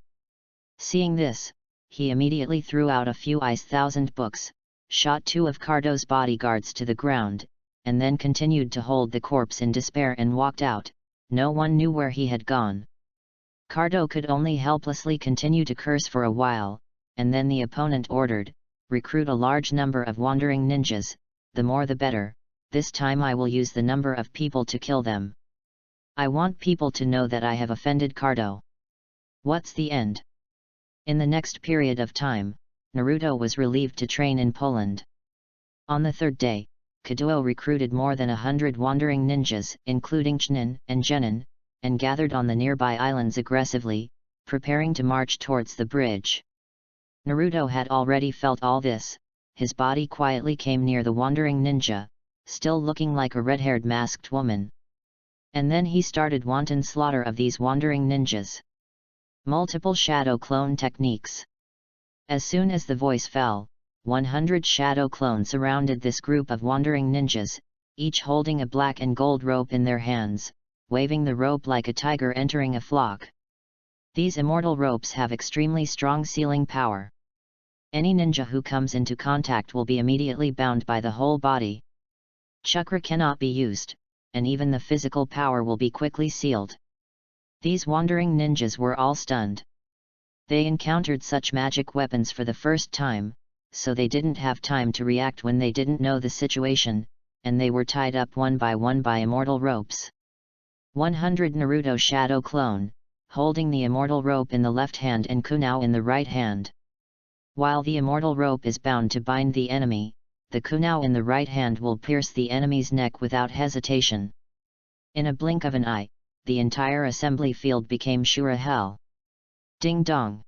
S1: Seeing this, he immediately threw out a few ice thousand books, shot 2 of Cardo's bodyguards to the ground, and then continued to hold the corpse in despair and walked out, no one knew where he had gone. Cardo could only helplessly continue to curse for a while, and then the opponent ordered, "Recruit a large number of wandering ninjas, the more the better, this time I will use the number of people to kill them. I want people to know that I have offended Cardo." What's the end? In the next period of time, Naruto was relieved to train in Poland. On the third day, Kobo recruited more than 100 wandering ninjas, including Chunin and Genin, and gathered on the nearby islands aggressively, preparing to march towards the bridge. Naruto had already felt all this. His body quietly came near the wandering ninja, still looking like a red-haired masked woman. And then he started wanton slaughter of these wandering ninjas. Multiple shadow clone techniques. As soon as the voice fell, 100 shadow clones surrounded this group of wandering ninjas, each holding a black and gold rope in their hands, waving the rope like a tiger entering a flock. These immortal ropes have extremely strong sealing power. Any ninja who comes into contact will be immediately bound by the whole body. Chakra cannot be used, and even the physical power will be quickly sealed. These wandering ninjas were all stunned. They encountered such magic weapons for the first time, so they didn't have time to react when they didn't know the situation, and they were tied up one by immortal ropes. 100 Naruto Shadow Clone, holding the immortal rope in the left hand and kunai in the right hand. While the immortal rope is bound to bind the enemy, the kunai in the right hand will pierce the enemy's neck without hesitation. In a blink of an eye, the entire assembly field became Shura Hell. Ding dong!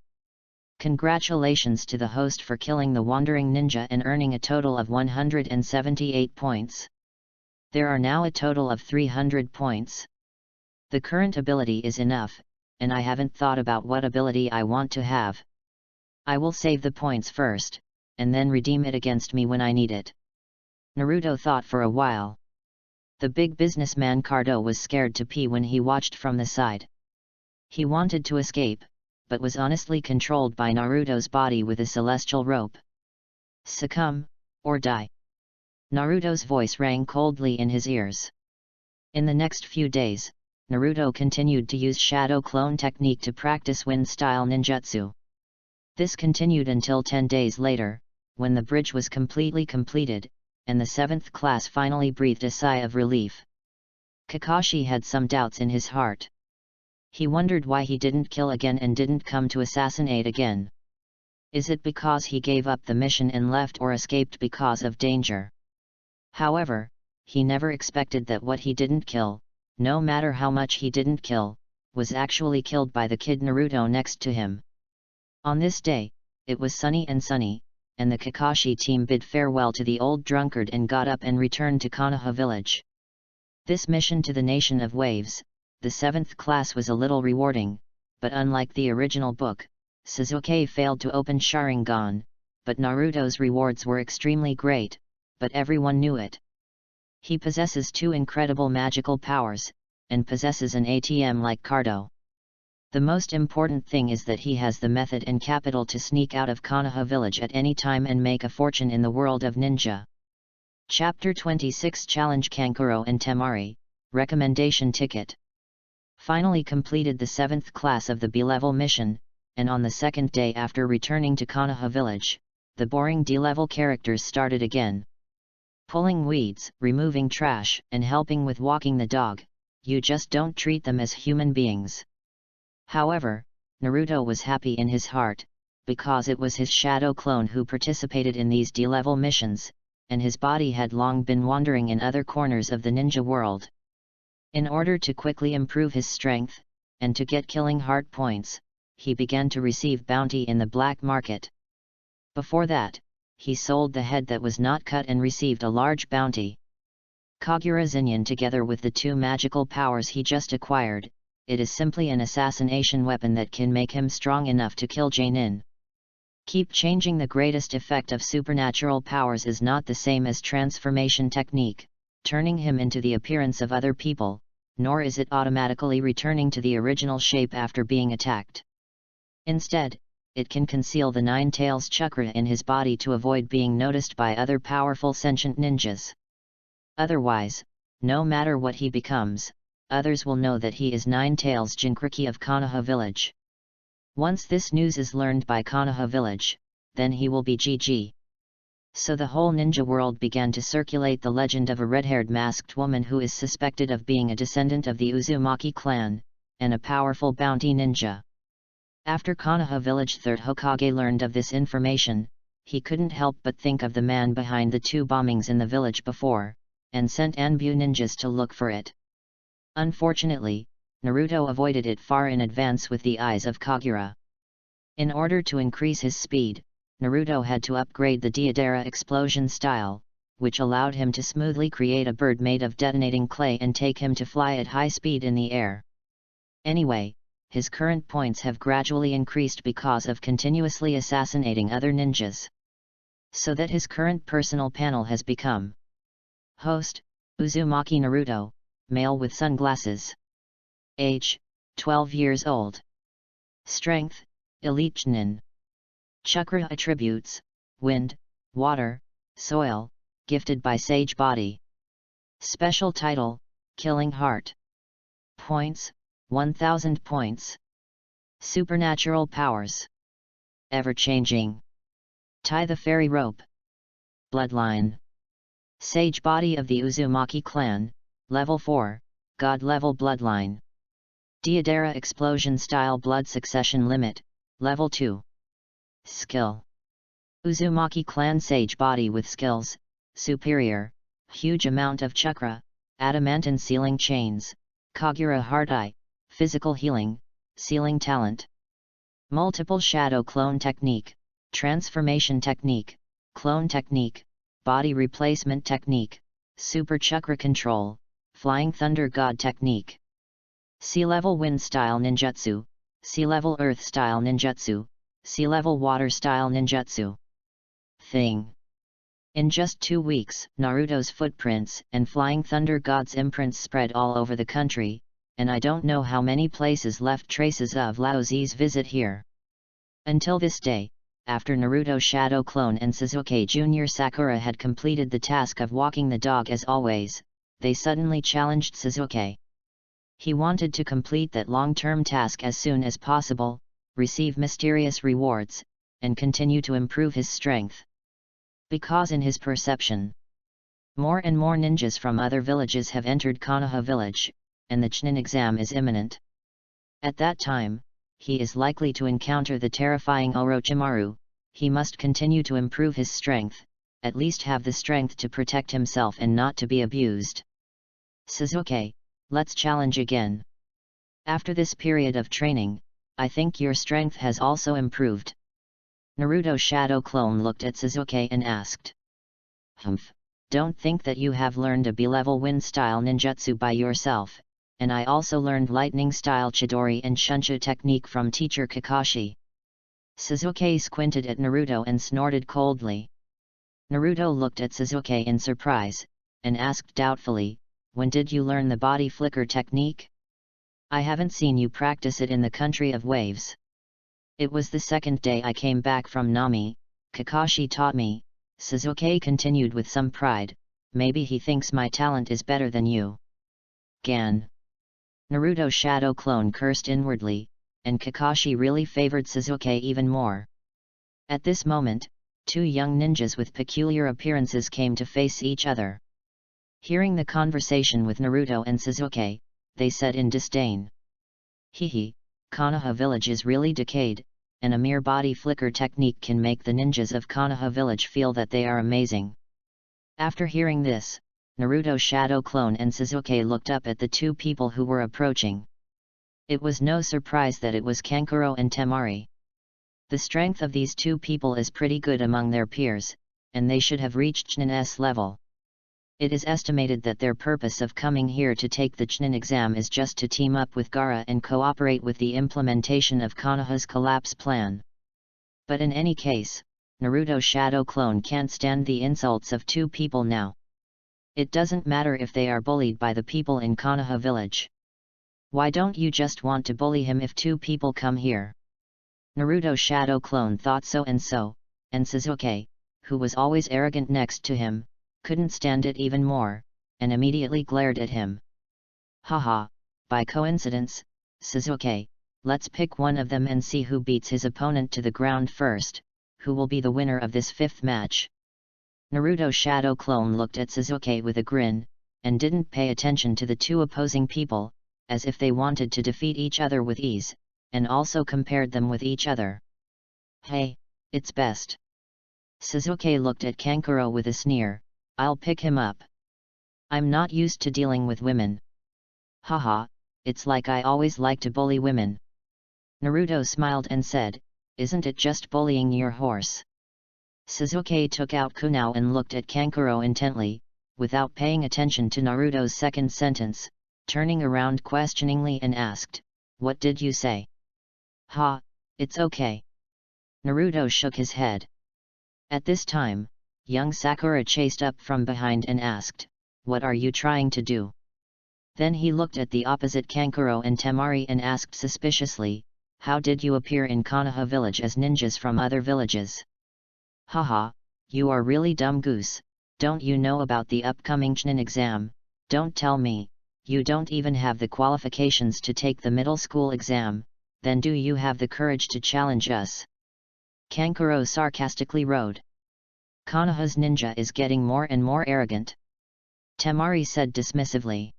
S1: Congratulations to the host for killing the wandering ninja and earning a total of 178 points. There are now a total of 300 points. The current ability is enough, and I haven't thought about what ability I want to have. I will save the points first, and then redeem it against me when I need it. Naruto thought for a while. The big businessman Cardo was scared to pee when he watched from the side. He wanted to escape, but was honestly controlled by Naruto's body with a celestial rope. Succumb, or die. Naruto's voice rang coldly in his ears. In the next few days, Naruto continued to use Shadow Clone technique to practice wind-style ninjutsu. This continued until 10 days later, when the bridge was completely completed, and the 7th class finally breathed a sigh of relief. Kakashi had some doubts in his heart. He wondered why he didn't kill again and didn't come to assassinate again. Is it because he gave up the mission and left or escaped because of danger? However, he never expected that what he didn't kill, no matter how much he didn't kill, was actually killed by the kid Naruto next to him. On this day, it was sunny, and the Kakashi team bid farewell to the old drunkard and got up and returned to Konoha village. This mission to the Nation of Waves, the 7th class, was a little rewarding, but unlike the original book, Sasuke failed to open Sharingan, but Naruto's rewards were extremely great, but everyone knew it. He possesses 2 incredible magical powers, and possesses an ATM like Cardo. The most important thing is that he has the method and capital to sneak out of Konoha village at any time and make a fortune in the world of ninja. Chapter 26 Challenge Kankuro and Temari, Recommendation Ticket. Finally completed the 7th class of the B-level mission, and on the 2nd day after returning to Konoha village, the boring D-level characters started again. Pulling weeds, removing trash, and helping with walking the dog, you just don't treat them as human beings. However, Naruto was happy in his heart, because it was his shadow clone who participated in these D-level missions, and his body had long been wandering in other corners of the ninja world. In order to quickly improve his strength, and to get killing heart points, he began to receive bounty in the black market. Before that, he sold the head that was not cut and received a large bounty. Kagura Zinyan, together with the 2 magical powers he just acquired, it is simply an assassination weapon that can make him strong enough to kill Janin. Keep changing. The greatest effect of supernatural powers is not the same as transformation technique, turning him into the appearance of other people, nor is it automatically returning to the original shape after being attacked. Instead, it can conceal the 9 tails chakra in his body to avoid being noticed by other powerful sentient ninjas. Otherwise, no matter what he becomes, others will know that he is Nine-Tails Jinkriki of Konoha village. Once this news is learned by Konoha village, then he will be GG. So the whole ninja world began to circulate the legend of a red-haired masked woman who is suspected of being a descendant of the Uzumaki clan, and a powerful bounty ninja. After Konoha village 3rd Hokage learned of this information, he couldn't help but think of the man behind the 2 bombings in the village before, and sent Anbu ninjas to look for it. Unfortunately, Naruto avoided it far in advance with the eyes of Kagura. In order to increase his speed, Naruto had to upgrade the Deidara explosion style, which allowed him to smoothly create a bird made of detonating clay and take him to fly at high speed in the air. Anyway, his current points have gradually increased because of continuously assassinating other ninjas. So that his current personal panel has become Host, Uzumaki Naruto, male with sunglasses. Age, 12 years old. Strength, Elite Chunin. Chakra attributes, wind, water, soil, gifted by Sage Body. Special title, Killing Heart. Points, 1000 points. Supernatural powers. Ever-changing. Tie the fairy rope. Bloodline. Sage Body of the Uzumaki clan, Level 4, God Level Bloodline. Deidara Explosion Style Blood Succession Limit, Level 2. Skill. Uzumaki clan Sage Body with skills, superior, huge amount of chakra, adamantine sealing chains, Kagura Heart Eye, physical healing, sealing talent. Multiple shadow clone technique, transformation technique, clone technique, body replacement technique, super chakra control, flying thunder god technique. Sea-level wind style ninjutsu, sea-level earth style ninjutsu, sea-level water style ninjutsu. Thing. In just 2 weeks, Naruto's footprints and Flying Thunder God's imprints spread all over the country, and I don't know how many places left traces of Lao Zi's visit here. Until this day, after Naruto Shadow Clone and Sasuke Jr. Sakura had completed the task of walking the dog as always, they suddenly challenged Sasuke. He wanted to complete that long-term task as soon as possible, receive mysterious rewards, and continue to improve his strength. Because in his perception, more and more ninjas from other villages have entered Konoha village, and the Chunin exam is imminent. At that time, he is likely to encounter the terrifying Orochimaru. He must continue to improve his strength, at least have the strength to protect himself and not to be abused. Sasuke, let's challenge again. After this period of training, I think your strength has also improved. Naruto Shadow Clone looked at Sasuke and asked. Humph, don't think that you have learned a B-level wind-style ninjutsu by yourself, and I also learned lightning-style Chidori and Shunsha technique from teacher Kakashi. Sasuke squinted at Naruto and snorted coldly. Naruto looked at Sasuke in surprise, and asked doubtfully, when did you learn the body flicker technique? I haven't seen you practice it in the country of waves. It was the second day I came back from Nami, Kakashi taught me, Sasuke continued with some pride, maybe he thinks my talent is better than you. Gan. Naruto Shadow Clone cursed inwardly, and Kakashi really favored Sasuke even more. At this moment, 2 young ninjas with peculiar appearances came to face each other. Hearing the conversation with Naruto and Sasuke, they said in disdain. Hehe, Konoha village is really decayed, and a mere body flicker technique can make the ninjas of Konoha village feel that they are amazing. After hearing this, Naruto Shadow Clone and Sasuke looked up at the 2 people who were approaching. It was no surprise that it was Kankuro and Temari. The strength of these 2 people is pretty good among their peers, and they should have reached Chunin's level. It is estimated that their purpose of coming here to take the Chunin exam is just to team up with Gaara and cooperate with the implementation of Konoha's collapse plan. But in any case, Naruto Shadow Clone can't stand the insults of 2 people now. It doesn't matter if they are bullied by the people in Konoha village. Why don't you just want to bully him if 2 people come here? Naruto Shadow Clone thought so, and Sasuke, who was always arrogant next to him, couldn't stand it even more, and immediately glared at him. Haha, by coincidence, Sasuke, let's pick one of them and see who beats his opponent to the ground first, who will be the winner of this 5th match. Naruto's shadow clone looked at Sasuke with a grin, and didn't pay attention to the two opposing people, as if they wanted to defeat each other with ease, and also compared them with each other. Hey, it's best. Sasuke looked at Kankuro with a sneer, I'll pick him up. I'm not used to dealing with women. Haha, it's like I always like to bully women. Naruto smiled and said, isn't it just bullying your horse? Sasuke took out kunai and looked at Kankuro intently, without paying attention to Naruto's second sentence, turning around questioningly and asked, what did you say? Ha, it's okay. Naruto shook his head. At this time, young Sakura chased up from behind and asked, what are you trying to do? Then he looked at the opposite Kankuro and Temari and asked suspiciously, how did you appear in Konoha village as ninjas from other villages? Haha, you are really dumb goose, don't you know about the upcoming Chunin exam? Don't tell me, you don't even have the qualifications to take the middle school exam, then do you have the courage to challenge us? Kankuro sarcastically rode. Konoha's ninja is getting more and more arrogant. Temari said dismissively.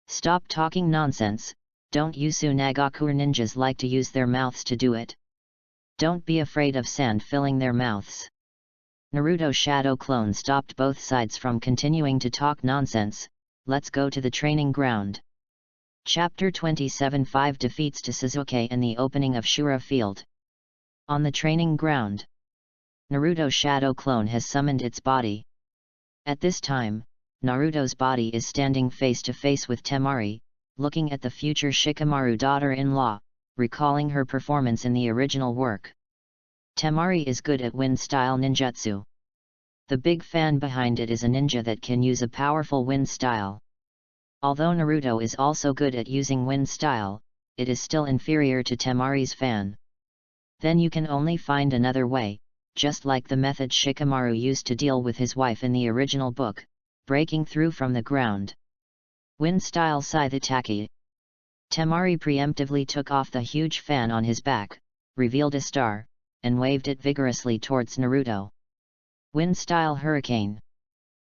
S1: Stop talking nonsense, don't you Tsunagaku ninjas like to use their mouths to do it? Don't be afraid of sand filling their mouths. Naruto's shadow clone stopped both sides from continuing to talk nonsense, let's go to the training ground. Chapter 27 5 defeats to Sasuke and the opening of Shura Field. On the training ground, Naruto's shadow clone has summoned its body. At this time, Naruto's body is standing face to face with Temari, looking at the future Shikamaru daughter-in-law, recalling her performance in the original work. Temari is good at wind-style ninjutsu. The big fan behind it is a ninja that can use a powerful wind style. Although Naruto is also good at using wind style, it is still inferior to Temari's fan. Then you can only find another way, just like the method Shikamaru used to deal with his wife in the original book, breaking through from the ground. Wind style scythe attack. Temari preemptively took off the huge fan on his back, revealed a star, and waved it vigorously towards Naruto. Wind style hurricane.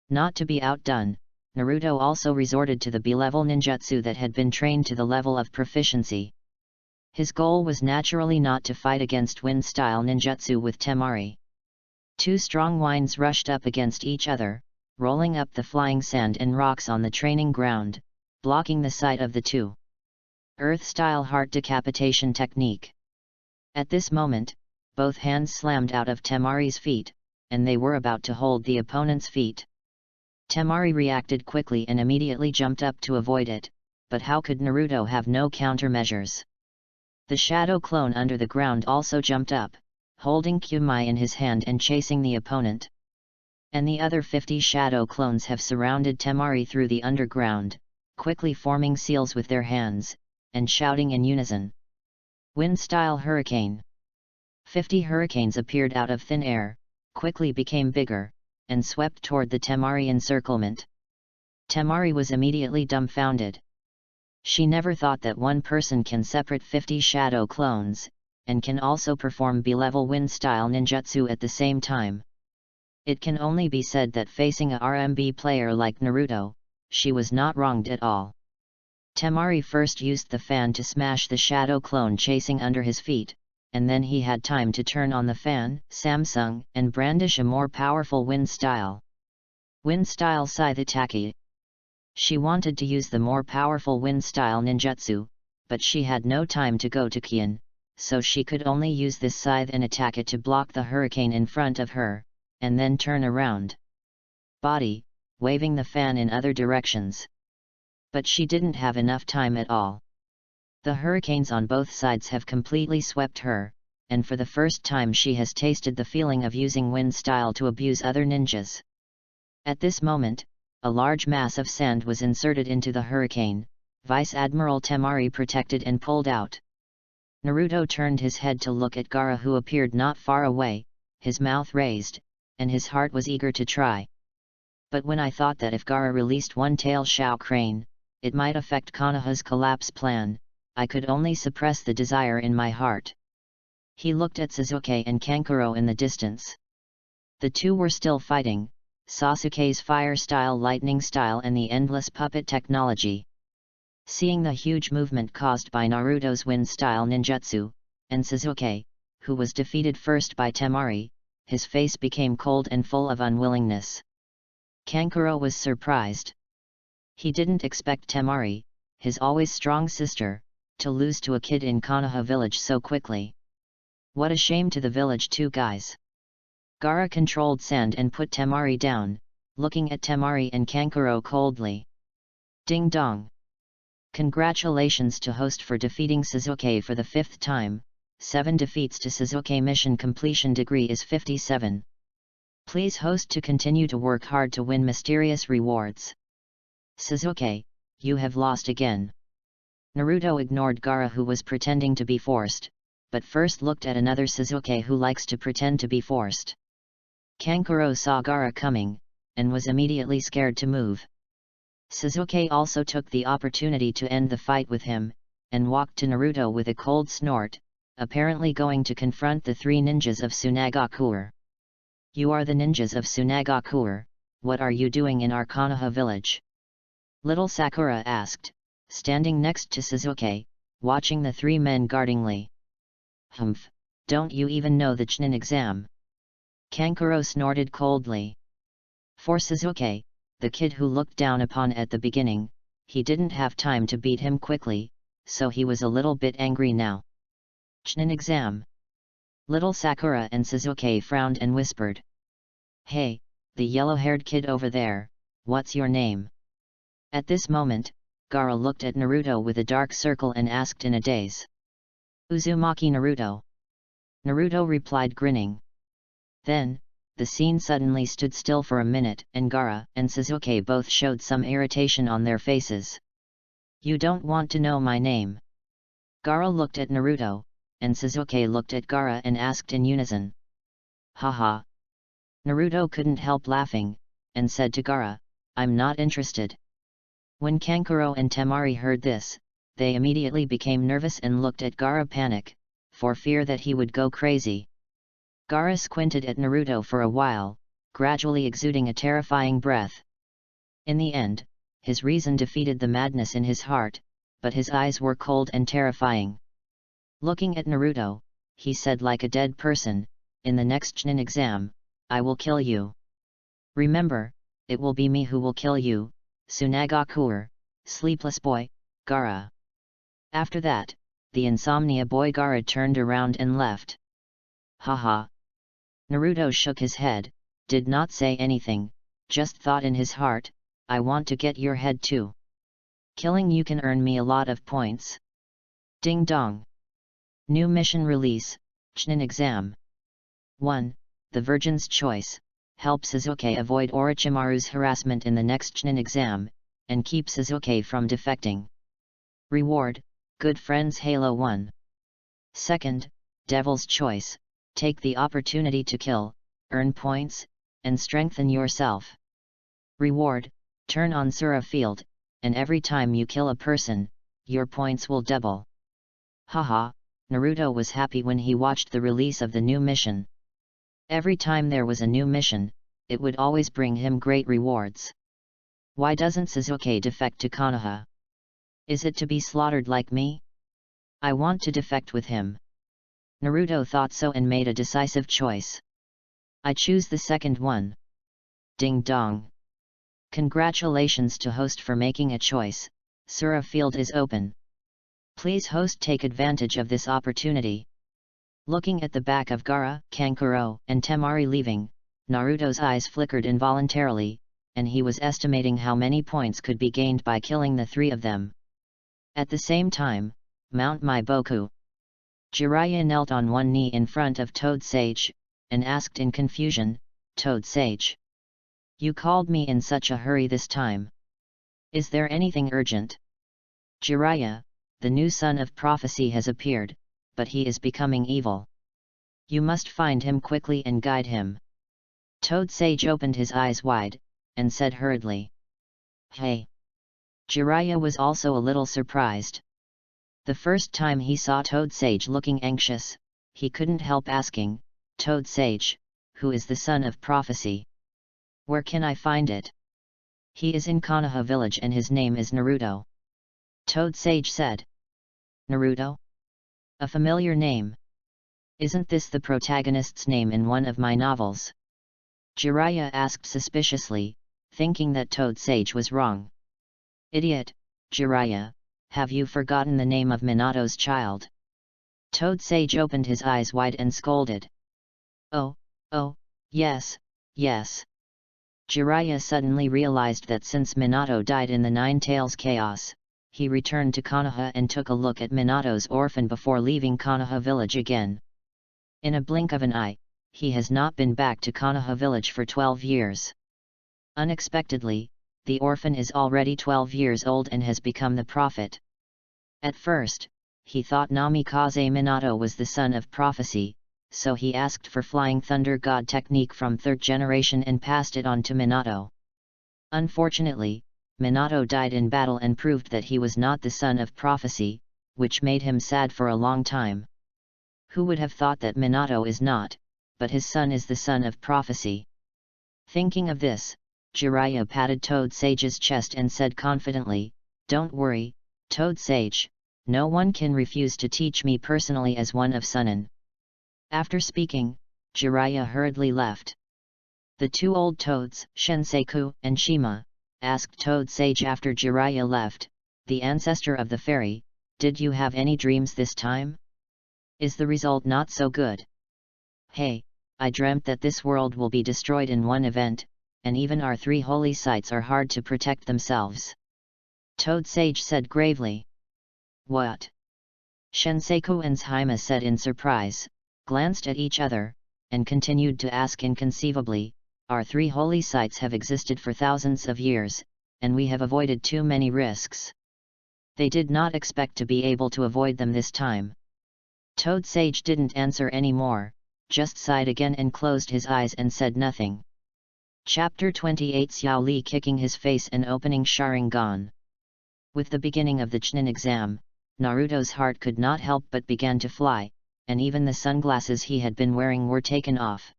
S1: Not to be outdone, Naruto also resorted to the B-level ninjutsu that had been trained to the level of proficiency. His goal was naturally not to fight against wind-style ninjutsu with Temari. Two strong winds rushed up against each other, rolling up the flying sand and rocks on the training ground, blocking the sight of the two. Earth-style heart decapitation technique. At this moment, both hands slammed out of Temari's feet, and they were about to hold the opponent's feet. Temari reacted quickly and immediately jumped up to avoid it, but how could Naruto have no countermeasures? The shadow clone under the ground also jumped up, holding Kumai in his hand and chasing the opponent. And the other 50 shadow clones have surrounded Temari through the underground, quickly forming seals with their hands, and shouting in unison. Wind-style hurricane. 50 hurricanes appeared out of thin air, quickly became bigger, and swept toward the Temari encirclement. Temari was immediately dumbfounded. She never thought that one person can separate 50 shadow clones, and can also perform B-level wind-style ninjutsu at the same time. It can only be said that facing a RMB player like Naruto, she was not wronged at all. Temari first used the fan to smash the shadow clone chasing under his feet, and then he had time to turn on the fan, Samsung, and brandish a more powerful wind-style. Wind-style scythe attack. She wanted to use the more powerful wind-style ninjutsu, but she had no time to go to Kiin, so she could only use this scythe and attack it to block the hurricane in front of her, and then turn around. Body, waving the fan in other directions. But she didn't have enough time at all. The hurricanes on both sides have completely swept her, and for the first time she has tasted the feeling of using wind style to abuse other ninjas. At this moment, a large mass of sand was inserted into the hurricane, Vice Admiral Temari protected and pulled out. Naruto turned his head to look at Gaara, who appeared not far away, his mouth raised, and his heart was eager to try. But when I thought that if Gaara released one tail Shao Crane, it might affect Konoha's collapse plan. I could only suppress the desire in my heart. He looked at Sasuke and Kankuro in the distance. The two were still fighting, Sasuke's fire style, lightning style, and the endless puppet technology. Seeing the huge movement caused by Naruto's wind style ninjutsu, and Sasuke, who was defeated first by Temari, his face became cold and full of unwillingness. Kankuro was surprised. He didn't expect Temari, his always strong sister, to lose to a kid in Konoha village so quickly. What a shame to the village too, guys. Gaara controlled sand and put Temari down, looking at Temari and Kankuro coldly. Ding dong! Congratulations to host for defeating Sasuke for the 5th time. 7 defeats to Sasuke. Mission completion degree is 57. Please host to continue to work hard to win mysterious rewards. Sasuke, you have lost again. Naruto ignored Gaara, who was pretending to be forced, but first looked at another Sasuke who likes to pretend to be forced. Kankuro saw Gaara coming, and was immediately scared to move. Sasuke also took the opportunity to end the fight with him, and walked to Naruto with a cold snort, apparently going to confront the 3 ninjas of Tsunagakure. You are the ninjas of Tsunagakure, what are you doing in our Konoha village? Little Sakura asked, standing next to Sasuke, watching the 3 men guardingly. Humph, don't you even know the Chunin exam? Kankuro snorted coldly. For Sasuke, the kid who looked down upon at the beginning, he didn't have time to beat him quickly, so he was a little bit angry now. Chunin exam? Little Sakura and Sasuke frowned and whispered. Hey, the yellow-haired kid over there, what's your name? At this moment, Gaara looked at Naruto with a dark circle and asked in a daze. Uzumaki Naruto. Naruto replied, grinning. Then, the scene suddenly stood still for a minute, and Gaara and Sasuke both showed some irritation on their faces. You don't want to know my name? Gaara looked at Naruto, and Sasuke looked at Gaara and asked in unison. Haha. Naruto couldn't help laughing, and said to Gaara, I'm not interested. When Kankuro and Temari heard this, they immediately became nervous and looked at Gaara panic, for fear that he would go crazy. Gaara squinted at Naruto for a while, gradually exuding a terrifying breath. In the end, his reason defeated the madness in his heart, but his eyes were cold and terrifying. Looking at Naruto, he said like a dead person, in the next Chunin exam, I will kill you. Remember, it will be me who will kill you, Tsunagakure, sleepless boy, Gaara. After that, the insomnia boy Gaara turned around and left. Haha. Naruto shook his head, did not say anything, just thought in his heart, I want to get your head too. Killing you can earn me a lot of points. Ding dong. New mission release, Chunin exam. 1. The Virgin's Choice. Help Sasuke avoid Orochimaru's harassment in the next Chunin exam, and keep Sasuke from defecting. Reward, Good Friends Halo 1. 2nd, Devil's Choice. Take the opportunity to kill, earn points, and strengthen yourself. Reward, turn on Sura Field, and every time you kill a person, your points will double. Haha, Naruto was happy when he watched the release of the new mission. Every time there was a new mission, it would always bring him great rewards. Why doesn't Sasuke defect to Konoha? Is it to be slaughtered like me? I want to defect with him. Naruto thought so and made a decisive choice. I choose the second one. Ding dong. Congratulations to host for making a choice, Sura Field is open. Please host take advantage of this opportunity. Looking at the back of Gaara, Kankuro, and Temari leaving, Naruto's eyes flickered involuntarily, and he was estimating how many points could be gained by killing the 3 of them. At the same time, Mount my Boku. Jiraiya knelt on one knee in front of Toad Sage, and asked in confusion, Toad Sage. You called me in such a hurry this time. Is there anything urgent? Jiraiya, the new son of prophecy has appeared, but he is becoming evil. You must find him quickly and guide him. Toad Sage opened his eyes wide, and said hurriedly. Hey! Jiraiya was also a little surprised. The first time he saw Toad Sage looking anxious, he couldn't help asking, "Toad Sage, who is the son of prophecy? Where can I find it?" "He is in Konoha village and his name is Naruto," Toad Sage said. "Naruto? A familiar name. Isn't this the protagonist's name in one of my novels?" Jiraiya asked suspiciously, thinking that Toad Sage was wrong. "Idiot, Jiraiya, have you forgotten the name of Minato's child?" Toad Sage opened his eyes wide and scolded. Oh, yes. Jiraiya suddenly realized that since Minato died in the Nine Tails chaos, he returned to Konoha and took a look at Minato's orphan before leaving Konoha village again. In a blink of an eye, he has not been back to Konoha village for 12 years. Unexpectedly, the orphan is already 12 years old and has become the prophet. At first, he thought Namikaze Minato was the son of prophecy, so he asked for Flying Thunder God technique from 3rd generation and passed it on to Minato. Unfortunately, Minato died in battle and proved that he was not the son of prophecy, which made him sad for a long time. Who would have thought that Minato is not, but his son is the son of prophecy? Thinking of this, Jiraiya patted Toad Sage's chest and said confidently, "Don't worry, Toad Sage, no one can refuse to teach me personally as one of Sunin." After speaking, Jiraiya hurriedly left. The two old toads, Shinseku and Shima, asked Toad Sage after Jiraiya left, "The ancestor of the fairy, did you have any dreams this time? Is the result not so good?" "Hey, I dreamt that this world will be destroyed in one event, and even our 3 holy sites are hard to protect themselves," Toad Sage said gravely. "What?" Shinseku and Shima said in surprise, glanced at each other, and continued to ask inconceivably, "Our 3 holy sites have existed for thousands of years, and we have avoided too many risks." They did not expect to be able to avoid them this time. Toad Sage didn't answer any more, just sighed again and closed his eyes and said nothing. Chapter 28 Xiao Li kicking his face and opening Sharingan. With the beginning of the Chunin exam, Naruto's heart could not help but began to fly, and even the sunglasses he had been wearing were taken off.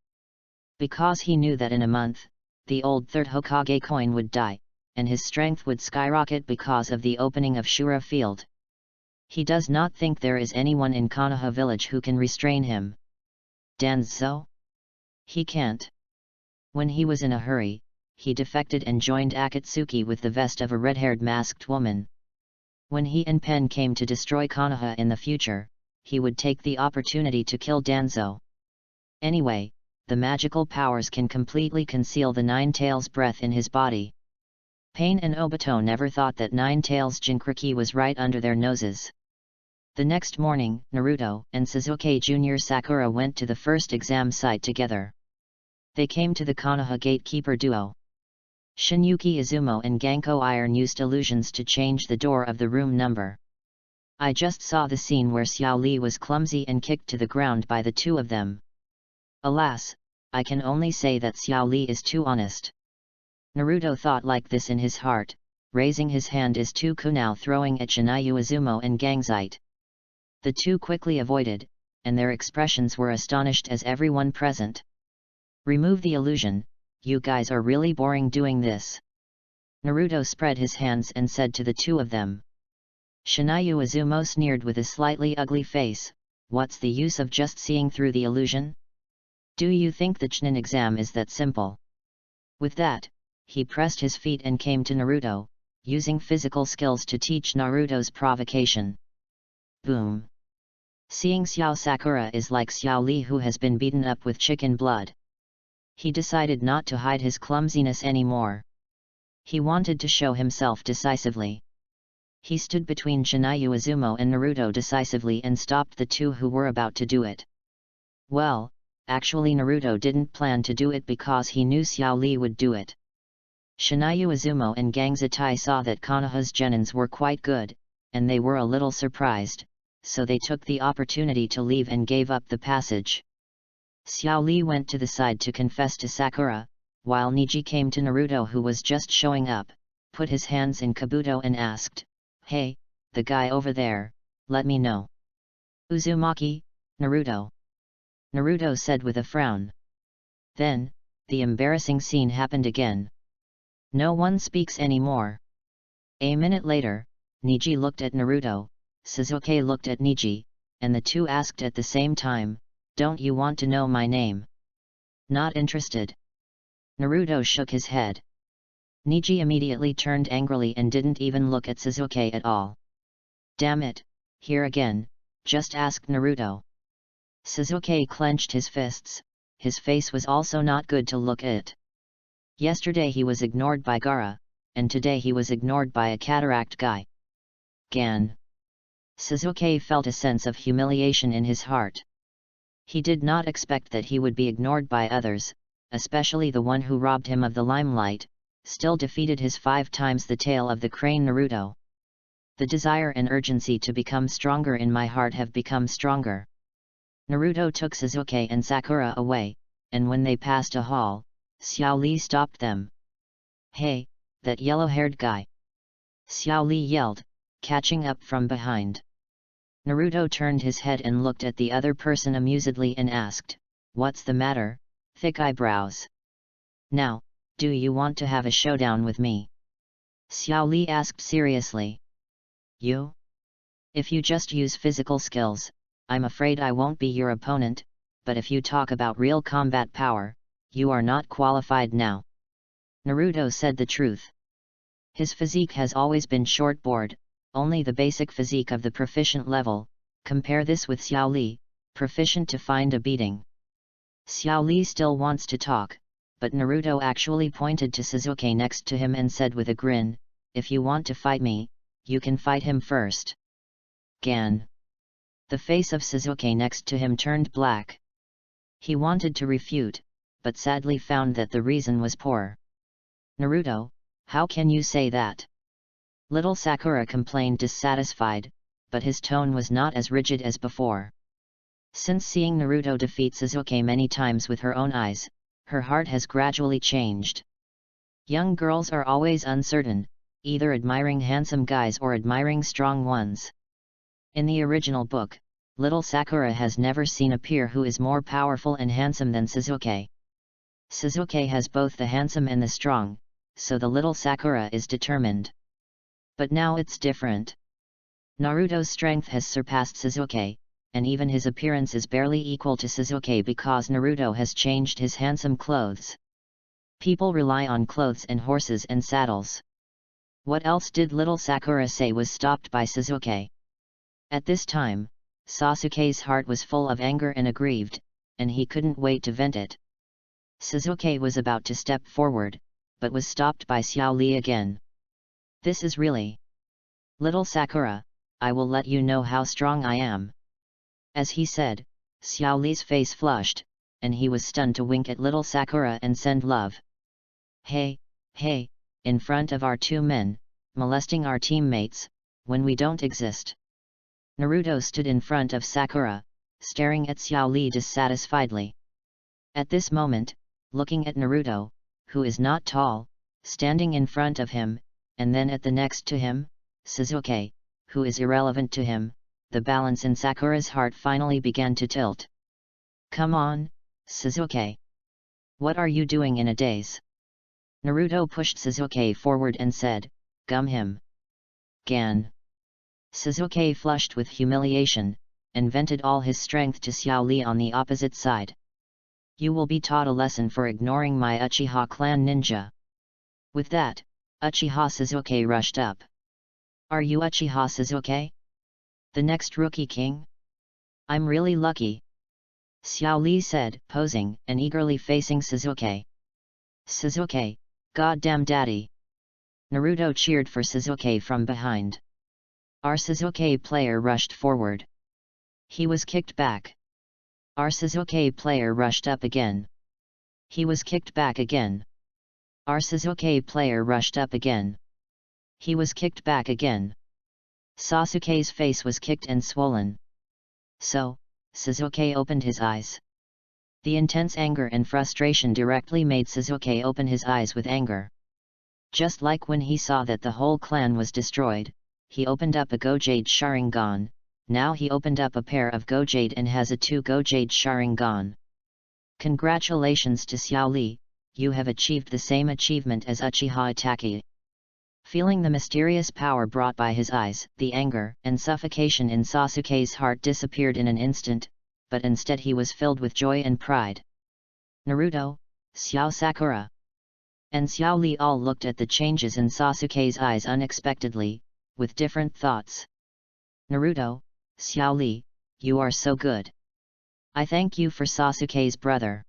S1: Because he knew that in a month, the old 3rd Hokage coin would die, and his strength would skyrocket because of the opening of Shura Field. He does not think there is anyone in Konoha village who can restrain him. Danzo? He can't. When he was in a hurry, he defected and joined Akatsuki with the vest of a red-haired masked woman. When he and Pen came to destroy Konoha in the future, he would take the opportunity to kill Danzo. Anyway, the magical powers can completely conceal the Nine Tails breath in his body. Pain and Obito never thought that Nine Tails Jinchuriki was right under their noses. The next morning, Naruto and Sasuke Jr. Sakura went to the first exam site together. They came to the Konoha gatekeeper duo. Shinyuki Izumo and Ganko Iron used illusions to change the door of the room number. I just saw the scene where Xiao Li was clumsy and kicked to the ground by the two of them. Alas, I can only say that Xiao Li is too honest. Naruto thought like this in his heart, raising his hand is to Kunao throwing at Shinayu Izumo and Gangzite. The two quickly avoided, and their expressions were astonished as everyone present. "Remove the illusion, you guys are really boring doing this." Naruto spread his hands and said to the two of them. Shinayu Izumo sneered with a slightly ugly face, "What's the use of just seeing through the illusion? Do you think the Chunin exam is that simple?" With that, he pressed his feet and came to Naruto, using physical skills to teach Naruto's provocation. Boom! Seeing Xiao Sakura is like Xiao Li who has been beaten up with chicken blood. He decided not to hide his clumsiness anymore. He wanted to show himself decisively. He stood between Shinayu Izumo and Naruto decisively and stopped the two who were about to do it. Well, actually Naruto didn't plan to do it because he knew Xiao Li would do it. Shinayu Izumo and Gangzite saw that Konoha's genins were quite good, and they were a little surprised, so they took the opportunity to leave and gave up the passage. Xiao Li went to the side to confess to Sakura, while Niji came to Naruto who was just showing up, put his hands in Kabuto and asked, "Hey, the guy over there, let me know." "Uzumaki, Naruto," Naruto said with a frown. Then, the embarrassing scene happened again. No one speaks anymore. A minute later, Niji looked at Naruto, Sasuke looked at Niji, and the two asked at the same time, "Don't you want to know my name?" "Not interested." Naruto shook his head. Niji immediately turned angrily and didn't even look at Sasuke at all. "Damn it, here again, just ask Naruto." Sasuke clenched his fists, his face was also not good to look at. Yesterday he was ignored by Gaara, and today he was ignored by a cataract guy. Gan. Sasuke felt a sense of humiliation in his heart. He did not expect that he would be ignored by others, especially the one who robbed him of the limelight, still defeated his 5 times the tail of the crane Naruto. The desire and urgency to become stronger in my heart have become stronger. Naruto took Sasuke and Sakura away, and when they passed a hall, Xiao Li stopped them. "Hey, that yellow-haired guy!" Xiao Li yelled, catching up from behind. Naruto turned his head and looked at the other person amusedly and asked, "What's the matter, thick eyebrows? Now, do you want to have a showdown with me?" Xiao Li asked seriously. "You? If you just use physical skills, I'm afraid I won't be your opponent, but if you talk about real combat power, you are not qualified now." Naruto said the truth. His physique has always been short-board, only the basic physique of the proficient level. Compare this with Xiao Li, proficient to find a beating. Xiao Li still wants to talk, but Naruto actually pointed to Sasuke next to him and said with a grin, "If you want to fight me, you can fight him first." Gan. The face of Sasuke next to him turned black. He wanted to refute, but sadly found that the reason was poor. "Naruto, how can you say that?" Little Sakura complained dissatisfied, but his tone was not as rigid as before. Since seeing Naruto defeat Sasuke many times with her own eyes, her heart has gradually changed. Young girls are always uncertain, either admiring handsome guys or admiring strong ones. In the original book, little Sakura has never seen a peer who is more powerful and handsome than Sasuke. Sasuke has both the handsome and the strong, so the little Sakura is determined. But now it's different. Naruto's strength has surpassed Sasuke, and even his appearance is barely equal to Sasuke because Naruto has changed his handsome clothes. People rely on clothes and horses and saddles. What else did little Sakura say was stopped by Sasuke? At this time, Sasuke's heart was full of anger and aggrieved, and he couldn't wait to vent it. Sasuke was about to step forward, but was stopped by Xiao Li again. "This is really... Little Sakura, I will let you know how strong I am." As he said, Xiao Li's face flushed, and he was stunned to wink at little Sakura and send love. Hey, in front of our 2 men, molesting our teammates, when we don't exist." Naruto stood in front of Sakura, staring at Xiao Li dissatisfiedly. At this moment, looking at Naruto, who is not tall, standing in front of him, and then at the next to him, Sasuke, who is irrelevant to him, the balance in Sakura's heart finally began to tilt. "Come on, Sasuke. What are you doing in a daze?" Naruto pushed Sasuke forward and said, "Gum him." Gan. Sasuke flushed with humiliation, and vented all his strength to Xiao Li on the opposite side. "You will be taught a lesson for ignoring my Uchiha clan ninja." With that, Uchiha Sasuke rushed up. "Are you Uchiha Sasuke? The next rookie king? I'm really lucky," Xiao Li said, posing and eagerly facing Sasuke. "Sasuke, goddamn daddy!" Naruto cheered for Sasuke from behind. Our Sasuke player rushed forward. He was kicked back. Our Sasuke player rushed up again. He was kicked back again. Our Sasuke player rushed up again. He was kicked back again. Sasuke's face was kicked and swollen. So, Sasuke opened his eyes. The intense anger and frustration directly made Sasuke open his eyes with anger. Just like when he saw that the whole clan was destroyed, he opened up a Gojade Sharingan. Now he opened up a pair of Gojade and has a 2 Gojade Sharingan. Congratulations to Xiao Li, you have achieved the same achievement as Uchiha Itachi. Feeling the mysterious power brought by his eyes, the anger and suffocation in Sasuke's heart disappeared in an instant, but instead he was filled with joy and pride. Naruto, Xiao Sakura, and Xiao Li all looked at the changes in Sasuke's eyes unexpectedly, with different thoughts. Naruto, Xiao Li, you are so good. I thank you for Sasuke's brother.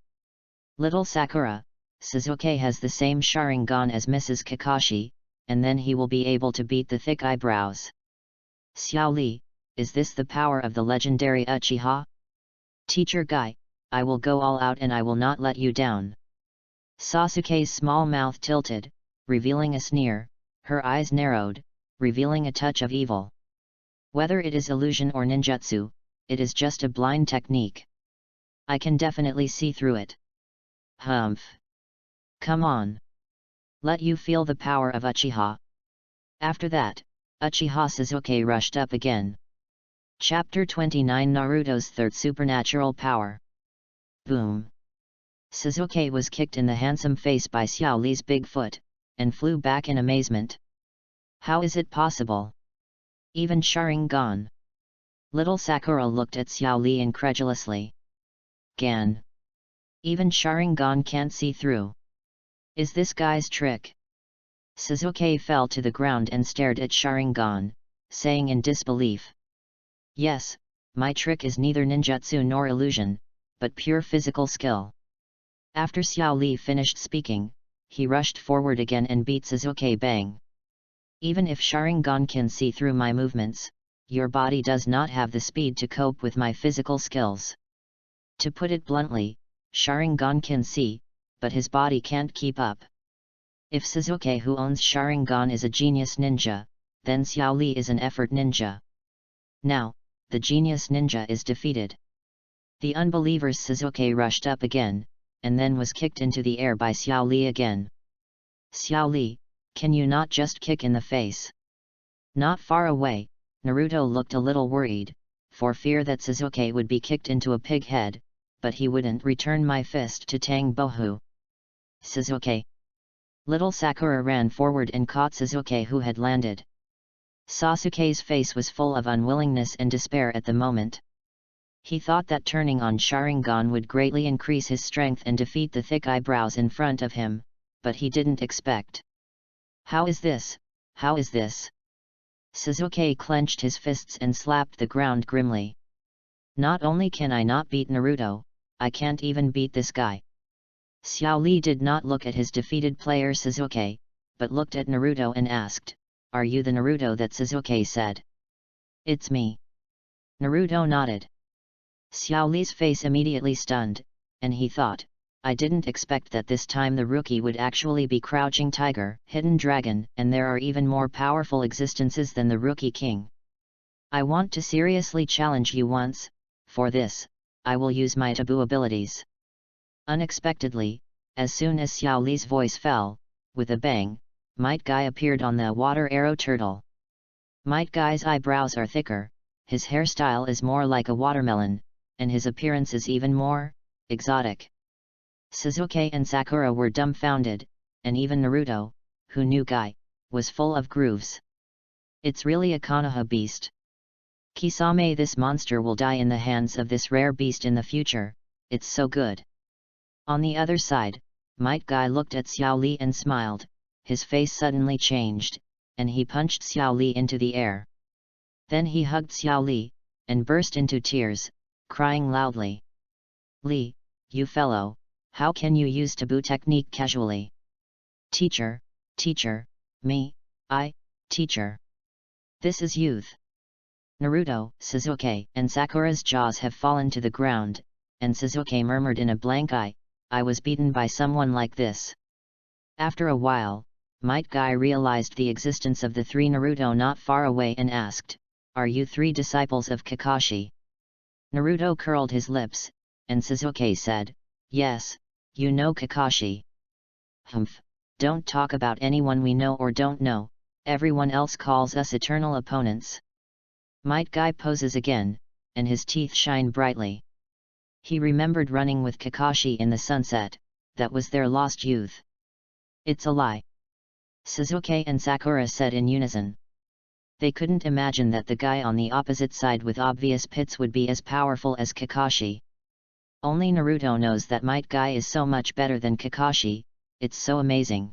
S1: Little Sakura, Sasuke has the same Sharingan as Mrs. Kakashi, and then he will be able to beat the thick eyebrows. Xiao Li, is this the power of the legendary Uchiha? Teacher Guy, I will go all out and I will not let you down. Sasuke's small mouth tilted, revealing a sneer, her eyes narrowed, revealing a touch of evil. Whether it is illusion or ninjutsu, it is just a blind technique. I can definitely see through it. Humph. Come on. Let you feel the power of Uchiha. After that, Uchiha Sasuke rushed up again. Chapter 29 Naruto's Third Supernatural Power. Boom. Sasuke was kicked in the handsome face by Xiao Li's big foot, and flew back in amazement. How is it possible? Even Sharingan. Little Sakura looked at Xiao Li incredulously. Gan. Even Sharingan can't see through. Is this guy's trick? Sasuke fell to the ground and stared at Sharingan, saying in disbelief. Yes, my trick is neither ninjutsu nor illusion, but pure physical skill. After Xiao Li finished speaking, he rushed forward again and beat Sasuke bang. Even if Sharingan can see through my movements, your body does not have the speed to cope with my physical skills. To put it bluntly, Sharingan can see, but his body can't keep up. If Sasuke who owns Sharingan is a genius ninja, then Xiao Li is an effort ninja. Now, the genius ninja is defeated. The unbelievers Sasuke rushed up again, and then was kicked into the air by Xiao Li again. Xiao Li, can you not just kick in the face? Not far away, Naruto looked a little worried, for fear that Sasuke would be kicked into a pig head, but he wouldn't return my fist to Tang Bohu. Sasuke. Little Sakura ran forward and caught Sasuke who had landed. Sasuke's face was full of unwillingness and despair at the moment. He thought that turning on Sharingan would greatly increase his strength and defeat the thick eyebrows in front of him, but he didn't expect. How is this? How is this? Sasuke clenched his fists and slapped the ground grimly. Not only can I not beat Naruto, I can't even beat this guy. Xiao Li did not look at his defeated player Sasuke, but looked at Naruto and asked, "Are you the Naruto that Sasuke said?" "It's me." Naruto nodded. Xiao Li's face immediately stunned, and he thought, I didn't expect that this time the rookie would actually be Crouching Tiger, Hidden Dragon, and there are even more powerful existences than the Rookie King. I want to seriously challenge you once. For this, I will use my taboo abilities. Unexpectedly, as soon as Xiao Li's voice fell, with a bang, Might Guy appeared on the water arrow turtle. Might Guy's eyebrows are thicker, his hairstyle is more like a watermelon, and his appearance is even more exotic. Sasuke and Sakura were dumbfounded, and even Naruto, who knew Guy, was full of grooves. It's really a Konoha beast. Kisame, this monster will die in the hands of this rare beast in the future, it's so good. On the other side, Might Guy looked at Xiao Li and smiled, his face suddenly changed, and he punched Xiao Li into the air. Then he hugged Xiao Li, and burst into tears, crying loudly. Li, you fellow, how can you use taboo technique casually? Teacher, teacher. This is youth. Naruto, Sasuke, and Sakura's jaws have fallen to the ground, and Sasuke murmured in a blank eye, I was beaten by someone like this. After a while, Might Guy realized the existence of the three Naruto not far away and asked, are you three disciples of Kakashi? Naruto curled his lips, and Sasuke said, yes, you know Kakashi. Humph, don't talk about anyone we know or don't know, everyone else calls us eternal opponents. Might Guy poses again, and his teeth shine brightly. He remembered running with Kakashi in the sunset, that was their lost youth. It's a lie, Sasuke and Sakura said in unison. They couldn't imagine that the guy on the opposite side with obvious pits would be as powerful as Kakashi. Only Naruto knows that Might Guy is so much better than Kakashi, it's so amazing.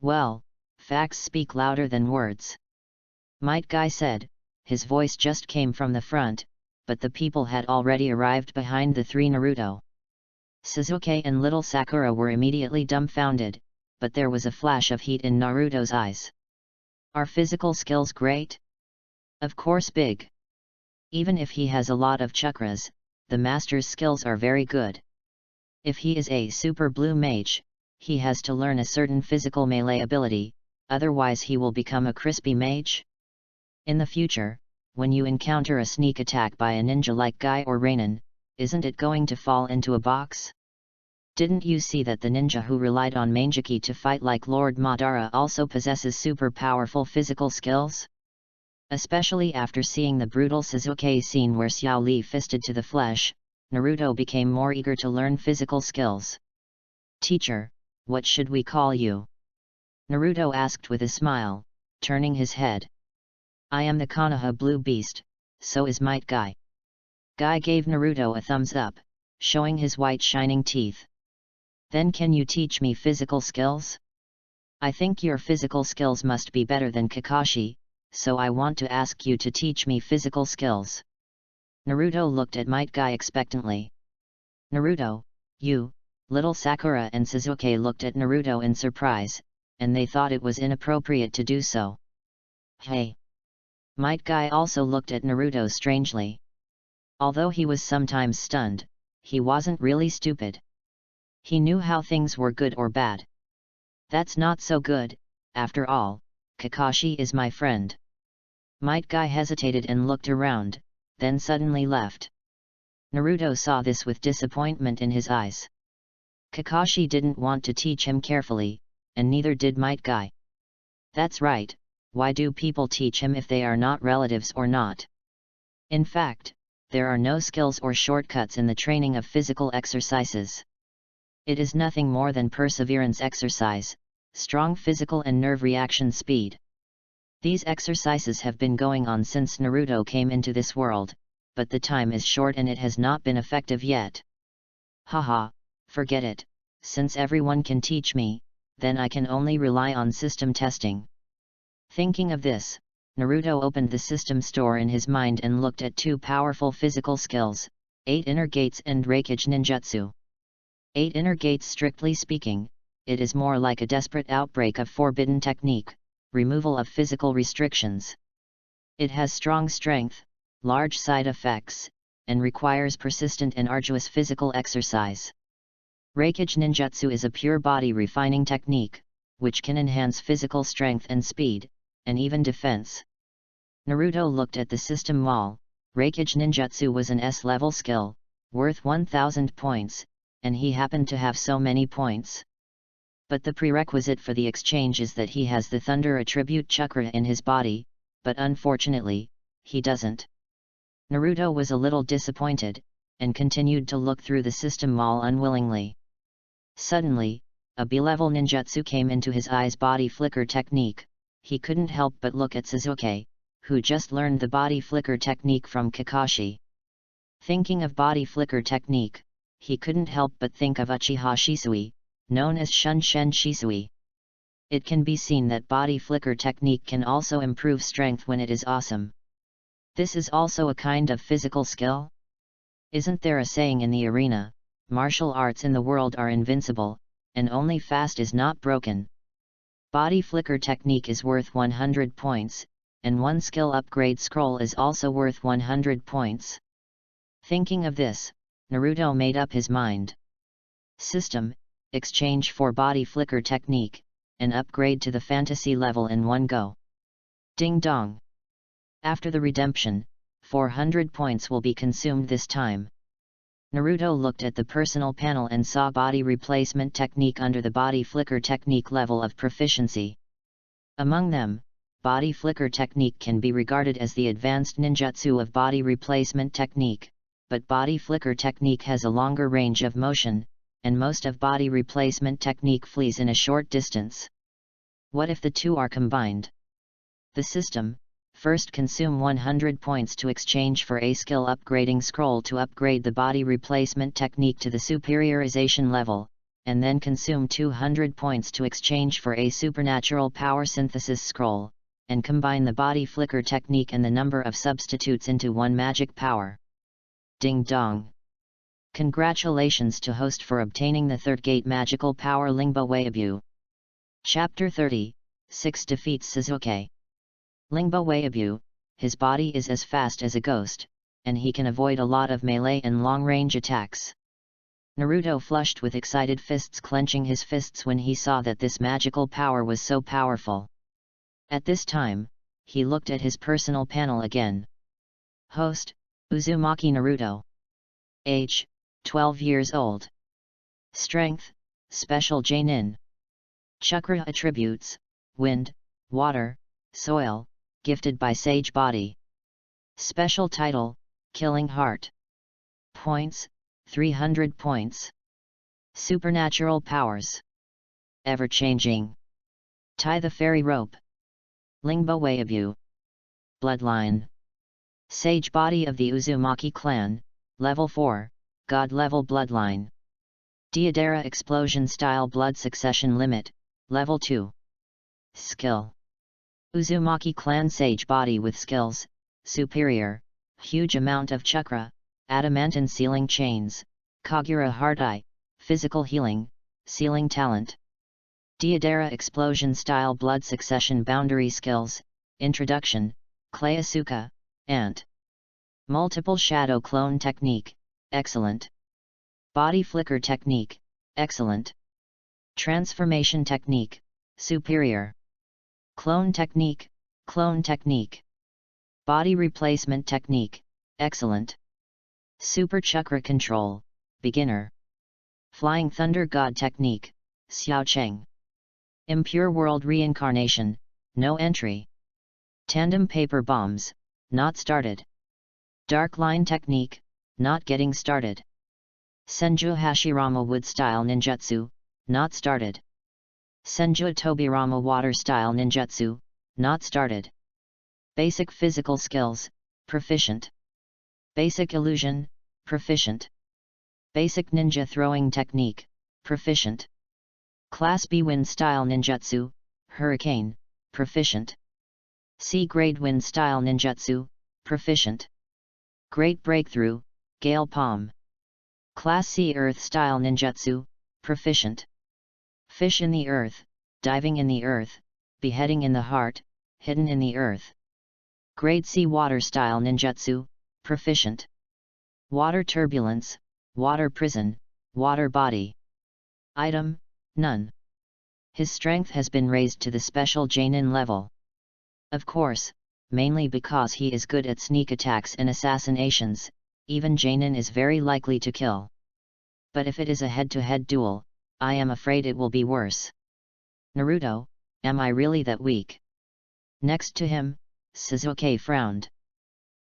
S1: Well, facts speak louder than words. Might Guy said, his voice just came from the front, but the people had already arrived behind the three Naruto. Sasuke and little Sakura were immediately dumbfounded, but there was a flash of heat in Naruto's eyes. Are physical skills great? Of course big. Even if he has a lot of chakras, the master's skills are very good. If he is a super blue mage, he has to learn a certain physical melee ability, otherwise he will become a crispy mage. In the future, when you encounter a sneak attack by a ninja like Guy or Rainen, isn't it going to fall into a box? Didn't you see that the ninja who relied on Manjiki to fight like Lord Madara also possesses super powerful physical skills? Especially after seeing the brutal Sasuke scene where Xiao Li fisted to the flesh, Naruto became more eager to learn physical skills. Teacher, what should we call you? Naruto asked with a smile, turning his head. I am the Konoha Blue Beast, so is Might Guy. Guy gave Naruto a thumbs up, showing his white shining teeth. Then can you teach me physical skills? I think your physical skills must be better than Kakashi, so I want to ask you to teach me physical skills. Naruto looked at Might Guy expectantly. Naruto, you, little Sakura and Sasuke looked at Naruto in surprise, and they thought it was inappropriate to do so. Hey! Might Guy also looked at Naruto strangely. Although he was sometimes stunned, he wasn't really stupid. He knew how things were good or bad. That's not so good, after all, Kakashi is my friend. Might Guy hesitated and looked around, then suddenly left. Naruto saw this with disappointment in his eyes. Kakashi didn't want to teach him carefully, and neither did Might Guy. That's right, why do people teach him if they are not relatives or not? In fact, there are no skills or shortcuts in the training of physical exercises. It is nothing more than perseverance exercise, strong physical and nerve reaction speed. These exercises have been going on since Naruto came into this world, but the time is short and it has not been effective yet. Haha, forget it, since everyone can teach me, then I can only rely on system testing. Thinking of this, Naruto opened the system store in his mind and looked at two powerful physical skills, 8 Inner Gates and Reikage Ninjutsu. 8 Inner Gates. Strictly speaking, it is more like a desperate outbreak of forbidden technique, removal of physical restrictions. It has strong strength, large side effects, and requires persistent and arduous physical exercise. Reikage Ninjutsu is a pure body refining technique, which can enhance physical strength and speed, and even defense. Naruto looked at the system wall. Reikage Ninjutsu was an S-level skill, worth 1000 points, and he happened to have so many points. But the prerequisite for the exchange is that he has the Thunder Attribute Chakra in his body, but unfortunately, he doesn't. Naruto was a little disappointed, and continued to look through the system wall unwillingly. Suddenly, a B-level ninjutsu came into his eyes. Body flicker technique. He couldn't help but look at Sasuke, who just learned the body flicker technique from Kakashi. Thinking of body flicker technique, he couldn't help but think of Uchiha Shisui, known as Shunshen Shisui. It can be seen that body flicker technique can also improve strength when it is awesome. This is also a kind of physical skill? Isn't there a saying in the arena, martial arts in the world are invincible, and only fast is not broken? Body flicker technique is worth 100 points, and one skill upgrade scroll is also worth 100 points. Thinking of this, Naruto made up his mind. System, exchange for body flicker technique, and upgrade to the fantasy level in one go. Ding dong! After the redemption, 400 points will be consumed this time. Naruto looked at the personal panel and saw body replacement technique under the body flicker technique level of proficiency. Among them, body flicker technique can be regarded as the advanced ninjutsu of body replacement technique, but body flicker technique has a longer range of motion, and most of body replacement technique flees in a short distance. What if the two are combined? The system: first consume 100 points to exchange for a skill upgrading scroll to upgrade the body replacement technique to the superiorization level, and then consume 200 points to exchange for a supernatural power synthesis scroll, and combine the body flicker technique and the number of substitutes into one magic power. Ding dong! Congratulations to host for obtaining the third gate magical power Lingbo Weibu. Chapter 30, 6 defeats Sasuke. Lingbo Weibu, his body is as fast as a ghost, and he can avoid a lot of melee and long-range attacks. Naruto flushed with excited fists, clenching his fists when he saw that this magical power was so powerful. At this time, he looked at his personal panel again. Host: Uzumaki Naruto. Age: 12 years old. Strength: Special J-Nin. Chakra attributes: Wind, Water, Soil, gifted by Sage Body. Special title: Killing Heart. Points: 300 points. Supernatural powers: Ever-changing. Tie the fairy rope. Lingbo Weibu. Bloodline: Sage Body of the Uzumaki clan, Level 4, God Level Bloodline. Deodara Explosion Style Blood Succession Limit, Level 2. Skill: Uzumaki clan Sage Body with skills: Superior, Huge amount of chakra, Adamantine Sealing Chains, Kagura Heart Eye, Physical Healing, Sealing Talent. Deodara Explosion Style Blood Succession Boundary Skills: Introduction, Clay Asuka, Ant. Multiple Shadow Clone Technique, Excellent. Body Flicker Technique, Excellent. Transformation Technique, Superior. Clone Technique, Clone Technique. Body Replacement Technique, Excellent. Super Chakra Control, Beginner. Flying Thunder God Technique, Xiao Cheng. Impure World Reincarnation, No Entry. Tandem Paper Bombs, Not Started. Dark Line Technique, Not Getting Started. Senju Hashirama Wood Style Ninjutsu, Not Started. Senju Tobirama Water Style Ninjutsu, Not Started. Basic Physical Skills, Proficient. Basic Illusion, Proficient. Basic Ninja Throwing Technique, Proficient. Class B Wind Style Ninjutsu, Hurricane, Proficient. C Grade Wind Style Ninjutsu, Proficient. Great Breakthrough, Gale Palm. Class C Earth Style Ninjutsu, Proficient. Fish in the Earth, Diving in the Earth, Beheading in the Heart, Hidden in the Earth. Grade C Water Style Ninjutsu, Proficient. Water Turbulence, Water Prison, Water Body. Item: None. His strength has been raised to the special J-Nin level. Of course, mainly because he is good at sneak attacks and assassinations, even J-Nin is very likely to kill. But if it is a head-to-head duel, I am afraid it will be worse. Naruto, am I really that weak? Next to him, Sasuke frowned.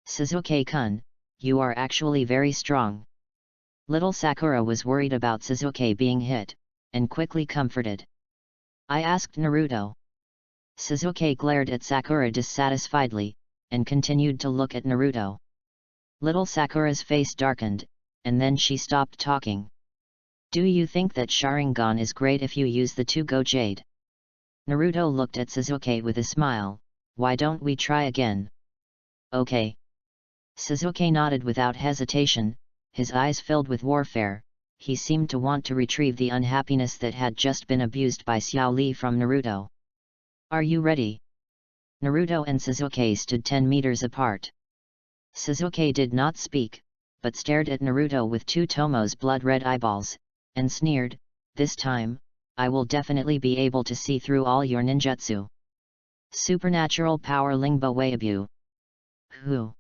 S1: Sasuke-kun, you are actually very strong. Little Sakura was worried about Sasuke being hit, and quickly comforted. I asked Naruto. Sasuke glared at Sakura dissatisfiedly, and continued to look at Naruto. Little Sakura's face darkened, and then she stopped talking. Do you think that Sharingan is great if you use the two-go jade? Naruto looked at Sasuke with a smile. Why don't we try again? Okay. Sasuke nodded without hesitation, his eyes filled with warfare. He seemed to want to retrieve the unhappiness that had just been abused by Xiao Li from Naruto. Are you ready? Naruto and Sasuke stood 10 meters apart. Sasuke did not speak, but stared at Naruto with two Tomo's blood-red eyeballs, and sneered, this time, I will definitely be able to see through all your ninjutsu. Supernatural Power Lingbo Weibu. Who?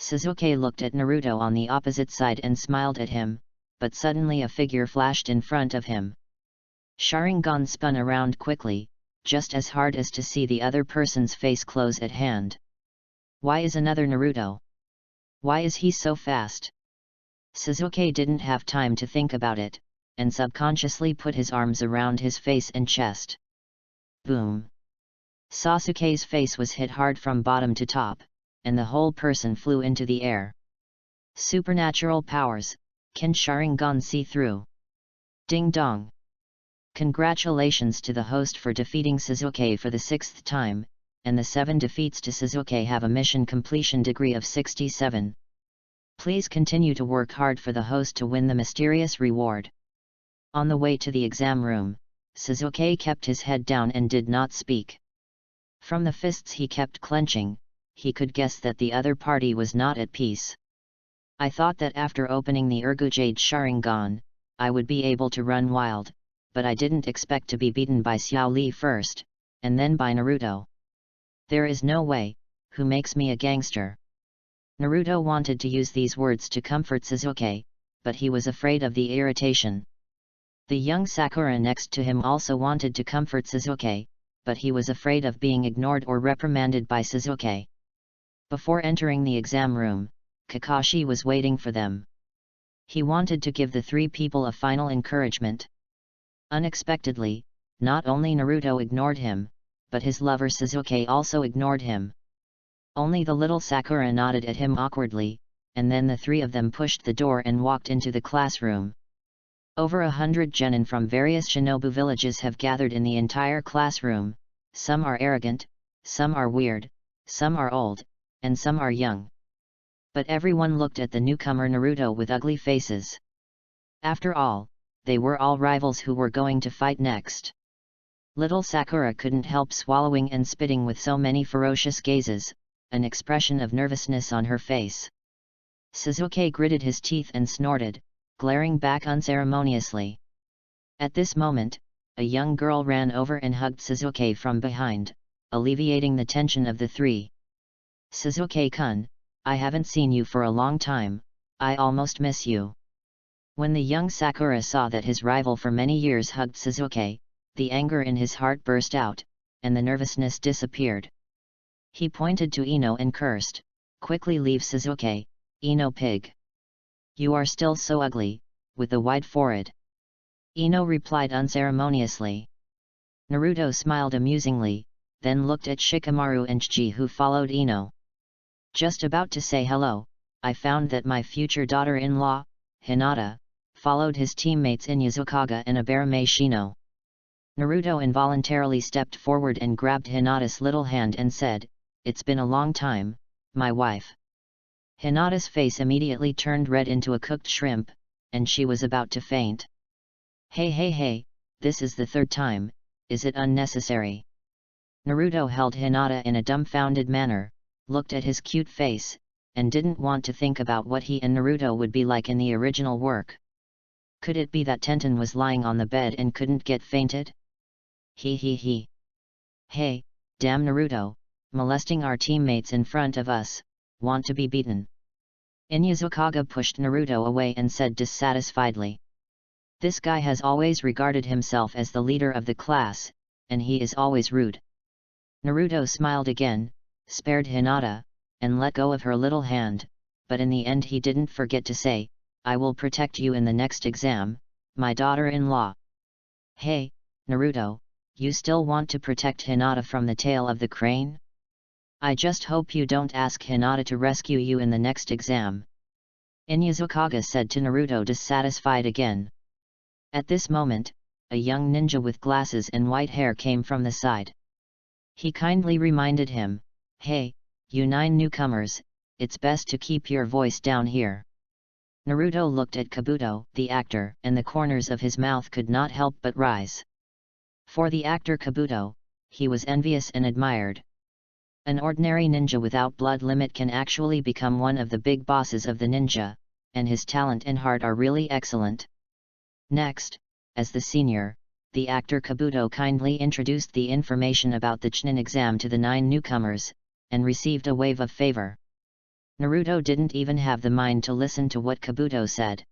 S1: Sasuke looked at Naruto on the opposite side and smiled at him, but suddenly a figure flashed in front of him. Sharingan spun around quickly, just as hard as to see the other person's face close at hand. Why is another Naruto? Why is he so fast? Sasuke didn't have time to think about it, and subconsciously put his arms around his face and chest. Boom! Sasuke's face was hit hard from bottom to top, and the whole person flew into the air. Supernatural powers, can Sharingan see through? Ding dong! Congratulations to the host for defeating Sasuke for the 6th time, and the 7 defeats to Sasuke have a mission completion degree of 67. Please continue to work hard for the host to win the mysterious reward. On the way to the exam room, Sasuke kept his head down and did not speak. From the fists he kept clenching, he could guess that the other party was not at peace. I thought that after opening the Ergujade Sharingan, I would be able to run wild, but I didn't expect to be beaten by Xiao Li first, and then by Naruto. There is no way, who makes me a gangster? Naruto wanted to use these words to comfort Sasuke, but he was afraid of the irritation. The young Sakura next to him also wanted to comfort Sasuke, but he was afraid of being ignored or reprimanded by Sasuke. Before entering the exam room, Kakashi was waiting for them. He wanted to give the 3 people a final encouragement. Unexpectedly, not only Naruto ignored him, but his lover Sasuke also ignored him. Only the little Sakura nodded at him awkwardly, and then the 3 of them pushed the door and walked into the classroom. Over 100 genin from various shinobu villages have gathered in the entire classroom. Some are arrogant, some are weird, some are old, and some are young. But everyone looked at the newcomer Naruto with ugly faces. After all, they were all rivals who were going to fight next. Little Sakura couldn't help swallowing and spitting with so many ferocious gazes, an expression of nervousness on her face. Sasuke gritted his teeth and snorted, glaring back unceremoniously. At this moment, a young girl ran over and hugged Sasuke from behind, alleviating the tension of the 3. Sasuke-kun, I haven't seen you for a long time, I almost miss you. When the young Sakura saw that his rival for many years hugged Sasuke, the anger in his heart burst out, and the nervousness disappeared. He pointed to Ino and cursed, "Quickly leave Sasuke, Ino pig. You are still so ugly, with the wide forehead." Ino replied unceremoniously. Naruto smiled amusingly, then looked at Shikamaru and Chiji who followed Ino. Just about to say hello, I found that my future daughter-in-law, Hinata, followed his teammates in Yuzukage and Abarame Shino. Naruto involuntarily stepped forward and grabbed Hinata's little hand and said, "It's been a long time, my wife." Hinata's face immediately turned red into a cooked shrimp, and she was about to faint. Hey, this is the 3rd time, is it unnecessary?" Naruto held Hinata in a dumbfounded manner, looked at his cute face, and didn't want to think about what he and Naruto would be like in the original work. Could it be that Tenten was lying on the bed and couldn't get fainted? He. Hey, damn Naruto, molesting our teammates in front of us, want to be beaten. Inuyasukage pushed Naruto away and said dissatisfiedly. This guy has always regarded himself as the leader of the class, and he is always rude. Naruto smiled again, spared Hinata, and let go of her little hand, but in the end he didn't forget to say, "I will protect you in the next exam, my daughter-in-law." Hey, Naruto, you still want to protect Hinata from the tail of the crane? I just hope you don't ask Hinata to rescue you in the next exam. Inuyasukage said to Naruto, dissatisfied again. At this moment, a young ninja with glasses and white hair came from the side. He kindly reminded him, "Hey, you 9 newcomers, it's best to keep your voice down here." Naruto looked at Kabuto, the actor, and the corners of his mouth could not help but rise. For the actor Kabuto, he was envious and admired. An ordinary ninja without blood limit can actually become one of the big bosses of the ninja, and his talent and heart are really excellent. Next, as the senior, the actor Kabuto kindly introduced the information about the Chunin exam to the 9 newcomers, and received a wave of favor. Naruto didn't even have the mind to listen to what Kabuto said.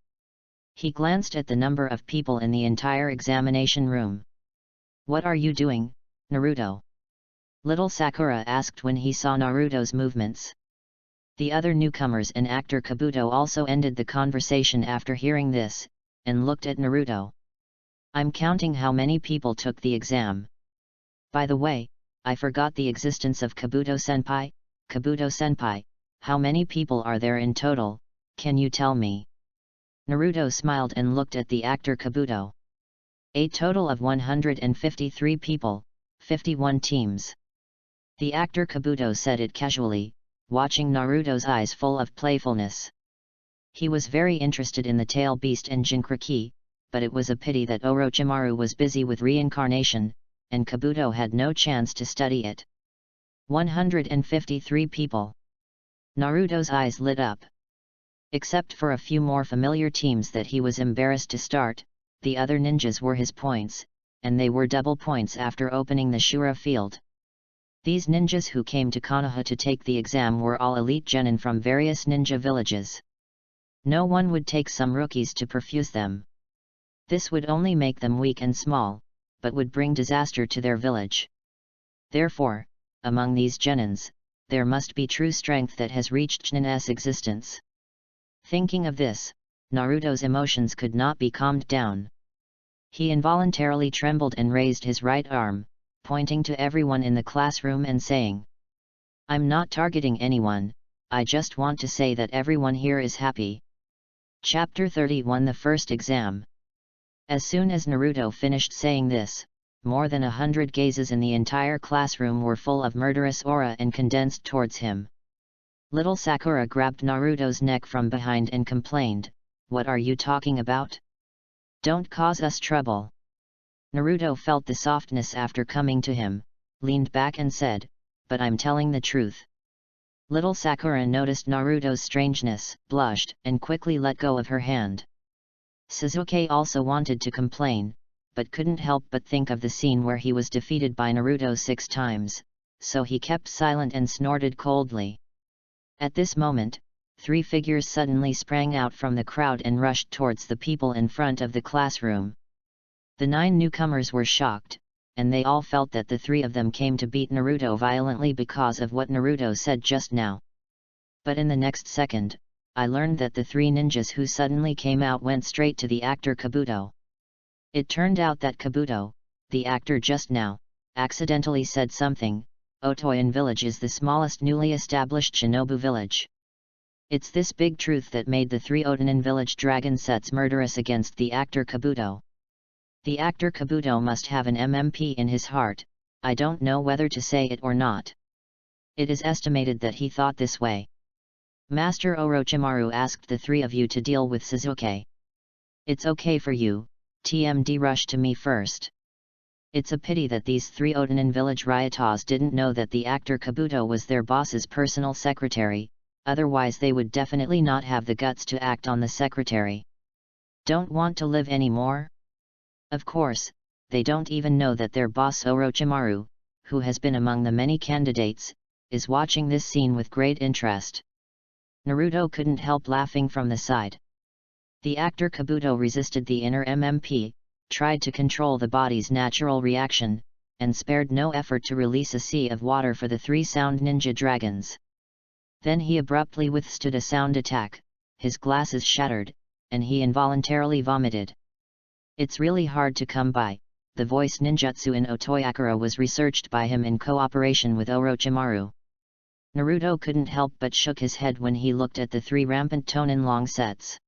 S1: He glanced at the number of people in the entire examination room. "What are you doing, Naruto?" Little Sakura asked when he saw Naruto's movements. The other newcomers and actor Kabuto also ended the conversation after hearing this, and looked at Naruto. "I'm counting how many people took the exam. By the way, I forgot the existence of Kabuto-senpai. Kabuto-senpai, how many people are there in total, can you tell me?" Naruto smiled and looked at the actor Kabuto. "A total of 153 people, 51 teams." The actor Kabuto said it casually, watching Naruto's eyes full of playfulness. He was very interested in the tail beast and Jinchuriki, but it was a pity that Orochimaru was busy with reincarnation, and Kabuto had no chance to study it. 153 people. Naruto's eyes lit up. Except for a few more familiar teams that he was embarrassed to start, the other ninjas were his points, and they were double points after opening the Shura field. These ninjas who came to Konoha to take the exam were all elite genin from various ninja villages. No one would take some rookies to perfuse them. This would only make them weak and small, but would bring disaster to their village. Therefore, among these genins, there must be true strength that has reached Chunin's existence. Thinking of this, Naruto's emotions could not be calmed down. He involuntarily trembled and raised his right arm, pointing to everyone in the classroom and saying, "I'm not targeting anyone, I just want to say that everyone here is happy." Chapter 31 The First Exam. As soon as Naruto finished saying this, more than 100 gazes in the entire classroom were full of murderous aura and condensed towards him. Little Sakura grabbed Naruto's neck from behind and complained, "What are you talking about? Don't cause us trouble." Naruto felt the softness after coming to him, leaned back and said, "But I'm telling the truth." Little Sakura noticed Naruto's strangeness, blushed, and quickly let go of her hand. Sasuke also wanted to complain, but couldn't help but think of the scene where he was defeated by Naruto 6 times, so he kept silent and snorted coldly. At this moment, 3 figures suddenly sprang out from the crowd and rushed towards the people in front of the classroom. The 9 newcomers were shocked, and they all felt that the 3 of them came to beat Naruto violently because of what Naruto said just now. But in the next second, I learned that the 3 ninjas who suddenly came out went straight to the actor Kabuto. It turned out that Kabuto, the actor just now, accidentally said something. Otoyan village is the smallest newly established shinobu village. It's this big truth that made the 3 Otonin village dragon sets murderous against the actor Kabuto. The actor Kabuto must have an MMP in his heart, I don't know whether to say it or not. It is estimated that he thought this way. Master Orochimaru asked the 3 of you to deal with Sasuke. It's okay for you, TMD rush to me first. It's a pity that these 3 Otonin village Ryatas didn't know that the actor Kabuto was their boss's personal secretary, otherwise they would definitely not have the guts to act on the secretary. Don't want to live anymore? Of course, they don't even know that their boss Orochimaru, who has been among the many candidates, is watching this scene with great interest. Naruto couldn't help laughing from the side. The actor Kabuto resisted the inner MMP, tried to control the body's natural reaction, and spared no effort to release a sea of water for the 3 sound ninja dragons. Then he abruptly withstood a sound attack, his glasses shattered, and he involuntarily vomited. It's really hard to come by. The voice ninjutsu in Otoyakura was researched by him in cooperation with Orochimaru. Naruto couldn't help but shook his head when he looked at the 3 rampant Tonin long sets.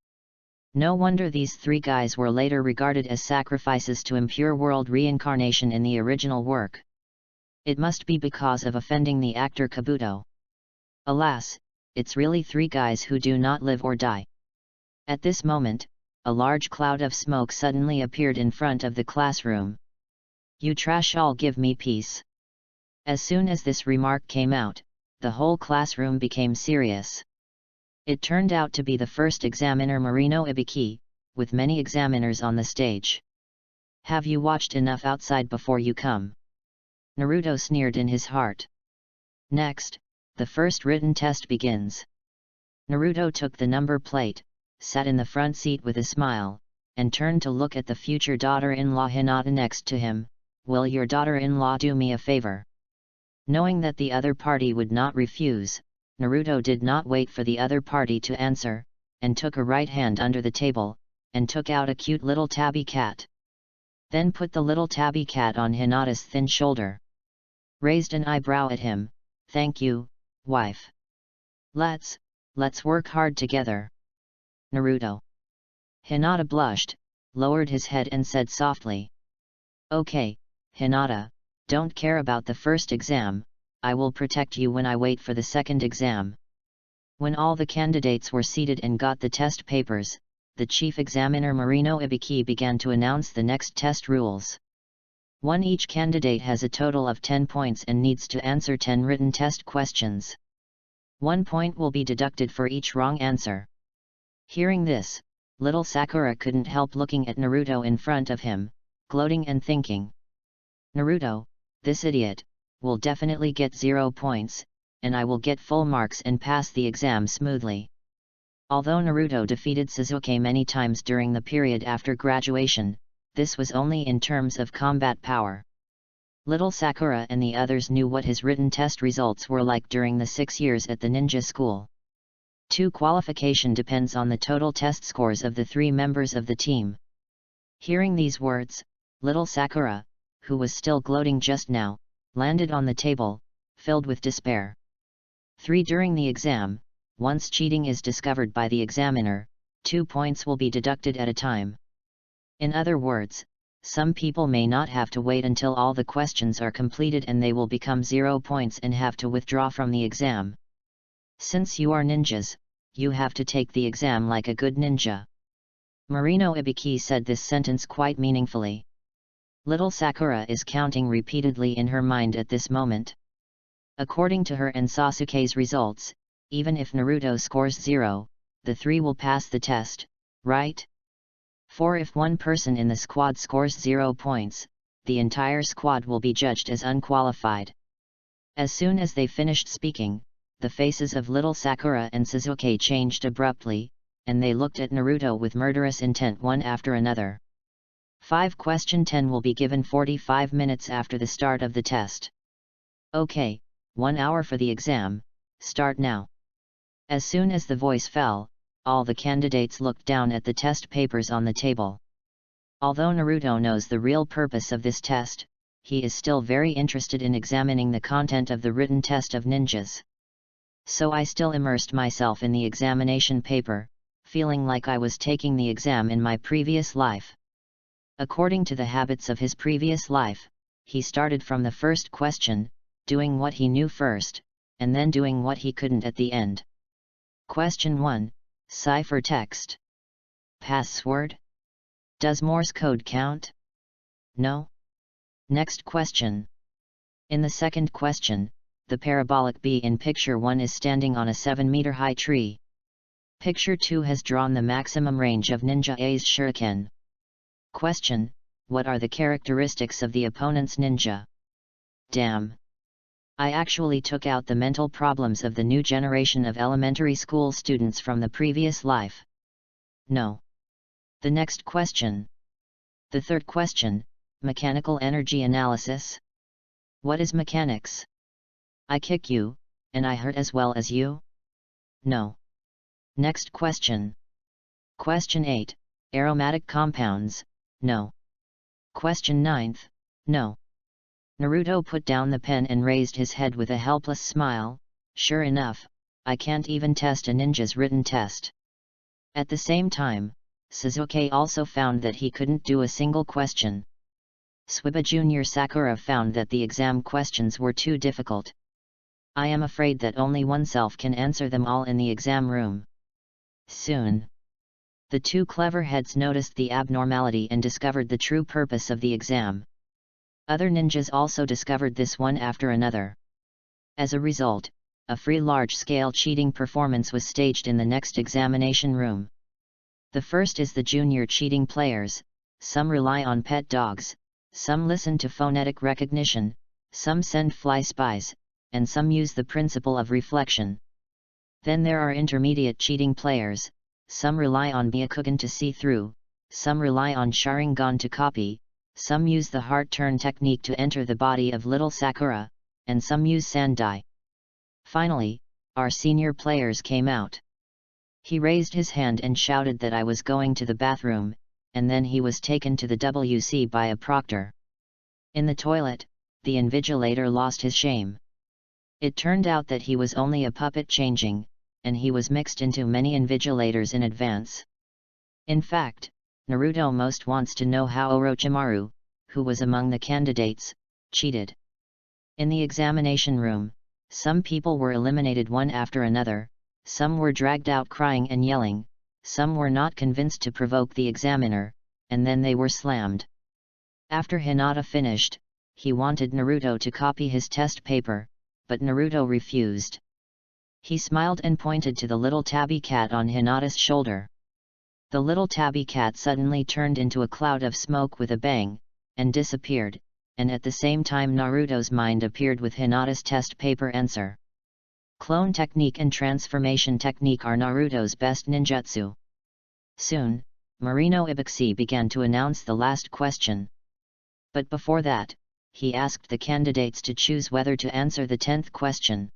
S1: No wonder these 3 guys were later regarded as sacrifices to impure world reincarnation in the original work. It must be because of offending the actor Kabuto. Alas, it's really 3 guys who do not live or die. At this moment, a large cloud of smoke suddenly appeared in front of the classroom. "You trash all, give me peace." As soon as this remark came out, the whole classroom became serious. It turned out to be the first examiner Marino Ibiki, with many examiners on the stage. "Have you watched enough outside before you come?" Naruto sneered in his heart. Next, the first written test begins. Naruto took the number plate, sat in the front seat with a smile, and turned to look at the future daughter-in-law Hinata next to him. "Will your daughter-in-law do me a favor?" Knowing that the other party would not refuse, Naruto did not wait for the other party to answer, and took a right hand under the table, and took out a cute little tabby cat. Then put the little tabby cat on Hinata's thin shoulder. Raised an eyebrow at him. "Thank you, wife. Let's work hard together." Naruto. Hinata blushed, lowered his head and said softly, "Okay, Hinata, don't care about the first exam, I will protect you when I wait for the second exam." When all the candidates were seated and got the test papers, the chief examiner Marino Ibiki began to announce the next test rules. 1. Each candidate has a total of 10 points and needs to answer 10 written test questions. 1 point will be deducted for each wrong answer. Hearing this, little Sakura couldn't help looking at Naruto in front of him, gloating and thinking, "Naruto, this idiot, will definitely get 0 points, and I will get full marks and pass the exam smoothly." Although Naruto defeated Sasuke many times during the period after graduation, this was only in terms of combat power. Little Sakura and the others knew what his written test results were like during the 6 years at the ninja school. 2. Qualification depends on the total test scores of the 3 members of the team. Hearing these words, little Sakura, who was still gloating just now, landed on the table, filled with despair. 3. During the exam, once cheating is discovered by the examiner, 2 points will be deducted at a time. In other words, some people may not have to wait until all the questions are completed and they will become 0 points and have to withdraw from the exam. Since you are ninjas, you have to take the exam like a good ninja. Marino Ibiki said this sentence quite meaningfully. Little Sakura is counting repeatedly in her mind at this moment. According to her and Sasuke's results, even if Naruto scores 0, the 3 will pass the test, right? 4. If one person in the squad scores 0 points, the entire squad will be judged as unqualified. As soon as they finished speaking, the faces of little Sakura and Sasuke changed abruptly, and they looked at Naruto with murderous intent one after another. 5. Question 10 will be given 45 minutes after the start of the test. Okay, 1 hour for the exam, start now. As soon as the voice fell, all the candidates looked down at the test papers on the table. Although Naruto knows the real purpose of this test, he is still very interested in examining the content of the written test of ninjas. So I still immersed myself in the examination paper, feeling like I was taking the exam in my previous life. According to the habits of his previous life, he started from the first question, doing what he knew first, and then doing what he couldn't at the end. Question 1. Ciphertext. Password? Does Morse code count? No. Next question. In the second question, the parabolic B in picture 1 is standing on a 7-meter-high tree. Picture 2 has drawn the maximum range of Ninja A's shuriken. Question: what are the characteristics of the opponent's ninja? Damn. I actually took out the mental problems of the new generation of elementary school students from the previous life. No. The next question. The third question, mechanical energy analysis. What is mechanics? I kick you, and I hurt as well as you? No. Next question. Question 8, aromatic compounds, no. Question 9th, no. Naruto put down the pen and raised his head with a helpless smile. Sure enough, I can't even test a ninja's written test. At the same time, Sasuke also found that he couldn't do a single question. Suiba Jr. Sakura found that the exam questions were too difficult. I am afraid that only oneself can answer them all in the exam room. Soon. The two clever heads noticed the abnormality and discovered the true purpose of the exam. Other ninjas also discovered this one after another. As a result, a free large-scale cheating performance was staged in the next examination room. The first is the junior cheating players. Some rely on pet dogs, some listen to phonetic recognition, some send fly spies, and some use the principle of reflection. Then there are intermediate cheating players, some rely on Byakugan to see through, some rely on Sharingan to copy, some use the heart turn technique to enter the body of little Sakura, and some use sand dye. Finally, our senior players came out. He raised his hand and shouted that I was going to the bathroom, and then he was taken to the WC by a proctor. In the toilet, the invigilator lost his shame. It turned out that he was only a puppet changing, and he was mixed into many invigilators in advance. In fact, Naruto most wants to know how Orochimaru, who was among the candidates, cheated. In the examination room, some people were eliminated one after another, some were dragged out crying and yelling, some were not convinced to provoke the examiner, and then they were slammed. After Hinata finished, he wanted Naruto to copy his test paper, but Naruto refused. He smiled and pointed to the little tabby cat on Hinata's shoulder. The little tabby cat suddenly turned into a cloud of smoke with a bang, and disappeared, and at the same time Naruto's mind appeared with Hinata's test paper answer. Clone technique and transformation technique are Naruto's best ninjutsu. Soon, Marino Ibuki began to announce the last question. But before that, he asked the candidates to choose whether to answer the 10th question.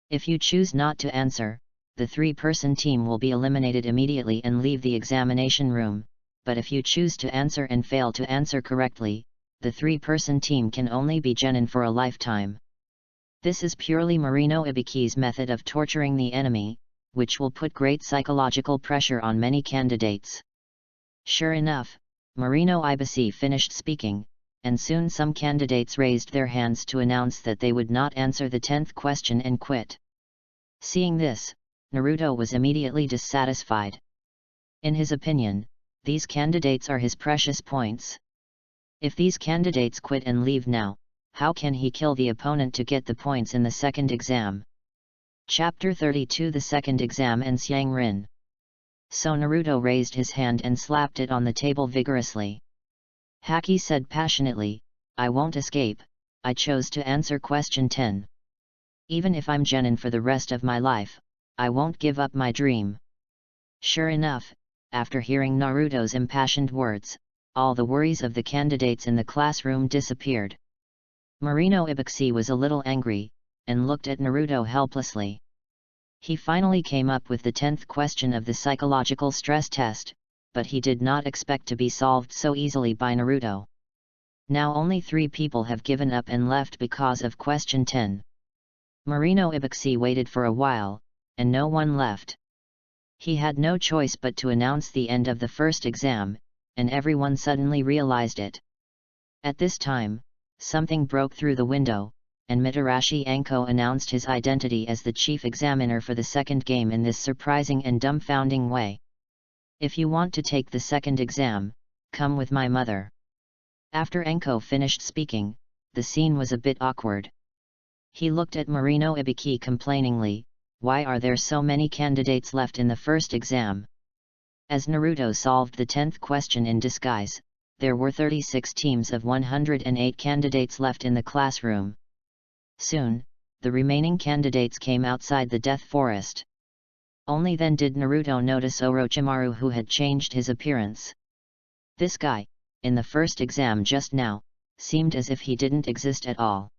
S1: If you choose not to answer, the 3-person team will be eliminated immediately and leave the examination room, but if you choose to answer and fail to answer correctly, the 3-person team can only be genin for a lifetime. This is purely Marino Ibuki's method of torturing the enemy, which will put great psychological pressure on many candidates. Sure enough, Marino Ibuki finished speaking, and soon some candidates raised their hands to announce that they would not answer the 10th question and quit. Seeing this, Naruto was immediately dissatisfied. In his opinion, these candidates are his precious points. If these candidates quit and leave now, how can he kill the opponent to get the points in the second exam? Chapter 32 The Second Exam and Xiang Rin. So Naruto raised his hand and slapped it on the table vigorously. Haki said passionately, I won't escape, I chose to answer question 10. Even if I'm genin for the rest of my life, I won't give up my dream. Sure enough, after hearing Naruto's impassioned words, all the worries of the candidates in the classroom disappeared. Marino Ibuki was a little angry, and looked at Naruto helplessly. He finally came up with the 10th question of the psychological stress test, but he did not expect to be solved so easily by Naruto. Now only 3 people have given up and left because of question 10. Marino Ibuki waited for a while, and no one left. He had no choice but to announce the end of the first exam, and everyone suddenly realized it. At this time, something broke through the window, and Mitarashi Anko announced his identity as the chief examiner for the second game in this surprising and dumbfounding way. If you want to take the second exam, come with my mother. After Anko finished speaking, the scene was a bit awkward. He looked at Marino Ibuki complainingly, why are there so many candidates left in the first exam? As Naruto solved the 10th question in disguise, there were 36 teams of 108 candidates left in the classroom. Soon, the remaining candidates came outside the Death Forest. Only then did Naruto notice Orochimaru, who had changed his appearance. This guy, in the first exam just now, seemed as if he didn't exist at all.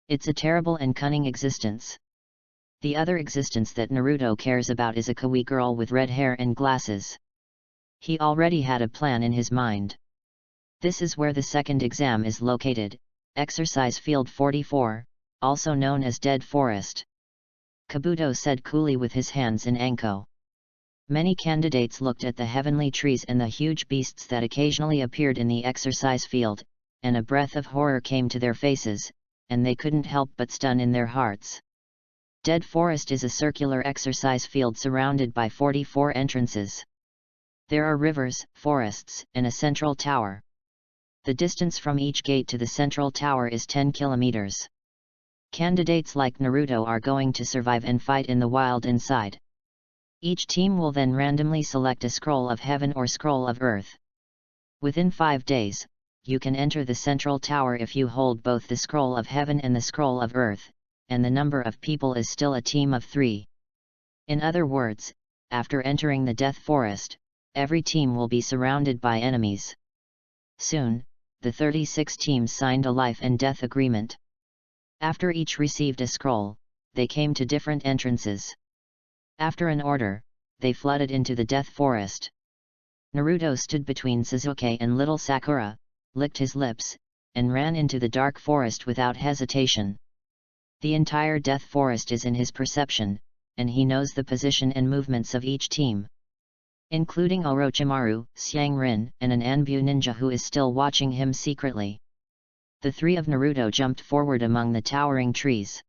S1: It's a terrible and cunning existence. The other existence that Naruto cares about is a kawaii girl with red hair and glasses. He already had a plan in his mind. This is where the second exam is located, Exercise Field 44, also known as Dead Forest. Kabuto said coolly with his hands in Anko. Many candidates looked at the heavenly trees and the huge beasts that occasionally appeared in the exercise field, and a breath of horror came to their faces, and they couldn't help but stun in their hearts. Dead Forest is a circular exercise field surrounded by 44 entrances. There are rivers, forests, and a central tower. The distance from each gate to the central tower is 10 kilometers. Candidates like Naruto are going to survive and fight in the wild inside. Each team will then randomly select a scroll of heaven or scroll of earth. Within 5 days, you can enter the central tower if you hold both the scroll of heaven and the scroll of earth, and the number of people is still a team of 3. In other words, after entering the Death Forest, every team will be surrounded by enemies. Soon, the 36 teams signed a life and death agreement. After each received a scroll, they came to different entrances. After an order, they flooded into the Death Forest. Naruto stood between Sasuke and little Sakura, licked his lips, and ran into the dark forest without hesitation. The entire Death Forest is in his perception, and he knows the position and movements of each team, including Orochimaru, Xiangrin, and an Anbu ninja who is still watching him secretly. The three of Naruto jumped forward among the towering trees.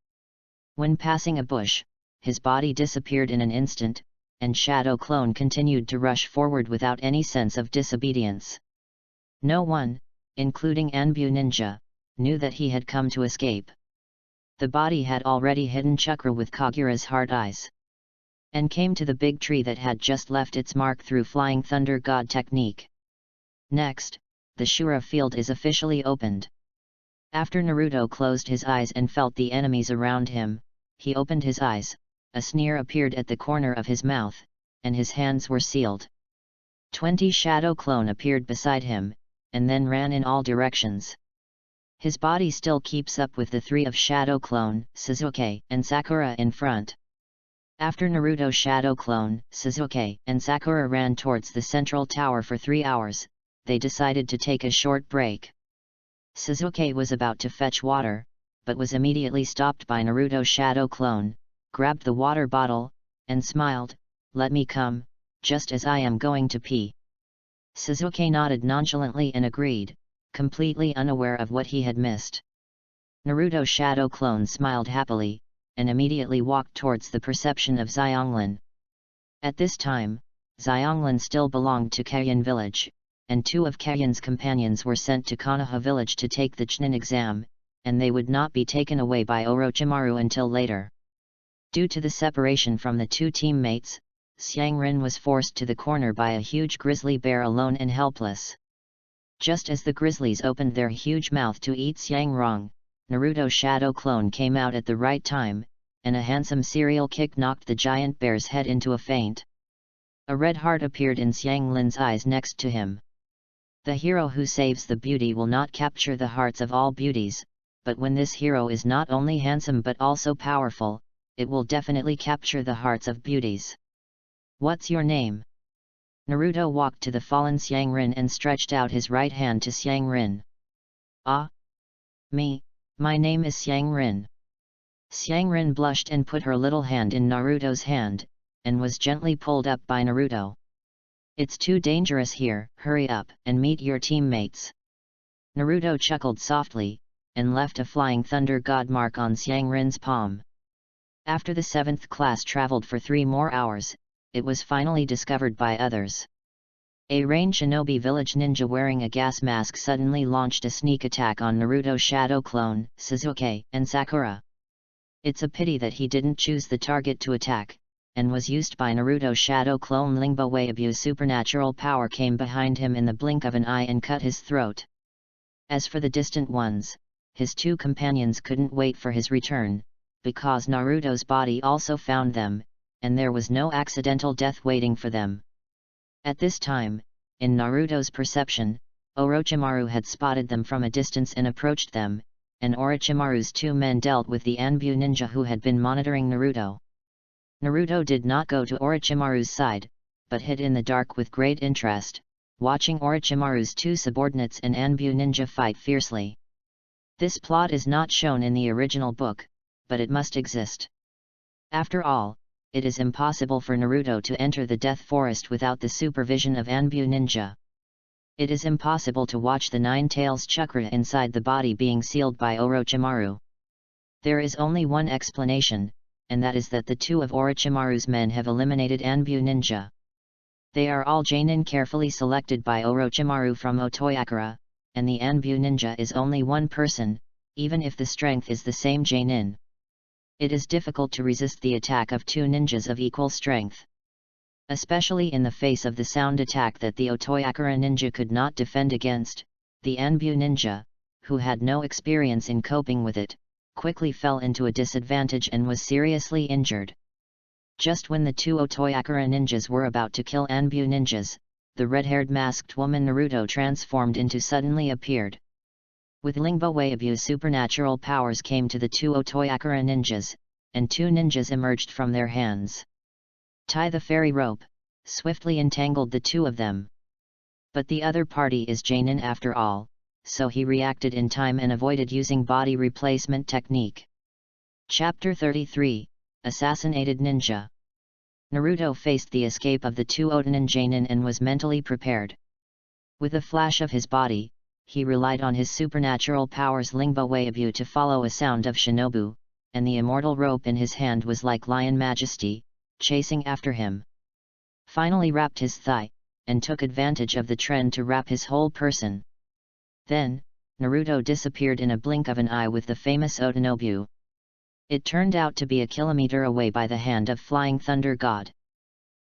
S1: When passing a bush, his body disappeared in an instant, and Shadow Clone continued to rush forward without any sense of disobedience. No one, including Anbu ninja, knew that he had come to escape. The body had already hidden chakra with Kagura's hard eyes, and came to the big tree that had just left its mark through Flying Thunder God technique. Next, the Shura field is officially opened. After Naruto closed his eyes and felt the enemies around him, he opened his eyes, a sneer appeared at the corner of his mouth, and his hands were sealed. 20 Shadow Clone appeared beside him, and then ran in all directions. His body still keeps up with the three of Shadow Clone, Sasuke, and Sakura in front. After Naruto, Shadow Clone, Sasuke, and Sakura ran towards the central tower for 3 hours, they decided to take a short break. Sasuke was about to fetch water, but was immediately stopped by Naruto. Shadow Clone grabbed the water bottle, and smiled, "Let me come, just as I am going to pee." Sasuke nodded nonchalantly and agreed, completely unaware of what he had missed. Naruto Shadow Clone smiled happily, and immediately walked towards the perception of Xianglin. At this time, Xianglin still belonged to Kayan village, and 2 of Kayan's companions were sent to Konoha village to take the Chunin exam, and they would not be taken away by Orochimaru until later. Due to the separation from the 2 teammates, Xiangrin was forced to the corner by a huge grizzly bear alone and helpless. Just as the grizzlies opened their huge mouth to eat Xiangrong, Naruto Shadow Clone came out at the right time, and a handsome serial kick knocked the giant bear's head into a faint. A red heart appeared in Xianglin's eyes next to him. The hero who saves the beauty will not capture the hearts of all beauties, but when this hero is not only handsome but also powerful, it will definitely capture the hearts of beauties. "What's your name?" Naruto walked to the fallen Xiangrin and stretched out his right hand to Xiangrin. "Ah? My name is Xiangrin." Xiangrin blushed and put her little hand in Naruto's hand, and was gently pulled up by Naruto. "It's too dangerous here, hurry up and meet your teammates." Naruto chuckled softly, and left a Flying Thunder God mark on Xiangrin's palm. After the 7th class traveled for 3 more hours, it was finally discovered by others. A Rain Shinobi village ninja wearing a gas mask suddenly launched a sneak attack on Naruto Shadow Clone, Sasuke, and Sakura. It's a pity that he didn't choose the target to attack, and was used by Naruto Shadow Clone. Lingbo Weibu's supernatural power came behind him in the blink of an eye and cut his throat. As for the distant ones, his 2 companions couldn't wait for his return, because Naruto's body also found them, and there was no accidental death waiting for them. At this time, in Naruto's perception, Orochimaru had spotted them from a distance and approached them, and Orochimaru's 2 men dealt with the Anbu ninja who had been monitoring Naruto. Naruto did not go to Orochimaru's side, but hid in the dark with great interest, watching Orochimaru's 2 subordinates and Anbu ninja fight fiercely. This plot is not shown in the original book, but it must exist. After all, it is impossible for Naruto to enter the Death Forest without the supervision of Anbu ninja. It is impossible to watch the 9 tails chakra inside the body being sealed by Orochimaru. There is only one explanation, and that is that the 2 of Orochimaru's men have eliminated Anbu ninja. They are all Genin carefully selected by Orochimaru from Otoyakura, and the Anbu ninja is only 1 person, even if the strength is the same Genin. It is difficult to resist the attack of 2 ninjas of equal strength. Especially in the face of the sound attack that the Otoyakura ninja could not defend against, the Anbu ninja, who had no experience in coping with it, quickly fell into a disadvantage and was seriously injured. Just when the two Otoyakura ninjas were about to kill Anbu ninjas, the red-haired masked woman Naruto transformed into suddenly appeared. With Lingbo Weibu's supernatural powers came to the two Otoyakura ninjas, and two ninjas emerged from their hands. Tie the fairy rope, swiftly entangled the two of them. But the other party is Jainin after all, so he reacted in time and avoided using body replacement technique. Chapter 33, Assassinated Ninja. Naruto faced the escape of the two Otonin Jainin and was mentally prepared. With a flash of his body, he relied on his supernatural powers Lingbo Weibu to follow a sound of shinobu, and the immortal rope in his hand was like lion majesty, chasing after him. Finally wrapped his thigh, and took advantage of the trend to wrap his whole person. Then, Naruto disappeared in a blink of an eye with the famous Otonobu. It turned out to be a kilometer away by the hand of Flying Thunder God.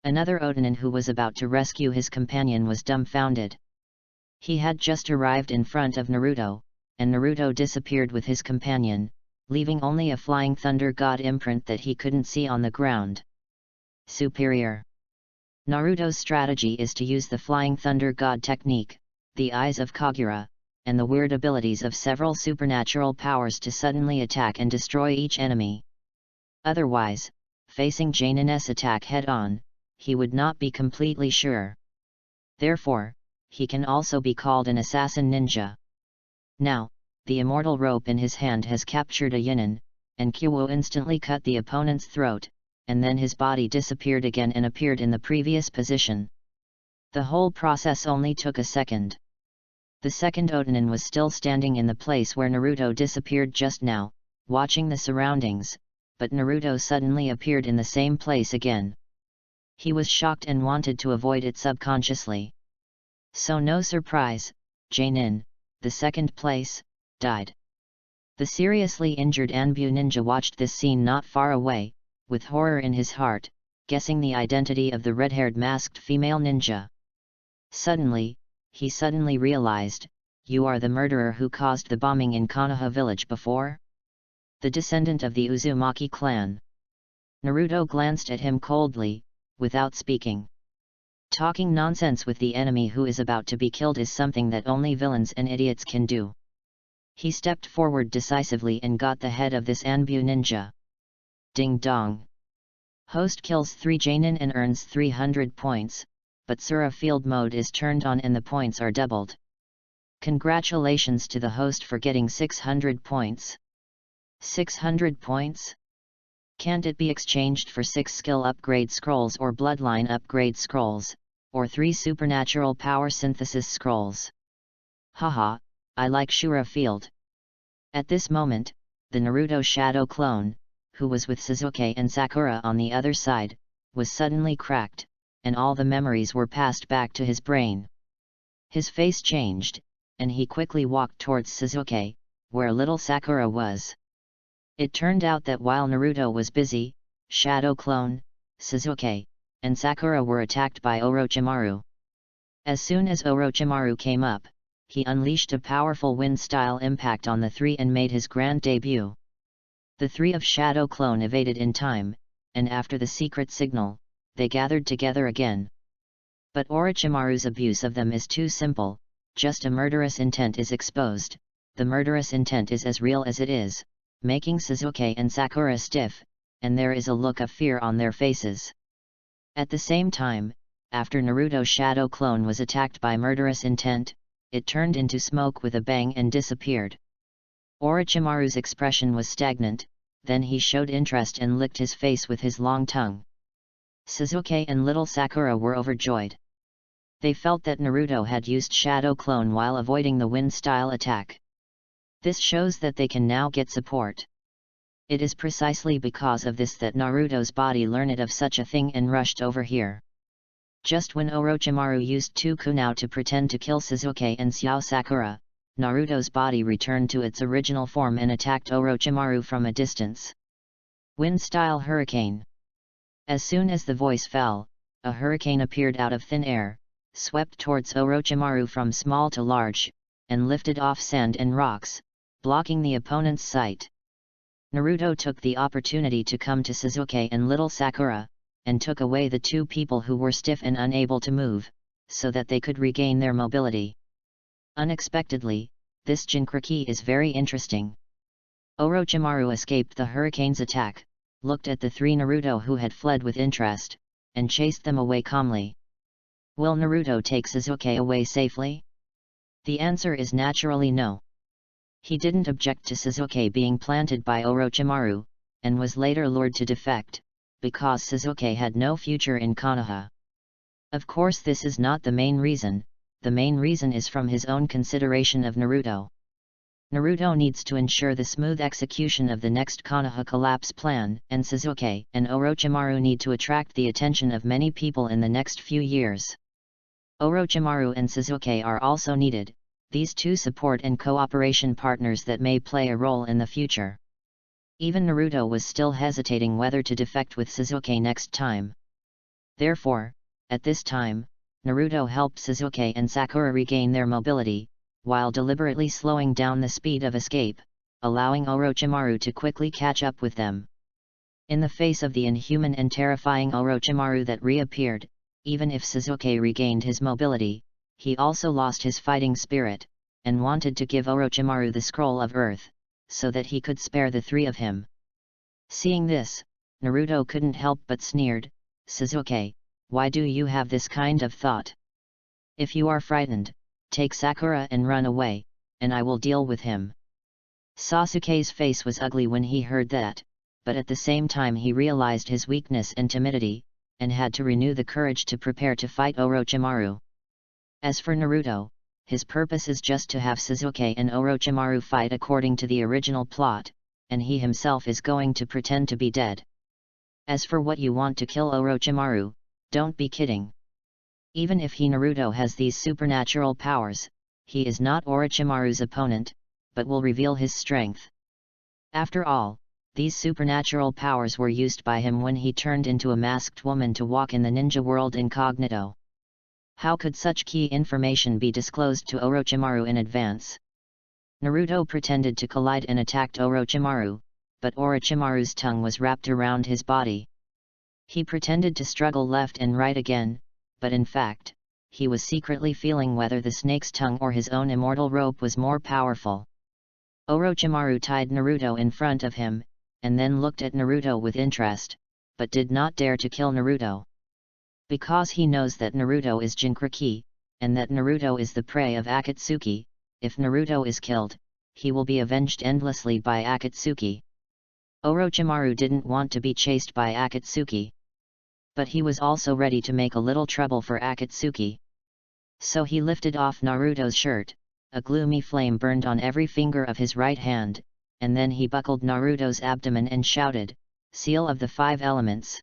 S1: Another Otonin who was about to rescue his companion was dumbfounded. He had just arrived in front of Naruto, and Naruto disappeared with his companion, leaving only a Flying Thunder God imprint that he couldn't see on the ground. Superior. Naruto's strategy is to use the Flying Thunder God technique, the Eyes of Kagura, and the weird abilities of several supernatural powers to suddenly attack and destroy each enemy. Otherwise, facing Jainin's attack head-on, he would not be completely sure. Therefore, he can also be called an assassin ninja. Now, the immortal rope in his hand has captured a Yinin, and Kyuo instantly cut the opponent's throat, and then his body disappeared again and appeared in the previous position. The whole process only took a second. The second Otonin was still standing in the place where Naruto disappeared just now, watching the surroundings, but Naruto suddenly appeared in the same place again. He was shocked and wanted to avoid it subconsciously. So no surprise, Jainin, the second place, died. The seriously injured Anbu ninja watched this scene not far away, with horror in his heart, guessing the identity of the red-haired masked female ninja. Suddenly realized, "You are the murderer who caused the bombing in Konoha village before? The descendant of the Uzumaki clan." Naruto glanced at him coldly, without speaking. Talking nonsense with the enemy who is about to be killed is something that only villains and idiots can do. He stepped forward decisively and got the head of this Anbu ninja. Ding dong. Host kills 3 Jainin and earns 300 points, but Sura field mode is turned on and the points are doubled. Congratulations to the host for getting 600 points. 600 points? Can't it be exchanged for 6 skill upgrade scrolls or bloodline upgrade scrolls, or 3 supernatural power synthesis scrolls? Haha, I like Shura field. At this moment, the Naruto shadow clone, who was with Sasuke and Sakura on the other side, was suddenly cracked, and all the memories were passed back to his brain. His face changed, and he quickly walked towards Sasuke, where little Sakura was. It turned out that while Naruto was busy, Shadow Clone, Sasuke, and Sakura were attacked by Orochimaru. As soon as Orochimaru came up, he unleashed a powerful wind-style impact on the 3 and made his grand debut. The 3 of Shadow Clone evaded in time, and after the secret signal, they gathered together again. But Orochimaru's abuse of them is too simple, just a murderous intent is exposed. The murderous intent is as real as it is, making Sasuke and Sakura stiff, and there is a look of fear on their faces. At the same time, after Naruto's Shadow Clone was attacked by murderous intent, it turned into smoke with a bang and disappeared. Orochimaru's expression was stagnant, then he showed interest and licked his face with his long tongue. Sasuke and little Sakura were overjoyed. They felt that Naruto had used Shadow Clone while avoiding the wind-style attack. This shows that they can now get support. It is precisely because of this that Naruto's body learned of such a thing and rushed over here. Just when Orochimaru used 2 Kunao to pretend to kill Sasuke and Xiao Sakura, Naruto's body returned to its original form and attacked Orochimaru from a distance. Wind-style hurricane. As soon as the voice fell, a hurricane appeared out of thin air, swept towards Orochimaru from small to large, and lifted off sand and rocks, blocking the opponent's sight. Naruto took the opportunity to come to Sasuke and little Sakura, and took away the two people who were stiff and unable to move, so that they could regain their mobility. Unexpectedly, this Jinchuriki is very interesting. Orochimaru escaped the hurricane's attack, looked at the three Naruto who had fled with interest, and chased them away calmly. Will Naruto take Sasuke away safely? The answer is naturally no. He didn't object to Sasuke being planted by Orochimaru, and was later lured to defect, because Sasuke had no future in Konoha. Of course, this is not the main reason. The main reason is from his own consideration of Naruto. Naruto needs to ensure the smooth execution of the next Konoha collapse plan, and Sasuke and Orochimaru need to attract the attention of many people in the next few years. Orochimaru and Sasuke are also needed, these two support and cooperation partners that may play a role in the future. Even Naruto was still hesitating whether to defect with Sasuke next time. Therefore, at this time, Naruto helped Sasuke and Sakura regain their mobility, while deliberately slowing down the speed of escape, allowing Orochimaru to quickly catch up with them. In the face of the inhuman and terrifying Orochimaru that reappeared, even if Sasuke regained his mobility, he also lost his fighting spirit, and wanted to give Orochimaru the Scroll of Earth, so that he could spare the three of him. Seeing this, Naruto couldn't help but sneered, "Sasuke, why do you have this kind of thought? If you are frightened, take Sakura and run away, and I will deal with him." Sasuke's face was ugly when he heard that, but at the same time he realized his weakness and timidity, and had to renew the courage to prepare to fight Orochimaru. As for Naruto, his purpose is just to have Sasuke and Orochimaru fight according to the original plot, and he himself is going to pretend to be dead. As for what you want to kill Orochimaru, don't be kidding. Even if Naruto has these supernatural powers, he is not Orochimaru's opponent, but will reveal his strength. After all, these supernatural powers were used by him when he turned into a masked woman to walk in the ninja world incognito. How could such key information be disclosed to Orochimaru in advance? Naruto pretended to collide and attacked Orochimaru, but Orochimaru's tongue was wrapped around his body. He pretended to struggle left and right again, but in fact, he was secretly feeling whether the snake's tongue or his own immortal rope was more powerful. Orochimaru tied Naruto in front of him, and then looked at Naruto with interest, but did not dare to kill Naruto. Because he knows that Naruto is Jinchuriki, and that Naruto is the prey of Akatsuki, if Naruto is killed, he will be avenged endlessly by Akatsuki. Orochimaru didn't want to be chased by Akatsuki. But he was also ready to make a little trouble for Akatsuki. So he lifted off Naruto's shirt, a gloomy flame burned on every finger of his right hand, and then he buckled Naruto's abdomen and shouted, "Seal of the 5 elements."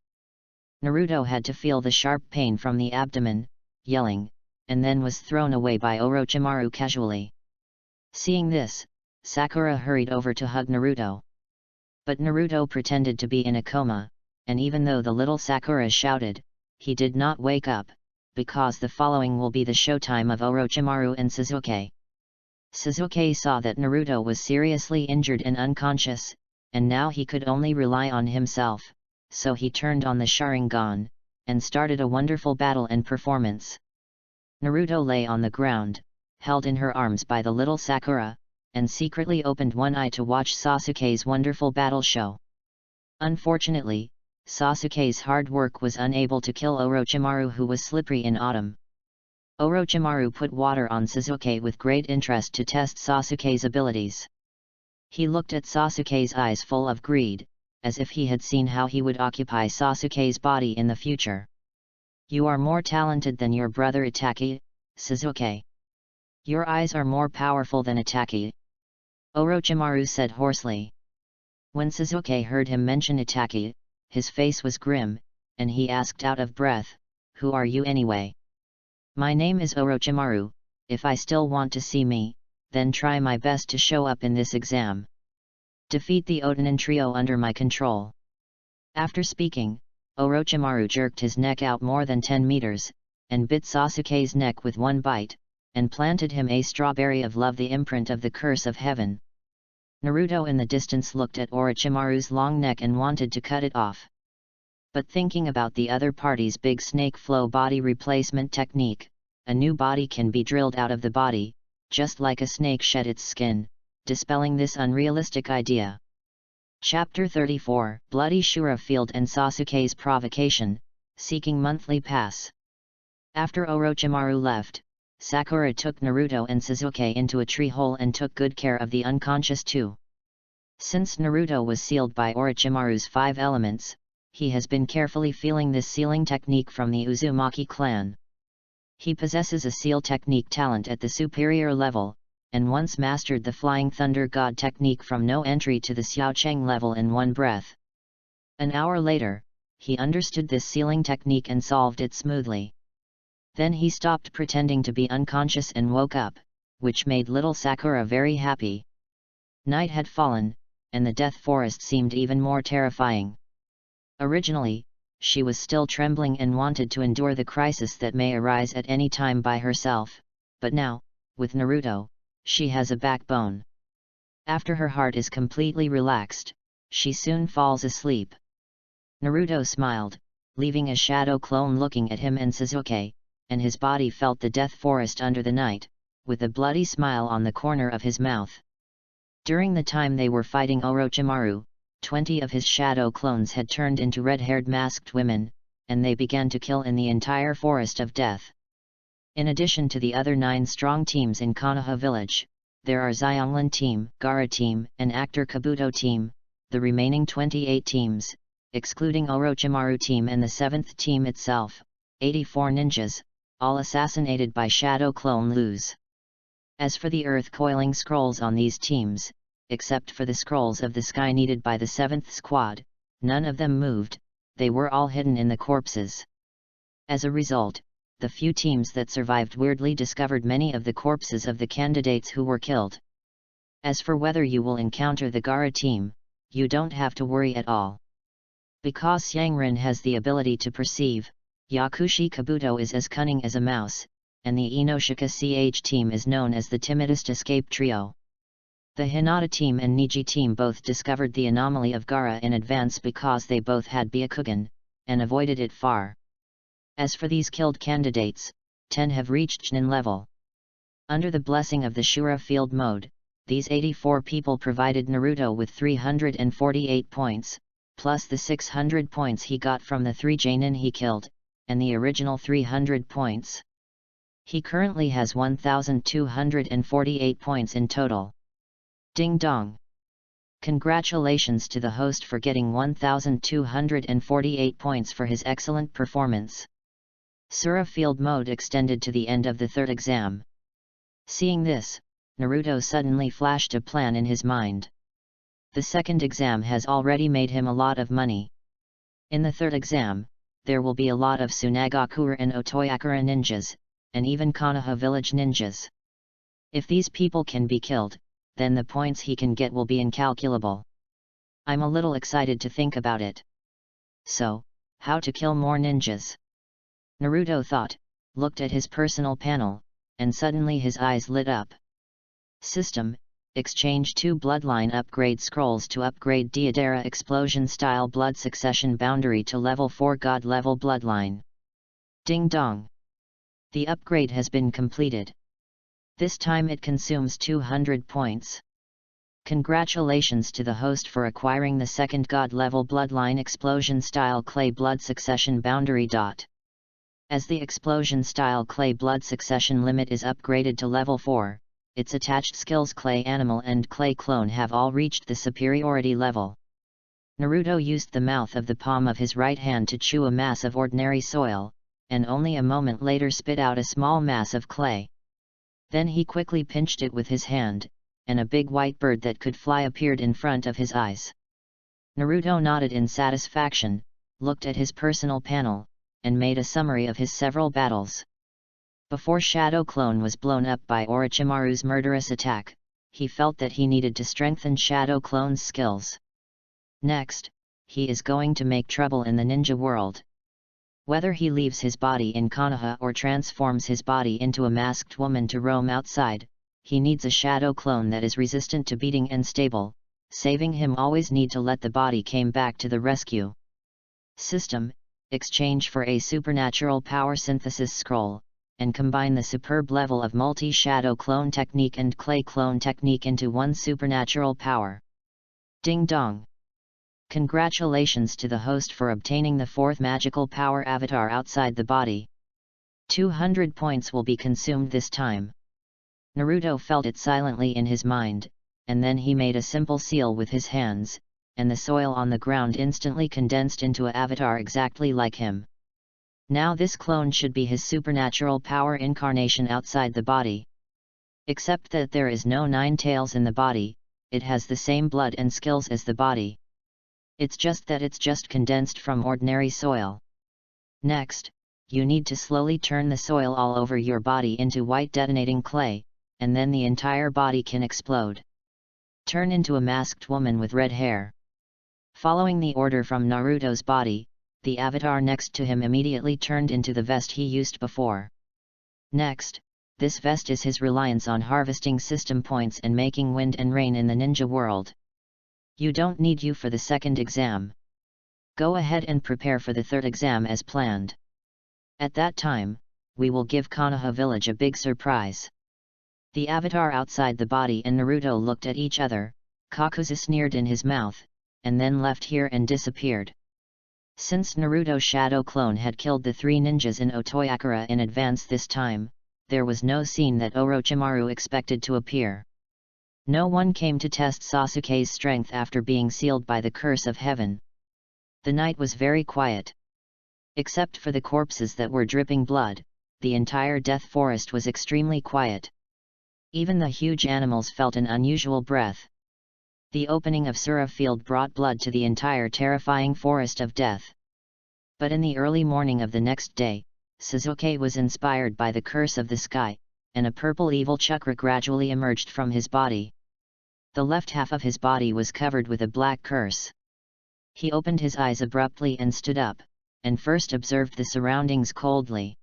S1: Naruto had to feel the sharp pain from the abdomen, yelling, and then was thrown away by Orochimaru casually. Seeing this, Sakura hurried over to hug Naruto. But Naruto pretended to be in a coma, and even though the little Sakura shouted, he did not wake up, because the following will be the showtime of Orochimaru and Sasuke. Sasuke saw that Naruto was seriously injured and unconscious, and now he could only rely on himself, so he turned on the Sharingan, and started a wonderful battle and performance. Naruto lay on the ground, held in her arms by the little Sakura, and secretly opened one eye to watch Sasuke's wonderful battle show. Unfortunately, Sasuke's hard work was unable to kill Orochimaru, who was slippery in autumn. Orochimaru put water on Sasuke with great interest to test Sasuke's abilities. He looked at Sasuke's eyes full of greed, as if he had seen how he would occupy Sasuke's body in the future. "You are more talented than your brother Itachi, Sasuke. Your eyes are more powerful than Itachi," Orochimaru said hoarsely. When Sasuke heard him mention Itachi, his face was grim, and he asked out of breath, "Who are you anyway?" "My name is Orochimaru. If I still want to see me, then try my best to show up in this exam. Defeat the Otonin trio under my control." After speaking, Orochimaru jerked his neck out more than 10 meters, and bit Sasuke's neck with one bite, and planted him a strawberry of love, the imprint of the curse of heaven. Naruto in the distance looked at Orochimaru's long neck and wanted to cut it off. But thinking about the other party's big snake flow body replacement technique, a new body can be drilled out of the body, just like a snake shed its skin, dispelling this unrealistic idea. Chapter 34, Bloody Shura Field and Sasuke's Provocation, Seeking Monthly Pass. After Orochimaru left, Sakura took Naruto and Sasuke into a tree hole and took good care of the unconscious two. Since Naruto was sealed by Orochimaru's 5 elements, he has been carefully feeling this sealing technique from the Uzumaki clan. He possesses a seal technique talent at the superior level, and once mastered the Flying Thunder God technique from no entry to the Xiaocheng level in one breath. An hour later, he understood this sealing technique and solved it smoothly. Then he stopped pretending to be unconscious and woke up, which made little Sakura very happy. Night had fallen, and the Death Forest seemed even more terrifying. Originally, she was still trembling and wanted to endure the crisis that may arise at any time by herself, but now, with Naruto, she has a backbone. After her heart is completely relaxed, she soon falls asleep. Naruto smiled, leaving a shadow clone looking at him and Sasuke, and his body felt the Death Forest under the night, with a bloody smile on the corner of his mouth. During the time they were fighting Orochimaru, 20 of his shadow clones had turned into red-haired masked women, and they began to kill in the entire Forest of Death. In addition to the other 9 strong teams in Konoha village, there are Xionglan team, Gaara team, and Actor Kabuto team, the remaining 28 teams, excluding Orochimaru team and the 7th team itself, 84 ninjas, all assassinated by shadow clone Luz. As for the earth-coiling scrolls on these teams, except for the scrolls of the sky needed by the 7th squad, none of them moved, they were all hidden in the corpses. As a result, the few teams that survived weirdly discovered many of the corpses of the candidates who were killed. As for whether you will encounter the Gaara team, you don't have to worry at all. Because Xiangren has the ability to perceive, Yakushi Kabuto is as cunning as a mouse, and the Inoshika CH team is known as the timidest escape trio. The Hinata team and Niji team both discovered the anomaly of Gaara in advance because they both had Byakugan, and avoided it far. As for these killed candidates, 10 have reached Chunin level. Under the blessing of the Shura field mode, these 84 people provided Naruto with 348 points, plus the 600 points he got from the 3 Jonin he killed, and the original 300 points. He currently has 1,248 points in total. Ding dong! Congratulations to the host for getting 1,248 points for his excellent performance. Sura field mode extended to the end of the 3rd exam. Seeing this, Naruto suddenly flashed a plan in his mind. The 2nd exam has already made him a lot of money. In the 3rd exam, there will be a lot of Tsunagakura and Otoyakura ninjas, and even Konoha village ninjas. If these people can be killed, then the points he can get will be incalculable. I'm a little excited to think about it. So, how to kill more ninjas? Naruto thought, looked at his personal panel, and suddenly his eyes lit up. System: exchange 2 bloodline upgrade scrolls to upgrade Deidara explosion style blood succession boundary to level 4 god level bloodline. Ding dong! The upgrade has been completed. This time it consumes 200 points. Congratulations to the host for acquiring the 2nd god level bloodline explosion style clay blood succession boundary. As the explosion style clay blood succession limit is upgraded to level 4, its attached skills clay animal and clay clone have all reached the superiority level. Naruto used the mouth of the palm of his right hand to chew a mass of ordinary soil, and only a moment later spit out a small mass of clay. Then he quickly pinched it with his hand, and a big white bird that could fly appeared in front of his eyes. Naruto nodded in satisfaction, looked at his personal panel, and made a summary of his several battles. Before Shadow Clone was blown up by Orochimaru's murderous attack, he felt that he needed to strengthen Shadow Clone's skills. Next, he is going to make trouble in the ninja world. Whether he leaves his body in Konoha or transforms his body into a masked woman to roam outside, he needs a Shadow Clone that is resistant to beating and stable, saving him always need to let the body came back to the rescue. System: exchange for a supernatural power synthesis scroll, and combine the superb level of multi-shadow clone technique and clay clone technique into one supernatural power. Ding dong! Congratulations to the host for obtaining the 4th magical power avatar outside the body. 200 points will be consumed this time. Naruto felt it silently in his mind, and then he made a simple seal with his hands, and the soil on the ground instantly condensed into an avatar exactly like him. Now this clone should be his supernatural power incarnation outside the body. Except that there is no 9 tails in the body, it has the same blood and skills as the body. It's just that it's just condensed from ordinary soil. Next, you need to slowly turn the soil all over your body into white detonating clay, and then the entire body can explode. Turn into a masked woman with red hair. Following the order from Naruto's body, the avatar next to him immediately turned into the vest he used before. Next, this vest is his reliance on harvesting system points and making wind and rain in the ninja world. You don't need you for the 2nd exam. Go ahead and prepare for the 3rd exam as planned. At that time, we will give Konoha village a big surprise. The avatar outside the body and Naruto looked at each other, Kakuzu sneered in his mouth, and then left here and disappeared. Since Naruto's shadow clone had killed the 3 ninjas in Otoyakura in advance this time, there was no scene that Orochimaru expected to appear. No one came to test Sasuke's strength after being sealed by the curse of heaven. The night was very quiet. Except for the corpses that were dripping blood, the entire death forest was extremely quiet. Even the huge animals felt an unusual breath. The opening of Sura Field brought blood to the entire terrifying forest of death. But in the early morning of the next day, Sasuke was inspired by the curse of the sky, and a purple evil chakra gradually emerged from his body. The left half of his body was covered with a black curse. He opened his eyes abruptly and stood up, and first observed the surroundings coldly.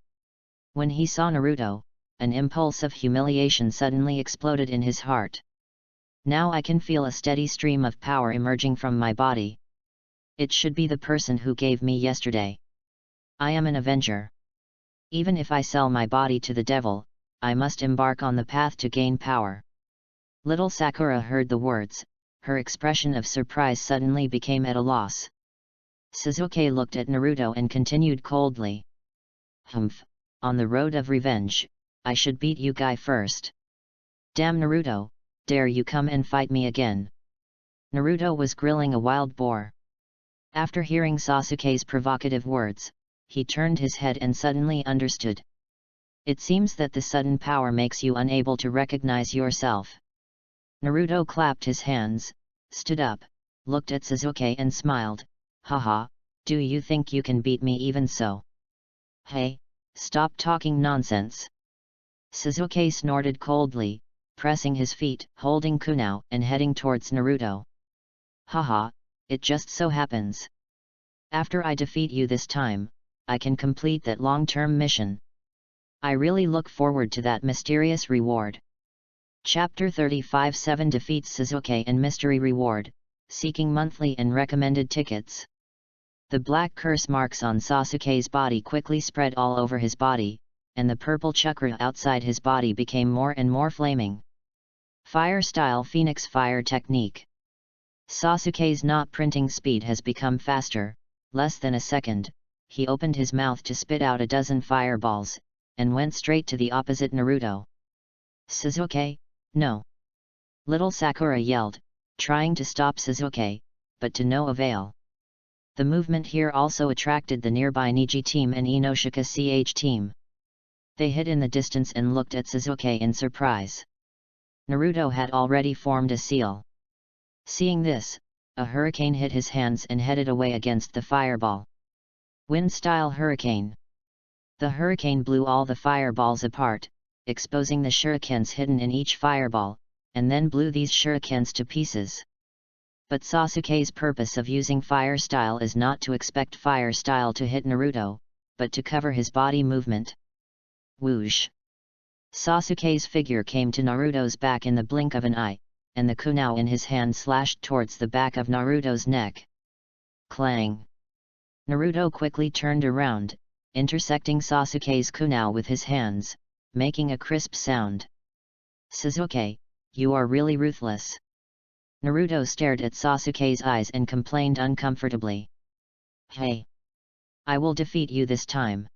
S1: When he saw Naruto, an impulse of humiliation suddenly exploded in his heart. Now I can feel a steady stream of power emerging from my body. It should be the person who gave me yesterday. I am an avenger. Even if I sell my body to the devil, I must embark on the path to gain power. Little Sakura heard the words, her expression of surprise suddenly became at a loss. Sasuke looked at Naruto and continued coldly. Humph, on the road of revenge, I should beat you guy first. Damn Naruto, dare you come and fight me again? Naruto was grilling a wild boar. After hearing Sasuke's provocative words, he turned his head and suddenly understood. It seems that the sudden power makes you unable to recognize yourself. Naruto clapped his hands, stood up, looked at Sasuke and smiled. Haha, do you think you can beat me even so? Hey, stop talking nonsense. Sasuke snorted coldly, pressing his feet, holding kunao and heading towards Naruto. Haha, it just so happens. After I defeat you this time, I can complete that long-term mission. I really look forward to that mysterious reward. Chapter 35 7 defeats Sasuke and mystery reward, seeking monthly and recommended tickets. The black curse marks on Sasuke's body quickly spread all over his body, and the purple chakra outside his body became more and more flaming. Fire style Phoenix Fire Technique. Sasuke's knot printing speed has become faster, less than a second. He opened his mouth to spit out a dozen fireballs, and went straight to the opposite Naruto. Sasuke, no! Little Sakura yelled, trying to stop Sasuke, but to no avail. The movement here also attracted the nearby Niji team and Inoshika CH team. They hid in the distance and looked at Sasuke in surprise. Naruto had already formed a seal. Seeing this, a hurricane hit his hands and headed away against the fireball. Wind-style hurricane. The hurricane blew all the fireballs apart, exposing the shurikens hidden in each fireball, and then blew these shurikens to pieces. But Sasuke's purpose of using fire style is not to expect fire style to hit Naruto, but to cover his body movement. Whoosh! Sasuke's figure came to Naruto's back in the blink of an eye, and the kunao in his hand slashed towards the back of Naruto's neck. Clang! Naruto quickly turned around, intersecting Sasuke's kunai with his hands, making a crisp sound. "Sasuke, you are really ruthless." Naruto stared at Sasuke's eyes and complained uncomfortably. "Hey! I will defeat you this time,"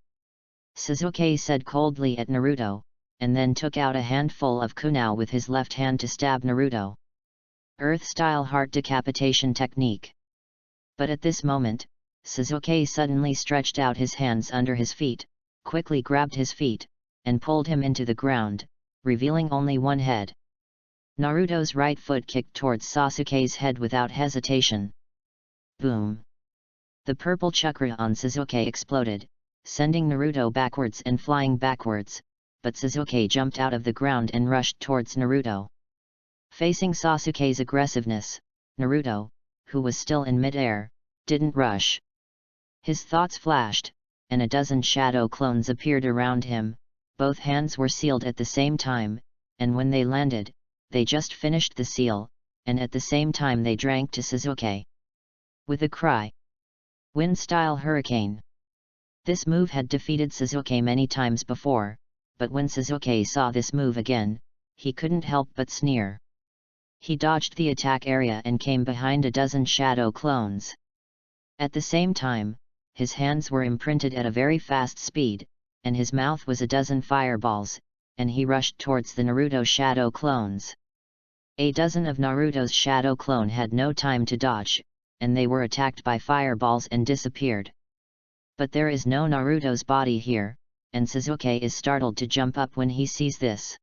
S1: Sasuke said coldly at Naruto, and then took out a handful of kunai with his left hand to stab Naruto. Earth-style heart decapitation technique. But at this moment, Sasuke suddenly stretched out his hands under his feet, quickly grabbed his feet, and pulled him into the ground, revealing only one head. Naruto's right foot kicked towards Sasuke's head without hesitation. Boom! The purple chakra on Sasuke exploded, sending Naruto backwards and flying backwards, but Sasuke jumped out of the ground and rushed towards Naruto. Facing Sasuke's aggressiveness, Naruto, who was still in mid-air, didn't rush. His thoughts flashed, and a dozen shadow clones appeared around him. Both hands were sealed at the same time, and when they landed, they just finished the seal, and at the same time they drank to Sasuke. With a cry. Wind-style hurricane. This move had defeated Sasuke many times before, but when Sasuke saw this move again, he couldn't help but sneer. He dodged the attack area and came behind a dozen shadow clones. At the same time, his hands were imprinted at a very fast speed, and his mouth was a dozen fireballs, and he rushed towards the Naruto shadow clones. A dozen of Naruto's shadow clone had no time to dodge, and they were attacked by fireballs and disappeared. But there is no Naruto's body here, and Sasuke is startled to jump up when he sees this.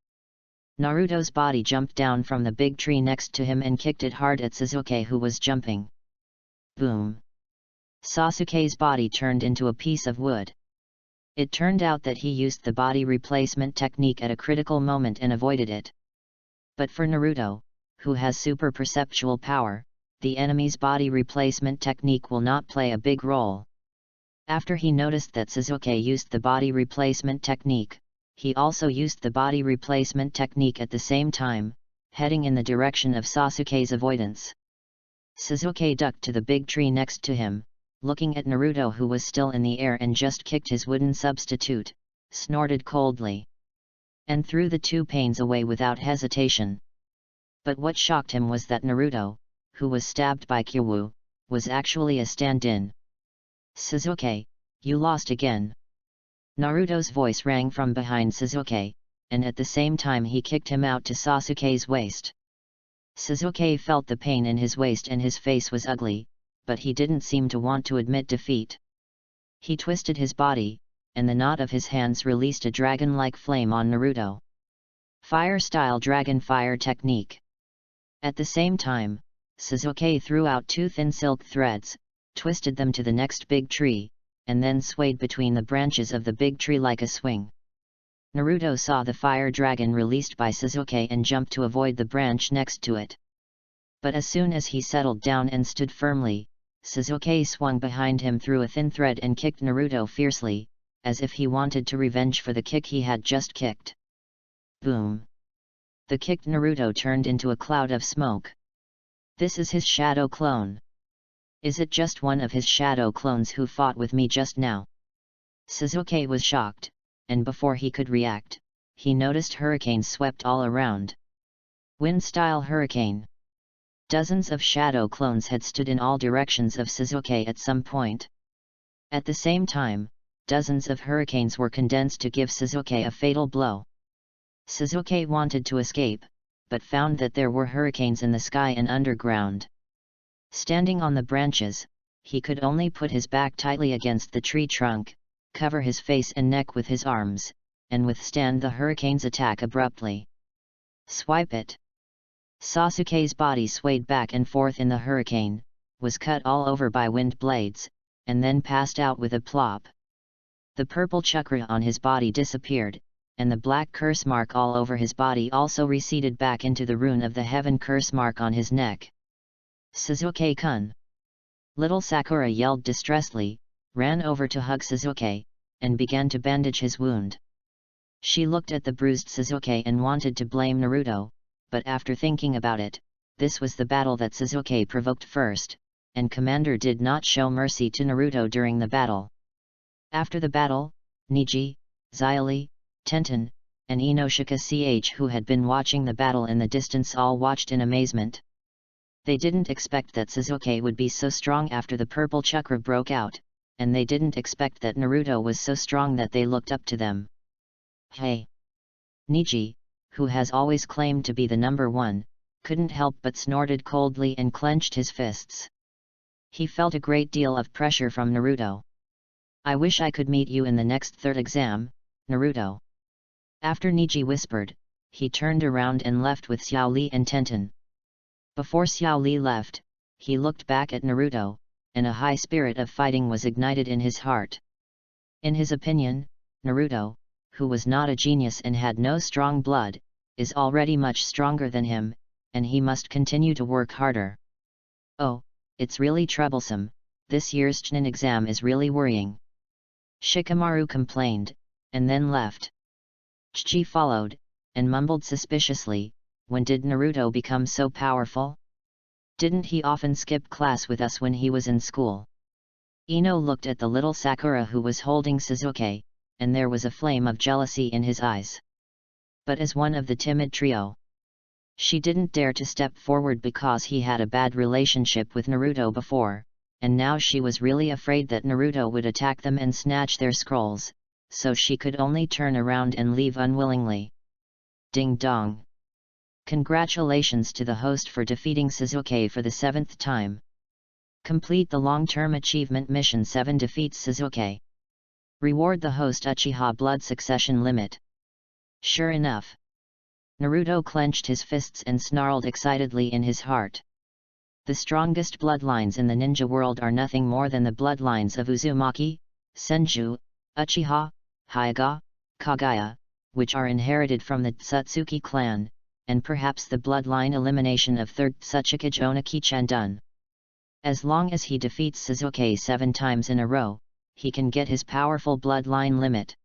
S1: Naruto's body jumped down from the big tree next to him and kicked it hard at Sasuke, who was jumping. Boom! Sasuke's body turned into a piece of wood. It turned out that he used the body replacement technique at a critical moment and avoided it. But for Naruto, who has super perceptual power, the enemy's body replacement technique will not play a big role. After he noticed that Sasuke used the body replacement technique, he also used the body replacement technique at the same time, heading in the direction of Sasuke's avoidance. Sasuke ducked to the big tree next to him, looking at Naruto, who was still in the air and just kicked his wooden substitute, snorted coldly, and threw the two panes away without hesitation. But what shocked him was that Naruto, who was stabbed by Kyowu, was actually a stand-in. "Sasuke, you lost again." Naruto's voice rang from behind Sasuke, and at the same time he kicked him out to Sasuke's waist. Sasuke felt the pain in his waist and his face was ugly, but he didn't seem to want to admit defeat. He twisted his body, and the knot of his hands released a dragon-like flame on Naruto. Fire-style dragon fire technique. At the same time, Sasuke threw out two thin silk threads, twisted them to the next big tree, and then swayed between the branches of the big tree like a swing. Naruto saw the fire dragon released by Sasuke and jumped to avoid the branch next to it. But as soon as he settled down and stood firmly, Sasuke swung behind him through a thin thread and kicked Naruto fiercely, as if he wanted to revenge for the kick he had just kicked. Boom! The kicked Naruto turned into a cloud of smoke. This is his shadow clone. Is it just one of his shadow clones who fought with me just now? Sasuke was shocked, and before he could react, he noticed hurricanes swept all around. Wind-style hurricane. Dozens of shadow clones had stood in all directions of Sasuke at some point. At the same time, dozens of hurricanes were condensed to give Sasuke a fatal blow. Sasuke wanted to escape, but found that there were hurricanes in the sky and underground. Standing on the branches, he could only put his back tightly against the tree trunk, cover his face and neck with his arms, and withstand the hurricane's attack abruptly. Swipe it! Sasuke's body swayed back and forth in the hurricane, was cut all over by wind blades, and then passed out with a plop. The purple chakra on his body disappeared, and the black curse mark all over his body also receded back into the rune of the heaven curse mark on his neck. Sasuke-kun! Little Sakura yelled distressfully, ran over to hug Sasuke, and began to bandage his wound. She looked at the bruised Sasuke and wanted to blame Naruto, but after thinking about it, this was the battle that Sasuke provoked first, and Commander did not show mercy to Naruto during the battle. After the battle, Neji, Xiaoli, Tenten, and Inoshika who had been watching the battle in the distance all watched in amazement. They didn't expect that Sasuke would be so strong after the purple chakra broke out, and they didn't expect that Naruto was so strong that they looked up to them. Hey! Neji, who has always claimed to be the number one, couldn't help but snorted coldly and clenched his fists. He felt a great deal of pressure from Naruto. I wish I could meet you in the next third exam, Naruto. After Neji whispered, he turned around and left with Xiaoli and Tenten. Before Xiaoli left, he looked back at Naruto, and a high spirit of fighting was ignited in his heart. In his opinion, Naruto, who was not a genius and had no strong blood, is already much stronger than him, and he must continue to work harder. Oh, it's really troublesome, this year's Chunin exam is really worrying. Shikamaru complained, and then left. Chichi followed, and mumbled suspiciously, when did Naruto become so powerful? Didn't he often skip class with us when he was in school? Ino looked at the little Sakura who was holding Sasuke, and there was a flame of jealousy in his eyes. But as one of the timid trio, she didn't dare to step forward because he had a bad relationship with Naruto before, and now she was really afraid that Naruto would attack them and snatch their scrolls, so she could only turn around and leave unwillingly. Ding dong! Congratulations to the host for defeating Sasuke for the 7th time. Complete the long-term achievement mission 7 defeats Sasuke. Reward the host Uchiha blood succession limit. Sure enough. Naruto clenched his fists and snarled excitedly in his heart. The strongest bloodlines in the ninja world are nothing more than the bloodlines of Uzumaki, Senju, Uchiha, Hyuga, Kaguya, which are inherited from the Tsutsuki clan, and perhaps the bloodline elimination of 3rd Tsuchikage Oniki Chandun. As long as he defeats Sasuke 7 times in a row, he can get his powerful bloodline limit.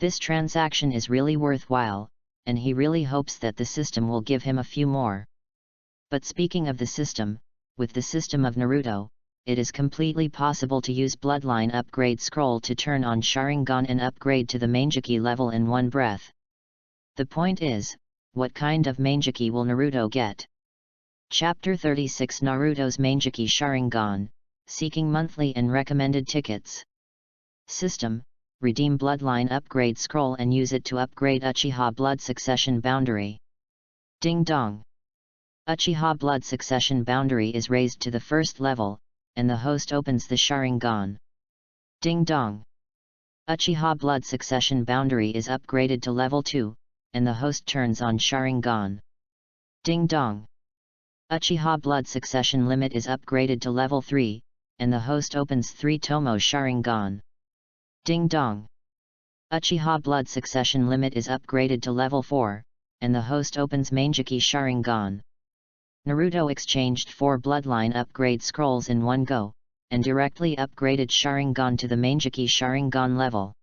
S1: This transaction is really worthwhile, and he really hopes that the system will give him a few more. But speaking of the system, with the system of Naruto, it is completely possible to use Bloodline Upgrade Scroll to turn on Sharingan and upgrade to the Mangekyou level in one breath. The point is, what kind of Mangekyou will Naruto get? Chapter 36 Naruto's Mangekyou Sharingan, Seeking Monthly and Recommended Tickets. System: redeem Bloodline Upgrade Scroll and use it to upgrade Uchiha Blood Succession Boundary. Ding dong! Uchiha Blood Succession Boundary is raised to the 1st level, and the host opens the Sharingan. Ding dong! Uchiha Blood Succession Boundary is upgraded to level 2, and the host turns on Sharingan. Ding dong! Uchiha Blood Succession Limit is upgraded to level 3, and the host opens 3 Tomo Sharingan. Ding dong! Uchiha Blood Succession Limit is upgraded to level 4, and the host opens Mangekyou Sharingan. Naruto exchanged 4 Bloodline Upgrade Scrolls in one go, and directly upgraded Sharingan to the Mangekyou Sharingan level.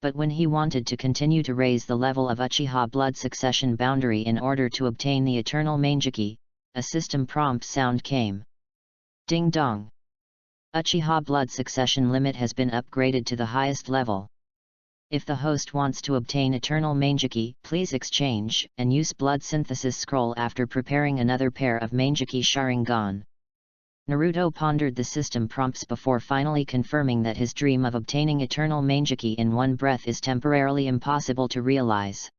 S1: But when he wanted to continue to raise the level of Uchiha Blood Succession Boundary in order to obtain the Eternal Mangekyou, a system prompt sound came. Ding dong! Uchiha Blood Succession Limit has been upgraded to the highest level. If the host wants to obtain Eternal Mangekyou, please exchange and use Blood Synthesis Scroll after preparing another pair of Mangekyou Sharingan. Naruto pondered the system prompts before finally confirming that his dream of obtaining Eternal Mangekyou in one breath is temporarily impossible to realize.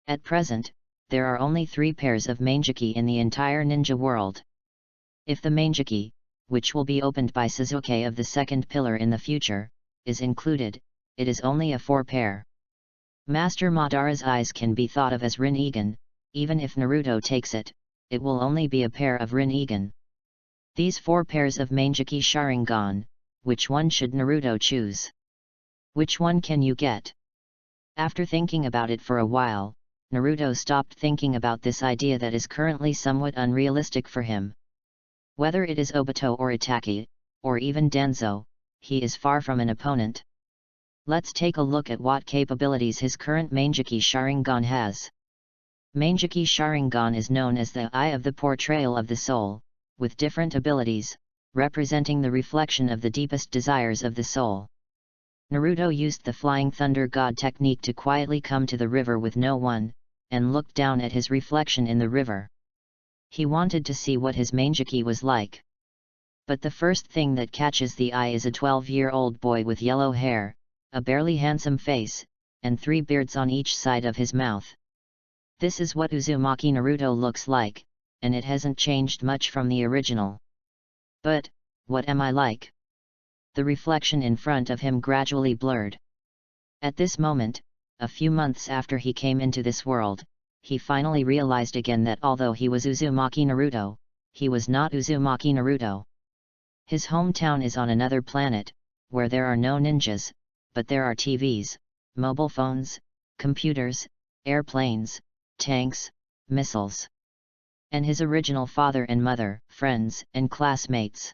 S1: At present, there are only 3 pairs of Mangekyou in the entire ninja world. If the Mangekyou, which will be opened by Sasuke of the 2nd pillar in the future, is included, it is only a 4 pair. Master Madara's eyes can be thought of as Rinnegan. Even if Naruto takes it, it will only be a pair of Rinnegan. These 4 pairs of Mangekyou Sharingan, which one should Naruto choose? Which one can you get? After thinking about it for a while, Naruto stopped thinking about this idea that is currently somewhat unrealistic for him. Whether it is Obito or Itachi, or even Danzo, he is far from an opponent. Let's take a look at what capabilities his current Mangekyou Sharingan has. Mangekyou Sharingan is known as the Eye of the Portrayal of the Soul, with different abilities, representing the reflection of the deepest desires of the soul. Naruto used the Flying Thunder God technique to quietly come to the river with no one, and looked down at his reflection in the river. He wanted to see what his Mangeki was like. But the first thing that catches the eye is a 12-year-old boy with yellow hair, a barely handsome face, and 3 beards on each side of his mouth. This is what Uzumaki Naruto looks like, and it hasn't changed much from the original. But, what am I like? The reflection in front of him gradually blurred. At this moment, a few months after he came into this world, he finally realized again that although he was Uzumaki Naruto, he was not Uzumaki Naruto. His hometown is on another planet, where there are no ninjas, but there are TVs, mobile phones, computers, airplanes, tanks, missiles. And his original father and mother, friends, and classmates.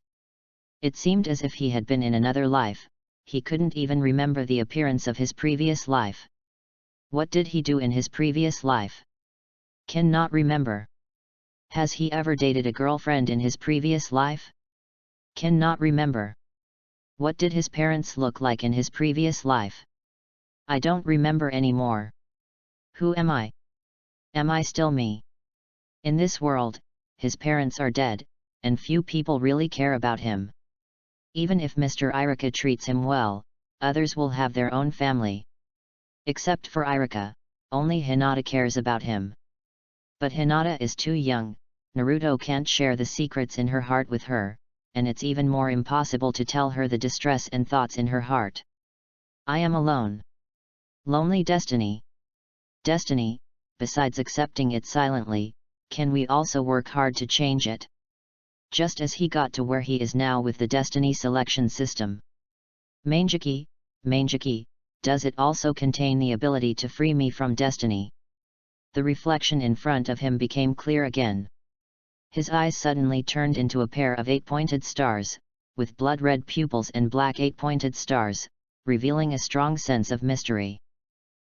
S1: It seemed as if he had been in another life. He couldn't even remember the appearance of his previous life. What did he do in his previous life? Cannot remember. Has he ever dated a girlfriend in his previous life? Cannot remember. What did his parents look like in his previous life? I don't remember anymore. Who am I? Am I still me? In this world, his parents are dead, and few people really care about him. Even if Mr. Iruka treats him well, others will have their own family. Except for Iruka, only Hinata cares about him. But Hinata is too young, Naruto can't share the secrets in her heart with her, and it's even more impossible to tell her the distress and thoughts in her heart. I am alone. Lonely destiny. Destiny, besides accepting it silently, can we also work hard to change it? Just as he got to where he is now with the destiny selection system. Mangeki, does it also contain the ability to free me from destiny? The reflection in front of him became clear again. His eyes suddenly turned into a pair of 8-pointed stars, with blood-red pupils and black 8-pointed stars, revealing a strong sense of mystery.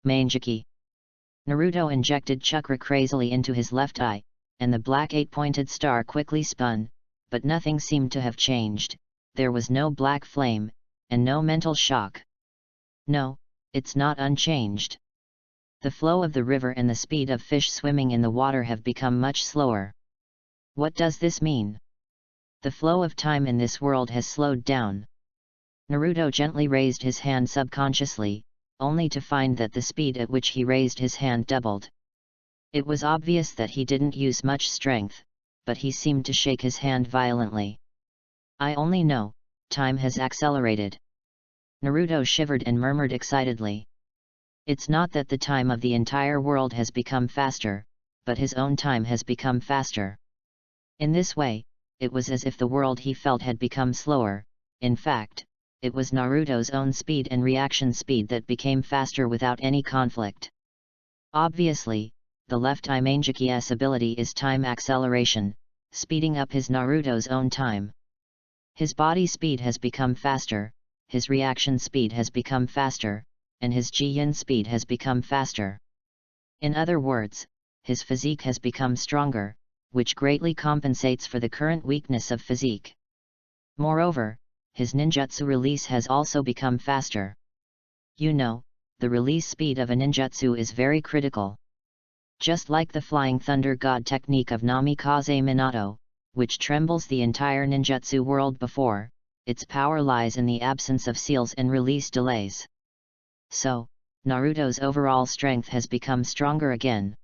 S1: Mangeki. Naruto injected chakra crazily into his left eye, and the black 8-pointed star quickly spun, but nothing seemed to have changed. There was no black flame, and no mental shock. No, it's not unchanged. The flow of the river and the speed of fish swimming in the water have become much slower. What does this mean? The flow of time in this world has slowed down. Naruto gently raised his hand subconsciously, only to find that the speed at which he raised his hand doubled. It was obvious that he didn't use much strength, but he seemed to shake his hand violently. I only know, time has accelerated. Naruto shivered and murmured excitedly. It's not that the time of the entire world has become faster, but his own time has become faster. In this way, it was as if the world he felt had become slower. In fact, it was Naruto's own speed and reaction speed that became faster without any conflict. Obviously, the left eye Mangeki's ability is time acceleration, speeding up his Naruto's own time. His body speed has become faster, his reaction speed has become faster, and his Ji-Yin speed has become faster. In other words, his physique has become stronger, which greatly compensates for the current weakness of physique. Moreover, his ninjutsu release has also become faster. You know, the release speed of a ninjutsu is very critical. Just like the Flying Thunder God technique of Namikaze Minato, which trembles the entire ninjutsu world before, its power lies in the absence of seals and release delays. So, Naruto's overall strength has become stronger again.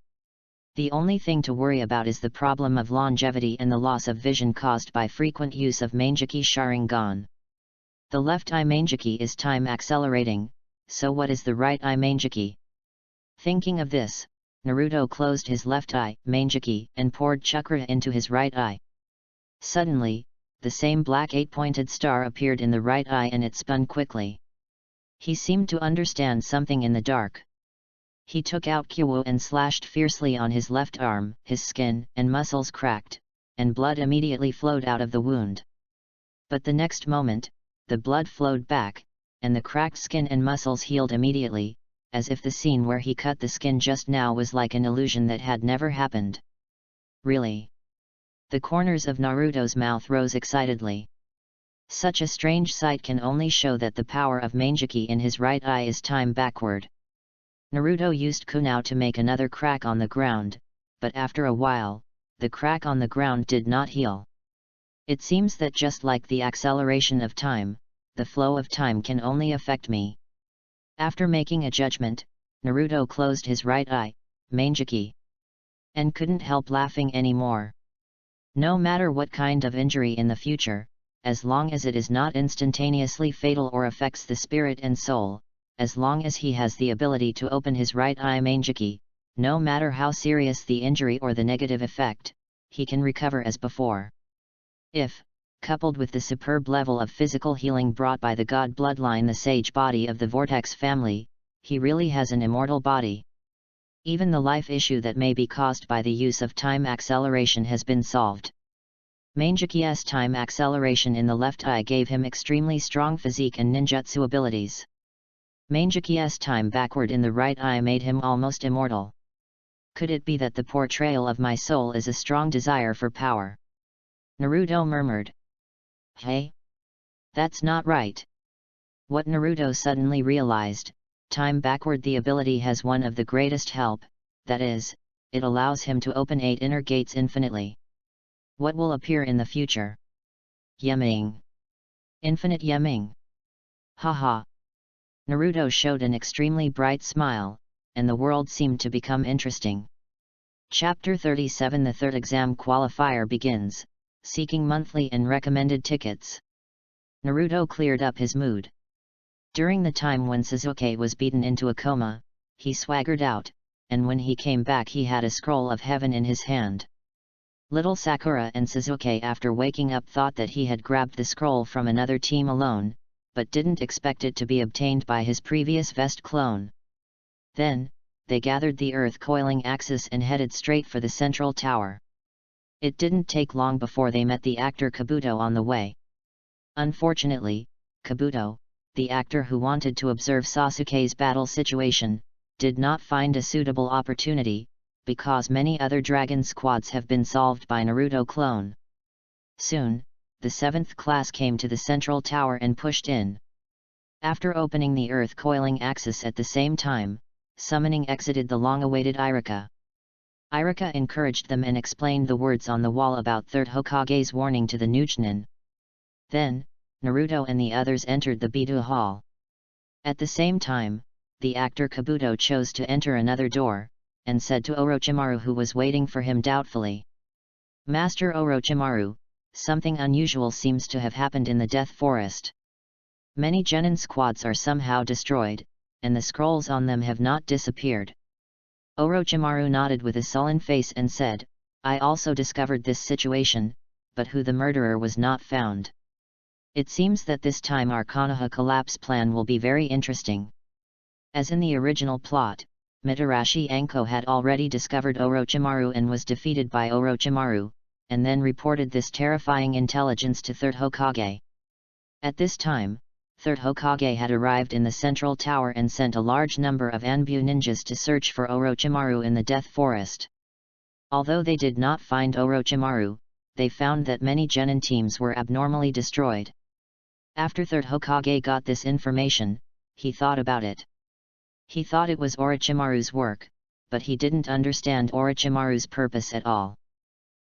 S1: The only thing to worry about is the problem of longevity and the loss of vision caused by frequent use of Mangeki Sharingan. The left eye Mangeki is time accelerating, so what is the right eye Mangeki? Thinking of this, Naruto closed his left eye, Mangeki, and poured chakra into his right eye. Suddenly, the same black 8-pointed star appeared in the right eye and it spun quickly. He seemed to understand something in the dark. He took out Kyo and slashed fiercely on his left arm, his skin and muscles cracked, and blood immediately flowed out of the wound. But the next moment, the blood flowed back, and the cracked skin and muscles healed immediately, as if the scene where he cut the skin just now was like an illusion that had never happened. Really? The corners of Naruto's mouth rose excitedly. Such a strange sight can only show that the power of Mangeki in his right eye is time backward. Naruto used Kunao to make another crack on the ground, but after a while, the crack on the ground did not heal. It seems that just like the acceleration of time, the flow of time can only affect me. After making a judgment, Naruto closed his right eye, Mangeki, and couldn't help laughing anymore. No matter what kind of injury in the future, as long as it is not instantaneously fatal or affects the spirit and soul, as long as he has the ability to open his right eye Mangeki, no matter how serious the injury or the negative effect, he can recover as before. If, coupled with the superb level of physical healing brought by the god bloodline, the sage body of the Vortex family, he really has an immortal body. Even the life issue that may be caused by the use of time acceleration has been solved. Mangeki's time acceleration in the left eye gave him extremely strong physique and ninjutsu abilities. Mangeki's time backward in the right eye made him almost immortal. Could it be that the portrayal of my soul is a strong desire for power? Naruto murmured. Hey? That's not right. What Naruto suddenly realized, time backward the ability has one of the greatest help, that is, it allows him to open 8 inner gates infinitely. What will appear in the future? Yeming. Infinite Yeming. Haha. Naruto showed an extremely bright smile, and the world seemed to become interesting. Chapter 37 The third exam qualifier begins, seeking monthly and recommended tickets. Naruto cleared up his mood. During the time when Sasuke was beaten into a coma, he swaggered out, and when he came back he had a scroll of heaven in his hand. Little Sakura and Sasuke after waking up thought that he had grabbed the scroll from another team alone, but didn't expect it to be obtained by his previous vest clone. Then, they gathered the earth coiling axis and headed straight for the central tower. It didn't take long before they met the actor Kabuto on the way. Unfortunately, Kabuto, the actor who wanted to observe Sasuke's battle situation, did not find a suitable opportunity, because many other dragon squads have been solved by Naruto clone. Soon, the 7th class came to the central tower and pushed in. After opening the earth coiling axis at the same time, summoning exited the long-awaited Irika. Irika encouraged them and explained the words on the wall about 3rd Hokage's warning to the Nuchnin. Then, Naruto and the others entered the Bidu Hall. At the same time, the actor Kabuto chose to enter another door, and said to Orochimaru who was waiting for him doubtfully. Master Orochimaru, something unusual seems to have happened in the Death Forest. Many genin squads are somehow destroyed, and the scrolls on them have not disappeared. Orochimaru nodded with a sullen face and said, I also discovered this situation, but who the murderer was not found. It seems that this time our Konoha collapse plan will be very interesting. As in the original plot, Mitarashi Anko had already discovered Orochimaru and was defeated by Orochimaru, and then reported this terrifying intelligence to 3rd Hokage. At this time, 3rd Hokage had arrived in the central tower and sent a large number of Anbu ninjas to search for Orochimaru in the Death Forest. Although they did not find Orochimaru, they found that many genin teams were abnormally destroyed. After 3rd Hokage got this information, he thought about it. He thought it was Orochimaru's work, but he didn't understand Orochimaru's purpose at all.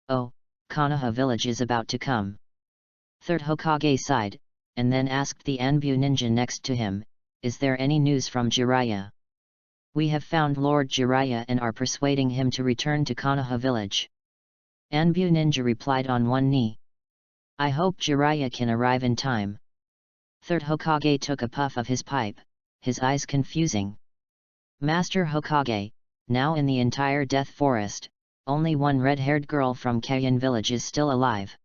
S1: Oh, Konoha village is about to come. 3rd Hokage sighed, and then asked the Anbu ninja next to him, is there any news from Jiraiya? We have found Lord Jiraiya and are persuading him to return to Konoha village. Anbu ninja replied on one knee. I hope Jiraiya can arrive in time. 3rd Hokage took a puff of his pipe, his eyes confusing. Master Hokage, now in the entire Death Forest, only one red-haired girl from Kayan village is still alive.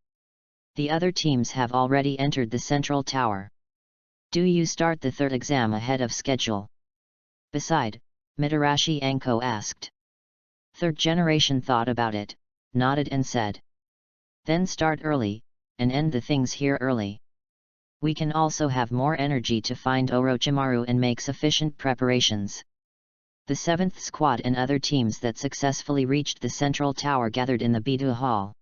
S1: The other teams have already entered the central tower. Do you start the 3rd exam ahead of schedule? Beside, Mitarashi Anko asked. 3rd generation thought about it, nodded and said. Then start early, and end the things here early. We can also have more energy to find Orochimaru and make sufficient preparations. The 7th squad and other teams that successfully reached the central tower gathered in the Bidu Hall.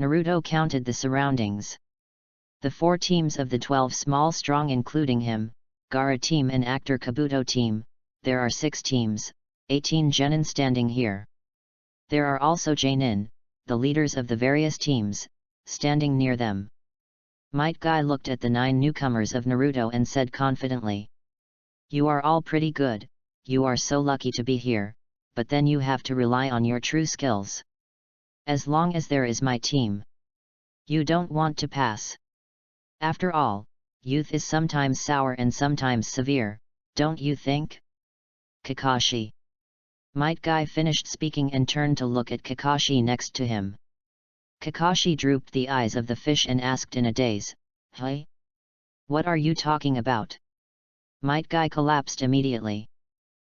S1: Naruto counted the surroundings. The 4 teams of the 12 small strong including him, Gara team and actor Kabuto team, there are 6 teams, 18 genin standing here. There are also genin, the leaders of the various teams, standing near them. Might Guy looked at the 9 newcomers of Naruto and said confidently. You are all pretty good, you are so lucky to be here, but then you have to rely on your true skills. As long as there is my team. You don't want to pass. After all, youth is sometimes sour and sometimes severe, don't you think? Kakashi. Might Guy finished speaking and turned to look at Kakashi next to him. Kakashi drooped the eyes of the fish and asked in a daze, Hey? What are you talking about? Might Guy collapsed immediately.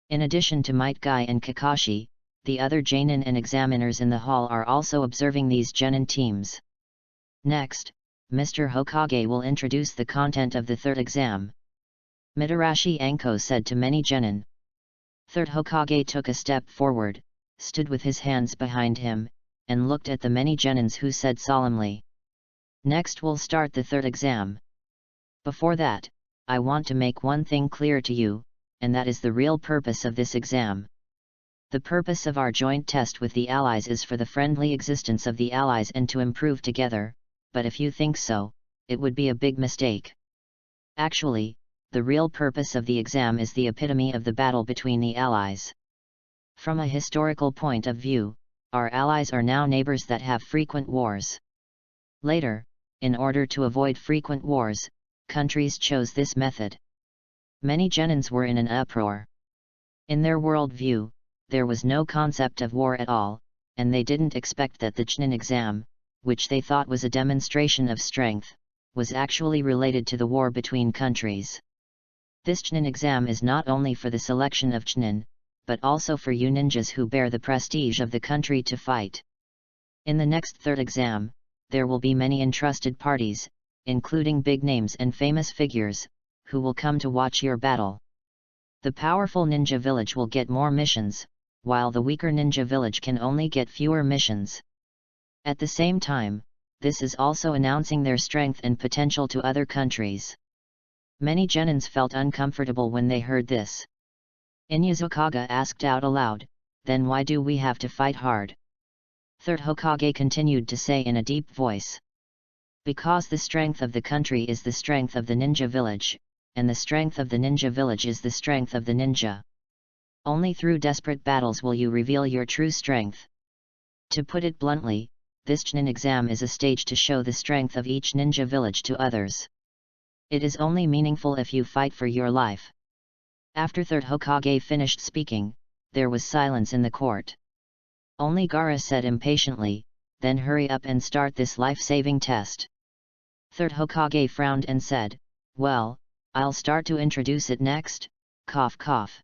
S1: In addition to Might Guy and Kakashi, the other genin and examiners in the hall are also observing these genin teams. Next, Mr. Hokage will introduce the content of the 3rd exam. Mitarashi Anko said to many genin. 3rd Hokage took a step forward, stood with his hands behind him, and looked at the many genins who said solemnly. Next we'll start the 3rd exam. Before that, I want to make one thing clear to you, and that is the real purpose of this exam. The purpose of our joint test with the allies is for the friendly existence of the allies and to improve together, but if you think so, it would be a big mistake. Actually, the real purpose of the exam is the epitome of the battle between the allies. From a historical point of view, our allies are now neighbors that have frequent wars. Later, in order to avoid frequent wars, countries chose this method. Many genins were in an uproar. In their world view, there was no concept of war at all, and they didn't expect that the genin exam, which they thought was a demonstration of strength, was actually related to the war between countries. This genin exam is not only for the selection of genin, but also for you ninjas who bear the prestige of the country to fight. In the next 3rd exam, there will be many entrusted parties, including big names and famous figures, who will come to watch your battle. The powerful ninja village will get more missions, while the weaker ninja village can only get fewer missions. At the same time, this is also announcing their strength and potential to other countries. Many genins felt uncomfortable when they heard this. Inuyasha asked out aloud, then why do we have to fight hard? 3rd Hokage continued to say in a deep voice. Because the strength of the country is the strength of the ninja village, and the strength of the ninja village is the strength of the ninja. Only through desperate battles will you reveal your true strength. To put it bluntly, this genin exam is a stage to show the strength of each ninja village to others. It is only meaningful if you fight for your life. After 3rd Hokage finished speaking, there was silence in the court. Only Gaara said impatiently, then hurry up and start this life-saving test. 3rd Hokage frowned and said, well, I'll start to introduce it next, cough cough.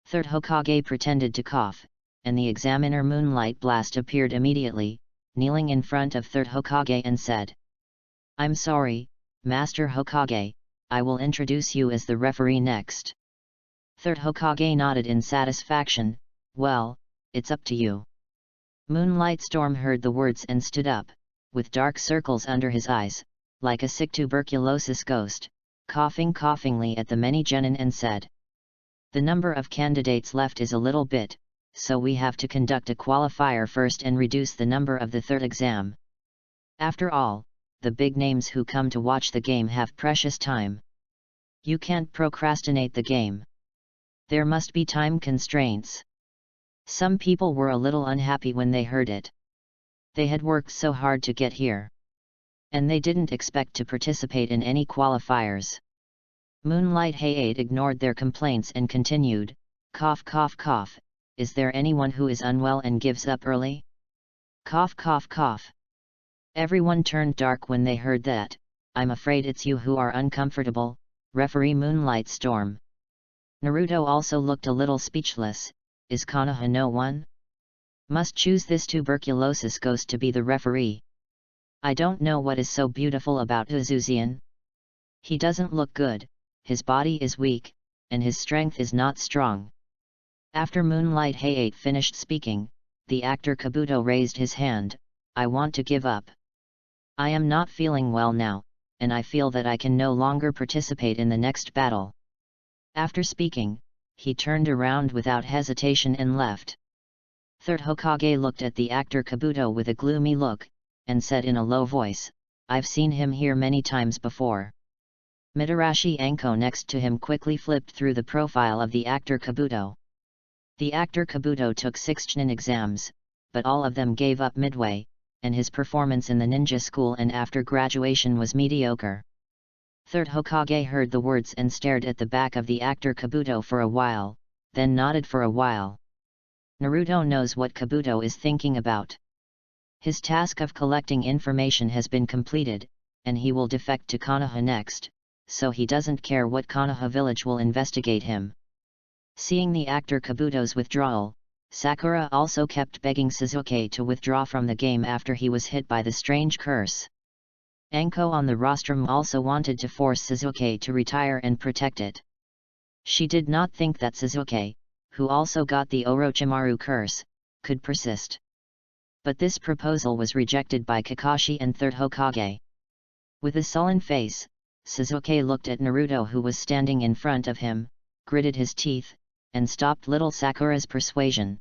S1: 3rd Hokage pretended to cough, and the examiner Moonlight Blast appeared immediately, kneeling in front of 3rd Hokage and said, I'm sorry, Master Hokage, I will introduce you as the referee next. 3rd Hokage nodded in satisfaction, well, it's up to you. Moonlight Storm heard the words and stood up, with dark circles under his eyes, like a sick tuberculosis ghost, coughing coughingly at the many genin and said. The number of candidates left is a little bit, so we have to conduct a qualifier first and reduce the number of the 3rd exam. After all, the big names who come to watch the game have precious time. You can't procrastinate the game. There must be time constraints. Some people were a little unhappy when they heard it. They had worked so hard to get here. And they didn't expect to participate in any qualifiers. Moonlight Hayate ignored their complaints and continued, cough cough cough, is there anyone who is unwell and gives up early? Cough cough cough. Everyone turned dark when they heard that. I'm afraid it's you who are uncomfortable, referee Moonlight Storm. Naruto also looked a little speechless, is Konoha no one? Must choose this tuberculosis ghost to be the referee. I don't know what is so beautiful about Uzuzian. He doesn't look good, his body is weak, and his strength is not strong. After Moonlight Hayate finished speaking, the actor Kabuto raised his hand, I want to give up. I am not feeling well now, and I feel that I can no longer participate in the next battle." After speaking, he turned around without hesitation and left. Third Hokage looked at the actor Kabuto with a gloomy look, and said in a low voice, "I've seen him here many times before." Mitarashi Anko next to him quickly flipped through the profile of the actor Kabuto. The actor Kabuto took 6 Chunin exams, but all of them gave up midway, and his performance in the ninja school and after graduation was mediocre. Third Hokage heard the words and stared at the back of the actor Kabuto for a while, then nodded for a while. Naruto knows what Kabuto is thinking about. His task of collecting information has been completed, and he will defect to Konoha next, so he doesn't care what Konoha village will investigate him. Seeing the actor Kabuto's withdrawal, Sakura also kept begging Sasuke to withdraw from the game after he was hit by the strange curse. Anko on the rostrum also wanted to force Sasuke to retire and protect it. She did not think that Sasuke, who also got the Orochimaru curse, could persist. But this proposal was rejected by Kakashi and Third Hokage. With a sullen face, Sasuke looked at Naruto who was standing in front of him, gritted his teeth, and stopped little Sakura's persuasion.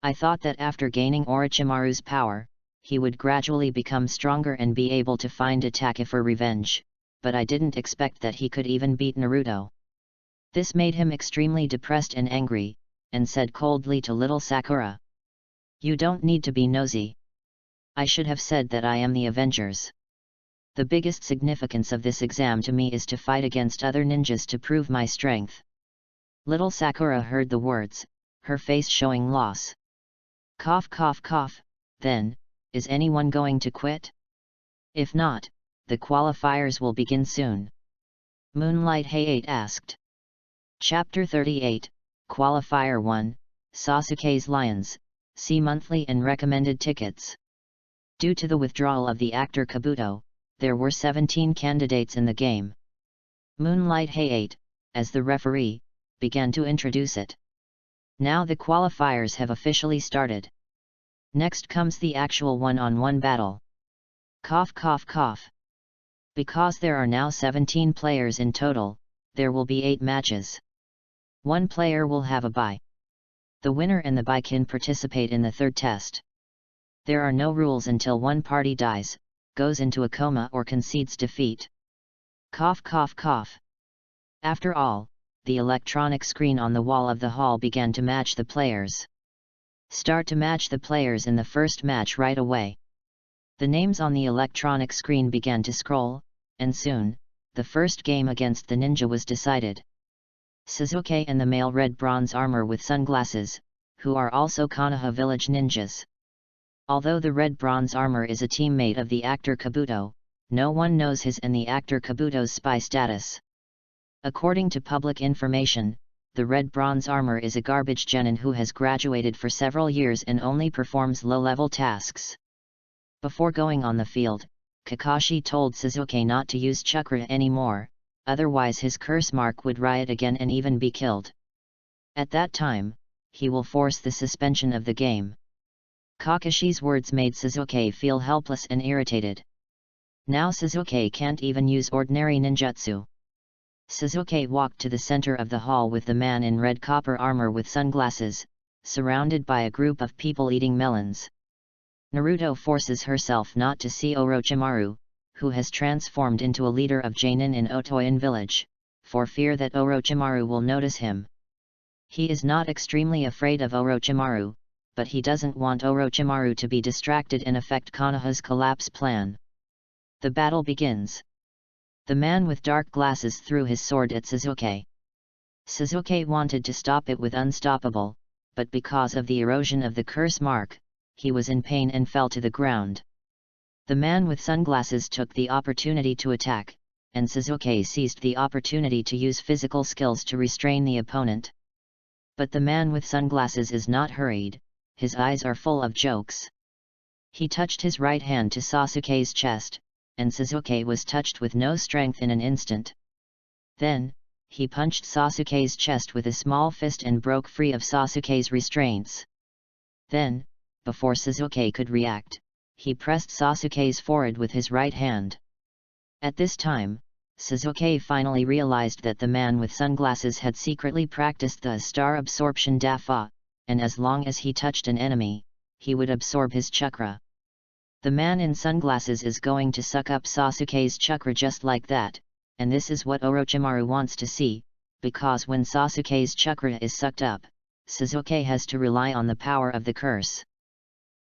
S1: "I thought that after gaining Orochimaru's power, he would gradually become stronger and be able to find Itachi for revenge, but I didn't expect that he could even beat Naruto." This made him extremely depressed and angry, and said coldly to little Sakura, "You don't need to be nosy. I should have said that I am the Avengers. The biggest significance of this exam to me is to fight against other ninjas to prove my strength." Little Sakura heard the words, her face showing loss. Cough cough cough, then, is anyone going to quit? If not, the qualifiers will begin soon. Moonlight Hayate asked. Chapter 38, Qualifier 1, Sasuke's Lions, see monthly and recommended tickets. Due to the withdrawal of the actor Kabuto, there were 17 candidates in the game. Moonlight Hayate, as the referee, began to introduce it. Now the qualifiers have officially started. Next comes the actual one-on-one battle. Cough cough cough. Because there are now 17 players in total, there will be 8 matches. One player will have a bye. The winner and the bye can participate in the third test. There are no rules until one party dies, goes into a coma or concedes defeat. Cough cough cough. After all, the electronic screen on the wall of the hall began to match the players. Start to match the players in the first match right away. The names on the electronic screen began to scroll, and soon, the first game against the ninja was decided. Sasuke and the male red bronze armor with sunglasses, who are also Konoha village ninjas. Although the red bronze armor is a teammate of the actor Kabuto, no one knows his and the actor Kabuto's spy status. According to public information, the red bronze armor is a garbage genin who has graduated for several years and only performs low-level tasks. Before going on the field, Kakashi told Sasuke not to use chakra anymore, otherwise his curse mark would riot again and even be killed. At that time, he will force the suspension of the game. Kakashi's words made Sasuke feel helpless and irritated. Now Sasuke can't even use ordinary ninjutsu. Sasuke walked to the center of the hall with the man in red copper armor with sunglasses, surrounded by a group of people eating melons. Naruto forces herself not to see Orochimaru, who has transformed into a leader of Genin in Otoyan village, for fear that Orochimaru will notice him. He is not extremely afraid of Orochimaru, but he doesn't want Orochimaru to be distracted and affect Konoha's collapse plan. The battle begins. The man with dark glasses threw his sword at Sasuke. Sasuke wanted to stop it with Unstoppable, but because of the erosion of the curse mark, he was in pain and fell to the ground. The man with sunglasses took the opportunity to attack, and Sasuke seized the opportunity to use physical skills to restrain the opponent. But the man with sunglasses is not hurried, his eyes are full of jokes. He touched his right hand to Sasuke's chest, and Sasuke was touched with no strength in an instant. Then, he punched Sasuke's chest with a small fist and broke free of Sasuke's restraints. Then, before Sasuke could react, he pressed Sasuke's forehead with his right hand. At this time, Suzuki finally realized that the man with sunglasses had secretly practiced the star absorption dafa, and as long as he touched an enemy, he would absorb his chakra. The man in sunglasses is going to suck up Sasuke's chakra just like that, and this is what Orochimaru wants to see, because when Sasuke's chakra is sucked up, Suzuki has to rely on the power of the curse.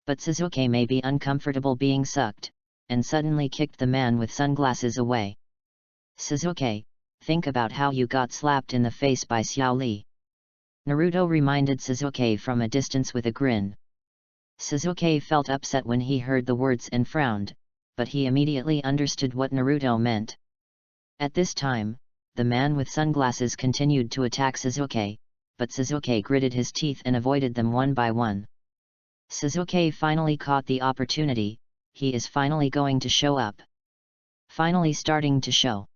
S1: But Suzuki may be uncomfortable being sucked, and suddenly kicked the man with sunglasses away. Suzuki, think about how you got slapped in the face by Xiao Li. Naruto reminded Suzuki from a distance with a grin. Suzuki felt upset when he heard the words and frowned, but he immediately understood what Naruto meant. At this time, the man with sunglasses continued to attack Suzuki, but Suzuki gritted his teeth and avoided them one by one. Suzuki finally caught the opportunity, he is finally going to show up. Finally starting to show.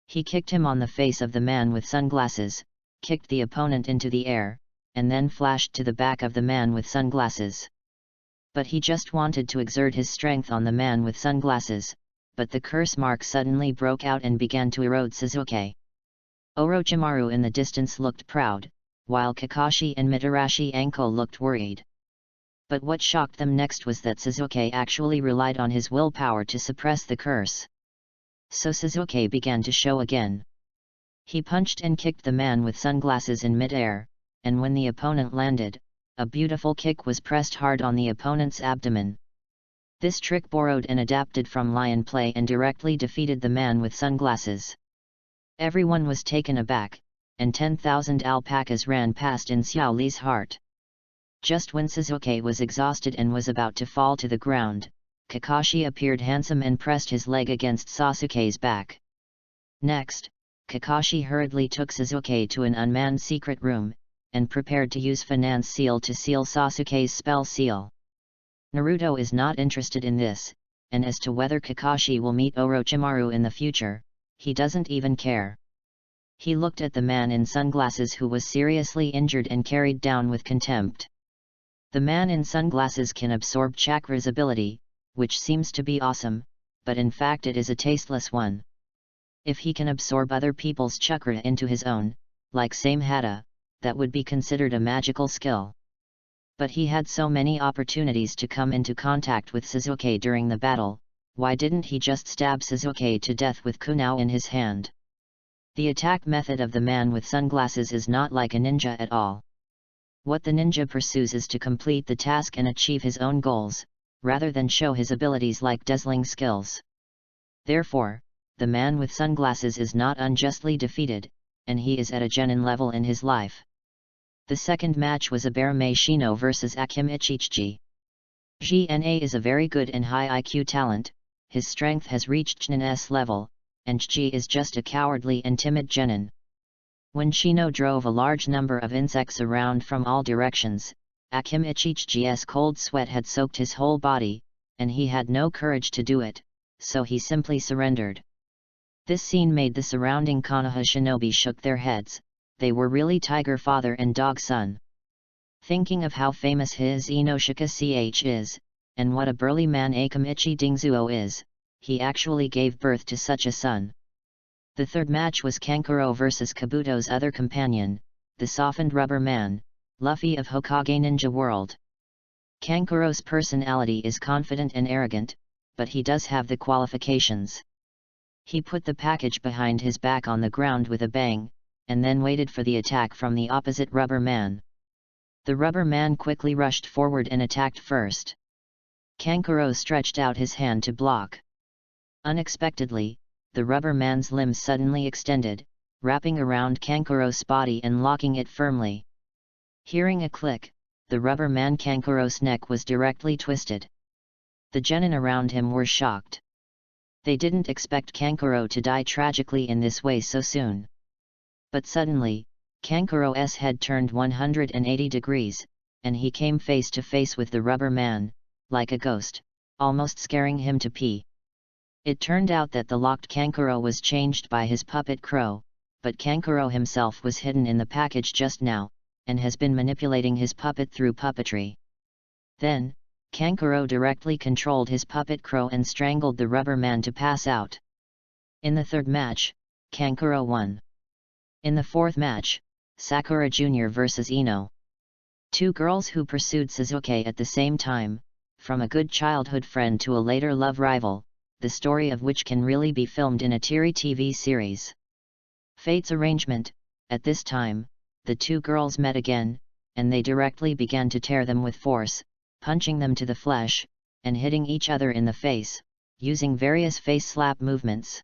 S1: He kicked him on the face of the man with sunglasses, kicked the opponent into the air, and then flashed to the back of the man with sunglasses. But he just wanted to exert his strength on the man with sunglasses, but the curse mark suddenly broke out and began to erode Suzuki. Orochimaru in the distance looked proud, while Kakashi and Mitarashi Anko looked worried. But what shocked them next was that Suzuki actually relied on his willpower to suppress the curse. So Suzuki began to show again. He punched and kicked the man with sunglasses in mid-air, and when the opponent landed, a beautiful kick was pressed hard on the opponent's abdomen. This trick borrowed and adapted from lion play and directly defeated the man with sunglasses. Everyone was taken aback, and 10,000 alpacas ran past in Xiao Li's heart. Just when Suzuki was exhausted and was about to fall to the ground, Kakashi appeared handsome and pressed his leg against Sasuke's back. Next, Kakashi hurriedly took Suzuki to an unmanned secret room, and prepared to use Finance Seal to seal Sasuke's spell seal. Naruto is not interested in this, and as to whether Kakashi will meet Orochimaru in the future, he doesn't even care. He looked at the man in sunglasses who was seriously injured and carried down with contempt. The man in sunglasses can absorb chakra's ability, which seems to be awesome, but in fact it is a tasteless one. If he can absorb other people's chakra into his own, like Same Hata, that would be considered a magical skill. But he had so many opportunities to come into contact with Suzuki during the battle, why didn't he just stab Suzuki to death with kunao in his hand? The attack method of the man with sunglasses is not like a ninja at all. What the ninja pursues is to complete the task and achieve his own goals, rather than show his abilities like dazzling skills. Therefore, the man with sunglasses is not unjustly defeated, and he is at a genin level in his life. The second match was Aberame Shino vs Akim Ichichi. GNA is a very good and high IQ talent, his strength has reached Genin's level, and Chi is just a cowardly and timid genin. When Shino drove a large number of insects around from all directions, Akim Ichichi's cold sweat had soaked his whole body, and he had no courage to do it, so he simply surrendered. This scene made the surrounding Konoha shinobi shook their heads, they were really tiger father and dog son. Thinking of how famous his Inoshika Ch is, and what a burly man Akamichi Dingzuo is, he actually gave birth to such a son. The third match was Kankuro vs Kabuto's other companion, the softened rubber man, Luffy of Hokage Ninja World. Kankuro's personality is confident and arrogant, but he does have the qualifications. He put the package behind his back on the ground with a bang, and then waited for the attack from the opposite rubber man. The rubber man quickly rushed forward and attacked first. Kankuro stretched out his hand to block. Unexpectedly, the rubber man's limbs suddenly extended, wrapping around Kankuro's body and locking it firmly. Hearing a click, the rubber man Kankuro's neck was directly twisted. The genin around him were shocked. They didn't expect Kankuro to die tragically in this way so soon. But suddenly, Kankuro's head turned 180 degrees, and he came face to face with the rubber man, like a ghost, almost scaring him to pee. It turned out that the locked Kankuro was changed by his puppet crow, but Kankuro himself was hidden in the package just now, and has been manipulating his puppet through puppetry. Then, Kankuro directly controlled his puppet crow and strangled the rubber man to pass out. In the third match, Kankuro won. In the fourth match, Sakura Jr. vs Ino. Two girls who pursued Suzuki at the same time, from a good childhood friend to a later love rival, the story of which can really be filmed in a teary TV series. Fate's arrangement, at this time, the two girls met again, and they directly began to tear them with force, punching them to the flesh, and hitting each other in the face, using various face slap movements.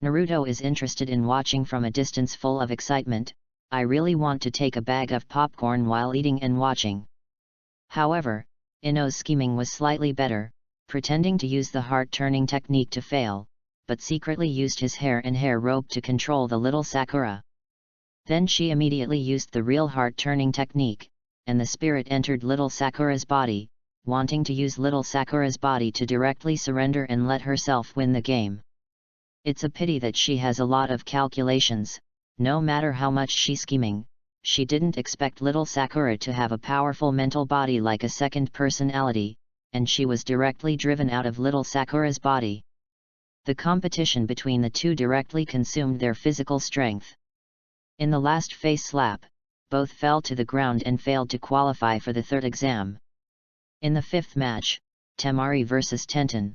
S1: Naruto is interested in watching from a distance full of excitement. I really want to take a bag of popcorn while eating and watching. However, Ino's scheming was slightly better, pretending to use the heart-turning technique to fail, but secretly used his hair and hair rope to control the little Sakura. Then she immediately used the real heart-turning technique, and the spirit entered little Sakura's body, wanting to use little Sakura's body to directly surrender and let herself win the game. It's a pity that she has a lot of calculations. No matter how much she's scheming, she didn't expect little Sakura to have a powerful mental body like a second personality, and she was directly driven out of little Sakura's body. The competition between the two directly consumed their physical strength. In the last face slap, both fell to the ground and failed to qualify for the third exam. In the fifth match, Temari vs Tenten.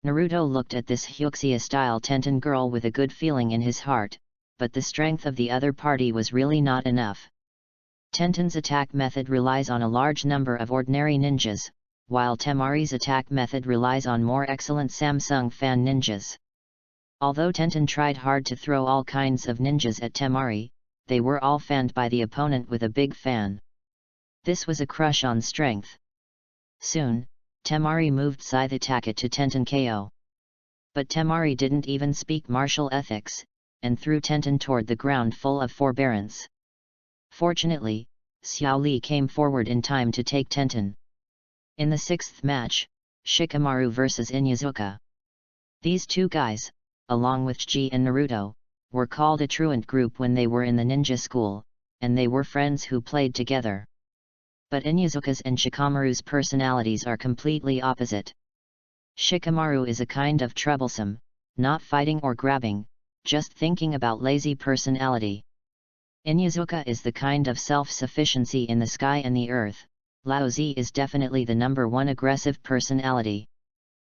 S1: Naruto looked at this Hyuxia-style Tenten girl with a good feeling in his heart, but the strength of the other party was really not enough. Tenten's attack method relies on a large number of ordinary ninjas, while Temari's attack method relies on more excellent Samsung fan ninjas. Although Tenten tried hard to throw all kinds of ninjas at Temari, they were all fanned by the opponent with a big fan. This was a crush on strength. Soon, Temari moved Scythe attack to Tenten KO. But Temari didn't even speak martial ethics, and threw Tenten toward the ground full of forbearance. Fortunately, Xiao Li came forward in time to take Tenten. In the sixth match, Shikamaru vs Inuzuka. These two guys, along with Chiji and Naruto, were called a truant group when they were in the ninja school, and they were friends who played together. But Inuzuka's and Shikamaru's personalities are completely opposite. Shikamaru is a kind of troublesome, not fighting or grabbing, just thinking about lazy personality. Inuzuka is the kind of self-sufficiency in the sky and the earth. Laozi is definitely the number one aggressive personality.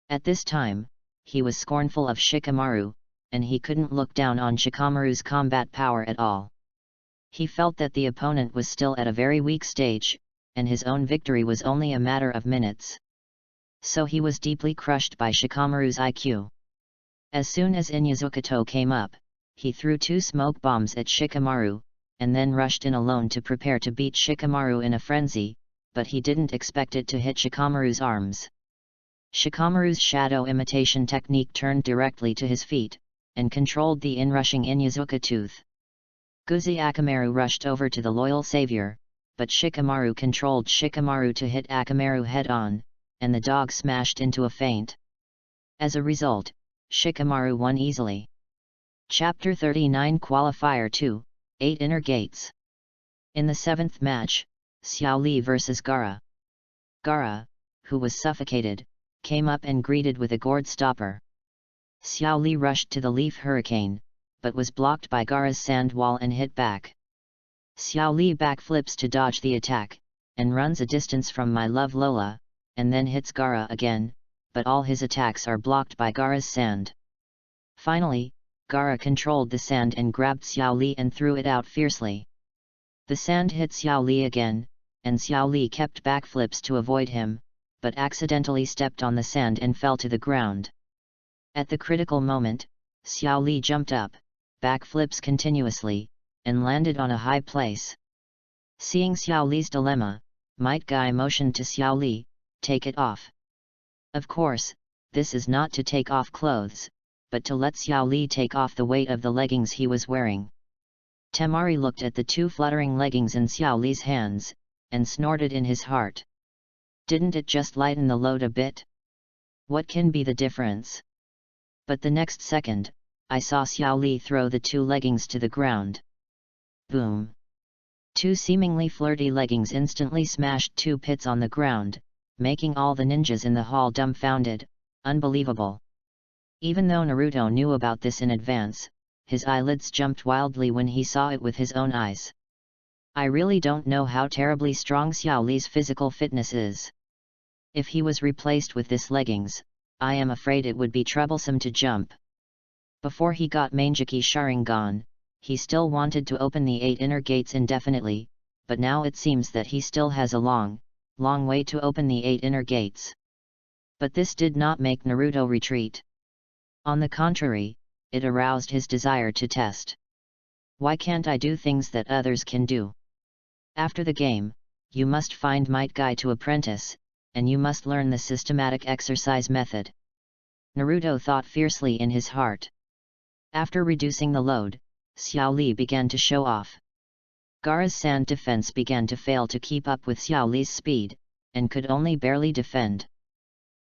S1: At this time, he was scornful of Shikamaru, and he couldn't look down on Shikamaru's combat power at all. He felt that the opponent was still at a very weak stage, and his own victory was only a matter of minutes. So he was deeply crushed by Shikamaru's IQ. As soon as Inuzuka came up, he threw 2 smoke bombs at Shikamaru, and then rushed in alone to prepare to beat Shikamaru in a frenzy, but he didn't expect it to hit Shikamaru's arms. Shikamaru's shadow imitation technique turned directly to his feet, and controlled the inrushing Inuzuka tooth. Guzi Akamaru rushed over to the loyal savior, but Shikamaru controlled Shikamaru to hit Akamaru head-on, and the dog smashed into a faint. As a result, Shikamaru won easily. Chapter 39 Qualifier 2, 8 Inner Gates. In the 7th match, Xiao Li vs Gaara. Gaara, who was suffocated, came up and greeted with a gourd stopper. Xiao Li rushed to the leaf hurricane, but was blocked by Gaara's sand wall and hit back. Xiao Li backflips to dodge the attack, and runs a distance from My Love Lola, and then hits Gaara again, but all his attacks are blocked by Gaara's sand. Finally, Gaara controlled the sand and grabbed Xiao Li and threw it out fiercely. The sand hit Xiao Li again, and Xiao Li kept backflips to avoid him, but accidentally stepped on the sand and fell to the ground. At the critical moment, Xiao Li jumped up, backflips continuously, and landed on a high place. Seeing Xiao Li's dilemma, Might Guy motioned to Xiao Li, "Take it off." Of course, this is not to take off clothes, but to let Xiao Li take off the weight of the leggings he was wearing. Temari looked at the 2 fluttering leggings in Xiao Li's hands, and snorted in his heart. Didn't it just lighten the load a bit? What can be the difference? But the next second, I saw Xiao Li throw the 2 leggings to the ground. Boom! 2 seemingly flirty leggings instantly smashed 2 pits on the ground, making all the ninjas in the hall dumbfounded. Unbelievable! Even though Naruto knew about this in advance, his eyelids jumped wildly when he saw it with his own eyes. I really don't know how terribly strong Xiao Li's physical fitness is. If he was replaced with this leggings, I am afraid it would be troublesome to jump. Before he got Mangeki Sharingan, he still wanted to open the 8 inner gates indefinitely, but now it seems that he still has a long way to open the 8 inner gates. But this did not make Naruto retreat. On the contrary, it aroused his desire to test. Why can't I do things that others can do? After the game, you must find Might Guy to apprentice, and you must learn the systematic exercise method. Naruto thought fiercely in his heart. After reducing the load, Xiao Li began to show off. Gaara's sand defense began to fail to keep up with Xiao Li's speed, and could only barely defend.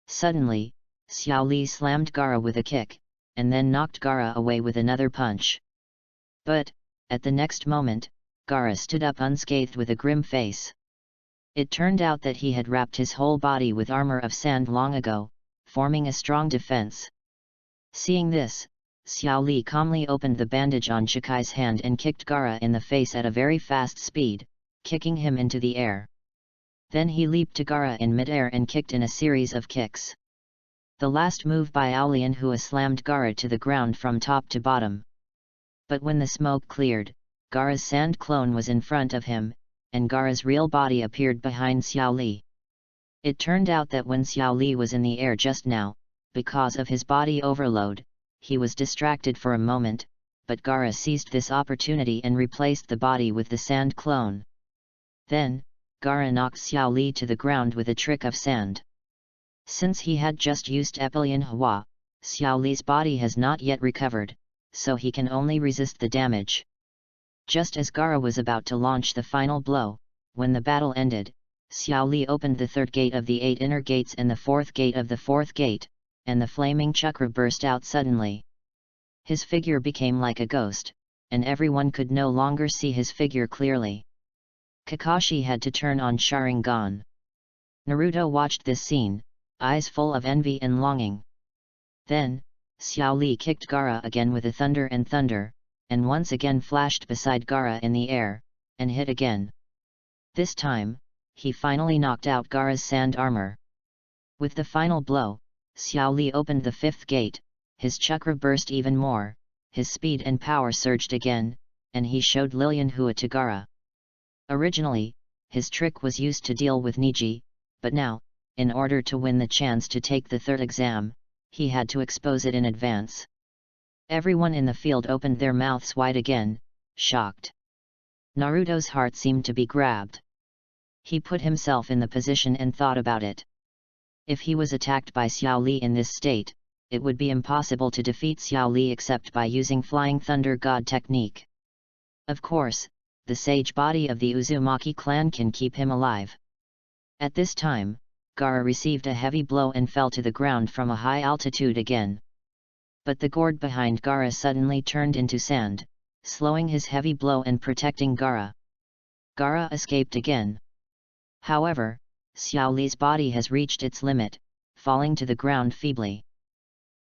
S1: Suddenly, Xiao Li slammed Gaara with a kick, and then knocked Gaara away with another punch. But, at the next moment, Gaara stood up unscathed with a grim face. It turned out that he had wrapped his whole body with armor of sand long ago, forming a strong defense. Seeing this, Xiao Li calmly opened the bandage on Chikai's hand and kicked Gaara in the face at a very fast speed, kicking him into the air. Then he leaped to Gaara in midair and kicked in a series of kicks. The last move by Aolianhua slammed Gaara to the ground from top to bottom. But when the smoke cleared, Gaara's sand clone was in front of him, and Gaara's real body appeared behind Xiao Li. It turned out that when Xiao Li was in the air just now, because of his body overload, he was distracted for a moment, but Gaara seized this opportunity and replaced the body with the sand clone. Then, Gaara knocked Xiao Li to the ground with a trick of sand. Since he had just used Aolianhua, Xiao Li's body has not yet recovered, so he can only resist the damage. Just as Gaara was about to launch the final blow, when the battle ended, Xiao Li opened the 3rd gate of the 8 inner gates and the 4th gate of the 4th gate, and the flaming chakra burst out suddenly. His figure became like a ghost, and everyone could no longer see his figure clearly. Kakashi had to turn on Sharingan. Naruto watched this scene, eyes full of envy and longing. Then, Xiao Li kicked Gaara again with a thunder, and once again flashed beside Gaara in the air, and hit again. This time, he finally knocked out Gaara's sand armor. With the final blow, Xiao Li opened the 5th gate, his chakra burst even more, his speed and power surged again, and he showed Lilianhua to Gaara. Originally, his trick was used to deal with Niji, but now, in order to win the chance to take the 3rd exam, he had to expose it in advance. Everyone in the field opened their mouths wide again, shocked. Naruto's heart seemed to be grabbed. He put himself in the position and thought about it. If he was attacked by Xiao Li in this state, it would be impossible to defeat Xiao Li except by using Flying Thunder God technique. Of course, the sage body of the Uzumaki clan can keep him alive. At this time, Gaara received a heavy blow and fell to the ground from a high altitude again. But the gourd behind Gaara suddenly turned into sand, slowing his heavy blow and protecting Gaara. Gaara escaped again. However, Xiao Li's body has reached its limit, falling to the ground feebly.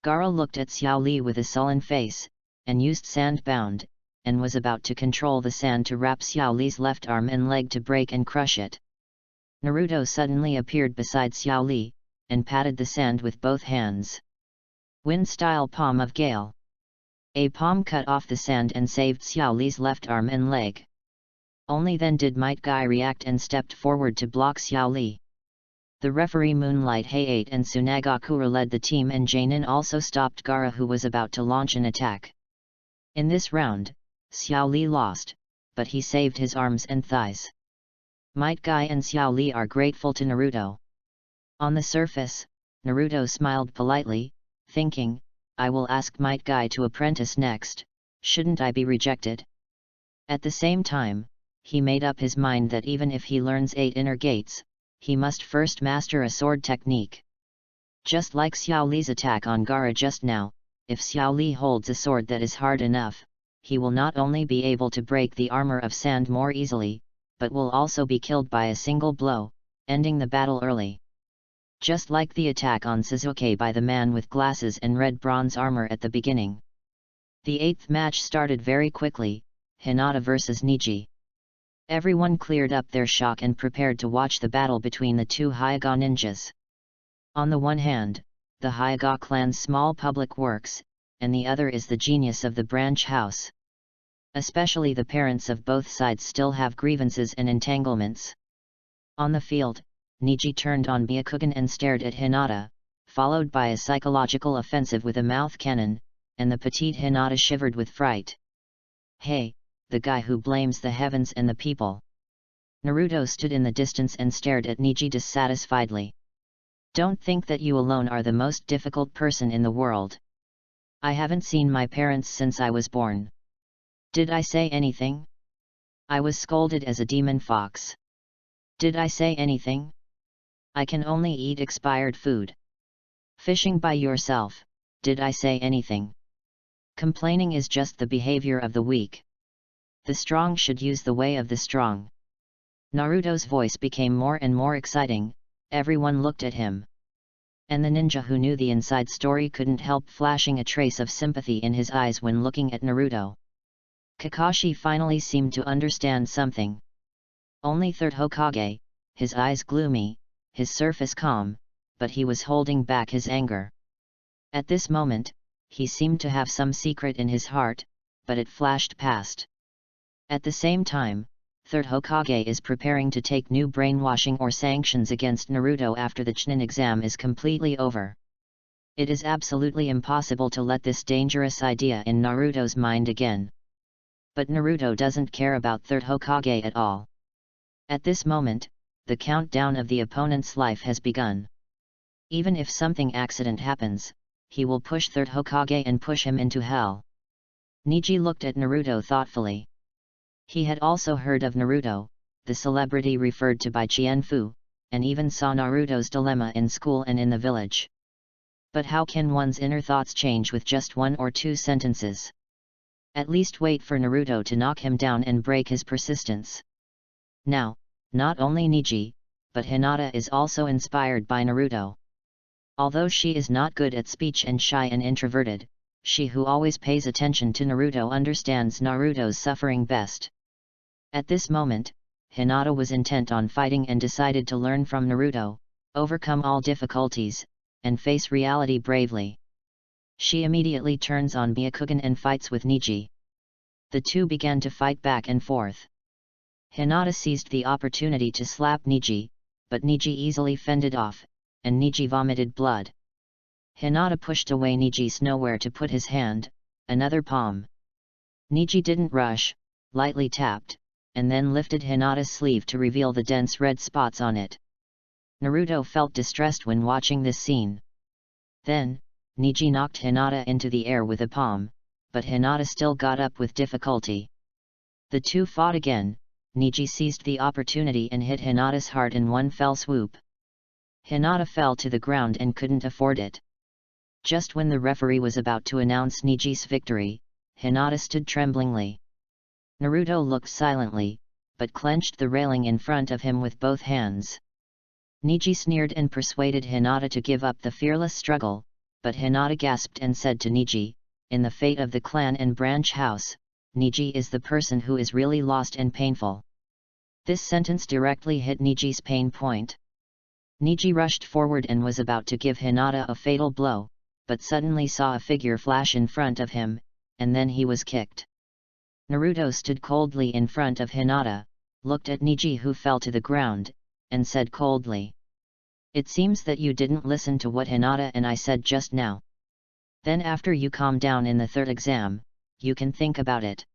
S1: Gaara looked at Xiao Li with a sullen face, and used sand bound, and was about to control the sand to wrap Xiao Li's left arm and leg to break and crush it. Naruto suddenly appeared beside Xiao Li, and patted the sand with both hands. Wind-style palm of Gale. A palm cut off the sand and saved Xiao Li's left arm and leg. Only then did Might Guy react and stepped forward to block Xiao Li. The referee Moonlight Hayate and Tsunagakura led the team, and Jainin also stopped Gaara, who was about to launch an attack. In this round, Xiao Li lost, but he saved his arms and thighs. Might Guy and Xiao Li are grateful to Naruto. On the surface, Naruto smiled politely, thinking, I will ask Might Guy to apprentice next, shouldn't I be rejected? At the same time, he made up his mind that even if he learns 8 inner gates, he must first master a sword technique. Just like Xiao Li's attack on Gaara just now, if Xiao Li holds a sword that is hard enough, he will not only be able to break the armor of sand more easily, but will also be killed by a single blow, ending the battle early. just like the attack on Sasuke by the man with glasses and red bronze armor at the beginning. The 8th match started very quickly, Hinata vs Niji. Everyone cleared up their shock and prepared to watch the battle between the two Hyuga ninjas. On the one hand, the Hyuga clan's small public works, and the other is the genius of the branch house. Especially the parents of both sides still have grievances and entanglements. On the field, Niji turned on Byakugan and stared at Hinata, followed by a psychological offensive with a mouth cannon, and the petite Hinata shivered with fright. Hey, the guy who blames the heavens and the people. Naruto stood in the distance and stared at Niji dissatisfiedly. Don't think that you alone are the most difficult person in the world. I haven't seen my parents since I was born. Did I say anything? I was scolded as a demon fox. Did I say anything? I can only eat expired food. Fishing by yourself, did I say anything? Complaining is just the behavior of the weak. The strong should use the way of the strong. Naruto's voice became more and more exciting, everyone looked at him. And the ninja who knew the inside story couldn't help flashing a trace of sympathy in his eyes when looking at Naruto. Kakashi finally seemed to understand something. Only third Hokage, his eyes gloomy, his surface calm, but he was holding back his anger. At this moment, he seemed to have some secret in his heart, but it flashed past. At the same time, third Hokage is preparing to take new brainwashing or sanctions against Naruto after the Chunin exam is completely over. It is absolutely impossible to let this dangerous idea in Naruto's mind again. But Naruto doesn't care about third Hokage at all. At this moment, the countdown of the opponent's life has begun. Even if something accident happens, he will push third Hokage and push him into hell. Niji looked at Naruto thoughtfully. He had also heard of Naruto, the celebrity referred to by Chienfu, and even saw Naruto's dilemma in school and in the village. But how can one's inner thoughts change with just 1 or 2 sentences? At least wait for Naruto to knock him down and break his persistence. Now, not only Niji, but Hinata is also inspired by Naruto. Although she is not good at speech and shy and introverted, she who always pays attention to Naruto understands Naruto's suffering best. At this moment, Hinata was intent on fighting and decided to learn from Naruto, overcome all difficulties, and face reality bravely. She immediately turns on Byakugan and fights with Niji. The two began to fight back and forth. Hinata seized the opportunity to slap Niji, but Niji easily fended off, and Niji vomited blood. Hinata pushed away Niji's nowhere to put his hand, another palm. Niji didn't rush, lightly tapped, and then lifted Hinata's sleeve to reveal the dense red spots on it. Naruto felt distressed when watching this scene. Then, Niji knocked Hinata into the air with a palm, but Hinata still got up with difficulty. The two fought again. Niji seized the opportunity and hit Hinata's heart in one fell swoop. Hinata fell to the ground and couldn't afford it. Just when the referee was about to announce Niji's victory, Hinata stood tremblingly. Naruto looked silently, but clenched the railing in front of him with both hands. Niji sneered and persuaded Hinata to give up the fearless struggle, but Hinata gasped and said to Niji, "In the fate of the clan and branch house, Niji is the person who is really lost and painful." This sentence directly hit Niji's pain point. Niji rushed forward and was about to give Hinata a fatal blow, but suddenly saw a figure flash in front of him, and then he was kicked. Naruto stood coldly in front of Hinata, looked at Niji who fell to the ground, and said coldly, "It seems that you didn't listen to what Hinata and I said just now. Then after you calm down in the third exam, you can think about it."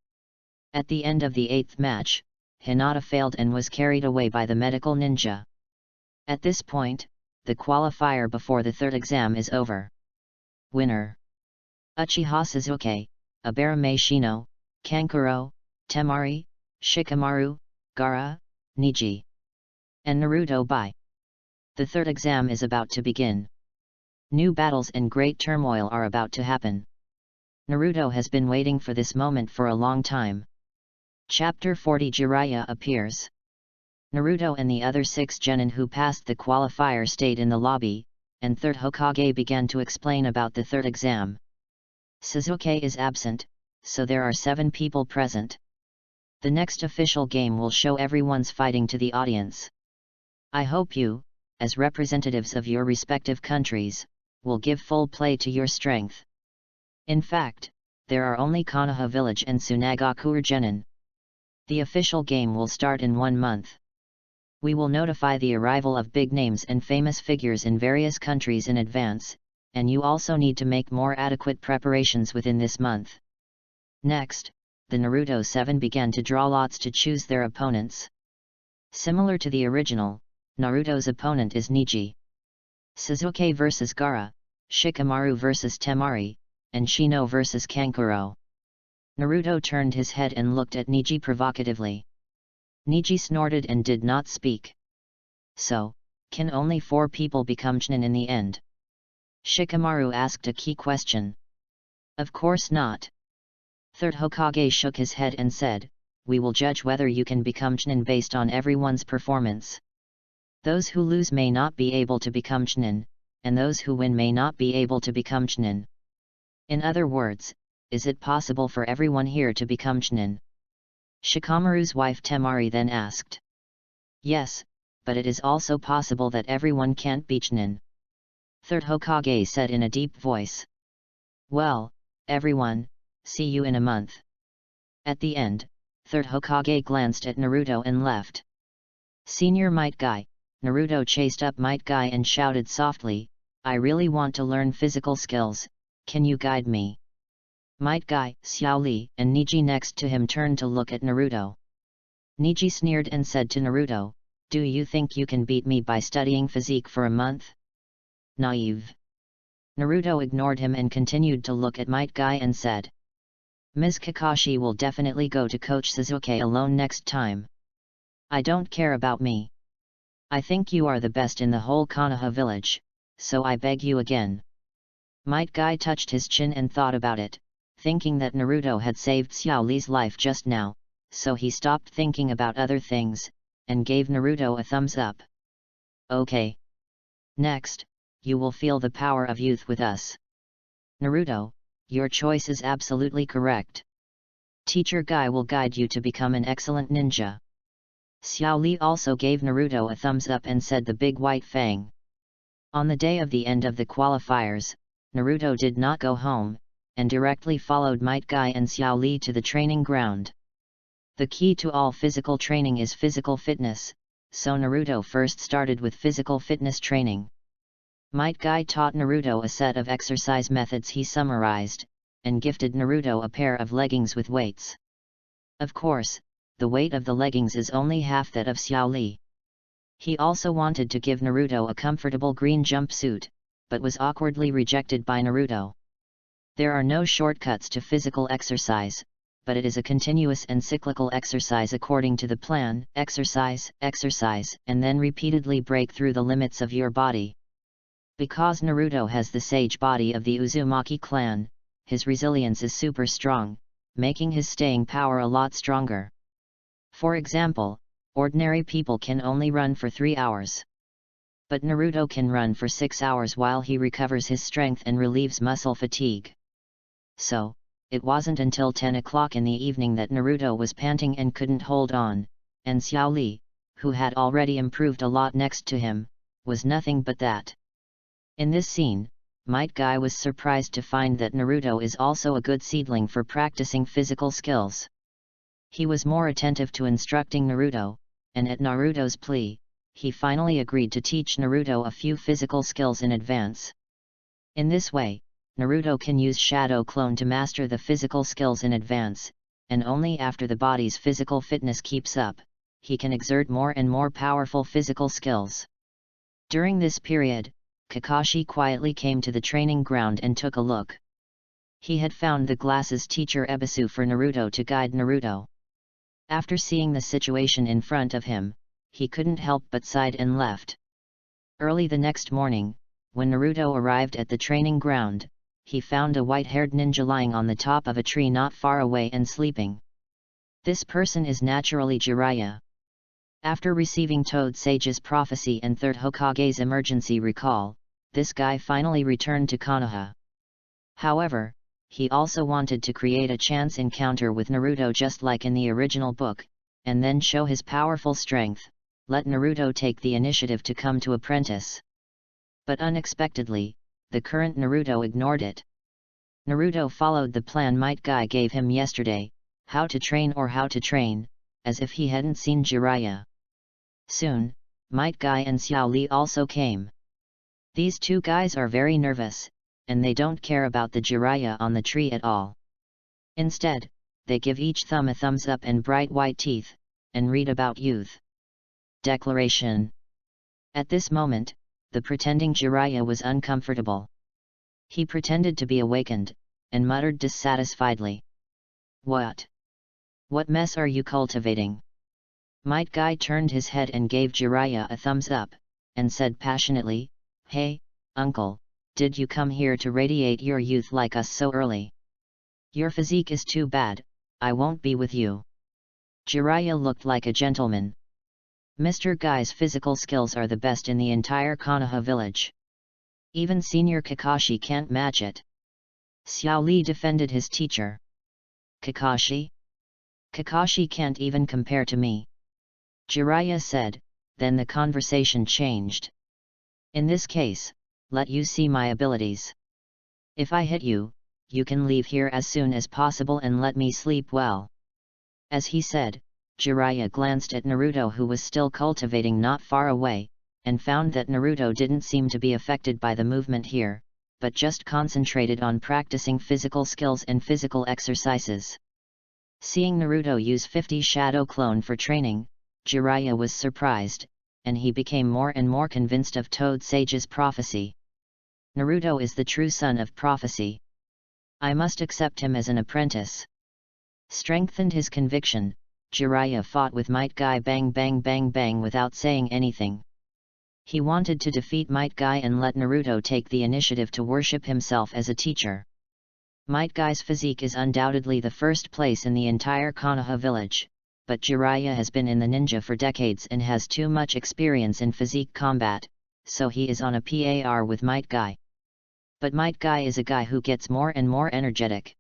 S1: At the end of the 8th match, Hinata failed and was carried away by the medical ninja. At this point, the qualifier before the third exam is over. Winner: Uchiha Sasuke, Abarame Shino, Kankuro, Temari, Shikamaru, Gaara, Niji, and Naruto Bai. The third exam is about to begin. New battles and great turmoil are about to happen. Naruto has been waiting for this moment for a long time. Chapter 40 Jiraiya appears. Naruto and the other 6 genin who passed the qualifier stayed in the lobby, and third Hokage began to explain about the third exam. Sasuke is absent, so there are 7 people present. The next official game will show everyone's fighting to the audience. I hope you, as representatives of your respective countries, will give full play to your strength. In fact, there are only Konoha Village and Tsunagakure genin. The official game will start in 1 month. We will notify the arrival of big names and famous figures in various countries in advance, and you also need to make more adequate preparations within this month. Next, the Naruto 7 began to draw lots to choose their opponents. Similar to the original, Naruto's opponent is Neji. Sasuke vs Gaara, Shikamaru vs Temari, and Shino vs Kankuro. Naruto turned his head and looked at Neji provocatively. Neji snorted and did not speak. So, can only 4 people become Chunin in the end? Shikamaru asked a key question. Of course not. Third Hokage shook his head and said, we will judge whether you can become Chunin based on everyone's performance. Those who lose may not be able to become Chunin, and those who win may not be able to become Chunin. In other words, is it possible for everyone here to become Chunin? Shikamaru's wife Temari then asked. Yes, but it is also possible that everyone can't be Chunin. Third Hokage said in a deep voice. Well, everyone, see you in a month. At the end, Third Hokage glanced at Naruto and left. Senior Might Guy, Naruto chased up Might Guy and shouted softly, I really want to learn physical skills, can you guide me? Might Guy, Xiao Li, and Neji next to him turned to look at Naruto. Neji sneered and said to Naruto, do you think you can beat me by studying physique for a month? Naive. Naruto ignored him and continued to look at Might Guy and said. Ms. Kakashi will definitely go to Coach Sasuke alone next time. I don't care about me. I think you are the best in the whole Konoha village, so I beg you again. Might Guy touched his chin and thought about it, thinking that Naruto had saved Xiao Li's life just now, so he stopped thinking about other things, and gave Naruto a thumbs up. Okay. Next, you will feel the power of youth with us. Naruto, your choice is absolutely correct. Teacher Guy will guide you to become an excellent ninja. Xiao Li also gave Naruto a thumbs up and said the big white fang. On the day of the end of the qualifiers, Naruto did not go home, and directly followed Might Guy and Xiao Li to the training ground. The key to all physical training is physical fitness, so Naruto first started with physical fitness training. Might Guy taught Naruto a set of exercise methods he summarized, and gifted Naruto a pair of leggings with weights. Of course, the weight of the leggings is only half that of Xiao Li. He also wanted to give Naruto a comfortable green jumpsuit, but was awkwardly rejected by Naruto. There are no shortcuts to physical exercise, but it is a continuous and cyclical exercise according to the plan, exercise, and then repeatedly break through the limits of your body. Because Naruto has the sage body of the Uzumaki clan, his resilience is super strong, making his staying power a lot stronger. For example, ordinary people can only run for 3 hours. But Naruto can run for 6 hours while he recovers his strength and relieves muscle fatigue. So, it wasn't until 10 o'clock in the evening that Naruto was panting and couldn't hold on, and Xiao Li, who had already improved a lot next to him, was nothing but that. In this scene, Might Guy was surprised to find that Naruto is also a good seedling for practicing physical skills. He was more attentive to instructing Naruto, and at Naruto's plea, he finally agreed to teach Naruto a few physical skills in advance. In this way, Naruto can use Shadow Clone to master the physical skills in advance, and only after the body's physical fitness keeps up, he can exert more and more powerful physical skills. During this period, Kakashi quietly came to the training ground and took a look. He had found the glasses teacher Ebisu for Naruto to guide Naruto. After seeing the situation in front of him, he couldn't help but sighed and left. Early the next morning, when Naruto arrived at the training ground, he found a white-haired ninja lying on the top of a tree not far away and sleeping. This person is naturally Jiraiya. After receiving Toad Sage's prophecy and Third Hokage's emergency recall, this guy finally returned to Konoha. However, he also wanted to create a chance encounter with Naruto just like in the original book, and then show his powerful strength, let Naruto take the initiative to come to apprentice. But unexpectedly, the current Naruto ignored it. Naruto followed the plan Might Guy gave him yesterday, how to train or how to train, as if he hadn't seen Jiraiya. Soon, Might Guy and Xiao Li also came. These two guys are very nervous, and they don't care about the Jiraiya on the tree at all. Instead, they give each thumb a thumbs up and bright white teeth, and read about youth. Declaration. At this moment, the pretending Jiraiya was uncomfortable. He pretended to be awakened, and muttered dissatisfiedly. What? What mess are you cultivating? Might Guy turned his head and gave Jiraiya a thumbs up, and said passionately, Hey, uncle, did you come here to radiate your youth like us so early? Your physique is too bad, I won't be with you. Jiraiya looked like a gentleman. Mr. Guy's physical skills are the best in the entire Konoha village. Even senior Kakashi can't match it. Xiao Li defended his teacher. Kakashi? Kakashi can't even compare to me. Jiraiya said, then the conversation changed. In this case, let you see my abilities. If I hit you, you can leave here as soon as possible and let me sleep well. As he said, Jiraiya glanced at Naruto who was still cultivating not far away, and found that Naruto didn't seem to be affected by the movement here, but just concentrated on practicing physical skills and physical exercises. Seeing Naruto use 50 Shadow Clone for training, Jiraiya was surprised, and he became more and more convinced of Toad Sage's prophecy. Naruto is the true son of prophecy. I must accept him as an apprentice. Strengthened his conviction, Jiraiya fought with Might Guy bang bang bang bang without saying anything. He wanted to defeat Might Guy and let Naruto take the initiative to worship himself as a teacher. Might Guy's physique is undoubtedly the first place in the entire Konoha village, but Jiraiya has been in the ninja for decades and has too much experience in physique combat, so he is on a par with Might Guy. But Might Guy is a guy who gets more and more energetic.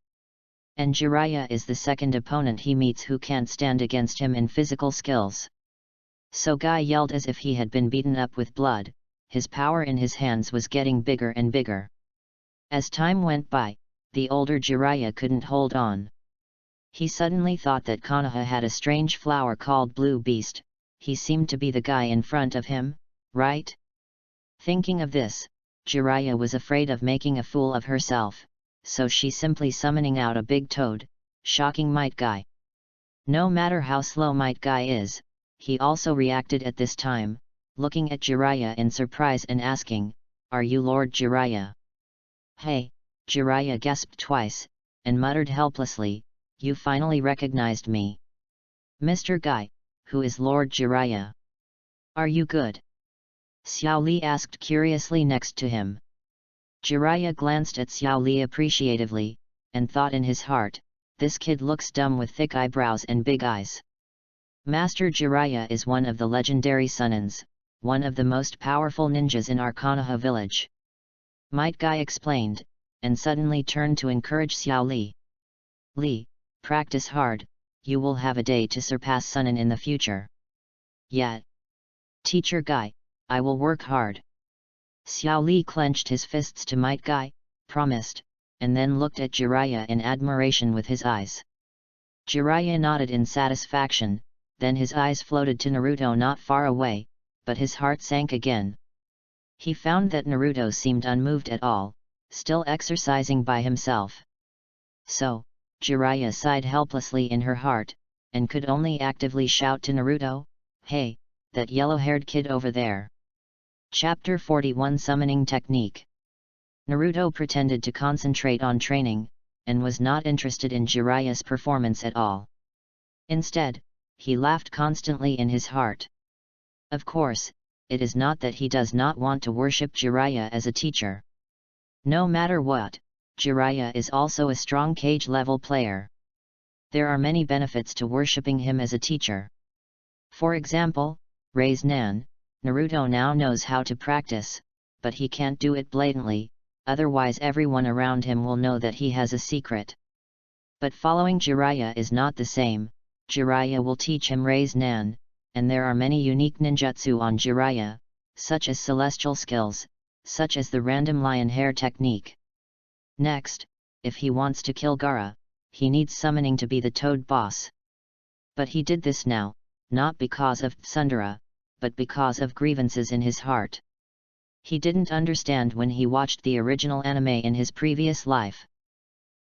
S1: And Jiraiya is the second opponent he meets who can't stand against him in physical skills. So Guy yelled as if he had been beaten up with blood, his power in his hands was getting bigger and bigger. As time went by, the older Jiraiya couldn't hold on. He suddenly thought that Konoha had a strange flower called Blue Beast, he seemed to be the guy in front of him, right? Thinking of this, Jiraiya was afraid of making a fool of herself, so she simply summoning out a big toad, shocking Might Guy. No matter how slow Might Guy is, he also reacted at this time, looking at Jiraiya in surprise and asking, Are you Lord Jiraiya? Hey, Jiraiya gasped twice, and muttered helplessly, You finally recognized me. Mr. Guy, who is Lord Jiraiya? Are you good? Xiao Li asked curiously next to him. Jiraiya glanced at Xiao Li appreciatively, and thought in his heart, this kid looks dumb with thick eyebrows and big eyes. Master Jiraiya is one of the legendary Sunnins, one of the most powerful ninjas in our Konoha village. Might Guy explained, and suddenly turned to encourage Xiao Li. Li, practice hard, you will have a day to surpass Sunnin in the future. Yeah. Teacher Guy, I will work hard. Xiao Li clenched his fists to Might Guy, promised, and then looked at Jiraiya in admiration with his eyes. Jiraiya nodded in satisfaction, then his eyes floated to Naruto not far away, but his heart sank again. He found that Naruto seemed unmoved at all, still exercising by himself. So, Jiraiya sighed helplessly in her heart, and could only actively shout to Naruto, Hey, that yellow-haired kid over there. Chapter 41 Summoning Technique. Naruto pretended to concentrate on training, and was not interested in Jiraiya's performance at all. Instead, he laughed constantly in his heart. Of course, it is not that he does not want to worship Jiraiya as a teacher. No matter what, Jiraiya is also a strong cage-level player. There are many benefits to worshipping him as a teacher. For example, raise Nan. Naruto now knows how to practice, but he can't do it blatantly, otherwise everyone around him will know that he has a secret. But following Jiraiya is not the same. Jiraiya will teach him raise Nan, and there are many unique ninjutsu on Jiraiya, such as celestial skills, such as the random lion hair technique. Next, if he wants to kill Gaara, he needs summoning to be the Toad boss. But he did this now, not because of tsundere, but because of grievances in his heart. He didn't understand when he watched the original anime in his previous life.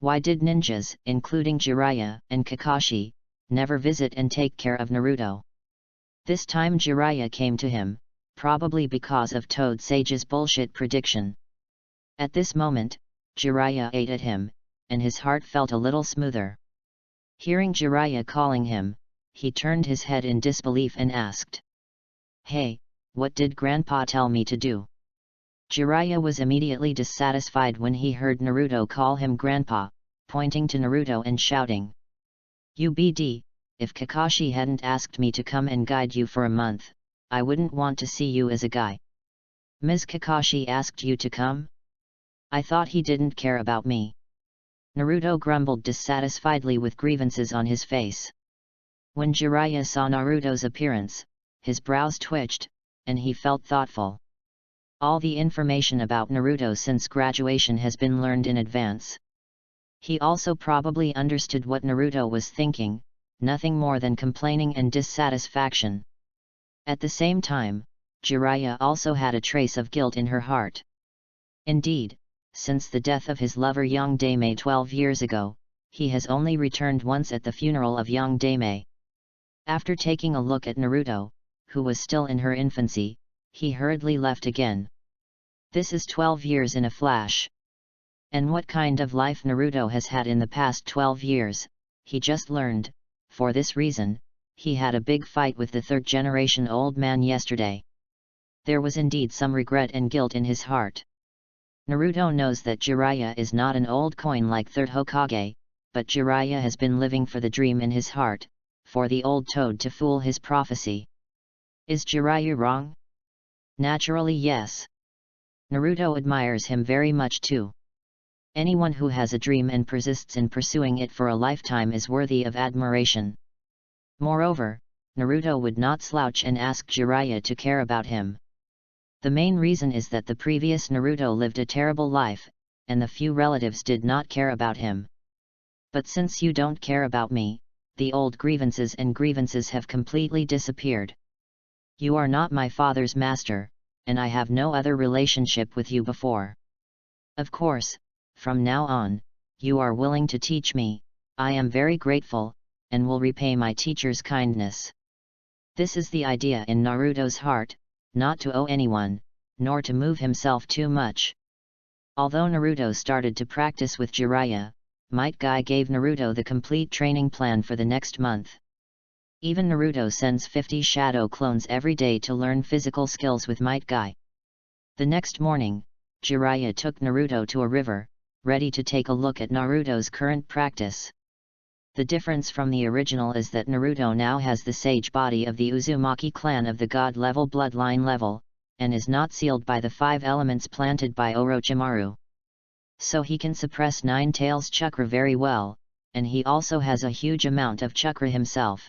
S1: Why did ninjas, including Jiraiya and Kakashi, never visit and take care of Naruto? This time Jiraiya came to him, probably because of Toad Sage's bullshit prediction. At this moment, Jiraiya ate at him, and his heart felt a little smoother. Hearing Jiraiya calling him, he turned his head in disbelief and asked, "Hey, what did Grandpa tell me to do?" Jiraiya was immediately dissatisfied when he heard Naruto call him Grandpa, pointing to Naruto and shouting, "UBD, if Kakashi hadn't asked me to come and guide you for a month, I wouldn't want to see you as a guy. Ms. Kakashi asked you to come? I thought he didn't care about me." Naruto grumbled dissatisfiedly with grievances on his face. When Jiraiya saw Naruto's appearance, his brows twitched, and he felt thoughtful. All the information about Naruto since graduation has been learned in advance. He also probably understood what Naruto was thinking, nothing more than complaining and dissatisfaction. At the same time, Jiraiya also had a trace of guilt in her heart. Indeed, since the death of his lover young Dame 12 years ago, he has only returned once at the funeral of young Dame. After taking a look at Naruto, who was still in her infancy, he hurriedly left again. This is 12 years in a flash. And what kind of life Naruto has had in the past 12 years, he just learned. For this reason, he had a big fight with the third-generation old man yesterday. There was indeed some regret and guilt in his heart. Naruto knows that Jiraiya is not an old coin like third Hokage, but Jiraiya has been living for the dream in his heart, for the old toad to fool his prophecy. Is Jiraiya wrong? Naturally yes. Naruto admires him very much too. Anyone who has a dream and persists in pursuing it for a lifetime is worthy of admiration. Moreover, Naruto would not slouch and ask Jiraiya to care about him. The main reason is that the previous Naruto lived a terrible life, and the few relatives did not care about him. But since you don't care about me, the old grievances have completely disappeared. You are not my father's master, and I have no other relationship with you before. Of course, from now on, you are willing to teach me, I am very grateful, and will repay my teacher's kindness. This is the idea in Naruto's heart, not to owe anyone, nor to move himself too much. Although Naruto started to practice with Jiraiya, Might Guy gave Naruto the complete training plan for the next month. Even Naruto sends 50 shadow clones every day to learn physical skills with Might Guy. The next morning, Jiraiya took Naruto to a river, ready to take a look at Naruto's current practice. The difference from the original is that Naruto now has the sage body of the Uzumaki clan of the god level bloodline level, and is not sealed by the 5 elements planted by Orochimaru. So he can suppress Nine Tails chakra very well, and he also has a huge amount of chakra himself.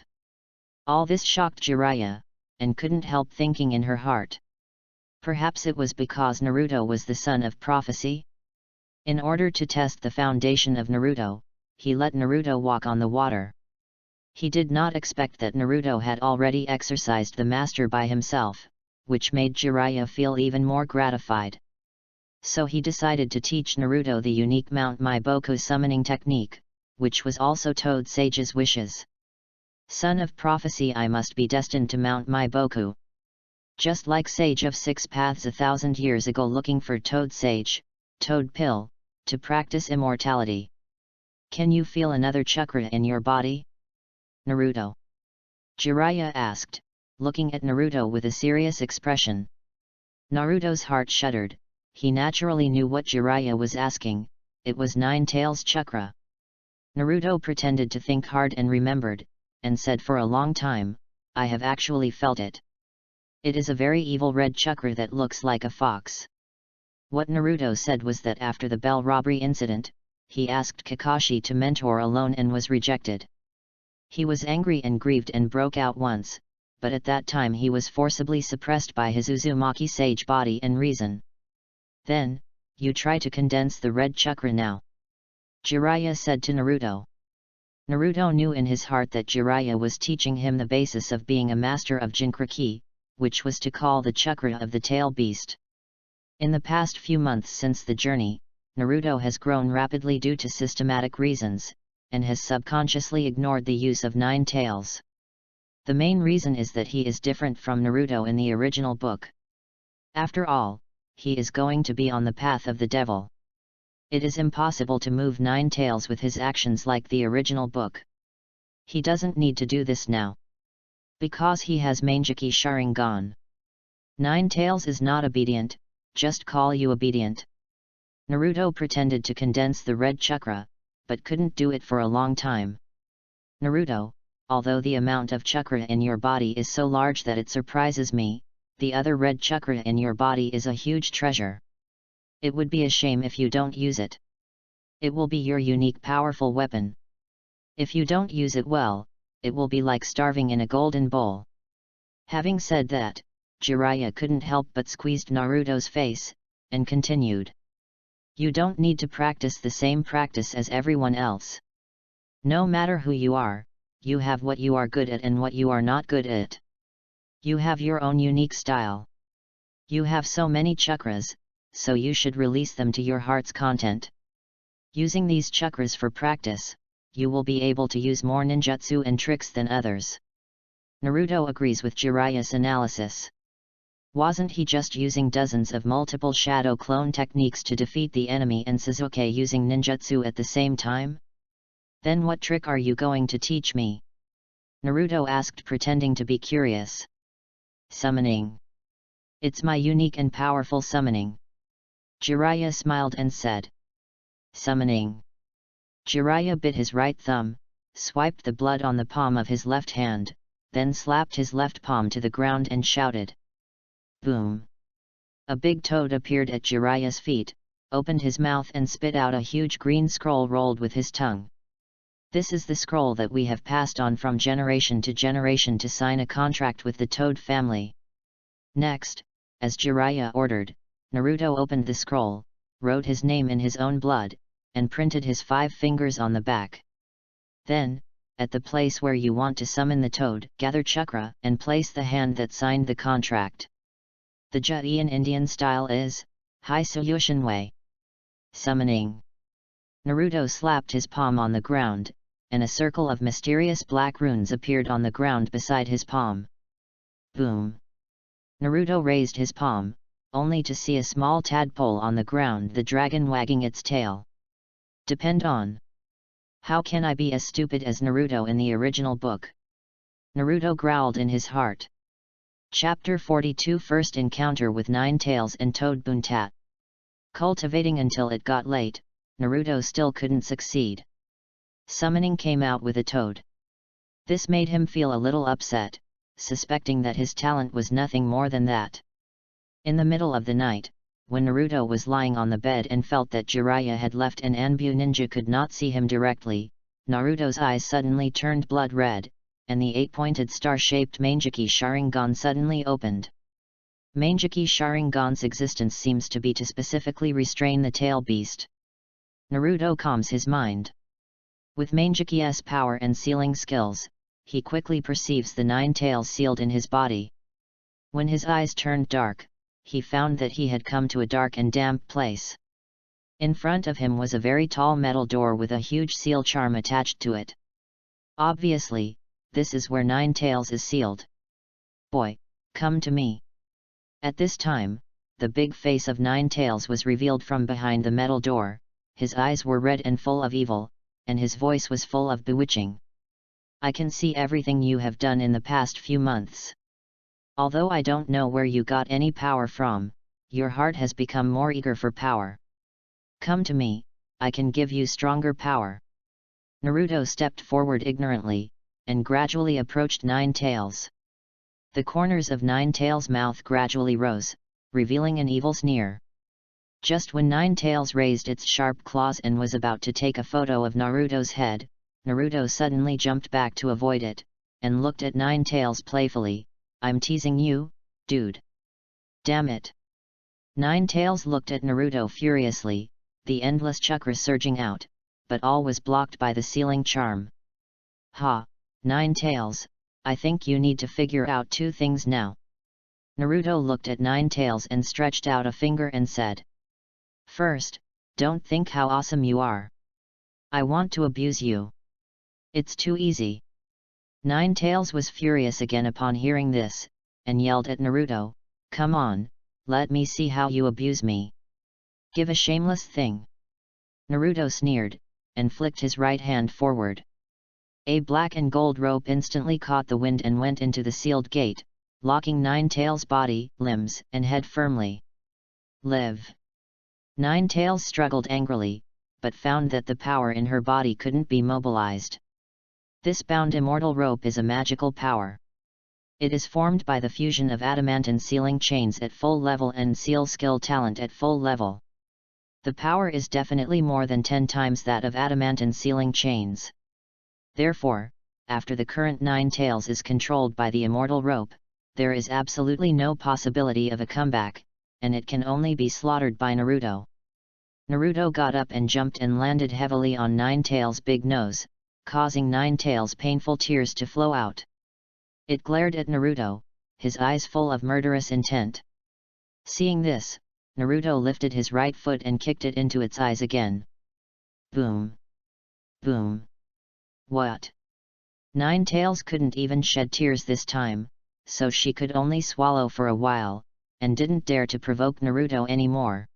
S1: All this shocked Jiraiya, and couldn't help thinking in her heart. Perhaps it was because Naruto was the son of prophecy? In order to test the foundation of Naruto, he let Naruto walk on the water. He did not expect that Naruto had already exercised the master by himself, which made Jiraiya feel even more gratified. So he decided to teach Naruto the unique Mount Maiboku summoning technique, which was also Toad Sage's wishes. Son of prophecy, I must be destined to Mount Maiboku. Just like Sage of Six Paths 1,000 years ago looking for Toad Sage, Toad Pill, to practice immortality. Can you feel another chakra in your body? Naruto. Jiraiya asked, looking at Naruto with a serious expression. Naruto's heart shuddered. He naturally knew what Jiraiya was asking, it was Nine Tails chakra. Naruto pretended to think hard and remembered, and said for a long time, I have actually felt it. It is a very evil red chakra that looks like a fox. What Naruto said was that after the bell robbery incident, he asked Kakashi to mentor alone and was rejected. He was angry and grieved and broke out once, but at that time he was forcibly suppressed by his Uzumaki sage body and reason. Then, you try to condense the red chakra now. Jiraiya said to Naruto. Naruto knew in his heart that Jiraiya was teaching him the basis of being a master of Jinchuriki, which was to call the chakra of the tail beast. In the past few months since the journey, Naruto has grown rapidly due to systematic reasons, and has subconsciously ignored the use of 9 tails. The main reason is that he is different from Naruto in the original book. After all, he is going to be on the path of the devil. It is impossible to move 9 tails with his actions like the original book. He doesn't need to do this now. Because he has Manjiki Sharingan. 9 tails is not obedient, just call you obedient. Naruto pretended to condense the red chakra, but couldn't do it for a long time. Naruto, although the amount of chakra in your body is so large that it surprises me, the other red chakra in your body is a huge treasure. It would be a shame if you don't use it. It will be your unique powerful weapon. If you don't use it well, it will be like starving in a golden bowl. Having said that, Jiraiya couldn't help but squeezed Naruto's face, and continued. You don't need to practice the same practice as everyone else. No matter who you are, you have what you are good at and what you are not good at. You have your own unique style. You have so many chakras, so you should release them to your heart's content. Using these chakras for practice, you will be able to use more ninjutsu and tricks than others. Naruto agrees with Jiraiya's analysis. Wasn't he just using dozens of multiple shadow clone techniques to defeat the enemy and Sasuke using ninjutsu at the same time? Then what trick are you going to teach me? Naruto asked, pretending to be curious. Summoning. It's my unique and powerful summoning. Jiraiya smiled and said. Summoning. Jiraiya bit his right thumb, swiped the blood on the palm of his left hand, then slapped his left palm to the ground and shouted. Boom! A big toad appeared at Jiraiya's feet, opened his mouth and spit out a huge green scroll rolled with his tongue. This is the scroll that we have passed on from generation to generation to sign a contract with the Toad family. Next, as Jiraiya ordered, Naruto opened the scroll, wrote his name in his own blood, and printed his 5 fingers on the back. Then, at the place where you want to summon the toad, gather chakra and place the hand that signed the contract. The Jaian Indian style is, Hai Suyushin Wei. Summoning. Naruto slapped his palm on the ground, and a circle of mysterious black runes appeared on the ground beside his palm. Boom! Naruto raised his palm, only to see a small tadpole on the ground, the dragon wagging its tail. Depend on. How can I be as stupid as Naruto in the original book? Naruto growled in his heart. Chapter 42 First Encounter with 9 Tails and Toad Buntat. Cultivating until it got late, Naruto still couldn't succeed. Summoning came out with a toad. This made him feel a little upset, suspecting that his talent was nothing more than that. In the middle of the night, when Naruto was lying on the bed and felt that Jiraiya had left and Anbu Ninja could not see him directly, Naruto's eyes suddenly turned blood red, and the 8-pointed star-shaped Manjiki Sharingan suddenly opened. Manjiki Sharingan's existence seems to be to specifically restrain the tail beast. Naruto calms his mind. With Manjiki's power and sealing skills, he quickly perceives the 9 tails sealed in his body. When his eyes turned dark, he found that he had come to a dark and damp place. In front of him was a very tall metal door with a huge seal charm attached to it. Obviously, this is where 9 tails is sealed. Boy, come to me. At this time, the big face of 9 tails was revealed from behind the metal door, his eyes were red and full of evil, and his voice was full of bewitching. I can see everything you have done in the past few months. Although I don't know where you got any power from, your heart has become more eager for power. Come to me, I can give you stronger power. Naruto stepped forward ignorantly, and gradually approached 9 tails. The corners of Ninetales' mouth gradually rose, revealing an evil sneer. Just when Ninetales raised its sharp claws and was about to take a photo of Naruto's head, Naruto suddenly jumped back to avoid it, and looked at Ninetales playfully. "I'm teasing you, dude. Damn it." Ninetales looked at Naruto furiously, the endless chakra surging out, but all was blocked by the sealing charm. "Ha, Ninetales, I think you need to figure out two things now." Naruto looked at Ninetales and stretched out a finger and said. "First, don't think how awesome you are. I want to abuse you. It's too easy." Ninetales was furious again upon hearing this, and yelled at Naruto, "Come on, let me see how you abuse me. Give a shameless thing." Naruto sneered, and flicked his right hand forward. A black and gold rope instantly caught the wind and went into the sealed gate, locking Ninetales' body, limbs, and head firmly. "Live." Ninetales struggled angrily, but found that the power in her body couldn't be mobilized. This bound immortal rope is a magical power. It is formed by the fusion of adamantine sealing chains at full level and seal skill talent at full level. The power is definitely more than 10 times that of adamantine sealing chains. Therefore, after the current Ninetales is controlled by the immortal rope, there is absolutely no possibility of a comeback, and it can only be slaughtered by Naruto. Naruto got up and jumped and landed heavily on Ninetales' big nose, causing Ninetales painful tears to flow out. It glared at Naruto, his eyes full of murderous intent. Seeing this, Naruto lifted his right foot and kicked it into its eyes again. Boom! Boom! What? Ninetales couldn't even shed tears this time, so she could only swallow for a while, and didn't dare to provoke Naruto anymore.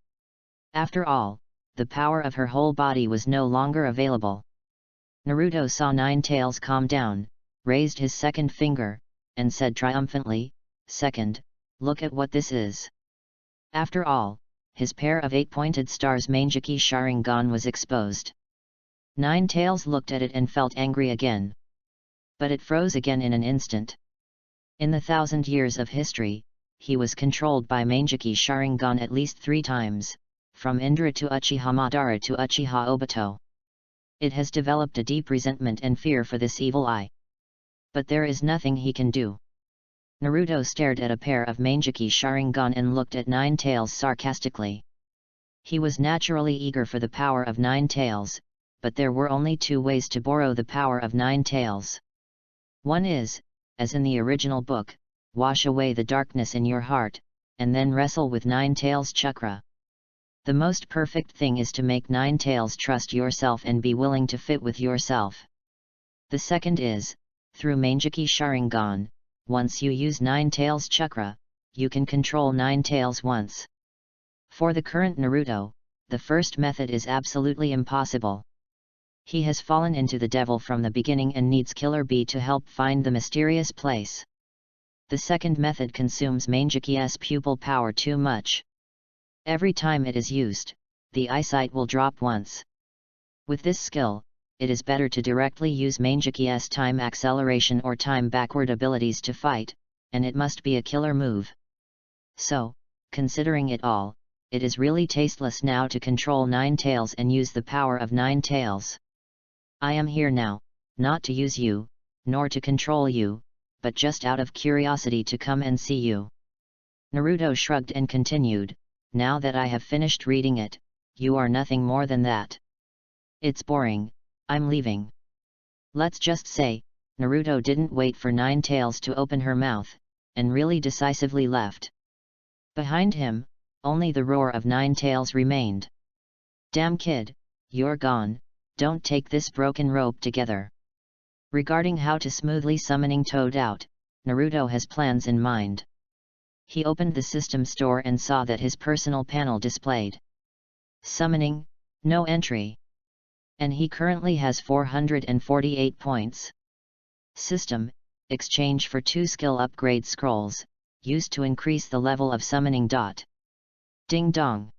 S1: After all, the power of her whole body was no longer available. Naruto saw Ninetales calm down, raised his second finger, and said triumphantly, "Second, look at what this is." After all, his pair of 8-pointed stars Mangeki Sharingan was exposed. Ninetales looked at it and felt angry again. But it froze again in an instant. In the 1,000 years of history, he was controlled by Mangeki Sharingan at least 3 times, from Indra to Uchiha Madara to Uchiha Obito. It has developed a deep resentment and fear for this evil eye. But there is nothing he can do. Naruto stared at a pair of Mangeki Sharingan and looked at Ninetales sarcastically. He was naturally eager for the power of Ninetales, but there were only 2 ways to borrow the power of Ninetales. One is, as in the original book, wash away the darkness in your heart, and then wrestle with Ninetales' chakra. The most perfect thing is to make Ninetales trust yourself and be willing to fit with yourself. The second is, through Mangeki Sharingan, once you use Ninetales' chakra, you can control Ninetales once. For the current Naruto, the first method is absolutely impossible. He has fallen into the devil from the beginning and needs Killer Bee to help find the mysterious place. The second method consumes Mangeki's pupil power too much. Every time it is used, the eyesight will drop once. With this skill, it is better to directly use Mangeki's time acceleration or time backward abilities to fight, and it must be a killer move. So, considering it all, it is really tasteless now to control Ninetales and use the power of Ninetales. I am here now, not to use you, nor to control you, but just out of curiosity to come and see you. Naruto shrugged and continued, "Now that I have finished reading it, you are nothing more than that. It's boring, I'm leaving." Let's just say, Naruto didn't wait for Ninetales to open her mouth, and really decisively left. Behind him, only the roar of Ninetales remained. "Damn kid, you're gone, don't take this broken rope together." Regarding how to smoothly summoning Toad out, Naruto has plans in mind. He opened the system store and saw that his personal panel displayed summoning, no entry. And he currently has 448 points. System, exchange for 2 skill upgrade scrolls, used to increase the level of summoning. Ding dong!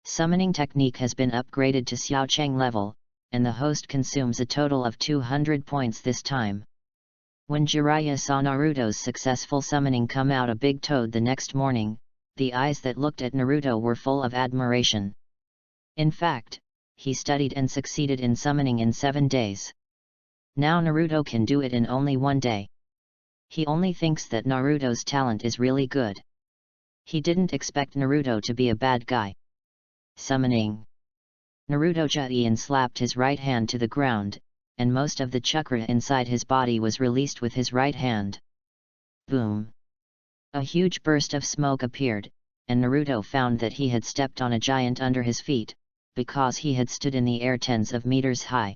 S1: Summoning technique has been upgraded to Xiaocheng level, and the host consumes a total of 200 points this time. When Jiraiya saw Naruto's successful summoning come out a big toad the next morning, the eyes that looked at Naruto were full of admiration. In fact, he studied and succeeded in summoning in 7 days. Now Naruto can do it in only 1 day. He only thinks that Naruto's talent is really good. He didn't expect Naruto to be a bad guy. Summoning. Naruto Chuin slapped his right hand to the ground, and most of the chakra inside his body was released with his right hand. Boom! A huge burst of smoke appeared, and Naruto found that he had stepped on a giant under his feet, because he had stood in the air tens of meters high.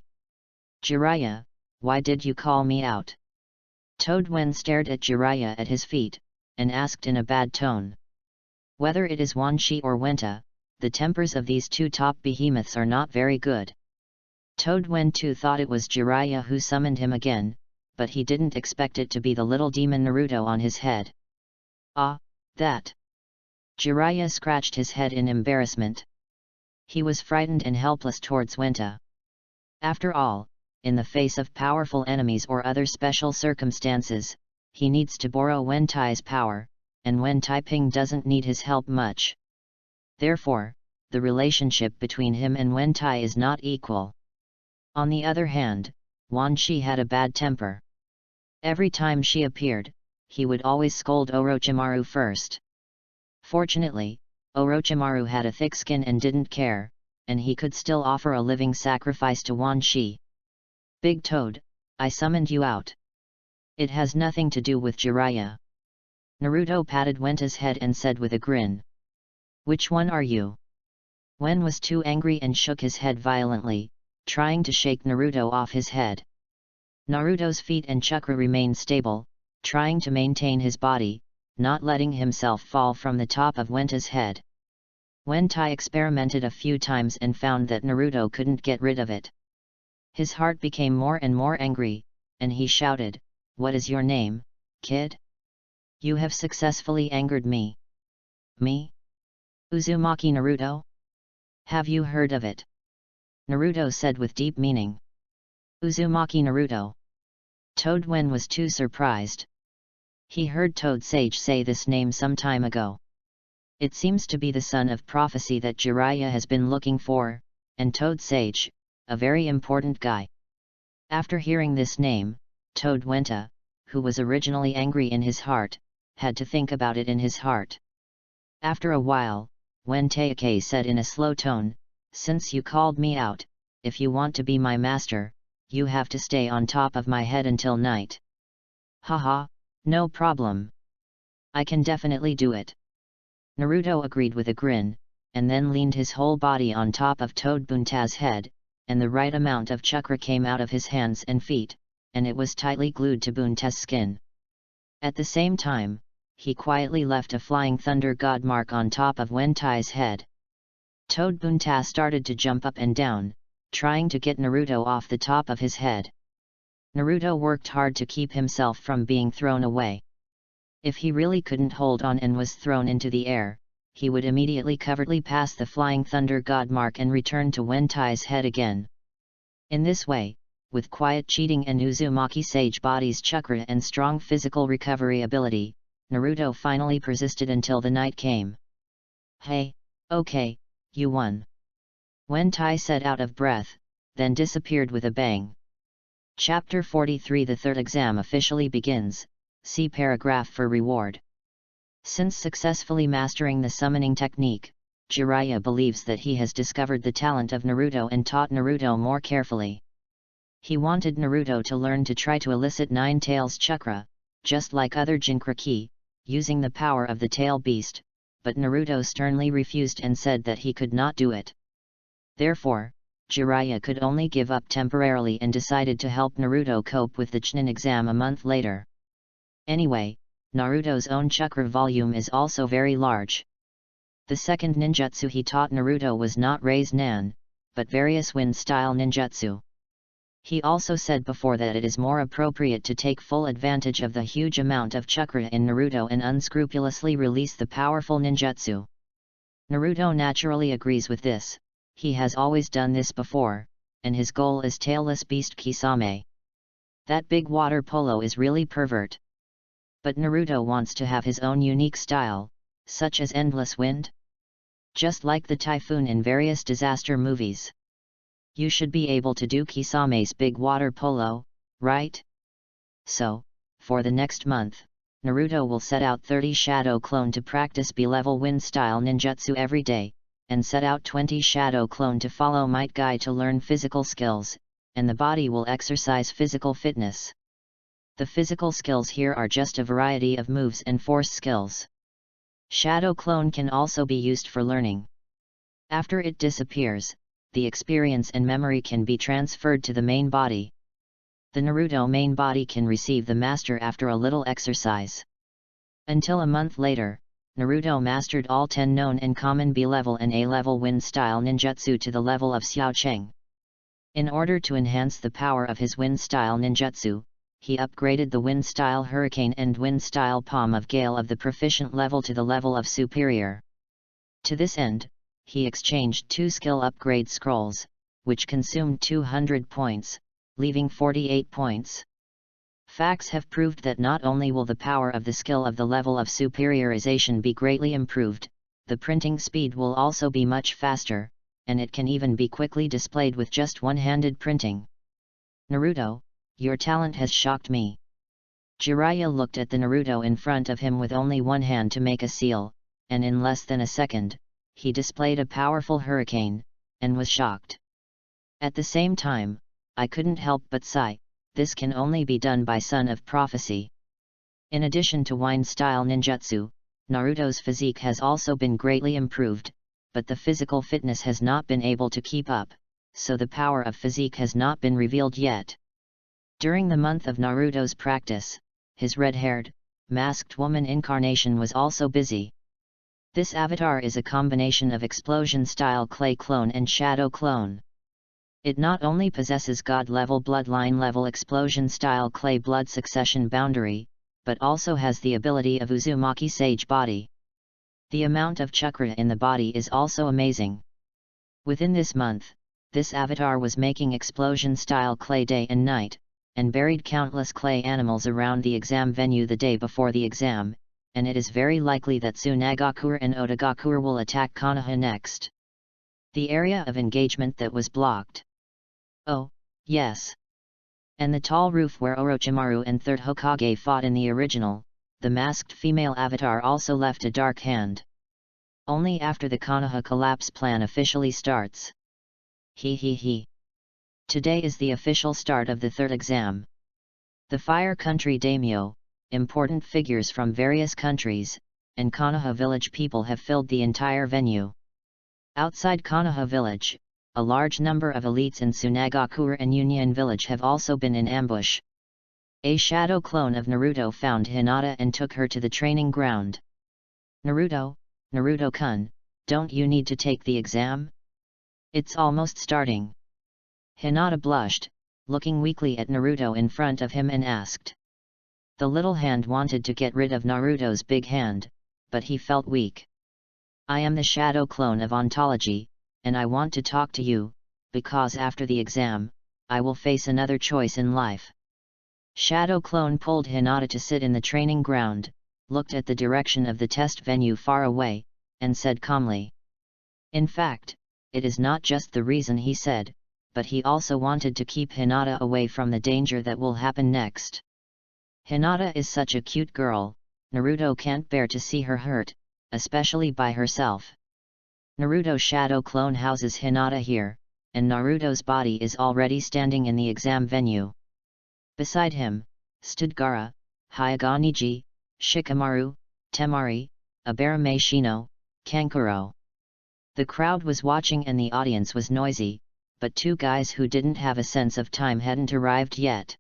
S1: Jiraiya, why did you call me out? Toadwen stared at Jiraiya at his feet, and asked in a bad tone. Whether it is Wanshi or Wenta, the tempers of these two top behemoths are not very good. Toadwen too thought it was Jiraiya who summoned him again, but he didn't expect it to be the little demon Naruto on his head. Ah, that! Jiraiya scratched his head in embarrassment. He was frightened and helpless towards Wenta. After all, in the face of powerful enemies or other special circumstances, he needs to borrow Wentai's power, and Wentai Ping doesn't need his help much. Therefore, the relationship between him and Wentai is not equal. On the other hand, Wanshi had a bad temper. Every time she appeared, he would always scold Orochimaru first. Fortunately, Orochimaru had a thick skin and didn't care, and he could still offer a living sacrifice to Wanshi. Big Toad, I summoned you out. It has nothing to do with Jiraiya. Naruto patted Wenta's head and said with a grin. Which one are you? Wen was too angry and shook his head violently, trying to shake Naruto off his head. Naruto's feet and chakra remained stable, trying to maintain his body, not letting himself fall from the top of Wenta's head. Wentai experimented a few times and found that Naruto couldn't get rid of it. His heart became more and more angry, and he shouted, What is your name, kid? You have successfully angered me. Me? Uzumaki Naruto? Have you heard of it? Naruto said with deep meaning. Uzumaki Naruto. Toadwen was too surprised. He heard Toad Sage say this name some time ago. It seems to be the son of prophecy that Jiraiya has been looking for, and Toad Sage, a very important guy. After hearing this name, Toad Wenta, who was originally angry in his heart, had to think about it in his heart. After a while, Wentaike said in a slow tone, Since you called me out, if you want to be my master, you have to stay on top of my head until night. Haha, no problem. I can definitely do it. Naruto agreed with a grin, and then leaned his whole body on top of Toad Bunta's head, and the right amount of chakra came out of his hands and feet, and it was tightly glued to Bunta's skin. At the same time, he quietly left a flying thunder god mark on top of Wentai's head. Toad Bunta started to jump up and down, trying to get Naruto off the top of his head. Naruto worked hard to keep himself from being thrown away. If he really couldn't hold on and was thrown into the air, he would immediately covertly pass the flying thunder god mark and return to Wentai's head again. In this way, with quiet cheating and Uzumaki Sage body's chakra and strong physical recovery ability, Naruto finally persisted until the night came. Hey, okay, you won. Wentai said out of breath, then disappeared with a bang. Chapter 43 The third exam officially begins, see paragraph for reward. Since successfully mastering the summoning technique, Jiraiya believes that he has discovered the talent of Naruto and taught Naruto more carefully. He wanted Naruto to learn to try to elicit Nine Tails chakra, just like other Jinchuriki, using the power of the tail beast, but Naruto sternly refused and said that he could not do it. Therefore, Jiraiya could only give up temporarily and decided to help Naruto cope with the Chunin exam a month later. Anyway, Naruto's own chakra volume is also very large. The second ninjutsu he taught Naruto was not Raise Nan, but various wind-style ninjutsu. He also said before that it is more appropriate to take full advantage of the huge amount of chakra in Naruto and unscrupulously release the powerful ninjutsu. Naruto naturally agrees with this. He has always done this before, and his goal is Tailless Beast Kisame. That big water polo is really pervert. But Naruto wants to have his own unique style, such as endless wind. Just like the typhoon in various disaster movies. You should be able to do Kisame's big water polo, right? So, for the next month, Naruto will set out 30 Shadow Clone to practice B-level wind style ninjutsu every day, and set out 20 Shadow Clone to follow Might Guy to learn physical skills, and the body will exercise physical fitness. The physical skills here are just a variety of moves and force skills. Shadow Clone can also be used for learning. After it disappears, the experience and memory can be transferred to the main body. The Naruto main body can receive the master after a little exercise. Until a month later, Naruto mastered all 10 known and common B-level and A-level wind style ninjutsu to the level of Xiaocheng. In order to enhance the power of his wind style ninjutsu, he upgraded the wind style hurricane and wind style palm of gale of the proficient level to the level of superior. To this end, he exchanged 2 skill upgrade scrolls, which consumed 200 points, leaving 48 points. Facts have proved that not only will the power of the skill of the level of superiorization be greatly improved, the printing speed will also be much faster, and it can even be quickly displayed with just one-handed printing. Naruto, your talent has shocked me. Jiraiya looked at the Naruto in front of him with only one hand to make a seal, and in less than a second, he displayed a powerful hurricane, and was shocked. At the same time, I couldn't help but sigh, this can only be done by Son of Prophecy. In addition to wind-style ninjutsu, Naruto's physique has also been greatly improved, but the physical fitness has not been able to keep up, so the power of physique has not been revealed yet. During the month of Naruto's practice, his red-haired, masked woman incarnation was also busy. This avatar is a combination of explosion-style clay clone and shadow clone. It not only possesses god-level bloodline-level explosion-style clay blood succession boundary, but also has the ability of Uzumaki Sage body. The amount of chakra in the body is also amazing. Within this month, this avatar was making explosion-style clay day and night, and buried countless clay animals around the exam venue the day before the exam, and it is very likely that Tsunagakure and Otagakure will attack Konoha next. The area of engagement that was blocked. Oh, yes. And the tall roof where Orochimaru and Third Hokage fought in the original, the masked female avatar also left a dark hand. Only after the Konoha collapse plan officially starts. He. Today is the official start of the third exam. The Fire Country daimyo, important figures from various countries, and Konoha village people have filled the entire venue. Outside Konoha village, a large number of elites in Tsunagakure and Union village have also been in ambush. A shadow clone of Naruto found Hinata and took her to the training ground. Naruto-kun, don't you need to take the exam? It's almost starting. Hinata blushed, looking weakly at Naruto in front of him and asked. The little hand wanted to get rid of Naruto's big hand, but he felt weak. I am the shadow clone of ontology, and I want to talk to you, because after the exam, I will face another choice in life. Shadow clone pulled Hinata to sit in the training ground, looked at the direction of the test venue far away, and said calmly. In fact, it is not just the reason he said, but he also wanted to keep Hinata away from the danger that will happen next. Hinata is such a cute girl, Naruto can't bear to see her hurt, especially by herself. Naruto shadow clone houses Hinata here, and Naruto's body is already standing in the exam venue. Beside him, stood Gaara, Hyaganiji, Shikamaru, Temari, Abarame Shino, Kankuro. The crowd was watching and the audience was noisy, but 2 guys who didn't have a sense of time hadn't arrived yet.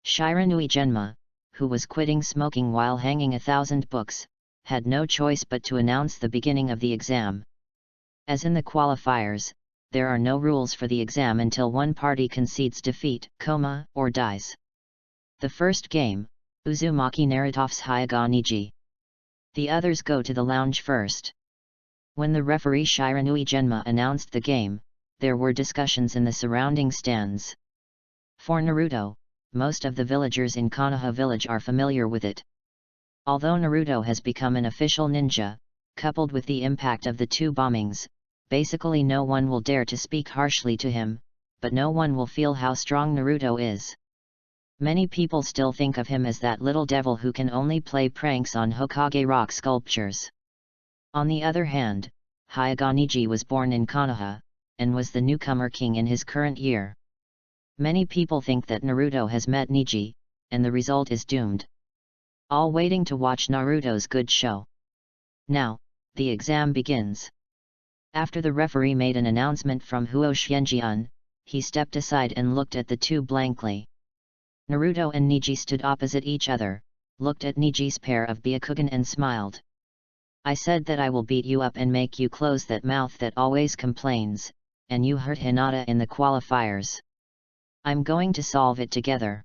S1: Shiranui Genma, who was quitting smoking while hanging 1,000 books, had no choice but to announce the beginning of the exam. As in the qualifiers, there are no rules for the exam until one party concedes defeat, coma, or dies. The first game, Uzumaki Naritoff's Hyaganiji. The others go to the lounge first. When the referee Shiranui Genma announced the game, there were discussions in the surrounding stands. For Naruto, most of the villagers in Konoha village are familiar with it. Although Naruto has become an official ninja, coupled with the impact of the 2 bombings, basically no one will dare to speak harshly to him, but no one will feel how strong Naruto is. Many people still think of him as that little devil who can only play pranks on Hokage rock sculptures. On the other hand, Hyuga Neji was born in Konoha, and was the newcomer king in his current year. Many people think that Naruto has met Neji, and the result is doomed. All waiting to watch Naruto's good show. Now, the exam begins. After the referee made an announcement from Huo Xianjian, he stepped aside and looked at the 2 blankly. Naruto and Neji stood opposite each other, looked at Neji's pair of Byakugan and smiled. I said that I will beat you up and make you close that mouth that always complains, and you hurt Hinata in the qualifiers. I'm going to solve it together.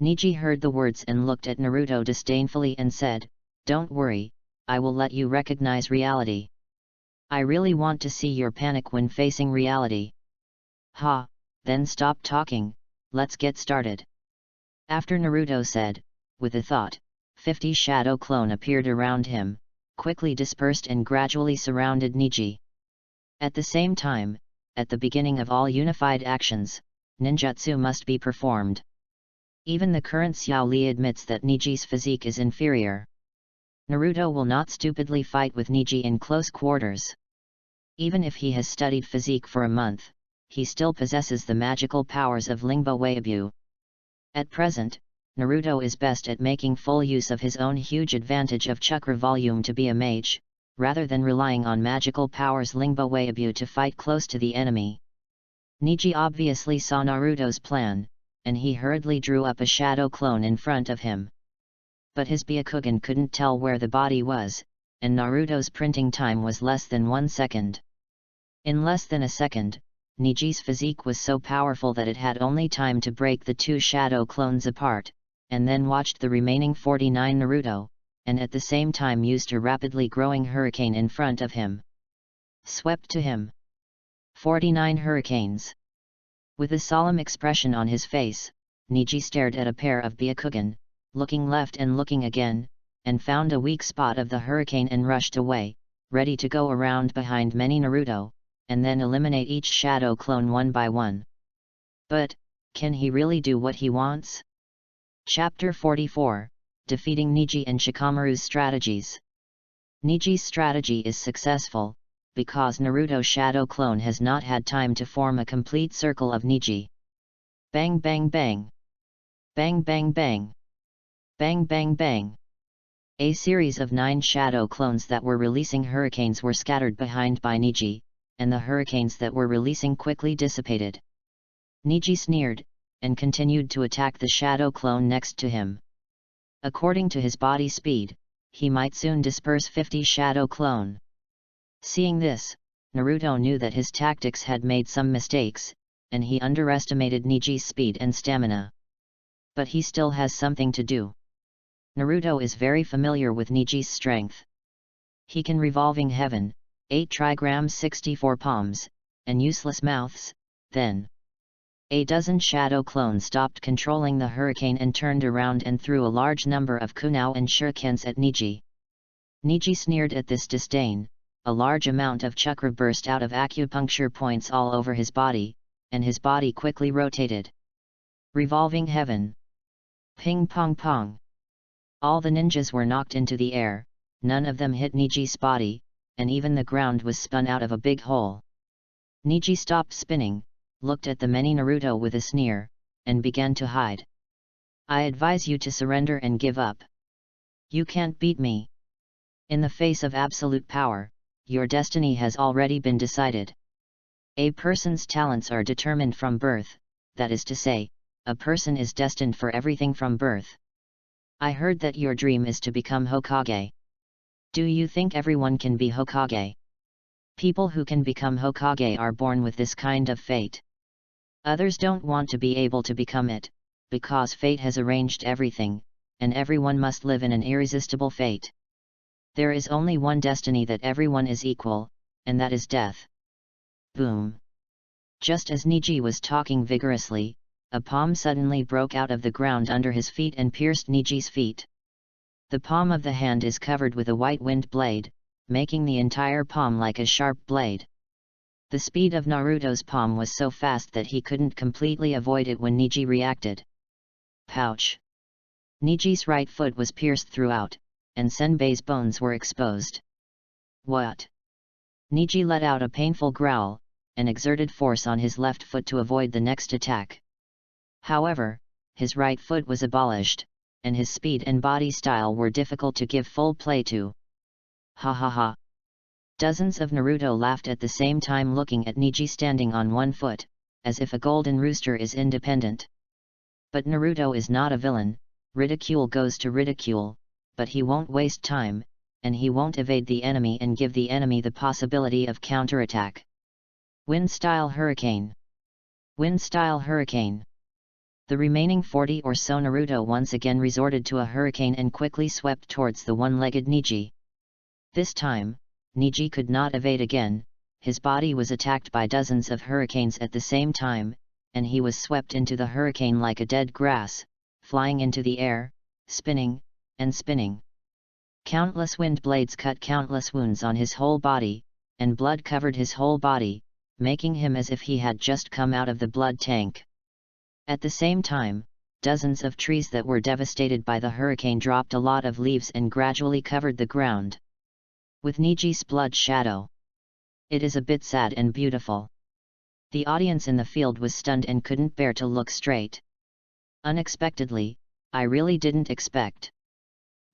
S1: Neji heard the words and looked at Naruto disdainfully and said, "Don't worry, I will let you recognize reality. I really want to see your panic when facing reality." "Ha, then stop talking, let's get started." After Naruto said, with a thought, 50 shadow clone appeared around him, quickly dispersed and gradually surrounded Neji. At the same time, at the beginning of all unified actions, ninjutsu must be performed. Even the current Xiao Li admits that Neji's physique is inferior. Naruto will not stupidly fight with Neji in close quarters. Even if he has studied physique for a month, he still possesses the magical powers of Lingbo Weibu. At present, Naruto is best at making full use of his own huge advantage of chakra volume to be a mage, rather than relying on magical powers Lingbo Weibu to fight close to the enemy. Neji obviously saw Naruto's plan, and he hurriedly drew up a shadow clone in front of him. But his Byakugan couldn't tell where the body was, and Naruto's printing time was less than 1 second. In less than a second, Neji's physique was so powerful that it had only time to break the 2 shadow clones apart, and then watched the remaining 49 Naruto, and at the same time used a rapidly growing hurricane in front of him. Swept to him. 49 hurricanes. With a solemn expression on his face, Neji stared at a pair of Byakugan, looking left and looking again, and found a weak spot of the hurricane and rushed away, ready to go around behind many Naruto, and then eliminate each shadow clone one by one. But, can he really do what he wants? Chapter 44, Defeating Neji and Shikamaru's Strategies. Neji's strategy is successful, because Naruto's shadow clone has not had time to form a complete circle of Neji. Bang bang bang. Bang bang bang. Bang bang bang. A series of 9 shadow clones that were releasing hurricanes were scattered behind by Neji, and the hurricanes that were releasing quickly dissipated. Neji sneered, and continued to attack the shadow clone next to him. According to his body speed, he might soon disperse 50 shadow clone. Seeing this, Naruto knew that his tactics had made some mistakes, and he underestimated Neji's speed and stamina. But he still has something to do. Naruto is very familiar with Neji's strength. He can Revolving Heaven, 8 trigrams 64 palms, and Useless Mouths, then. A dozen shadow clones stopped controlling the hurricane and turned around and threw a large number of kunao and shurikens at Neji. Neji sneered at this disdain. A large amount of chakra burst out of acupuncture points all over his body, and his body quickly rotated. Revolving Heaven. Ping pong pong. All the ninjas were knocked into the air, none of them hit Neji's body, and even the ground was spun out of a big hole. Neji stopped spinning, looked at the many Naruto with a sneer, and began to hide. I advise you to surrender and give up. You can't beat me. In the face of absolute power, your destiny has already been decided. A person's talents are determined from birth, that is to say, a person is destined for everything from birth. I heard that your dream is to become Hokage. Do you think everyone can be Hokage? People who can become Hokage are born with this kind of fate. Others don't want to be able to become it, because fate has arranged everything, and everyone must live in an irresistible fate. There is only one destiny that everyone is equal, and that is death. Boom! Just as Neji was talking vigorously, a palm suddenly broke out of the ground under his feet and pierced Niji's feet. The palm of the hand is covered with a white wind blade, making the entire palm like a sharp blade. The speed of Naruto's palm was so fast that he couldn't completely avoid it when Niji reacted. Pouch! Niji's right foot was pierced throughout, and Senbei's bones were exposed. What? Niji let out a painful growl, and exerted force on his left foot to avoid the next attack. However, his right foot was abolished, and his speed and body style were difficult to give full play to. Ha ha ha! Dozens of Naruto laughed at the same time, looking at Niji standing on one foot, as if a golden rooster is independent. But Naruto is not a villain. Ridicule goes to ridicule, but he won't waste time, and he won't evade the enemy and give the enemy the possibility of counterattack. Wind-style hurricane. Wind-style hurricane. The remaining 40 or so Naruto once again resorted to a hurricane and quickly swept towards the one-legged Niji. This time, Niji could not evade again. His body was attacked by dozens of hurricanes at the same time, and he was swept into the hurricane like a dead grass, flying into the air, spinning, and spinning. Countless wind blades cut countless wounds on his whole body, and blood covered his whole body, making him as if he had just come out of the blood tank. At the same time, dozens of trees that were devastated by the hurricane dropped a lot of leaves and gradually covered the ground with Niji's blood shadow. It is a bit sad and beautiful. The audience in the field was stunned and couldn't bear to look straight. Unexpectedly, I really didn't expect.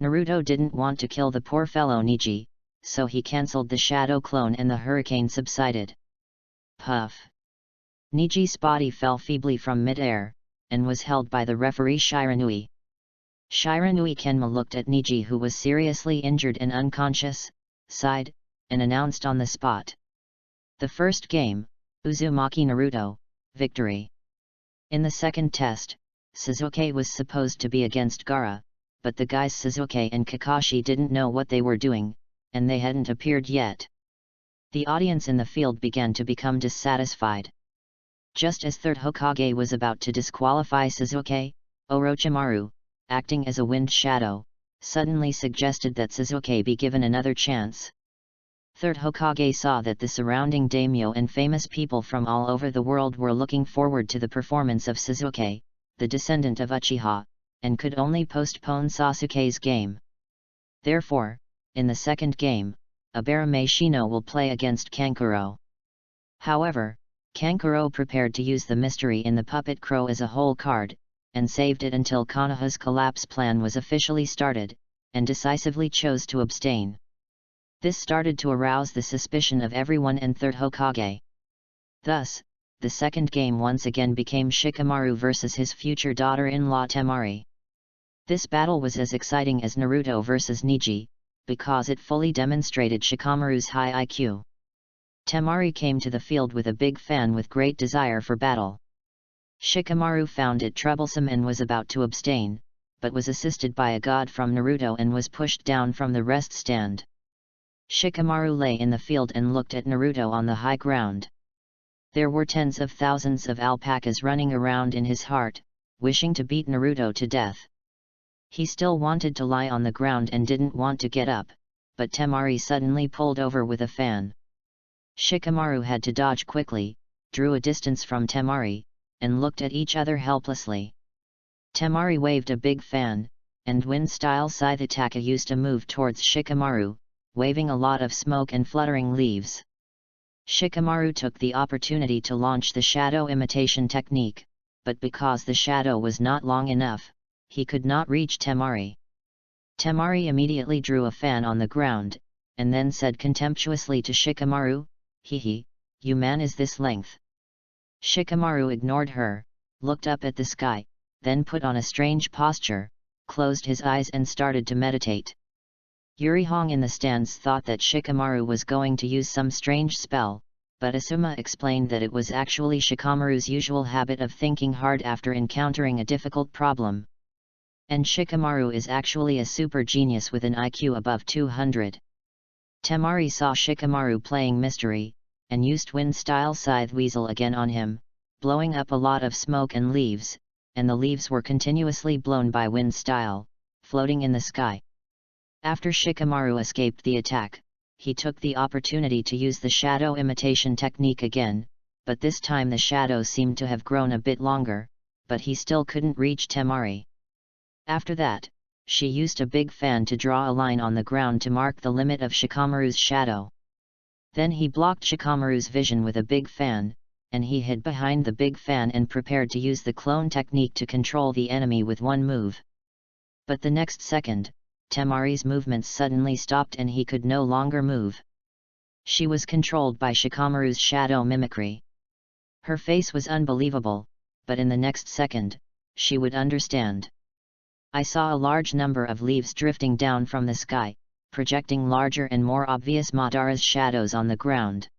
S1: Naruto didn't want to kill the poor fellow Niji, so he cancelled the shadow clone and the hurricane subsided. Puff! Niji's body fell feebly from mid-air, and was held by the referee Shiranui. Shiranui Kenma looked at Niji, who was seriously injured and unconscious, sighed, and announced on the spot. The first game, Uzumaki Naruto, victory. In the second test, Sasuke was supposed to be against Gaara, but the guys Sasuke and Kakashi didn't know what they were doing, and they hadn't appeared yet. The audience in the field began to become dissatisfied. Just as third Hokage was about to disqualify Sasuke, Orochimaru, acting as a wind shadow, suddenly suggested that Sasuke be given another chance. Third Hokage saw that the surrounding daimyo and famous people from all over the world were looking forward to the performance of Sasuke, the descendant of Uchiha, and could only postpone Sasuke's game. Therefore, in the second game, Abarame Shino will play against Kankuro. However, Kankuro prepared to use the mystery in the puppet crow as a whole card, and saved it until Konoha's collapse plan was officially started, and decisively chose to abstain. This started to arouse the suspicion of everyone and third Hokage. Thus, the second game once again became Shikamaru versus his future daughter-in-law Temari. This battle was as exciting as Naruto versus Niji, because it fully demonstrated Shikamaru's high IQ. Temari came to the field with a big fan with great desire for battle. Shikamaru found it troublesome and was about to abstain, but was assisted by a god from Naruto and was pushed down from the rest stand. Shikamaru lay in the field and looked at Naruto on the high ground. There were tens of thousands of alpacas running around in his heart, wishing to beat Naruto to death. He still wanted to lie on the ground and didn't want to get up, but Temari suddenly pulled over with a fan. Shikamaru had to dodge quickly, drew a distance from Temari, and looked at each other helplessly. Temari waved a big fan, and wind-style scythe attack used a move towards Shikamaru, waving a lot of smoke and fluttering leaves. Shikamaru took the opportunity to launch the shadow imitation technique, but because the shadow was not long enough, he could not reach Temari. Temari immediately drew a fan on the ground, and then said contemptuously to Shikamaru, "Hehe, you man is this length." Shikamaru ignored her, looked up at the sky, then put on a strange posture, closed his eyes and started to meditate. Yuri Hong in the stands thought that Shikamaru was going to use some strange spell, but Asuma explained that it was actually Shikamaru's usual habit of thinking hard after encountering a difficult problem. And Shikamaru is actually a super genius with an IQ above 200. Temari saw Shikamaru playing mystery, and used wind-style scythe weasel again on him, blowing up a lot of smoke and leaves, and the leaves were continuously blown by wind style, floating in the sky. After Shikamaru escaped the attack, he took the opportunity to use the shadow imitation technique again, but this time the shadow seemed to have grown a bit longer, but he still couldn't reach Temari. After that, she used a big fan to draw a line on the ground to mark the limit of Shikamaru's shadow. Then he blocked Shikamaru's vision with a big fan, and he hid behind the big fan and prepared to use the clone technique to control the enemy with one move. But the next second, Temari's movements suddenly stopped and he could no longer move. She was controlled by Shikamaru's shadow mimicry. Her face was unbelievable, but in the next second, she would understand. I saw a large number of leaves drifting down from the sky, projecting larger and more obvious Madara's shadows on the ground.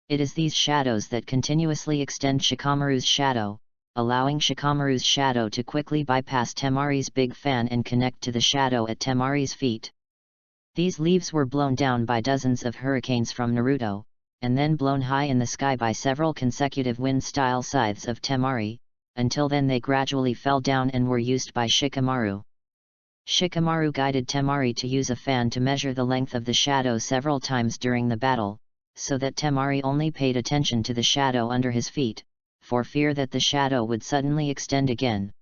S1: It is these shadows that continuously extend Shikamaru's shadow, allowing Shikamaru's shadow to quickly bypass Temari's big fan and connect to the shadow at Temari's feet. These leaves were blown down by dozens of hurricanes from Naruto, and then blown high in the sky by several consecutive wind-style scythes of Temari, until then they gradually fell down and were used by Shikamaru. Shikamaru guided Temari to use a fan to measure the length of the shadow several times during the battle, so that Temari only paid attention to the shadow under his feet, for fear that the shadow would suddenly extend again.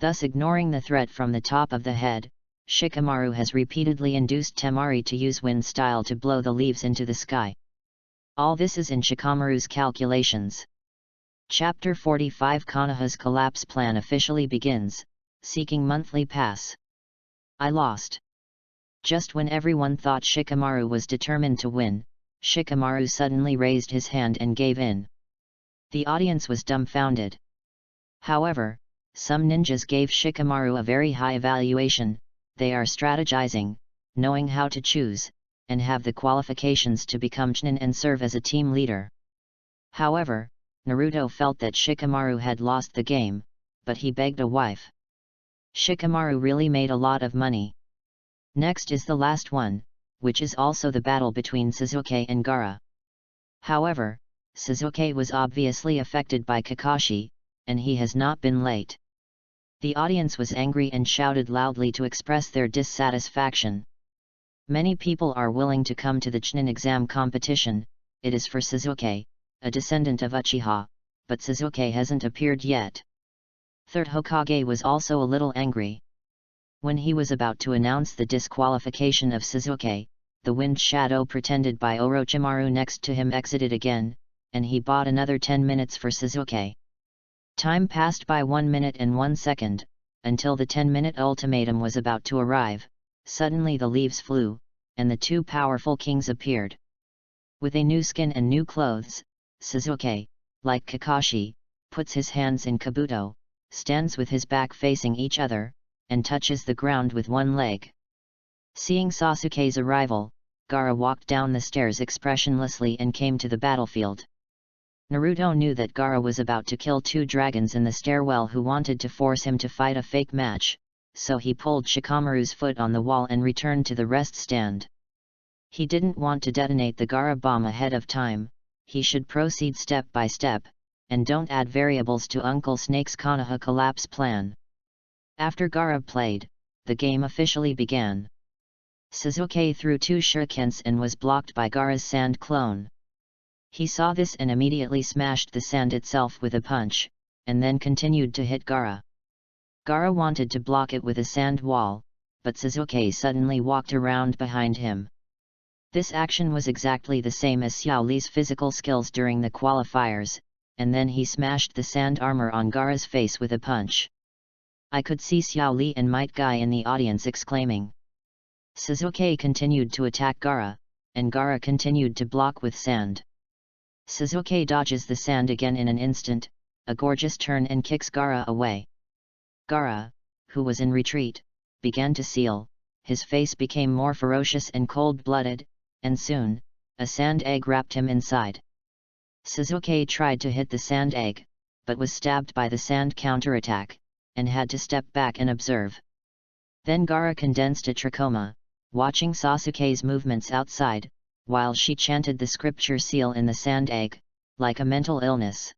S1: Thus ignoring the threat from the top of the head, Shikamaru has repeatedly induced Temari to use wind style to blow the leaves into the sky. All this is in Shikamaru's calculations. Chapter 45 Konoha's collapse plan officially begins, seeking monthly pass. I lost. Just when everyone thought Shikamaru was determined to win, Shikamaru suddenly raised his hand and gave in. The audience was dumbfounded. However, some ninjas gave Shikamaru a very high evaluation. They are strategizing, knowing how to choose, and have the qualifications to become Chunin and serve as a team leader. However, Naruto felt that Shikamaru had lost the game, but he begged a wife. Shikamaru really made a lot of money. Next is the last one, which is also the battle between Sasuke and Gaara. However, Sasuke was obviously affected by Kakashi, and he has not been late. The audience was angry and shouted loudly to express their dissatisfaction. Many people are willing to come to the Chunin exam competition. It is for Sasuke, a descendant of Uchiha, but Sasuke hasn't appeared yet. Third Hokage was also a little angry. When he was about to announce the disqualification of Sasuke, the wind shadow pretended by Orochimaru next to him exited again, and he bought another 10 minutes for Sasuke. Time passed by 1 minute and 1 second, until the 10-minute ultimatum was about to arrive. Suddenly the leaves flew, and the two powerful kings appeared. With a new skin and new clothes, Sasuke, like Kakashi, puts his hands in kabuto, stands with his back facing each other, and touches the ground with one leg. Seeing Sasuke's arrival, Gaara walked down the stairs expressionlessly and came to the battlefield. Naruto knew that Gaara was about to kill two dragons in the stairwell who wanted to force him to fight a fake match, so he pulled Shikamaru's foot on the wall and returned to the rest stand. He didn't want to detonate the Gaara bomb ahead of time. He should proceed step by step, and don't add variables to Uncle Snake's Konoha collapse plan. After Gaara played, the game officially began. Sasuke threw two shurikens and was blocked by Gaara's sand clone. He saw this and immediately smashed the sand itself with a punch, and then continued to hit Gaara. Gaara wanted to block it with a sand wall, but Sasuke suddenly walked around behind him. This action was exactly the same as Xiao Li's physical skills during the qualifiers, and then he smashed the sand armor on Gaara's face with a punch. I could see Xiao Li and Might Guy in the audience exclaiming. Sasuke continued to attack Gaara, and Gaara continued to block with sand. Sasuke dodges the sand again in an instant, a gorgeous turn and kicks Gaara away. Gaara, who was in retreat, began to seal, his face became more ferocious and cold-blooded, and soon, a sand egg wrapped him inside. Sasuke tried to hit the sand egg, but was stabbed by the sand counterattack, and had to step back and observe. Then Gaara condensed a trachoma, watching Sasuke's movements outside, while she chanted the scripture seal in the sand egg, like a mental illness.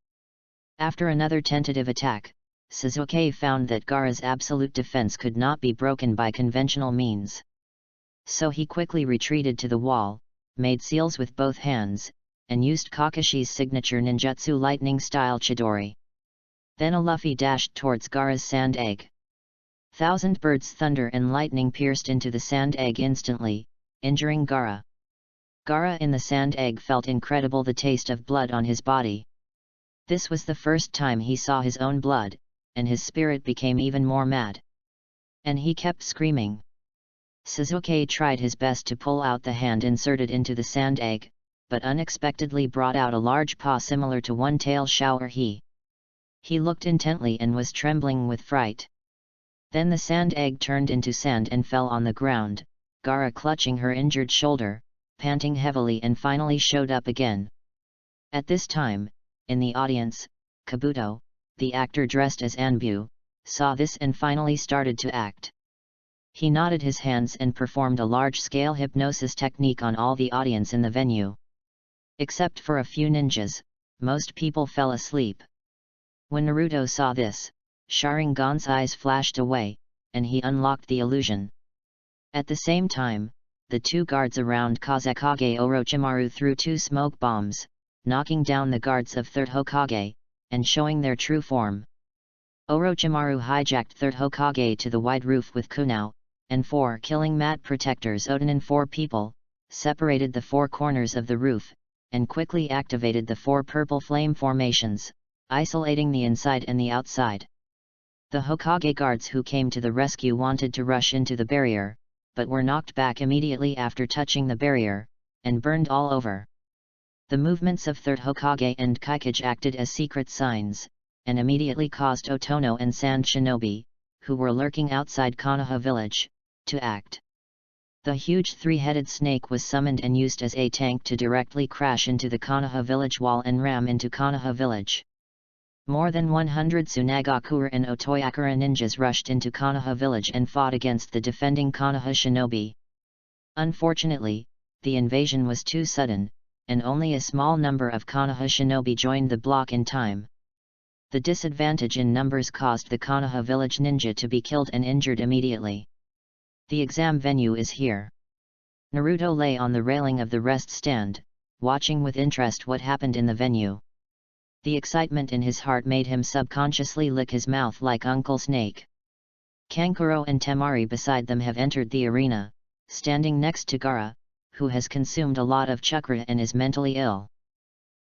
S1: After another tentative attack, Sasuke found that Gaara's absolute defense could not be broken by conventional means. So he quickly retreated to the wall, made seals with both hands, and used Kakashi's signature ninjutsu lightning-style Chidori. Then a Luffy dashed towards Gaara's sand egg. Thousand birds' thunder and lightning pierced into the sand egg instantly, injuring Gaara. Gaara in the sand egg felt incredible the taste of blood on his body. This was the first time he saw his own blood, and his spirit became even more mad. And he kept screaming. Sasuke tried his best to pull out the hand inserted into the sand egg, but unexpectedly brought out a large paw similar to one-tail shower he. He looked intently and was trembling with fright. Then the sand egg turned into sand and fell on the ground, Gaara clutching her injured shoulder, panting heavily, and finally showed up again. At this time, in the audience, Kabuto, the actor dressed as Anbu, saw this and finally started to act. He nodded his hands and performed a large-scale hypnosis technique on all the audience in the venue. Except for a few ninjas, most people fell asleep. When Naruto saw this, Sharingan's eyes flashed away, and he unlocked the illusion. At the same time, the two guards around Kazekage Orochimaru threw two smoke bombs, knocking down the guards of Third Hokage, and showing their true form. Orochimaru hijacked Third Hokage to the wide roof with Kunao, and four killing mat protectors Oden and four people, separated the four corners of the roof, and quickly activated the four purple flame formations, isolating the inside and the outside. The Hokage guards who came to the rescue wanted to rush into the barrier, but were knocked back immediately after touching the barrier, and burned all over. The movements of Third Hokage and Kaikage acted as secret signs, and immediately caused Otono and Sand Shinobi, who were lurking outside Konoha village, to act. The huge three-headed snake was summoned and used as a tank to directly crash into the Konoha village wall and ram into Konoha village. More than 100 Tsunagakure and Otoyakura ninjas rushed into Konoha village and fought against the defending Konoha shinobi. Unfortunately, the invasion was too sudden, and only a small number of Konoha shinobi joined the block in time. The disadvantage in numbers caused the Konoha village ninja to be killed and injured immediately. The exam venue is here. Naruto lay on the railing of the rest stand, watching with interest what happened in the venue. The excitement in his heart made him subconsciously lick his mouth like Uncle Snake. Kankuro and Temari beside them have entered the arena, standing next to Gaara, who has consumed a lot of chakra and is mentally ill.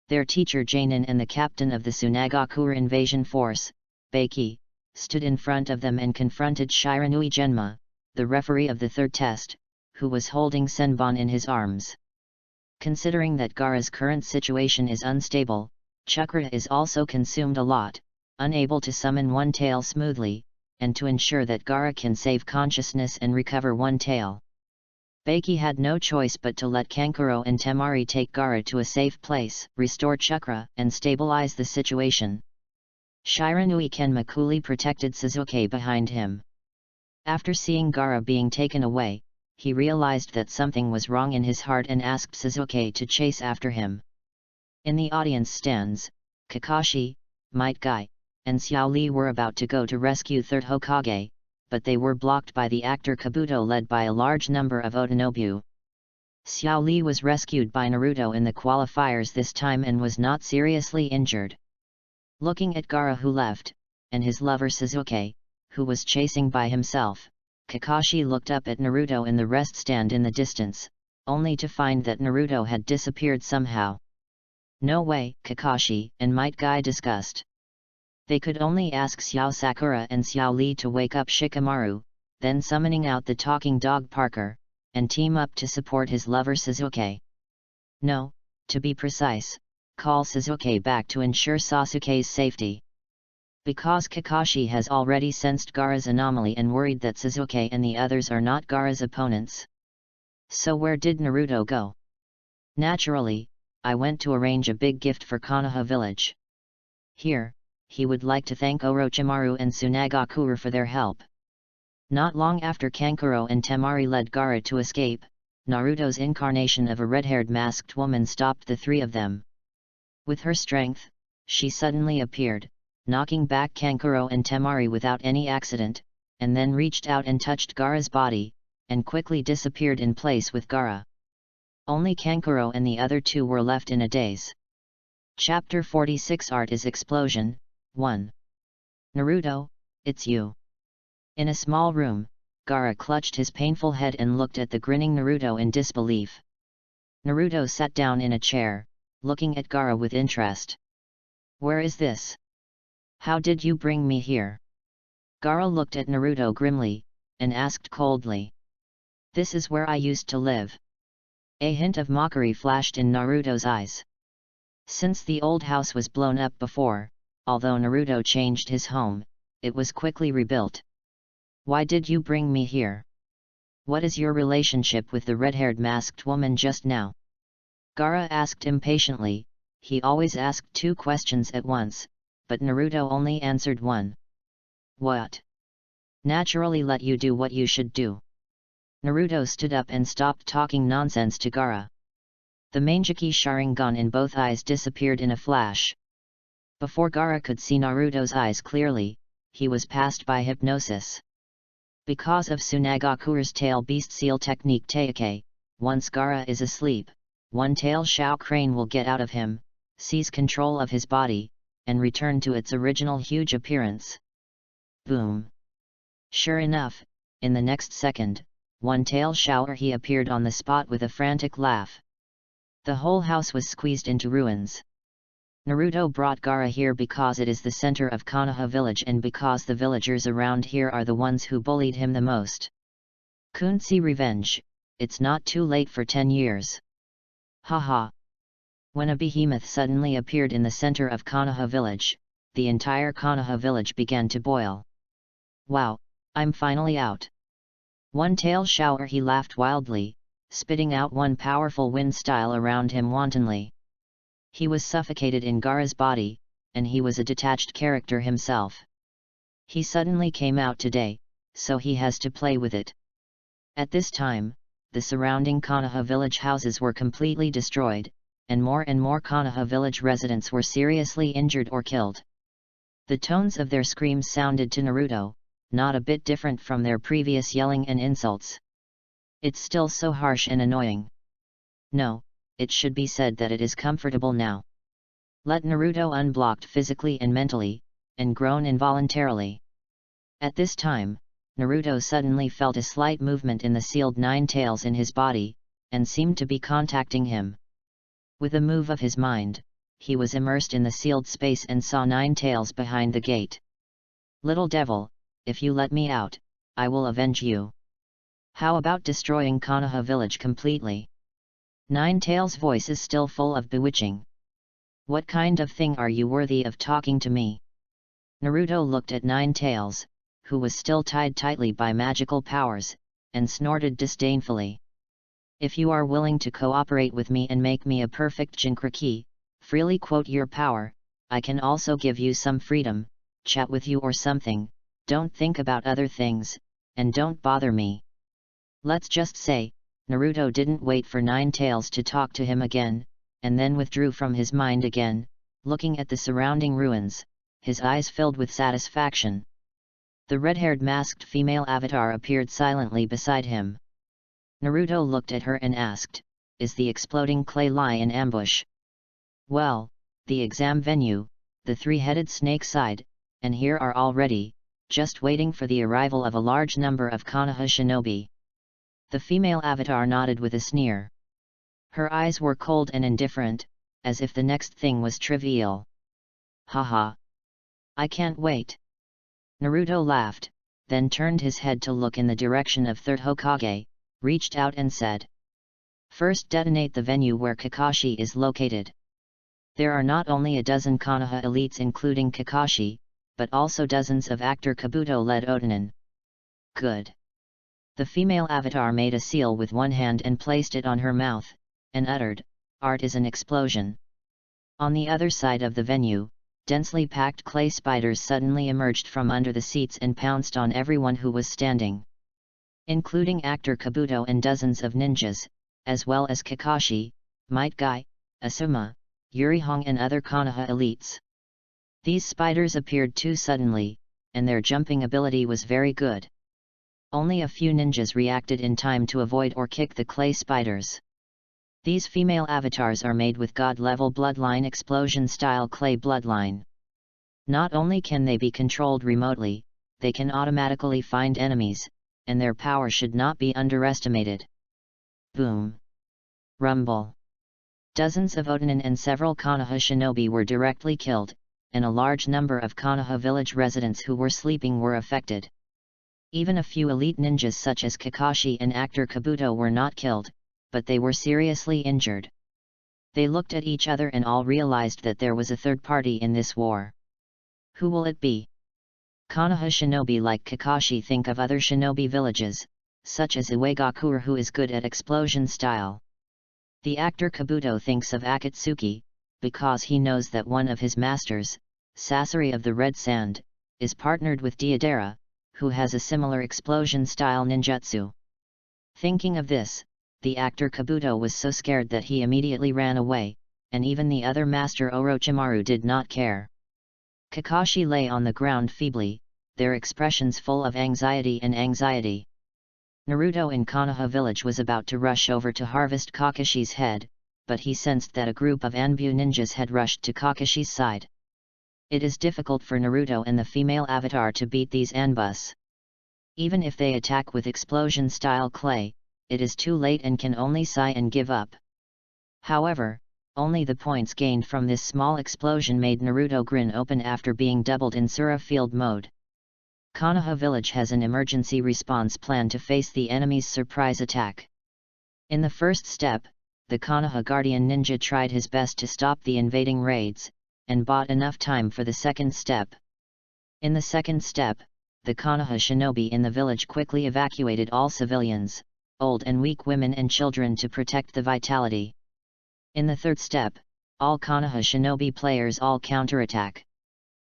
S1: Their teacher Jainin and the captain of the Tsunagakure invasion force, Beiki, stood in front of them and confronted Shiranui Genma, the referee of the third test, who was holding Senbon in his arms. Considering that Gaara's current situation is unstable, chakra is also consumed a lot, unable to summon one tail smoothly, and to ensure that Gaara can save consciousness and recover one tail. Beiki had no choice but to let Kankuro and Temari take Gaara to a safe place, restore chakra, and stabilize the situation. Shiranui Kenma coolly protected Sasuke behind him. After seeing Gaara being taken away, he realized that something was wrong in his heart and asked Sasuke to chase after him. In the audience stands, Kakashi, Might Guy, and Xiao Li were about to go to rescue Third Hokage, but they were blocked by the actor Kabuto led by a large number of Otonobu. Xiao Li was rescued by Naruto in the qualifiers this time and was not seriously injured. Looking at Gaara who left, and his lover Sasuke, who was chasing by himself, Kakashi looked up at Naruto in the rest stand in the distance, only to find that Naruto had disappeared somehow. No way, Kakashi and Might Guy discussed. They could only ask Xiao Sakura and Xiao Li to wake up Shikamaru, then summoning out the talking dog Parker, and team up to support his lover Sasuke. No, to be precise, call Sasuke back to ensure Sasuke's safety. Because Kakashi has already sensed Gaara's anomaly and worried that Sasuke and the others are not Gaara's opponents. So where did Naruto go? Naturally, I went to arrange a big gift for Konoha village. Here, he would like to thank Orochimaru and Tsunagakure for their help. Not long after Kankuro and Temari led Gaara to escape, Naruto's incarnation of a red-haired masked woman stopped the three of them. With her strength, she suddenly appeared, knocking back Kankuro and Temari without any accident, and then reached out and touched Gaara's body, and quickly disappeared in place with Gaara. Only Kankuro and the other two were left in a daze. Chapter 46 Art is Explosion, 1. Naruto, it's you. In a small room, Gaara clutched his painful head and looked at the grinning Naruto in disbelief. Naruto sat down in a chair, looking at Gaara with interest. Where is this? How did you bring me here? Gaara looked at Naruto grimly, and asked coldly. This is where I used to live. A hint of mockery flashed in Naruto's eyes. Since the old house was blown up before, although Naruto changed his home, it was quickly rebuilt. Why did you bring me here? What is your relationship with the red-haired masked woman just now? Gaara asked impatiently. He always asked 2 questions at once, but Naruto only answered one. What? Naturally let you do what you should do. Naruto stood up and stopped talking nonsense to Gaara. The Mangekyou Sharingan in both eyes disappeared in a flash. Before Gaara could see Naruto's eyes clearly, he was passed by hypnosis. Because of Tsunagakure's tail beast seal technique Teike, once Gaara is asleep, one-tail Shao Crane will get out of him, seize control of his body, and return to its original huge appearance. Boom! Sure enough, in the next second, one-tail Shao he appeared on the spot with a frantic laugh. The whole house was squeezed into ruins. Naruto brought Gaara here because it is the center of Konoha village and because the villagers around here are the ones who bullied him the most. Kunsi revenge, it's not too late for 10 years. Haha. When a behemoth suddenly appeared in the center of Konoha village, the entire Konoha village began to boil. Wow, I'm finally out. One-tail Shao he laughed wildly, spitting out one powerful wind style around him wantonly. He was suffocated in Gaara's body, and he was a detached character himself. He suddenly came out today, so he has to play with it. At this time, the surrounding Konoha village houses were completely destroyed, and more Konoha village residents were seriously injured or killed. The tones of their screams sounded to Naruto, not a bit different from their previous yelling and insults. It's still so harsh and annoying. No, it should be said that it is comfortable now. Let Naruto unblocked physically and mentally, and groan involuntarily. At this time, Naruto suddenly felt a slight movement in the sealed 9 tails in his body, and seemed to be contacting him. With a move of his mind, he was immersed in the sealed space and saw 9 tails behind the gate. Little devil, if you let me out, I will avenge you. How about destroying Konoha village completely? 9 tails' voice is still full of bewitching. What kind of thing are you worthy of talking to me? Naruto looked at 9 tails, who was still tied tightly by magical powers, and snorted disdainfully. If you are willing to cooperate with me and make me a perfect Jinchuriki, freely quote your power, I can also give you some freedom, chat with you or something, don't think about other things, and don't bother me. Let's just say, Naruto didn't wait for 9 tails to talk to him again, and then withdrew from his mind again, looking at the surrounding ruins, his eyes filled with satisfaction. The red-haired masked female avatar appeared silently beside him. Naruto looked at her and asked, "Is the exploding clay lie in ambush?" Well, the exam venue, the 3-headed snake side, and here are all ready, just waiting for the arrival of a large number of Konoha shinobi. The female avatar nodded with a sneer. Her eyes were cold and indifferent, as if the next thing was trivial. Haha. I can't wait. Naruto laughed, then turned his head to look in the direction of 3rd Hokage, reached out and said, "First detonate the venue where Kakashi is located. There are not only a dozen Konoha elites including Kakashi, but also dozens of actor Kabuto-led Otonin." Good. The female avatar made a seal with one hand and placed it on her mouth, and uttered, "Art is an explosion." On the other side of the venue, densely packed clay spiders suddenly emerged from under the seats and pounced on everyone who was standing. Including actor Kabuto and dozens of ninjas, as well as Kakashi, Might Guy, Asuma, Yurihong and other Konoha elites. These spiders appeared too suddenly, and their jumping ability was very good. Only a few ninjas reacted in time to avoid or kick the clay spiders. These female avatars are made with god-level bloodline explosion-style clay bloodline. Not only can they be controlled remotely, they can automatically find enemies, and their power should not be underestimated. Boom! Rumble! Dozens of Otanin and several Konoha shinobi were directly killed, and a large number of Konoha village residents who were sleeping were affected. Even a few elite ninjas such as Kakashi and actor Kabuto were not killed, but they were seriously injured. They looked at each other and all realized that there was a third party in this war. Who will it be? Konoha shinobi like Kakashi think of other shinobi villages, such as Uegakure who is good at explosion style. The actor Kabuto thinks of Akatsuki, because he knows that one of his masters, Sasori of the Red Sand, is partnered with Deidara, who has a similar explosion-style ninjutsu. Thinking of this, the actor Kabuto was so scared that he immediately ran away, and even the other master Orochimaru did not care. Kakashi lay on the ground feebly, their expressions full of anxiety. Naruto in Konoha village was about to rush over to harvest Kakashi's head, but he sensed that a group of Anbu ninjas had rushed to Kakashi's side. It is difficult for Naruto and the female avatar to beat these Anbus. Even if they attack with explosion-style clay, it is too late and can only sigh and give up. However, only the points gained from this small explosion made Naruto grin open after being doubled in Sura field mode. Konoha village has an emergency response plan to face the enemy's surprise attack. In the first step, the Konoha Guardian Ninja tried his best to stop the invading raids, and bought enough time for the second step. In the second step, the Konoha shinobi in the village quickly evacuated all civilians, old and weak women and children to protect the vitality. In the third step, all Konoha shinobi players all counterattack.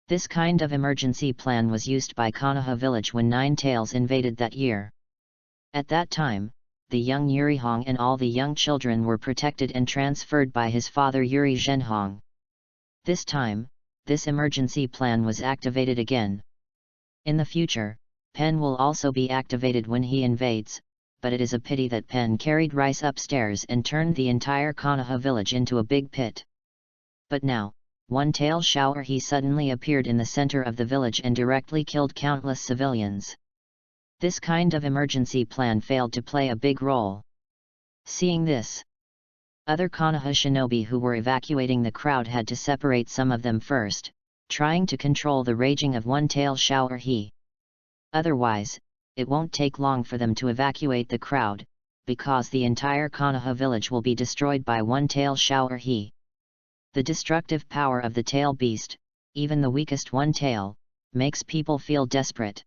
S1: This kind of emergency plan was used by Konoha village when Nine Tails invaded that year. At that time, the young Yurihong and all the young children were protected and transferred by his father Yuri Zhenhong. This time, this emergency plan was activated again. In the future, Pen will also be activated when he invades, but it is a pity that Pen carried rice upstairs and turned the entire Konoha village into a big pit. But now, one tail shower he suddenly appeared in the center of the village and directly killed countless civilians. This kind of emergency plan failed to play a big role. Seeing this, other Konoha shinobi who were evacuating the crowd had to separate some of them first, trying to control the raging of one tail shower he. Otherwise, it won't take long for them to evacuate the crowd, because the entire Konoha village will be destroyed by one tail shower he. The destructive power of the tail beast, even the weakest one tail, makes people feel desperate.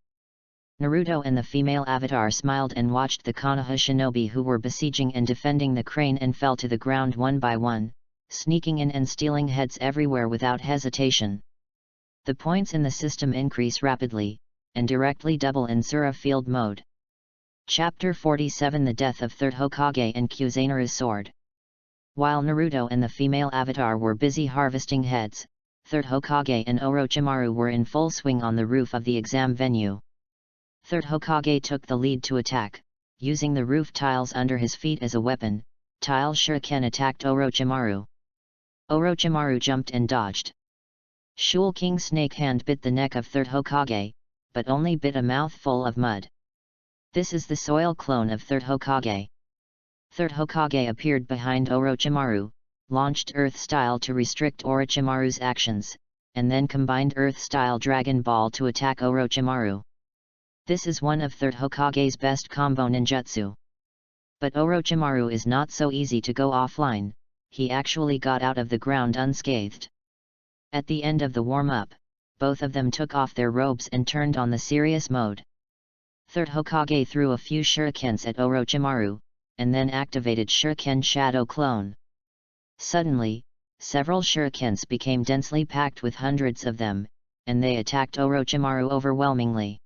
S1: Naruto and the female avatar smiled and watched the Konoha shinobi who were besieging and defending the crane and fell to the ground one by one, sneaking in and stealing heads everywhere without hesitation. The points in the system increase rapidly, and directly double in Sura field mode. Chapter 47 The Death of Third Hokage and Kusanara's Sword. While Naruto and the female avatar were busy harvesting heads, Third Hokage and Orochimaru were in full swing on the roof of the exam venue. Third Hokage took the lead to attack, using the roof tiles under his feet as a weapon. Tile Shuriken attacked Orochimaru. Orochimaru jumped and dodged. Shul King Snake Hand bit the neck of Third Hokage, but only bit a mouthful of mud. This is the soil clone of Third Hokage. Third Hokage appeared behind Orochimaru, launched Earth Style to restrict Orochimaru's actions, and then combined Earth Style Dragon Ball to attack Orochimaru. This is one of Third Hokage's best combo ninjutsu. But Orochimaru is not so easy to go offline, he actually got out of the ground unscathed. At the end of the warm-up, both of them took off their robes and turned on the serious mode. Third Hokage threw a few shurikens at Orochimaru, and then activated Shuriken Shadow Clone. Suddenly, several shurikens became densely packed with hundreds of them, and they attacked Orochimaru overwhelmingly.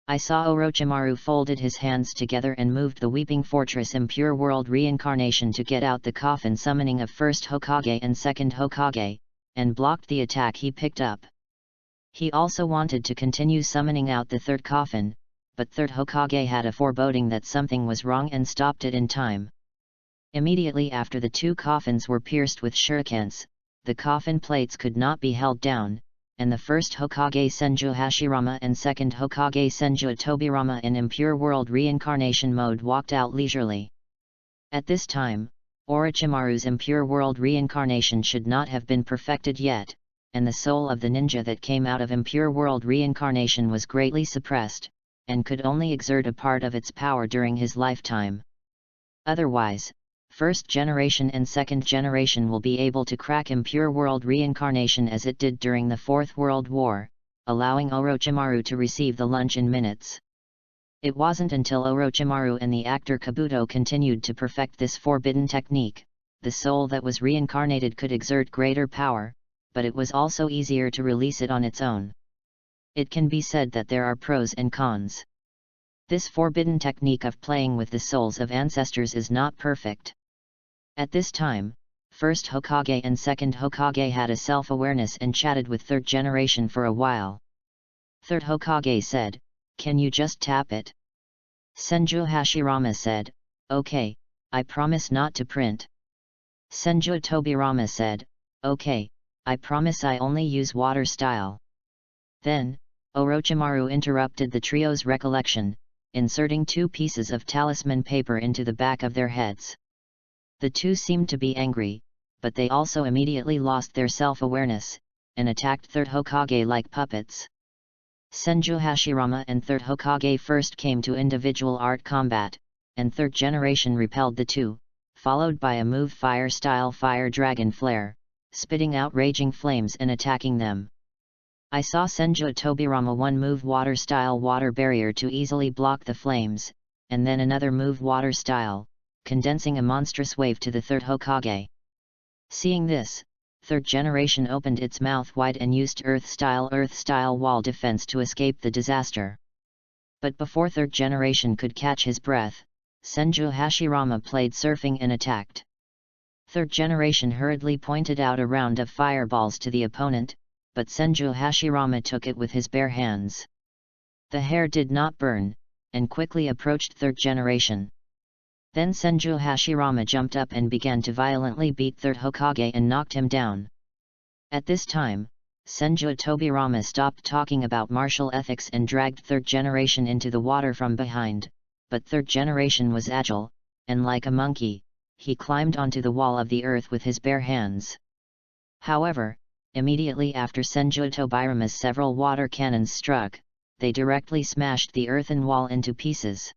S1: I saw Orochimaru folded his hands together and moved the Weeping Fortress Impure World reincarnation to get out the coffin summoning of first Hokage and second Hokage, and blocked the attack he picked up. He also wanted to continue summoning out the third coffin, but third Hokage had a foreboding that something was wrong and stopped it in time. Immediately after the two coffins were pierced with shurikens, the coffin plates could not be held down, and the first Hokage Senju Hashirama and second Hokage Senju Tobirama in impure world reincarnation mode walked out leisurely. At this time, Orochimaru's impure world reincarnation should not have been perfected yet, and the soul of the ninja that came out of impure world reincarnation was greatly suppressed, and could only exert a part of its power during his lifetime. Otherwise, first generation and second generation will be able to crack impure world reincarnation as it did during the Fourth World War, allowing Orochimaru to receive the lunch in minutes. It wasn't until Orochimaru and the actor Kabuto continued to perfect this forbidden technique, the soul that was reincarnated could exert greater power, but it was also easier to release it on its own. It can be said that there are pros and cons. This forbidden technique of playing with the souls of ancestors is not perfect. At this time, first Hokage and second Hokage had a self-awareness and chatted with third generation for a while. Third Hokage said, "Can you just tap it?" Senju Hashirama said, "Okay, I promise not to print." Senju Tobirama said, "Okay, I promise I only use water style." Then, Orochimaru interrupted the trio's recollection, inserting 2 pieces of talisman paper into the back of their heads. The two seemed to be angry, but they also immediately lost their self-awareness, and attacked third Hokage like puppets. Senju Hashirama and third Hokage first came to individual art combat, and third generation repelled the two, followed by a move fire-style fire dragon flare, spitting out raging flames and attacking them. I saw Senju Tobirama one move water-style water barrier to easily block the flames, and then another move water-style, condensing a monstrous wave to the third Hokage. Seeing this, third generation opened its mouth wide and used earth-style wall defense to escape the disaster. But before third generation could catch his breath, Senju Hashirama played surfing and attacked. Third generation hurriedly pointed out a round of fireballs to the opponent, but Senju Hashirama took it with his bare hands. The hair did not burn, and quickly approached third generation. Then Senju Hashirama jumped up and began to violently beat third Hokage and knocked him down. At this time, Senju Tobirama stopped talking about martial ethics and dragged third generation into the water from behind, but third generation was agile, and like a monkey, he climbed onto the wall of the earth with his bare hands. However, immediately after Senju Tobirama's several water cannons struck, they directly smashed the earthen wall into pieces.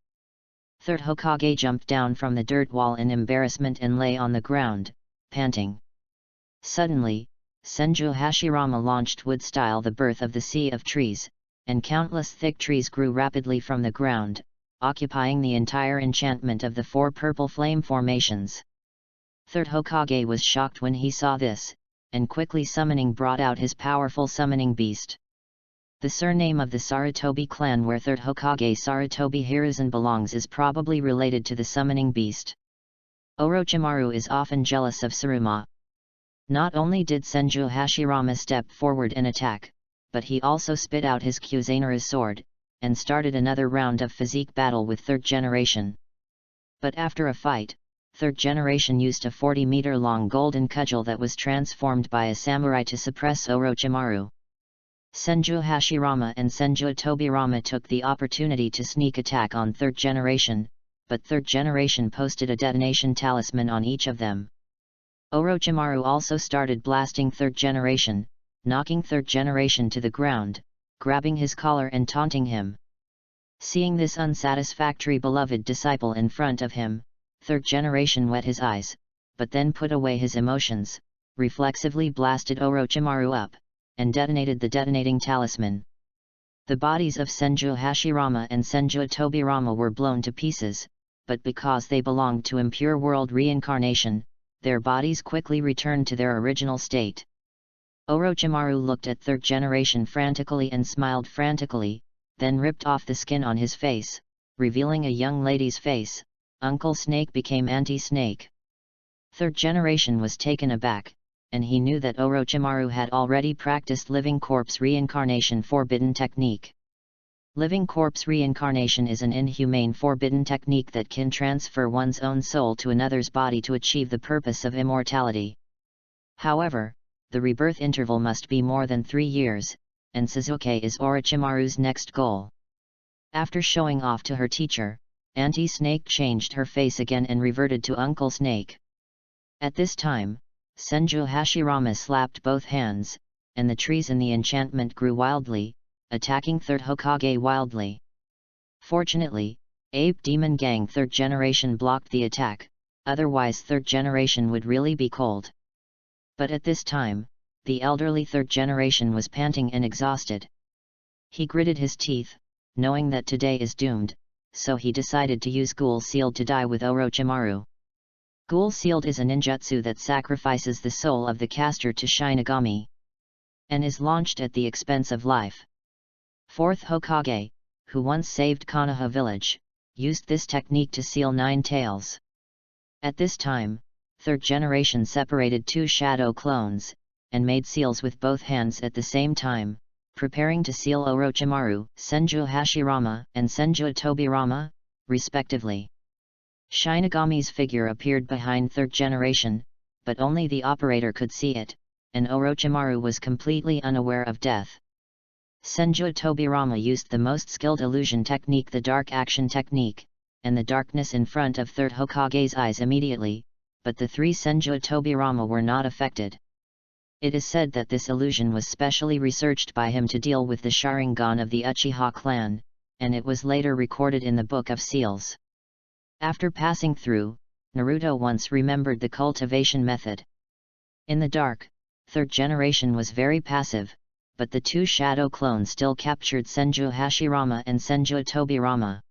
S1: Third Hokage jumped down from the dirt wall in embarrassment and lay on the ground, panting. Suddenly, Senju Hashirama launched wood-style the birth of the sea of trees, and countless thick trees grew rapidly from the ground, occupying the entire enchantment of the 4 purple flame formations. Third Hokage was shocked when he saw this, and quickly summoning brought out his powerful summoning beast. The surname of the Sarutobi clan where third Hokage Sarutobi Hiruzen belongs is probably related to the summoning beast. Orochimaru is often jealous of Tsuruma. Not only did Senju Hashirama step forward and attack, but he also spit out his Kusanara sword, and started another round of physique battle with third generation. But after a fight, third generation used a 40-meter-long golden cudgel that was transformed by a samurai to suppress Orochimaru. Senju Hashirama and Senju Tobirama took the opportunity to sneak attack on third generation, but third generation posted a detonation talisman on each of them. Orochimaru also started blasting third generation, knocking third generation to the ground, grabbing his collar and taunting him. Seeing this unsatisfactory beloved disciple in front of him, third generation wet his eyes, but then put away his emotions, reflexively blasted Orochimaru up, and detonated the detonating talisman. The bodies of Senju Hashirama and Senju Tobirama were blown to pieces, but because they belonged to impure world reincarnation, their bodies quickly returned to their original state. Orochimaru looked at third generation frantically and smiled frantically, then ripped off the skin on his face, revealing a young lady's face. Uncle Snake became Auntie Snake. Third generation was taken aback, and he knew that Orochimaru had already practiced living corpse reincarnation forbidden technique. Living corpse reincarnation is an inhumane forbidden technique that can transfer one's own soul to another's body to achieve the purpose of immortality. However, the rebirth interval must be more than 3 years, and Sasuke is Orochimaru's next goal. After showing off to her teacher, Auntie Snake changed her face again and reverted to Uncle Snake. At this time, Senju Hashirama slapped both hands, and the trees in the enchantment grew wildly, attacking Third Hokage wildly. Fortunately, Ape Demon Gang 3rd generation blocked the attack, otherwise 3rd generation would really be cold. But at this time, the elderly 3rd generation was panting and exhausted. He gritted his teeth, knowing that today is doomed, so he decided to use Ghoul Sealed to die with Orochimaru. Ghoul Sealed is a ninjutsu that sacrifices the soul of the caster to Shinigami, and is launched at the expense of life. 4th Hokage, who once saved Konoha village, used this technique to seal 9 tails. At this time, 3rd generation separated 2 shadow clones, and made seals with both hands at the same time, preparing to seal Orochimaru, Senju Hashirama, and Senju Tobirama, respectively. Shinigami's figure appeared behind 3rd generation, but only the operator could see it, and Orochimaru was completely unaware of death. Senju Tobirama used the most skilled illusion technique, the dark action technique, and the darkness in front of 3rd Hokage's eyes immediately, but the 3 Senju Tobirama were not affected. It is said that this illusion was specially researched by him to deal with the Sharingan of the Uchiha clan, and it was later recorded in the Book of Seals. After passing through, Naruto once remembered the cultivation method. In the dark, 3rd generation was very passive, but the 2 shadow clones still captured Senju Hashirama and Senju Tobirama.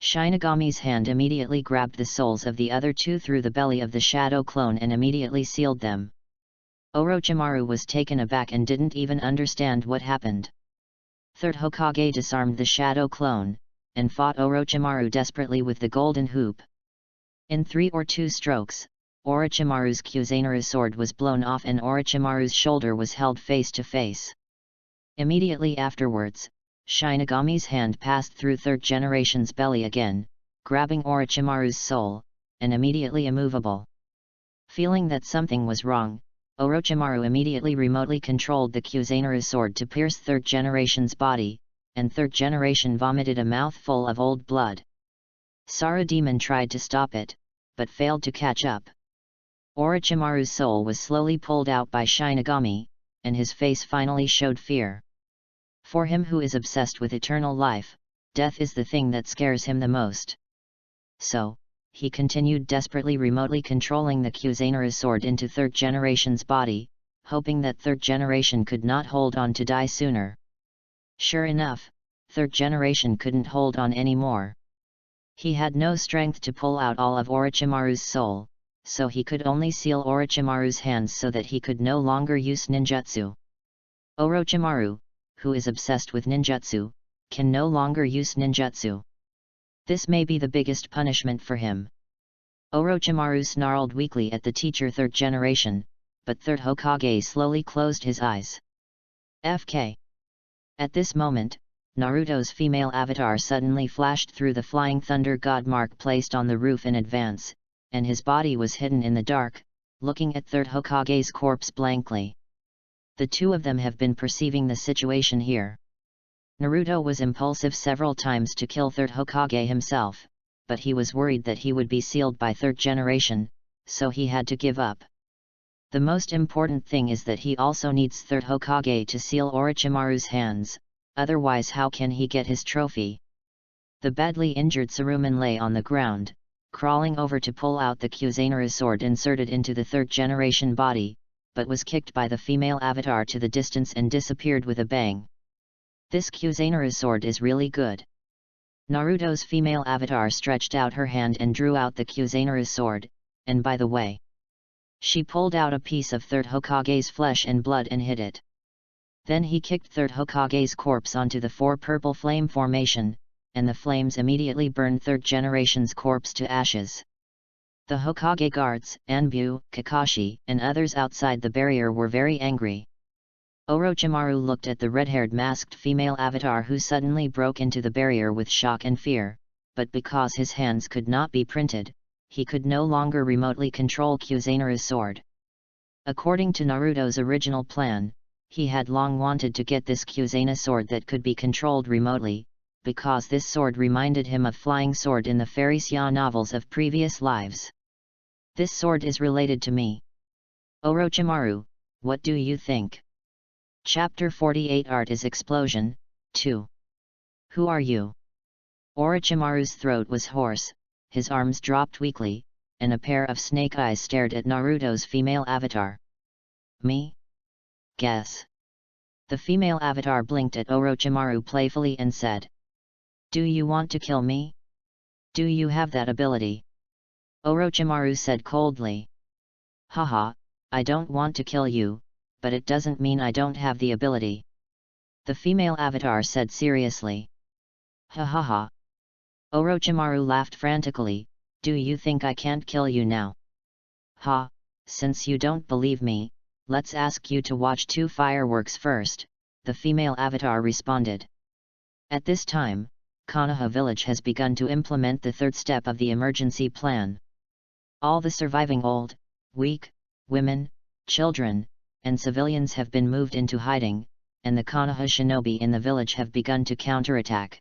S1: Shinigami's hand immediately grabbed the souls of the other 2 through the belly of the shadow clone and immediately sealed them. Orochimaru was taken aback and didn't even understand what happened. 3rd Hokage disarmed the shadow clone, and fought Orochimaru desperately with the golden hoop. In 3 or 2 strokes, Orochimaru's Kusanara sword was blown off and Orochimaru's shoulder was held face to face. Immediately afterwards, Shinigami's hand passed through 3rd generation's belly again, grabbing Orochimaru's soul, and immediately immovable. Feeling that something was wrong, Orochimaru immediately remotely controlled the Kusanara sword to pierce 3rd generation's body, and 3rd generation vomited a mouthful of old blood. Sara Demon tried to stop it, but failed to catch up. Orochimaru's soul was slowly pulled out by Shinigami, and his face finally showed fear. For him who is obsessed with eternal life, death is the thing that scares him the most. So, he continued desperately remotely controlling the Kusanara sword into 3rd generation's body, hoping that 3rd generation could not hold on to die sooner. Sure enough, 3rd generation couldn't hold on anymore. He had no strength to pull out all of Orochimaru's soul, so he could only seal Orochimaru's hands so that he could no longer use ninjutsu. Orochimaru, who is obsessed with ninjutsu, can no longer use ninjutsu. This may be the biggest punishment for him. Orochimaru snarled weakly at the teacher 3rd generation, but 3rd Hokage slowly closed his eyes. FK. At this moment, Naruto's female avatar suddenly flashed through the flying thunder god mark placed on the roof in advance, and his body was hidden in the dark, looking at 3rd Hokage's corpse blankly. The 2 of them have been perceiving the situation here. Naruto was impulsive several times to kill 3rd Hokage himself, but he was worried that he would be sealed by 3rd generation, so he had to give up. The most important thing is that he also needs 3rd Hokage to seal Orochimaru's hands, otherwise how can he get his trophy? The badly injured Saruman lay on the ground, crawling over to pull out the Kusanara sword inserted into the 3rd generation body, but was kicked by the female avatar to the distance and disappeared with a bang. This Kusanara sword is really good. Naruto's female avatar stretched out her hand and drew out the Kusanara sword, and by the way, she pulled out a piece of 3rd Hokage's flesh and blood and hid it. Then he kicked 3rd Hokage's corpse onto the 4 purple flame formation, and the flames immediately burned 3rd generation's corpse to ashes. The Hokage guards, Anbu, Kakashi, and others outside the barrier were very angry. Orochimaru looked at the red-haired masked female avatar who suddenly broke into the barrier with shock and fear, but because his hands could not be printed, he could no longer remotely control Kuzenaru's sword. According to Naruto's original plan, he had long wanted to get this Kuzena sword that could be controlled remotely, because this sword reminded him of Flying Sword in the Fairy Sia novels of previous lives. This sword is related to me. Orochimaru, what do you think? Chapter 48 Art is Explosion, 2. Who are you? Orochimaru's throat was hoarse, his arms dropped weakly, and a pair of snake eyes stared at Naruto's female avatar. Me? Guess. The female avatar blinked at Orochimaru playfully and said, "Do you want to kill me? Do you have that ability?" Orochimaru said coldly. "Haha, I don't want to kill you, but it doesn't mean I don't have the ability." The female avatar said seriously. "Ha ha ha." Orochimaru laughed frantically, "Do you think I can't kill you now?" "Ha, since you don't believe me, let's ask you to watch 2 fireworks first," the female avatar responded. At this time, Konoha village has begun to implement the third step of the emergency plan. All the surviving old, weak, women, children, and civilians have been moved into hiding, and the Konoha shinobi in the village have begun to counterattack.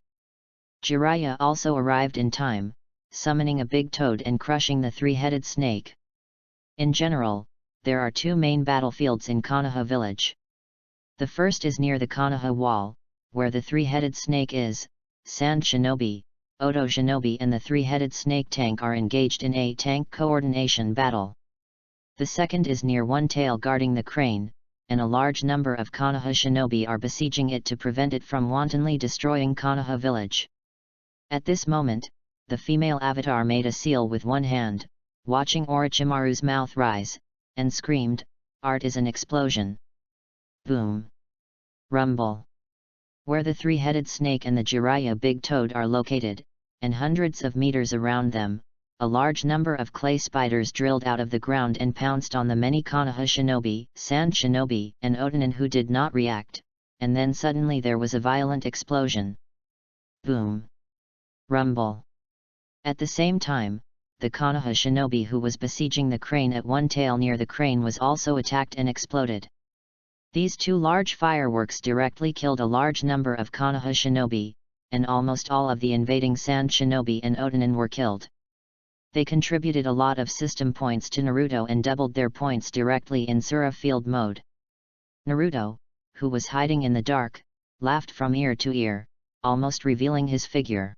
S1: Jiraiya also arrived in time, summoning a big toad and crushing the 3-headed snake. In general, there are 2 main battlefields in Konoha village. The first is near the Konoha wall, where the 3-headed snake is. Sand Shinobi, Oto Shinobi and the 3-headed snake tank are engaged in a tank coordination battle. The second is near One Tail guarding the crane, and a large number of Konoha shinobi are besieging it to prevent it from wantonly destroying Konoha village. At this moment, the female avatar made a seal with one hand, watching Orochimaru's mouth rise, and screamed, "Art is an explosion." Boom! Rumble! Where the 3-headed snake and the Jiraiya big toad are located, and hundreds of meters around them, a large number of clay spiders drilled out of the ground and pounced on the many Konoha shinobi, Sand Shinobi, and Otonin who did not react, and then suddenly there was a violent explosion. Boom! Rumble! At the same time, the Konoha shinobi who was besieging the crane at One Tail near the crane was also attacked and exploded. These 2 large fireworks directly killed a large number of Konoha shinobi, and almost all of the invading Sand Shinobi and Otonin were killed. They contributed a lot of system points to Naruto and doubled their points directly in Sura field mode. Naruto, who was hiding in the dark, laughed from ear to ear, almost revealing his figure.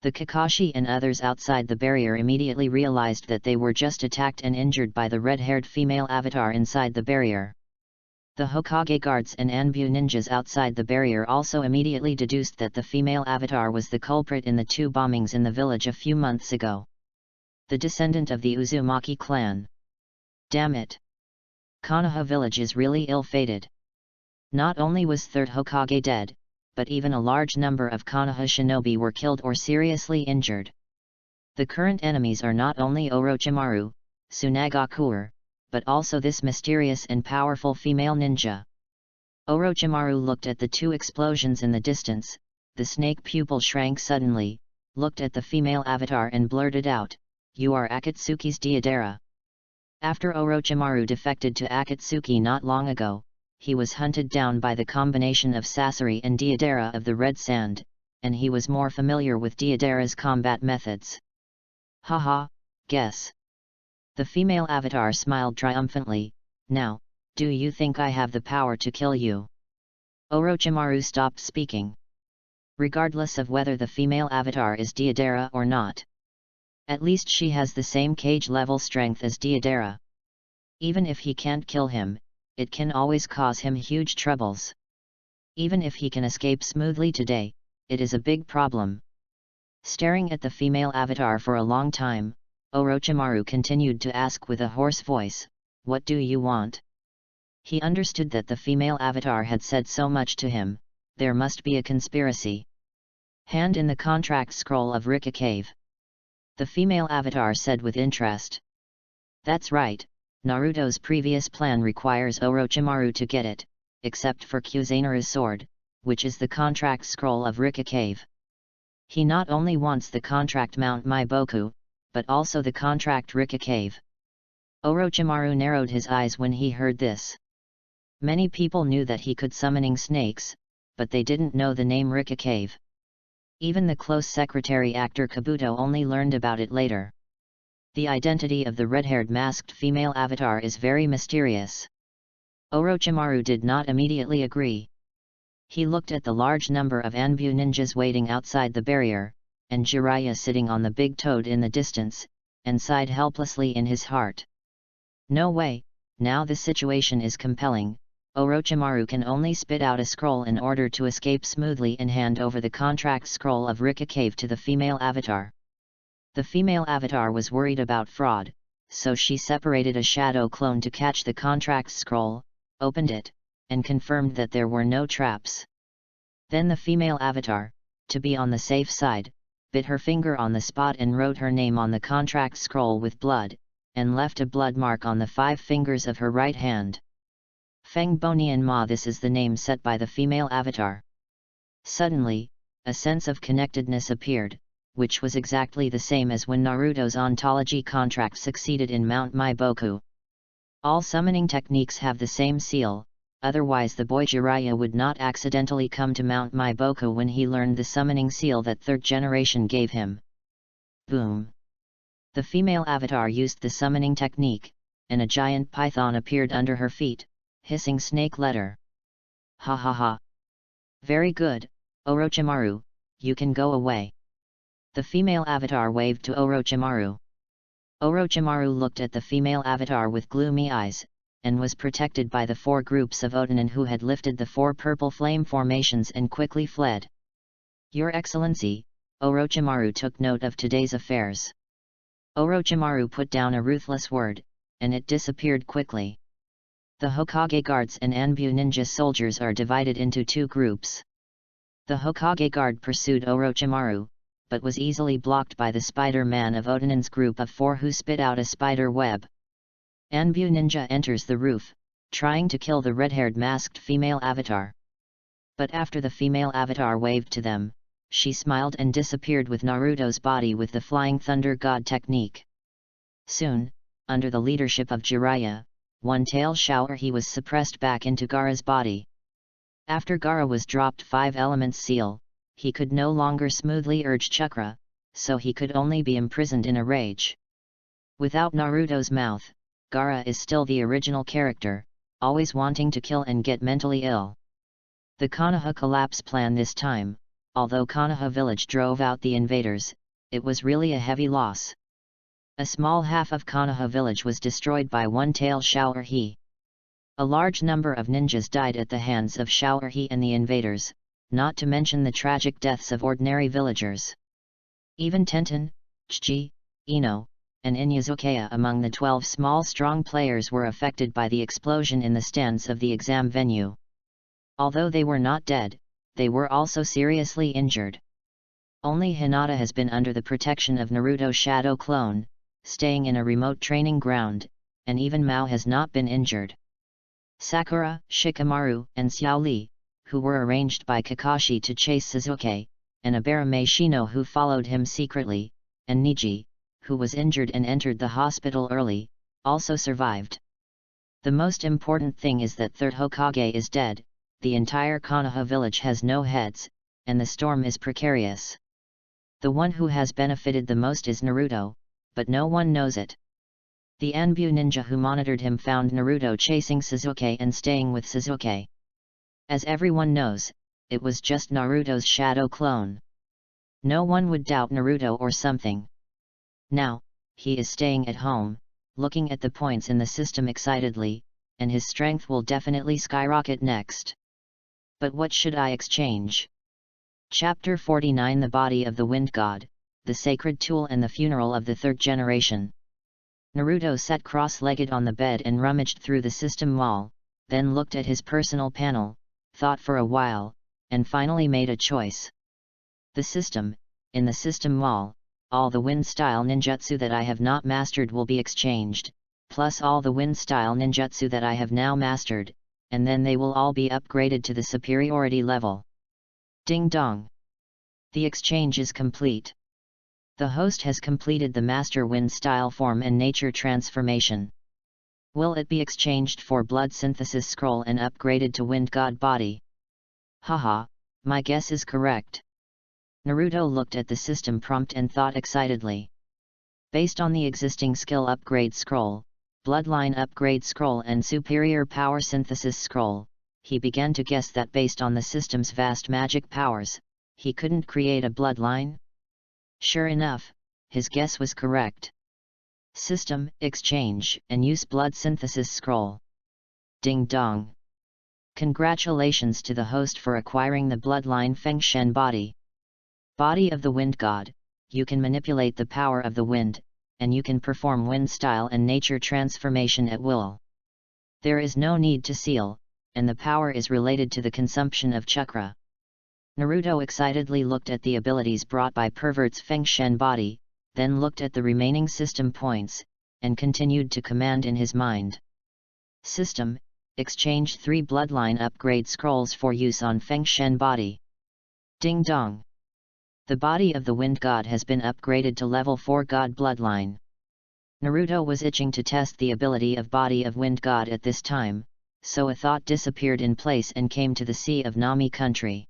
S1: The Kakashi and others outside the barrier immediately realized that they were just attacked and injured by the red-haired female avatar inside the barrier. The Hokage guards and Anbu ninjas outside the barrier also immediately deduced that the female avatar was the culprit in the 2 bombings in the village a few months ago. The descendant of the Uzumaki clan. Damn it! Konoha village is really ill-fated. Not only was 3rd Hokage dead, but even a large number of Konoha shinobi were killed or seriously injured. The current enemies are not only Orochimaru, Tsunagakure, but also this mysterious and powerful female ninja. Orochimaru looked at the 2 explosions in the distance, the snake pupil shrank suddenly, looked at the female avatar and blurted out, "You are Akatsuki's Deidara." After Orochimaru defected to Akatsuki not long ago, he was hunted down by the combination of Sasori and Deidara of the Red Sand, and he was more familiar with Deidara's combat methods. Haha, guess. The female avatar smiled triumphantly, "Now, do you think I have the power to kill you?" Orochimaru stopped speaking. Regardless of whether the female avatar is Deidara or not. At least she has the same cage-level strength as Deidara. Even if he can't kill him, it can always cause him huge troubles. Even if he can escape smoothly today, it is a big problem. Staring at the female avatar for a long time, Orochimaru continued to ask with a hoarse voice, "What do you want?" He understood that the female avatar had said so much to him, there must be a conspiracy. Hand in the contract scroll of Rika Cave. The female avatar said with interest. That's right, Naruto's previous plan requires Orochimaru to get it, except for Kusanara's sword, which is the contract scroll of Rika Cave. He not only wants the contract Mount Maiboku, but also the contract Rika Cave. Orochimaru narrowed his eyes when he heard this. Many people knew that he could summoning snakes, but they didn't know the name Rika Cave. Even the close secretary actor Kabuto only learned about it later. The identity of the red-haired masked female avatar is very mysterious. Orochimaru did not immediately agree. He looked at the large number of Anbu ninjas waiting outside the barrier, and Jiraiya sitting on the big toad in the distance, and sighed helplessly in his heart. No way, now the situation is compelling. Orochimaru can only spit out a scroll in order to escape smoothly and hand over the contract scroll of Rika Cave to the female avatar. The female avatar was worried about fraud, so she separated a shadow clone to catch the contract scroll, opened it, and confirmed that there were no traps. Then the female avatar, to be on the safe side, bit her finger on the spot and wrote her name on the contract scroll with blood, and left a blood mark on the 5 fingers of her right hand. Feng Bonian Ma, this is the name set by the female avatar. Suddenly, a sense of connectedness appeared, which was exactly the same as when Naruto's ontology contract succeeded in Mount Maiboku. All summoning techniques have the same seal, otherwise the boy Jiraiya would not accidentally come to Mount Maiboku when he learned the summoning seal that third generation gave him. Boom! The female avatar used the summoning technique, and a giant python appeared under her feet, hissing snake letter. Ha ha ha! Very good, Orochimaru, you can go away. The female avatar waved to Orochimaru. Orochimaru looked at the female avatar with gloomy eyes, and was protected by the 4 groups of Otonin who had lifted the 4 purple flame formations and quickly fled. Your Excellency, Orochimaru took note of today's affairs. Orochimaru put down a ruthless word, and it disappeared quickly. The Hokage guards and Anbu ninja soldiers are divided into 2 groups. The Hokage guard pursued Orochimaru, but was easily blocked by the Spider-Man of Otonin's group of 4 who spit out a spider web. Anbu ninja enters the roof, trying to kill the red-haired masked female avatar. But after the female avatar waved to them, she smiled and disappeared with Naruto's body with the Flying Thunder God technique. Soon, under the leadership of Jiraiya, one-tail shower he was suppressed back into Gaara's body. After Gaara was dropped 5 elements seal, he could no longer smoothly urge chakra, so he could only be imprisoned in a rage. Without Naruto's mouth, Gaara is still the original character, always wanting to kill and get mentally ill. The Konoha collapse plan this time, although Konoha village drove out the invaders, it was really a heavy loss. A small half of Konoha village was destroyed by one-tail Shower He. A large number of ninjas died at the hands of Shower He and the invaders, not to mention the tragic deaths of ordinary villagers. Even Tenten, Chiji, Ino, and Inuyasukaya among the 12 small strong players were affected by the explosion in the stands of the exam venue. Although they were not dead, they were also seriously injured. Only Hinata has been under the protection of Naruto's shadow clone, staying in a remote training ground, and even Mao has not been injured. Sakura, Shikamaru, and Xiao Li, who were arranged by Kakashi to chase Sasuke, and Abarame Shino who followed him secretly, and Niji, who was injured and entered the hospital early, also survived. The most important thing is that third Hokage is dead, the entire Konoha village has no heads, and the storm is precarious. The one who has benefited the most is Naruto, but no one knows it. The Anbu ninja who monitored him found Naruto chasing Sasuke and staying with Sasuke. As everyone knows, it was just Naruto's shadow clone. No one would doubt Naruto or something. Now, he is staying at home, looking at the points in the system excitedly, and his strength will definitely skyrocket next. But what should I exchange? Chapter 49 The Body of the Wind God, the Sacred Tool and the Funeral of the Third Generation. Naruto sat cross-legged on the bed and rummaged through the system wall, then looked at his personal panel, thought for a while, and finally made a choice. The system, in the system wall, all the wind style ninjutsu that I have not mastered will be exchanged, plus all the wind style ninjutsu that I have now mastered, and then they will all be upgraded to the superiority level. Ding dong! The exchange is complete. The host has completed the master wind style form and nature transformation. Will it be exchanged for blood synthesis scroll and upgraded to wind god body? Haha, my guess is correct. Naruto looked at the system prompt and thought excitedly. Based on the existing skill upgrade scroll, bloodline upgrade scroll and superior power synthesis scroll, he began to guess that based on the system's vast magic powers, he couldn't create a bloodline? Sure enough, his guess was correct. System, exchange, and use blood synthesis scroll. Ding dong! Congratulations to the host for acquiring the bloodline Fengshen body. Body of the wind god, you can manipulate the power of the wind, and you can perform wind style and nature transformation at will. There is no need to seal, and the power is related to the consumption of chakra. Naruto excitedly looked at the abilities brought by Pervert's Fengshen body, then looked at the remaining system points, and continued to command in his mind. System, exchange 3 bloodline upgrade scrolls for use on Fengshen body. Ding dong! The body of the wind god has been upgraded to level 4 god bloodline. Naruto was itching to test the ability of body of wind god at this time, so a thought disappeared in place and came to the Sea of Nami country.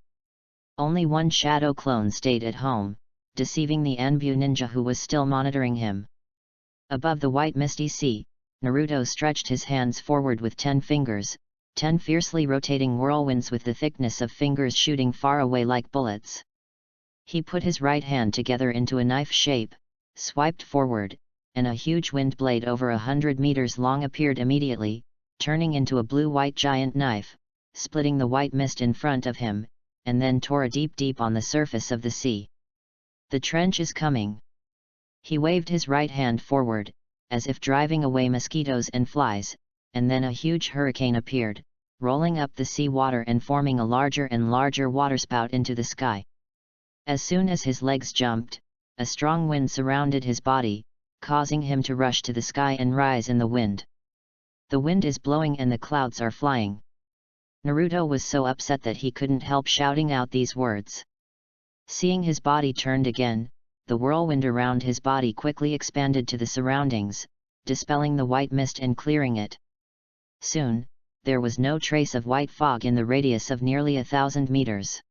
S1: Only one shadow clone stayed at home, deceiving the Anbu ninja who was still monitoring him. Above the white misty sea, Naruto stretched his hands forward with 10 fingers, 10 fiercely rotating whirlwinds with the thickness of fingers shooting far away like bullets. He put his right hand together into a knife shape, swiped forward, and a huge wind blade over 100 meters long appeared immediately, turning into a blue-white giant knife, splitting the white mist in front of him, and then tore a deep on the surface of the sea. The trench is coming. He waved his right hand forward, as if driving away mosquitoes and flies, and then a huge hurricane appeared, rolling up the sea water and forming a larger and larger waterspout into the sky. As soon as his legs jumped, a strong wind surrounded his body, causing him to rush to the sky and rise in the wind. The wind is blowing and the clouds are flying. Naruto was so upset that he couldn't help shouting out these words. Seeing his body turned again, the whirlwind around his body quickly expanded to the surroundings, dispelling the white mist and clearing it. Soon, there was no trace of white fog in the radius of nearly 1,000 meters.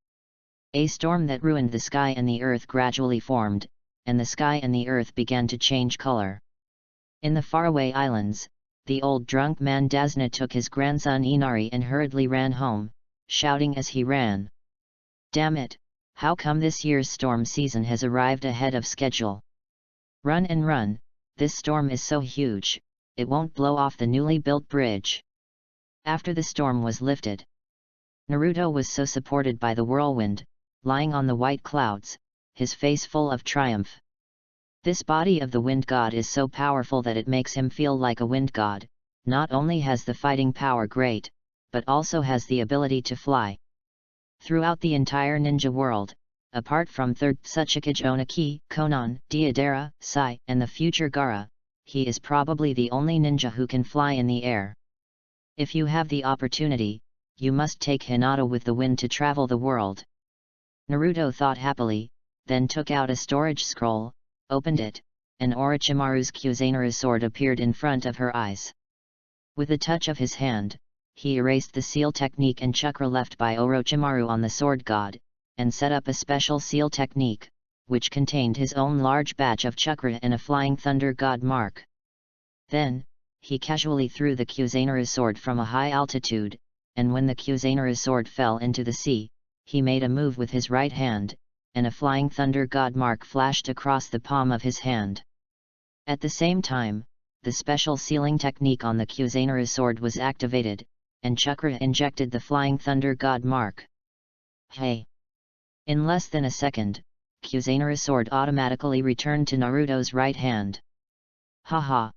S1: A storm that ruined the sky and the earth gradually formed, and the sky and the earth began to change color. In the faraway islands, the old drunk man Dasna took his grandson Inari and hurriedly ran home, shouting as he ran. Damn it, how come this year's storm season has arrived ahead of schedule? Run and run, this storm is so huge, it won't blow off the newly built bridge. After the storm was lifted, Naruto was so supported by the whirlwind, lying on the white clouds, his face full of triumph. This body of the wind god is so powerful that it makes him feel like a wind god. Not only has the fighting power great, but also has the ability to fly. Throughout the entire ninja world, apart from 3rd Tsuchikage Onaki, Konan, Deidara, Sai, and the future Gaara, he is probably the only ninja who can fly in the air. If you have the opportunity, you must take Hinata with the wind to travel the world. Naruto thought happily, then took out a storage scroll, opened it, and Orochimaru's Kusanara sword appeared in front of her eyes. With a touch of his hand, he erased the seal technique and chakra left by Orochimaru on the sword god, and set up a special seal technique, which contained his own large batch of chakra and a flying thunder god mark. Then, he casually threw the Kusanara sword from a high altitude, and when the Kusanara sword fell into the sea, he made a move with his right hand, and a flying thunder god mark flashed across the palm of his hand. At the same time, the special sealing technique on the Kusanara sword was activated, and chakra injected the flying thunder god mark. Hey! In less than a second, Kusanara sword automatically returned to Naruto's right hand. Haha!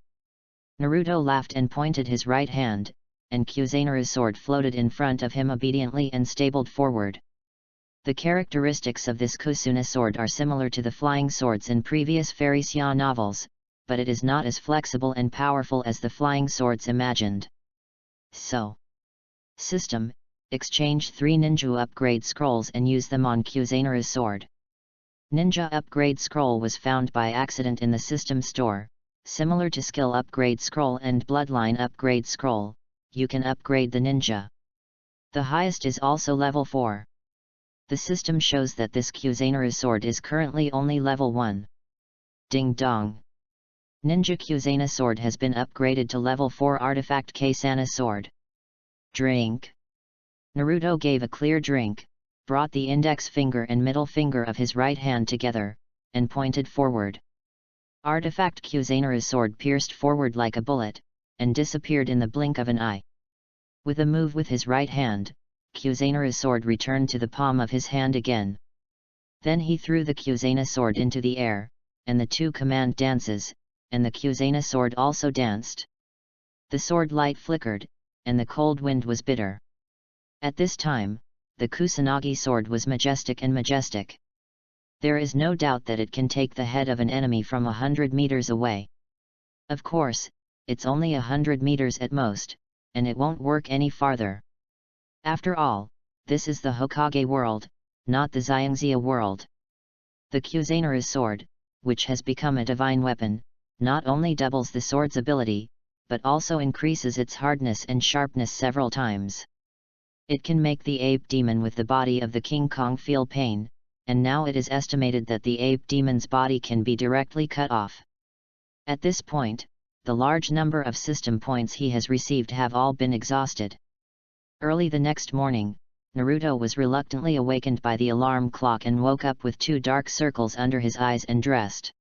S1: Naruto laughed and pointed his right hand, and Kusanara's sword floated in front of him obediently and stabled forward. The characteristics of this Kusuna sword are similar to the flying swords in previous Fanfiction novels, but it is not as flexible and powerful as the flying swords imagined. So, system, exchange 3 ninja upgrade scrolls and use them on Kusuna's sword. Ninja upgrade scroll was found by accident in the system store. Similar to skill upgrade scroll and bloodline upgrade scroll, you can upgrade the ninja. The highest is also level 4. The system shows that this Kusuna sword is currently only level 1. Ding dong! Ninja Kusuna sword has been upgraded to level 4 artifact Kasana sword. Drink! Naruto gave a clear drink, brought the index finger and middle finger of his right hand together, and pointed forward. Artifact Kusuna sword pierced forward like a bullet, and disappeared in the blink of an eye. With a move with his right hand, Kusuna sword returned to the palm of his hand again. Then he threw the Kusuna sword into the air, and the two command dances, and the Kusuna sword also danced. The sword light flickered, and the cold wind was bitter. At this time, the Kusanagi sword was majestic and majestic. There is no doubt that it can take the head of an enemy from 100 meters away. Of course, it's only 100 meters at most, and it won't work any farther. After all, this is the Hokage world, not the Xiangxia world. The Kusuna sword, which has become a divine weapon, not only doubles the sword's ability, but also increases its hardness and sharpness several times. It can make the ape demon with the body of the King Kong feel pain, and now it is estimated that the ape demon's body can be directly cut off. At this point, the large number of system points he has received have all been exhausted. Early the next morning, Naruto was reluctantly awakened by the alarm clock and woke up with 2 dark circles under his eyes and dressed.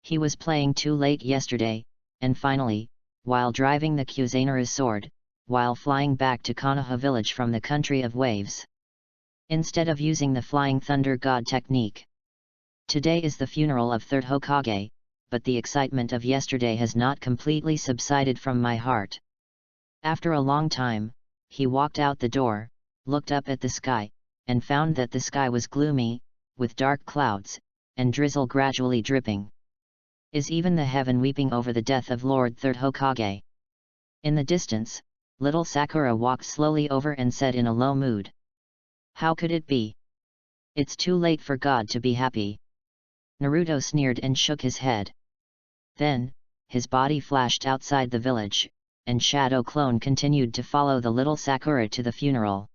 S1: He was playing too late yesterday, and finally, while driving the Kusuna sword, while flying back to Konoha village from the country of waves. Instead of using the flying thunder god technique. Today is the funeral of 3rd Hokage, but the excitement of yesterday has not completely subsided from my heart. After a long time, he walked out the door, looked up at the sky, and found that the sky was gloomy, with dark clouds, and drizzle gradually dripping. Is even the heaven weeping over the death of Lord 3rd Hokage? In the distance, little Sakura walked slowly over and said in a low mood. How could it be? It's too late for God to be happy. Naruto sneered and shook his head. Then, his body flashed outside the village, and Shadow Clone continued to follow the little Sakura to the funeral.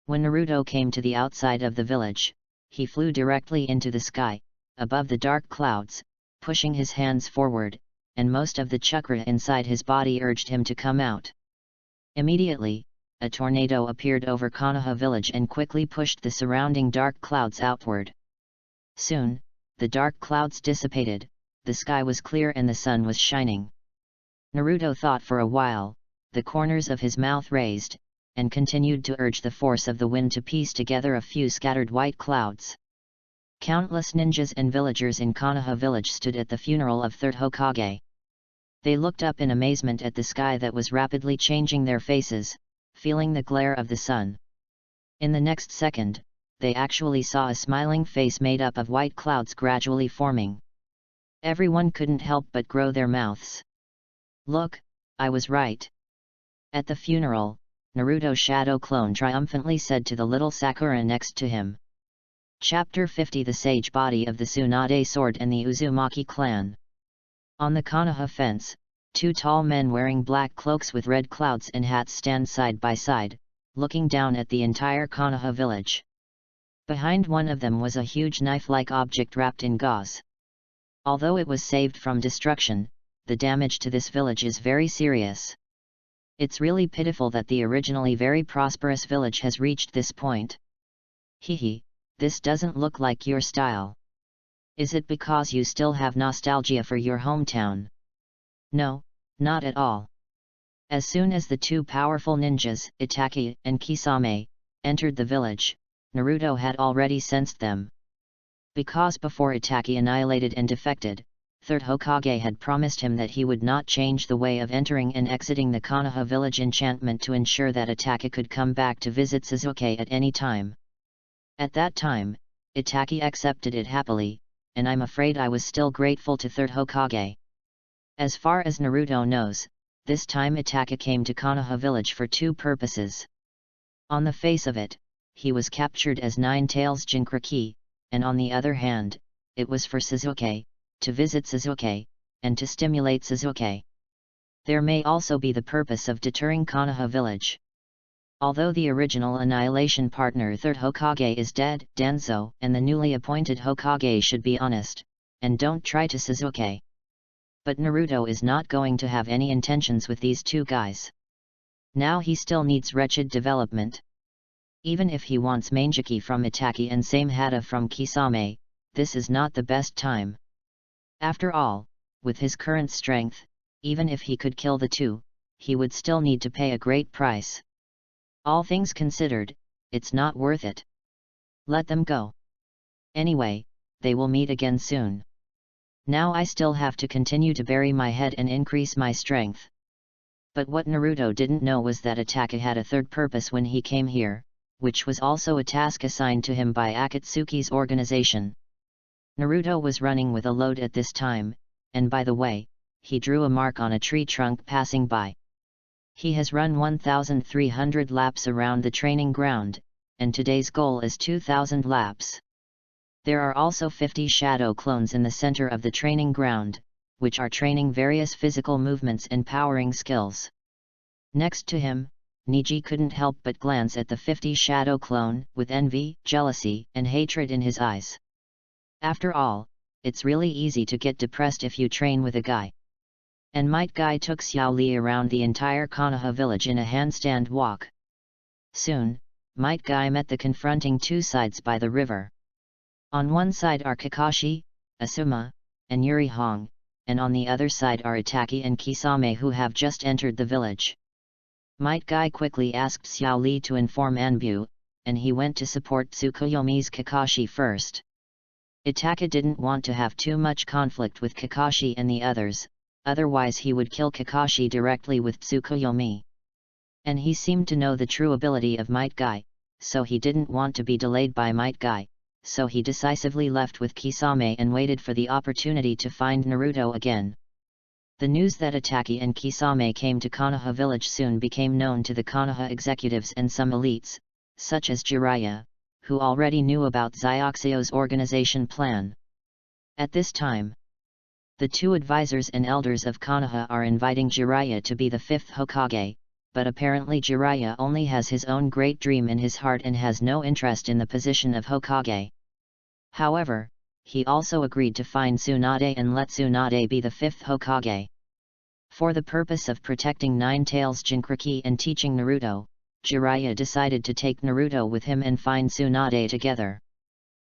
S1: When Naruto came to the outside of the village, he flew directly into the sky, above the dark clouds, pushing his hands forward, and most of the chakra inside his body urged him to come out. Immediately, a tornado appeared over Konoha village and quickly pushed the surrounding dark clouds outward. Soon, the dark clouds dissipated, the sky was clear and the sun was shining. Naruto thought for a while, the corners of his mouth raised, and continued to urge the force of the wind to piece together a few scattered white clouds. Countless ninjas and villagers in Konoha village stood at the funeral of 3rd Hokage. They looked up in amazement at the sky that was rapidly changing their faces, feeling the glare of the sun. In the next second, they actually saw a smiling face made up of white clouds gradually forming. Everyone couldn't help but grow their mouths. Look, I was right. At the funeral, Naruto Shadow Clone triumphantly said to the little Sakura next to him. Chapter 50 The Sage Body of the Tsunade Sword and the Uzumaki Clan. On the Konoha fence, 2 tall men wearing black cloaks with red clouds and hats stand side by side, looking down at the entire Konoha village. Behind one of them was a huge knife-like object wrapped in gauze. Although it was saved from destruction, the damage to this village is very serious. It's really pitiful that the originally very prosperous village has reached this point. Hehe, this doesn't look like your style. Is it because you still have nostalgia for your hometown? No, not at all. As soon as the 2 powerful ninjas, Itachi and Kisame, entered the village, Naruto had already sensed them. Because before Itachi annihilated and defected, 3rd Hokage had promised him that he would not change the way of entering and exiting the Konoha village enchantment to ensure that Itachi could come back to visit Sasuke at any time. At that time, Itaki accepted it happily, and I'm afraid I was still grateful to third Hokage. As far as Naruto knows, this time Itaki came to Konoha village for two purposes. On the face of it, he was captured as Nine Tails Jinchuriki, and on the other hand, it was for Sasuke, to visit Sasuke, and to stimulate Sasuke. There may also be the purpose of deterring Konoha village. Although the original Annihilation partner third Hokage is dead, Danzo and the newly appointed Hokage should be honest, and don't try to Sasuke. But Naruto is not going to have any intentions with these two guys. Now he still needs wretched development. Even if he wants Manjiki from Itaki and Samehada from Kisame, this is not the best time. After all, with his current strength, even if he could kill the two, he would still need to pay a great price. All things considered, it's not worth it. Let them go. Anyway, they will meet again soon. Now I still have to continue to bury my head and increase my strength. But what Naruto didn't know was that Itaki had a third purpose when he came here, which was also a task assigned to him by Akatsuki's organization. Naruto was running with a load at this time, and by the way, he drew a mark on a tree trunk passing by. He has run 1,300 laps around the training ground, and today's goal is 2,000 laps. There are also 50 shadow clones in the center of the training ground, which are training various physical movements and powering skills. Next to him, Niji couldn't help but glance at the 50 shadow clone, with envy, jealousy, and hatred in his eyes. After all, it's really easy to get depressed if you train with a guy. And Might Guy took Xiao Li around the entire Konoha village in a handstand walk. Soon, Might Guy met the confronting two sides by the river. On one side are Kakashi, Asuma, and Yuri Hong, and on the other side are Itaki and Kisame who have just entered the village. Might Guy quickly asked Xiao Li to inform Anbu, and he went to support Tsukuyomi's Kakashi first. Itaki didn't want to have too much conflict with Kakashi and the others, otherwise he would kill Kakashi directly with Tsukuyomi. And he seemed to know the true ability of Might Guy, so he didn't want to be delayed by Might Guy, so he decisively left with Kisame and waited for the opportunity to find Naruto again. The news that Itaki and Kisame came to Konoha village soon became known to the Konoha executives and some elites, such as Jiraiya, who already knew about Zyuxio's organization plan. At this time, the two advisors and elders of Konoha are inviting Jiraiya to be the fifth Hokage, but apparently Jiraiya only has his own great dream in his heart and has no interest in the position of Hokage. However, he also agreed to find Tsunade and let Tsunade be the fifth Hokage. For the purpose of protecting Nine Tails Jinchuriki and teaching Naruto, Jiraiya decided to take Naruto with him and find Tsunade together.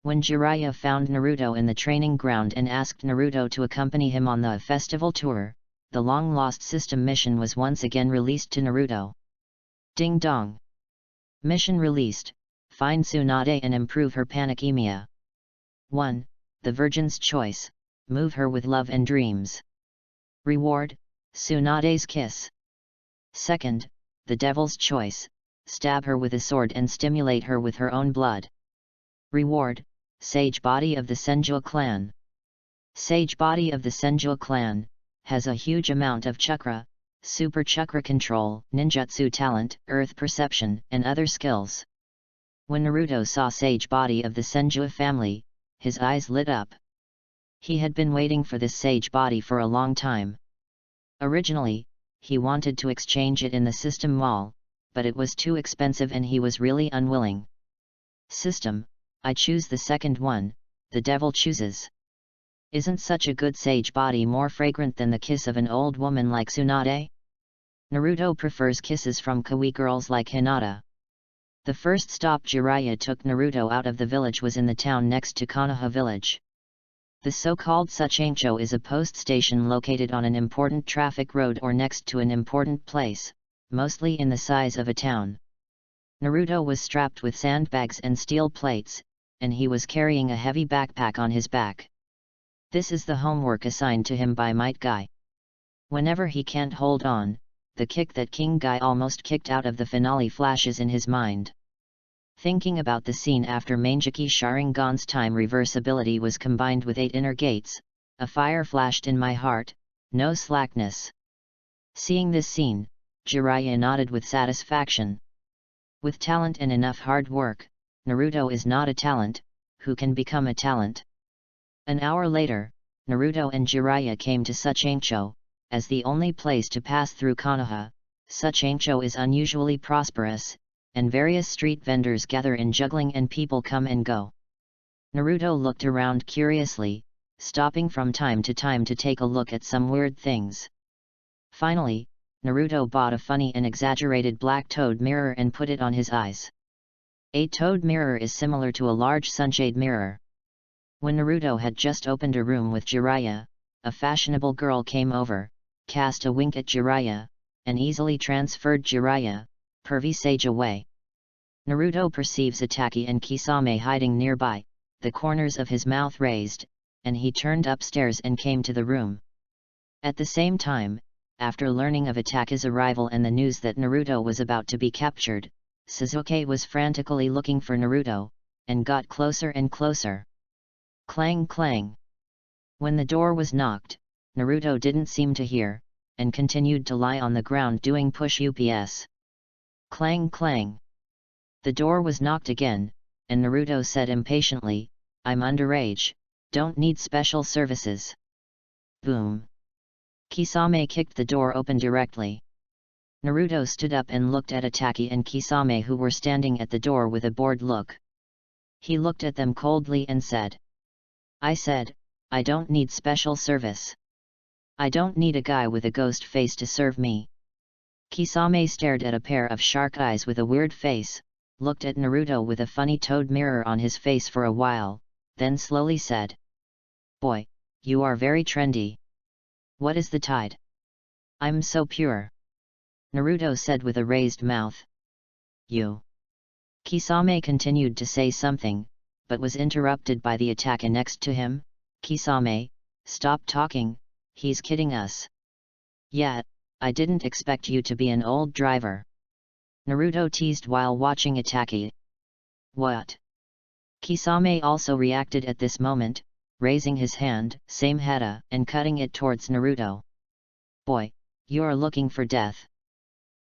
S1: When Jiraiya found Naruto in the training ground and asked Naruto to accompany him on the festival tour, the long-lost system mission was once again released to Naruto. Ding dong! Mission released, find Tsunade and improve her panicemia. 1. The Virgin's Choice, move her with love and dreams. Reward, Tsunade's kiss. 2. The Devil's Choice, stab her with a sword and stimulate her with her own blood. Reward, Sage Body of the Senju clan. Sage Body of the Senju clan has a huge amount of chakra, super chakra control, ninjutsu talent, earth perception, and other skills. When Naruto saw Sage Body of the Senju family, his eyes lit up. He had been waiting for this Sage Body for a long time. Originally, he wanted to exchange it in the system mall, but it was too expensive and he was really unwilling. System, I choose the second one, the devil chooses. Isn't such a good sage body more fragrant than the kiss of an old woman like Tsunade? Naruto prefers kisses from kawaii girls like Hinata. The first stop Jiraiya took Naruto out of the village was in the town next to Konoha village. The so-called Suchancho is a post station located on an important traffic road or next to an important place, mostly in the size of a town. Naruto was strapped with sandbags and steel plates, and he was carrying a heavy backpack on his back. This is the homework assigned to him by Might Guy. Whenever he can't hold on, the kick that King Guy almost kicked out of the finale flashes in his mind. Thinking about the scene after Mangeki Sharingan's time reverse ability was combined with 8 inner gates, a fire flashed in my heart, no slackness. Seeing this scene, Jiraiya nodded with satisfaction. With talent and enough hard work, Naruto is not a talent, who can become a talent. An hour later, Naruto and Jiraiya came to Suchancho, as the only place to pass through Konoha. Suchancho is unusually prosperous, and various street vendors gather in juggling and people come and go. Naruto looked around curiously, stopping from time to time to take a look at some weird things. Finally, Naruto bought a funny and exaggerated black toad mirror and put it on his eyes. A toad mirror is similar to a large sunshade mirror. When Naruto had just opened a room with Jiraiya, a fashionable girl came over, cast a wink at Jiraiya, and easily transferred Jiraiya, pervy sage, away. Naruto perceives Ataki and Kisame hiding nearby, the corners of his mouth raised, and he turned upstairs and came to the room. At the same time, after learning of Ataki's arrival and the news that Naruto was about to be captured, Sasuke was frantically looking for Naruto, and got closer and closer. Clang clang. When the door was knocked, Naruto didn't seem to hear, and continued to lie on the ground doing push-ups. Clang clang. The door was knocked again, and Naruto said impatiently, "I'm underage, don't need special services." Boom. Kisame kicked the door open directly. Naruto stood up and looked at Ataki and Kisame, who were standing at the door with a bored look. He looked at them coldly and said, "I said, I don't need special service. I don't need a guy with a ghost face to serve me." Kisame stared at a pair of shark eyes with a weird face, looked at Naruto with a funny toad mirror on his face for a while, then slowly said, "Boy, you are very trendy. What is the tide?" "I'm so pure," Naruto said with a raised mouth. "You." Kisame continued to say something, but was interrupted by the attacker next to him. "Kisame, stop talking, he's kidding us." "Yeah, I didn't expect you to be an old driver," Naruto teased while watching Ataki. "What?" Kisame also reacted at this moment, raising his hand, same heta, and cutting it towards Naruto. "Boy, you're looking for death."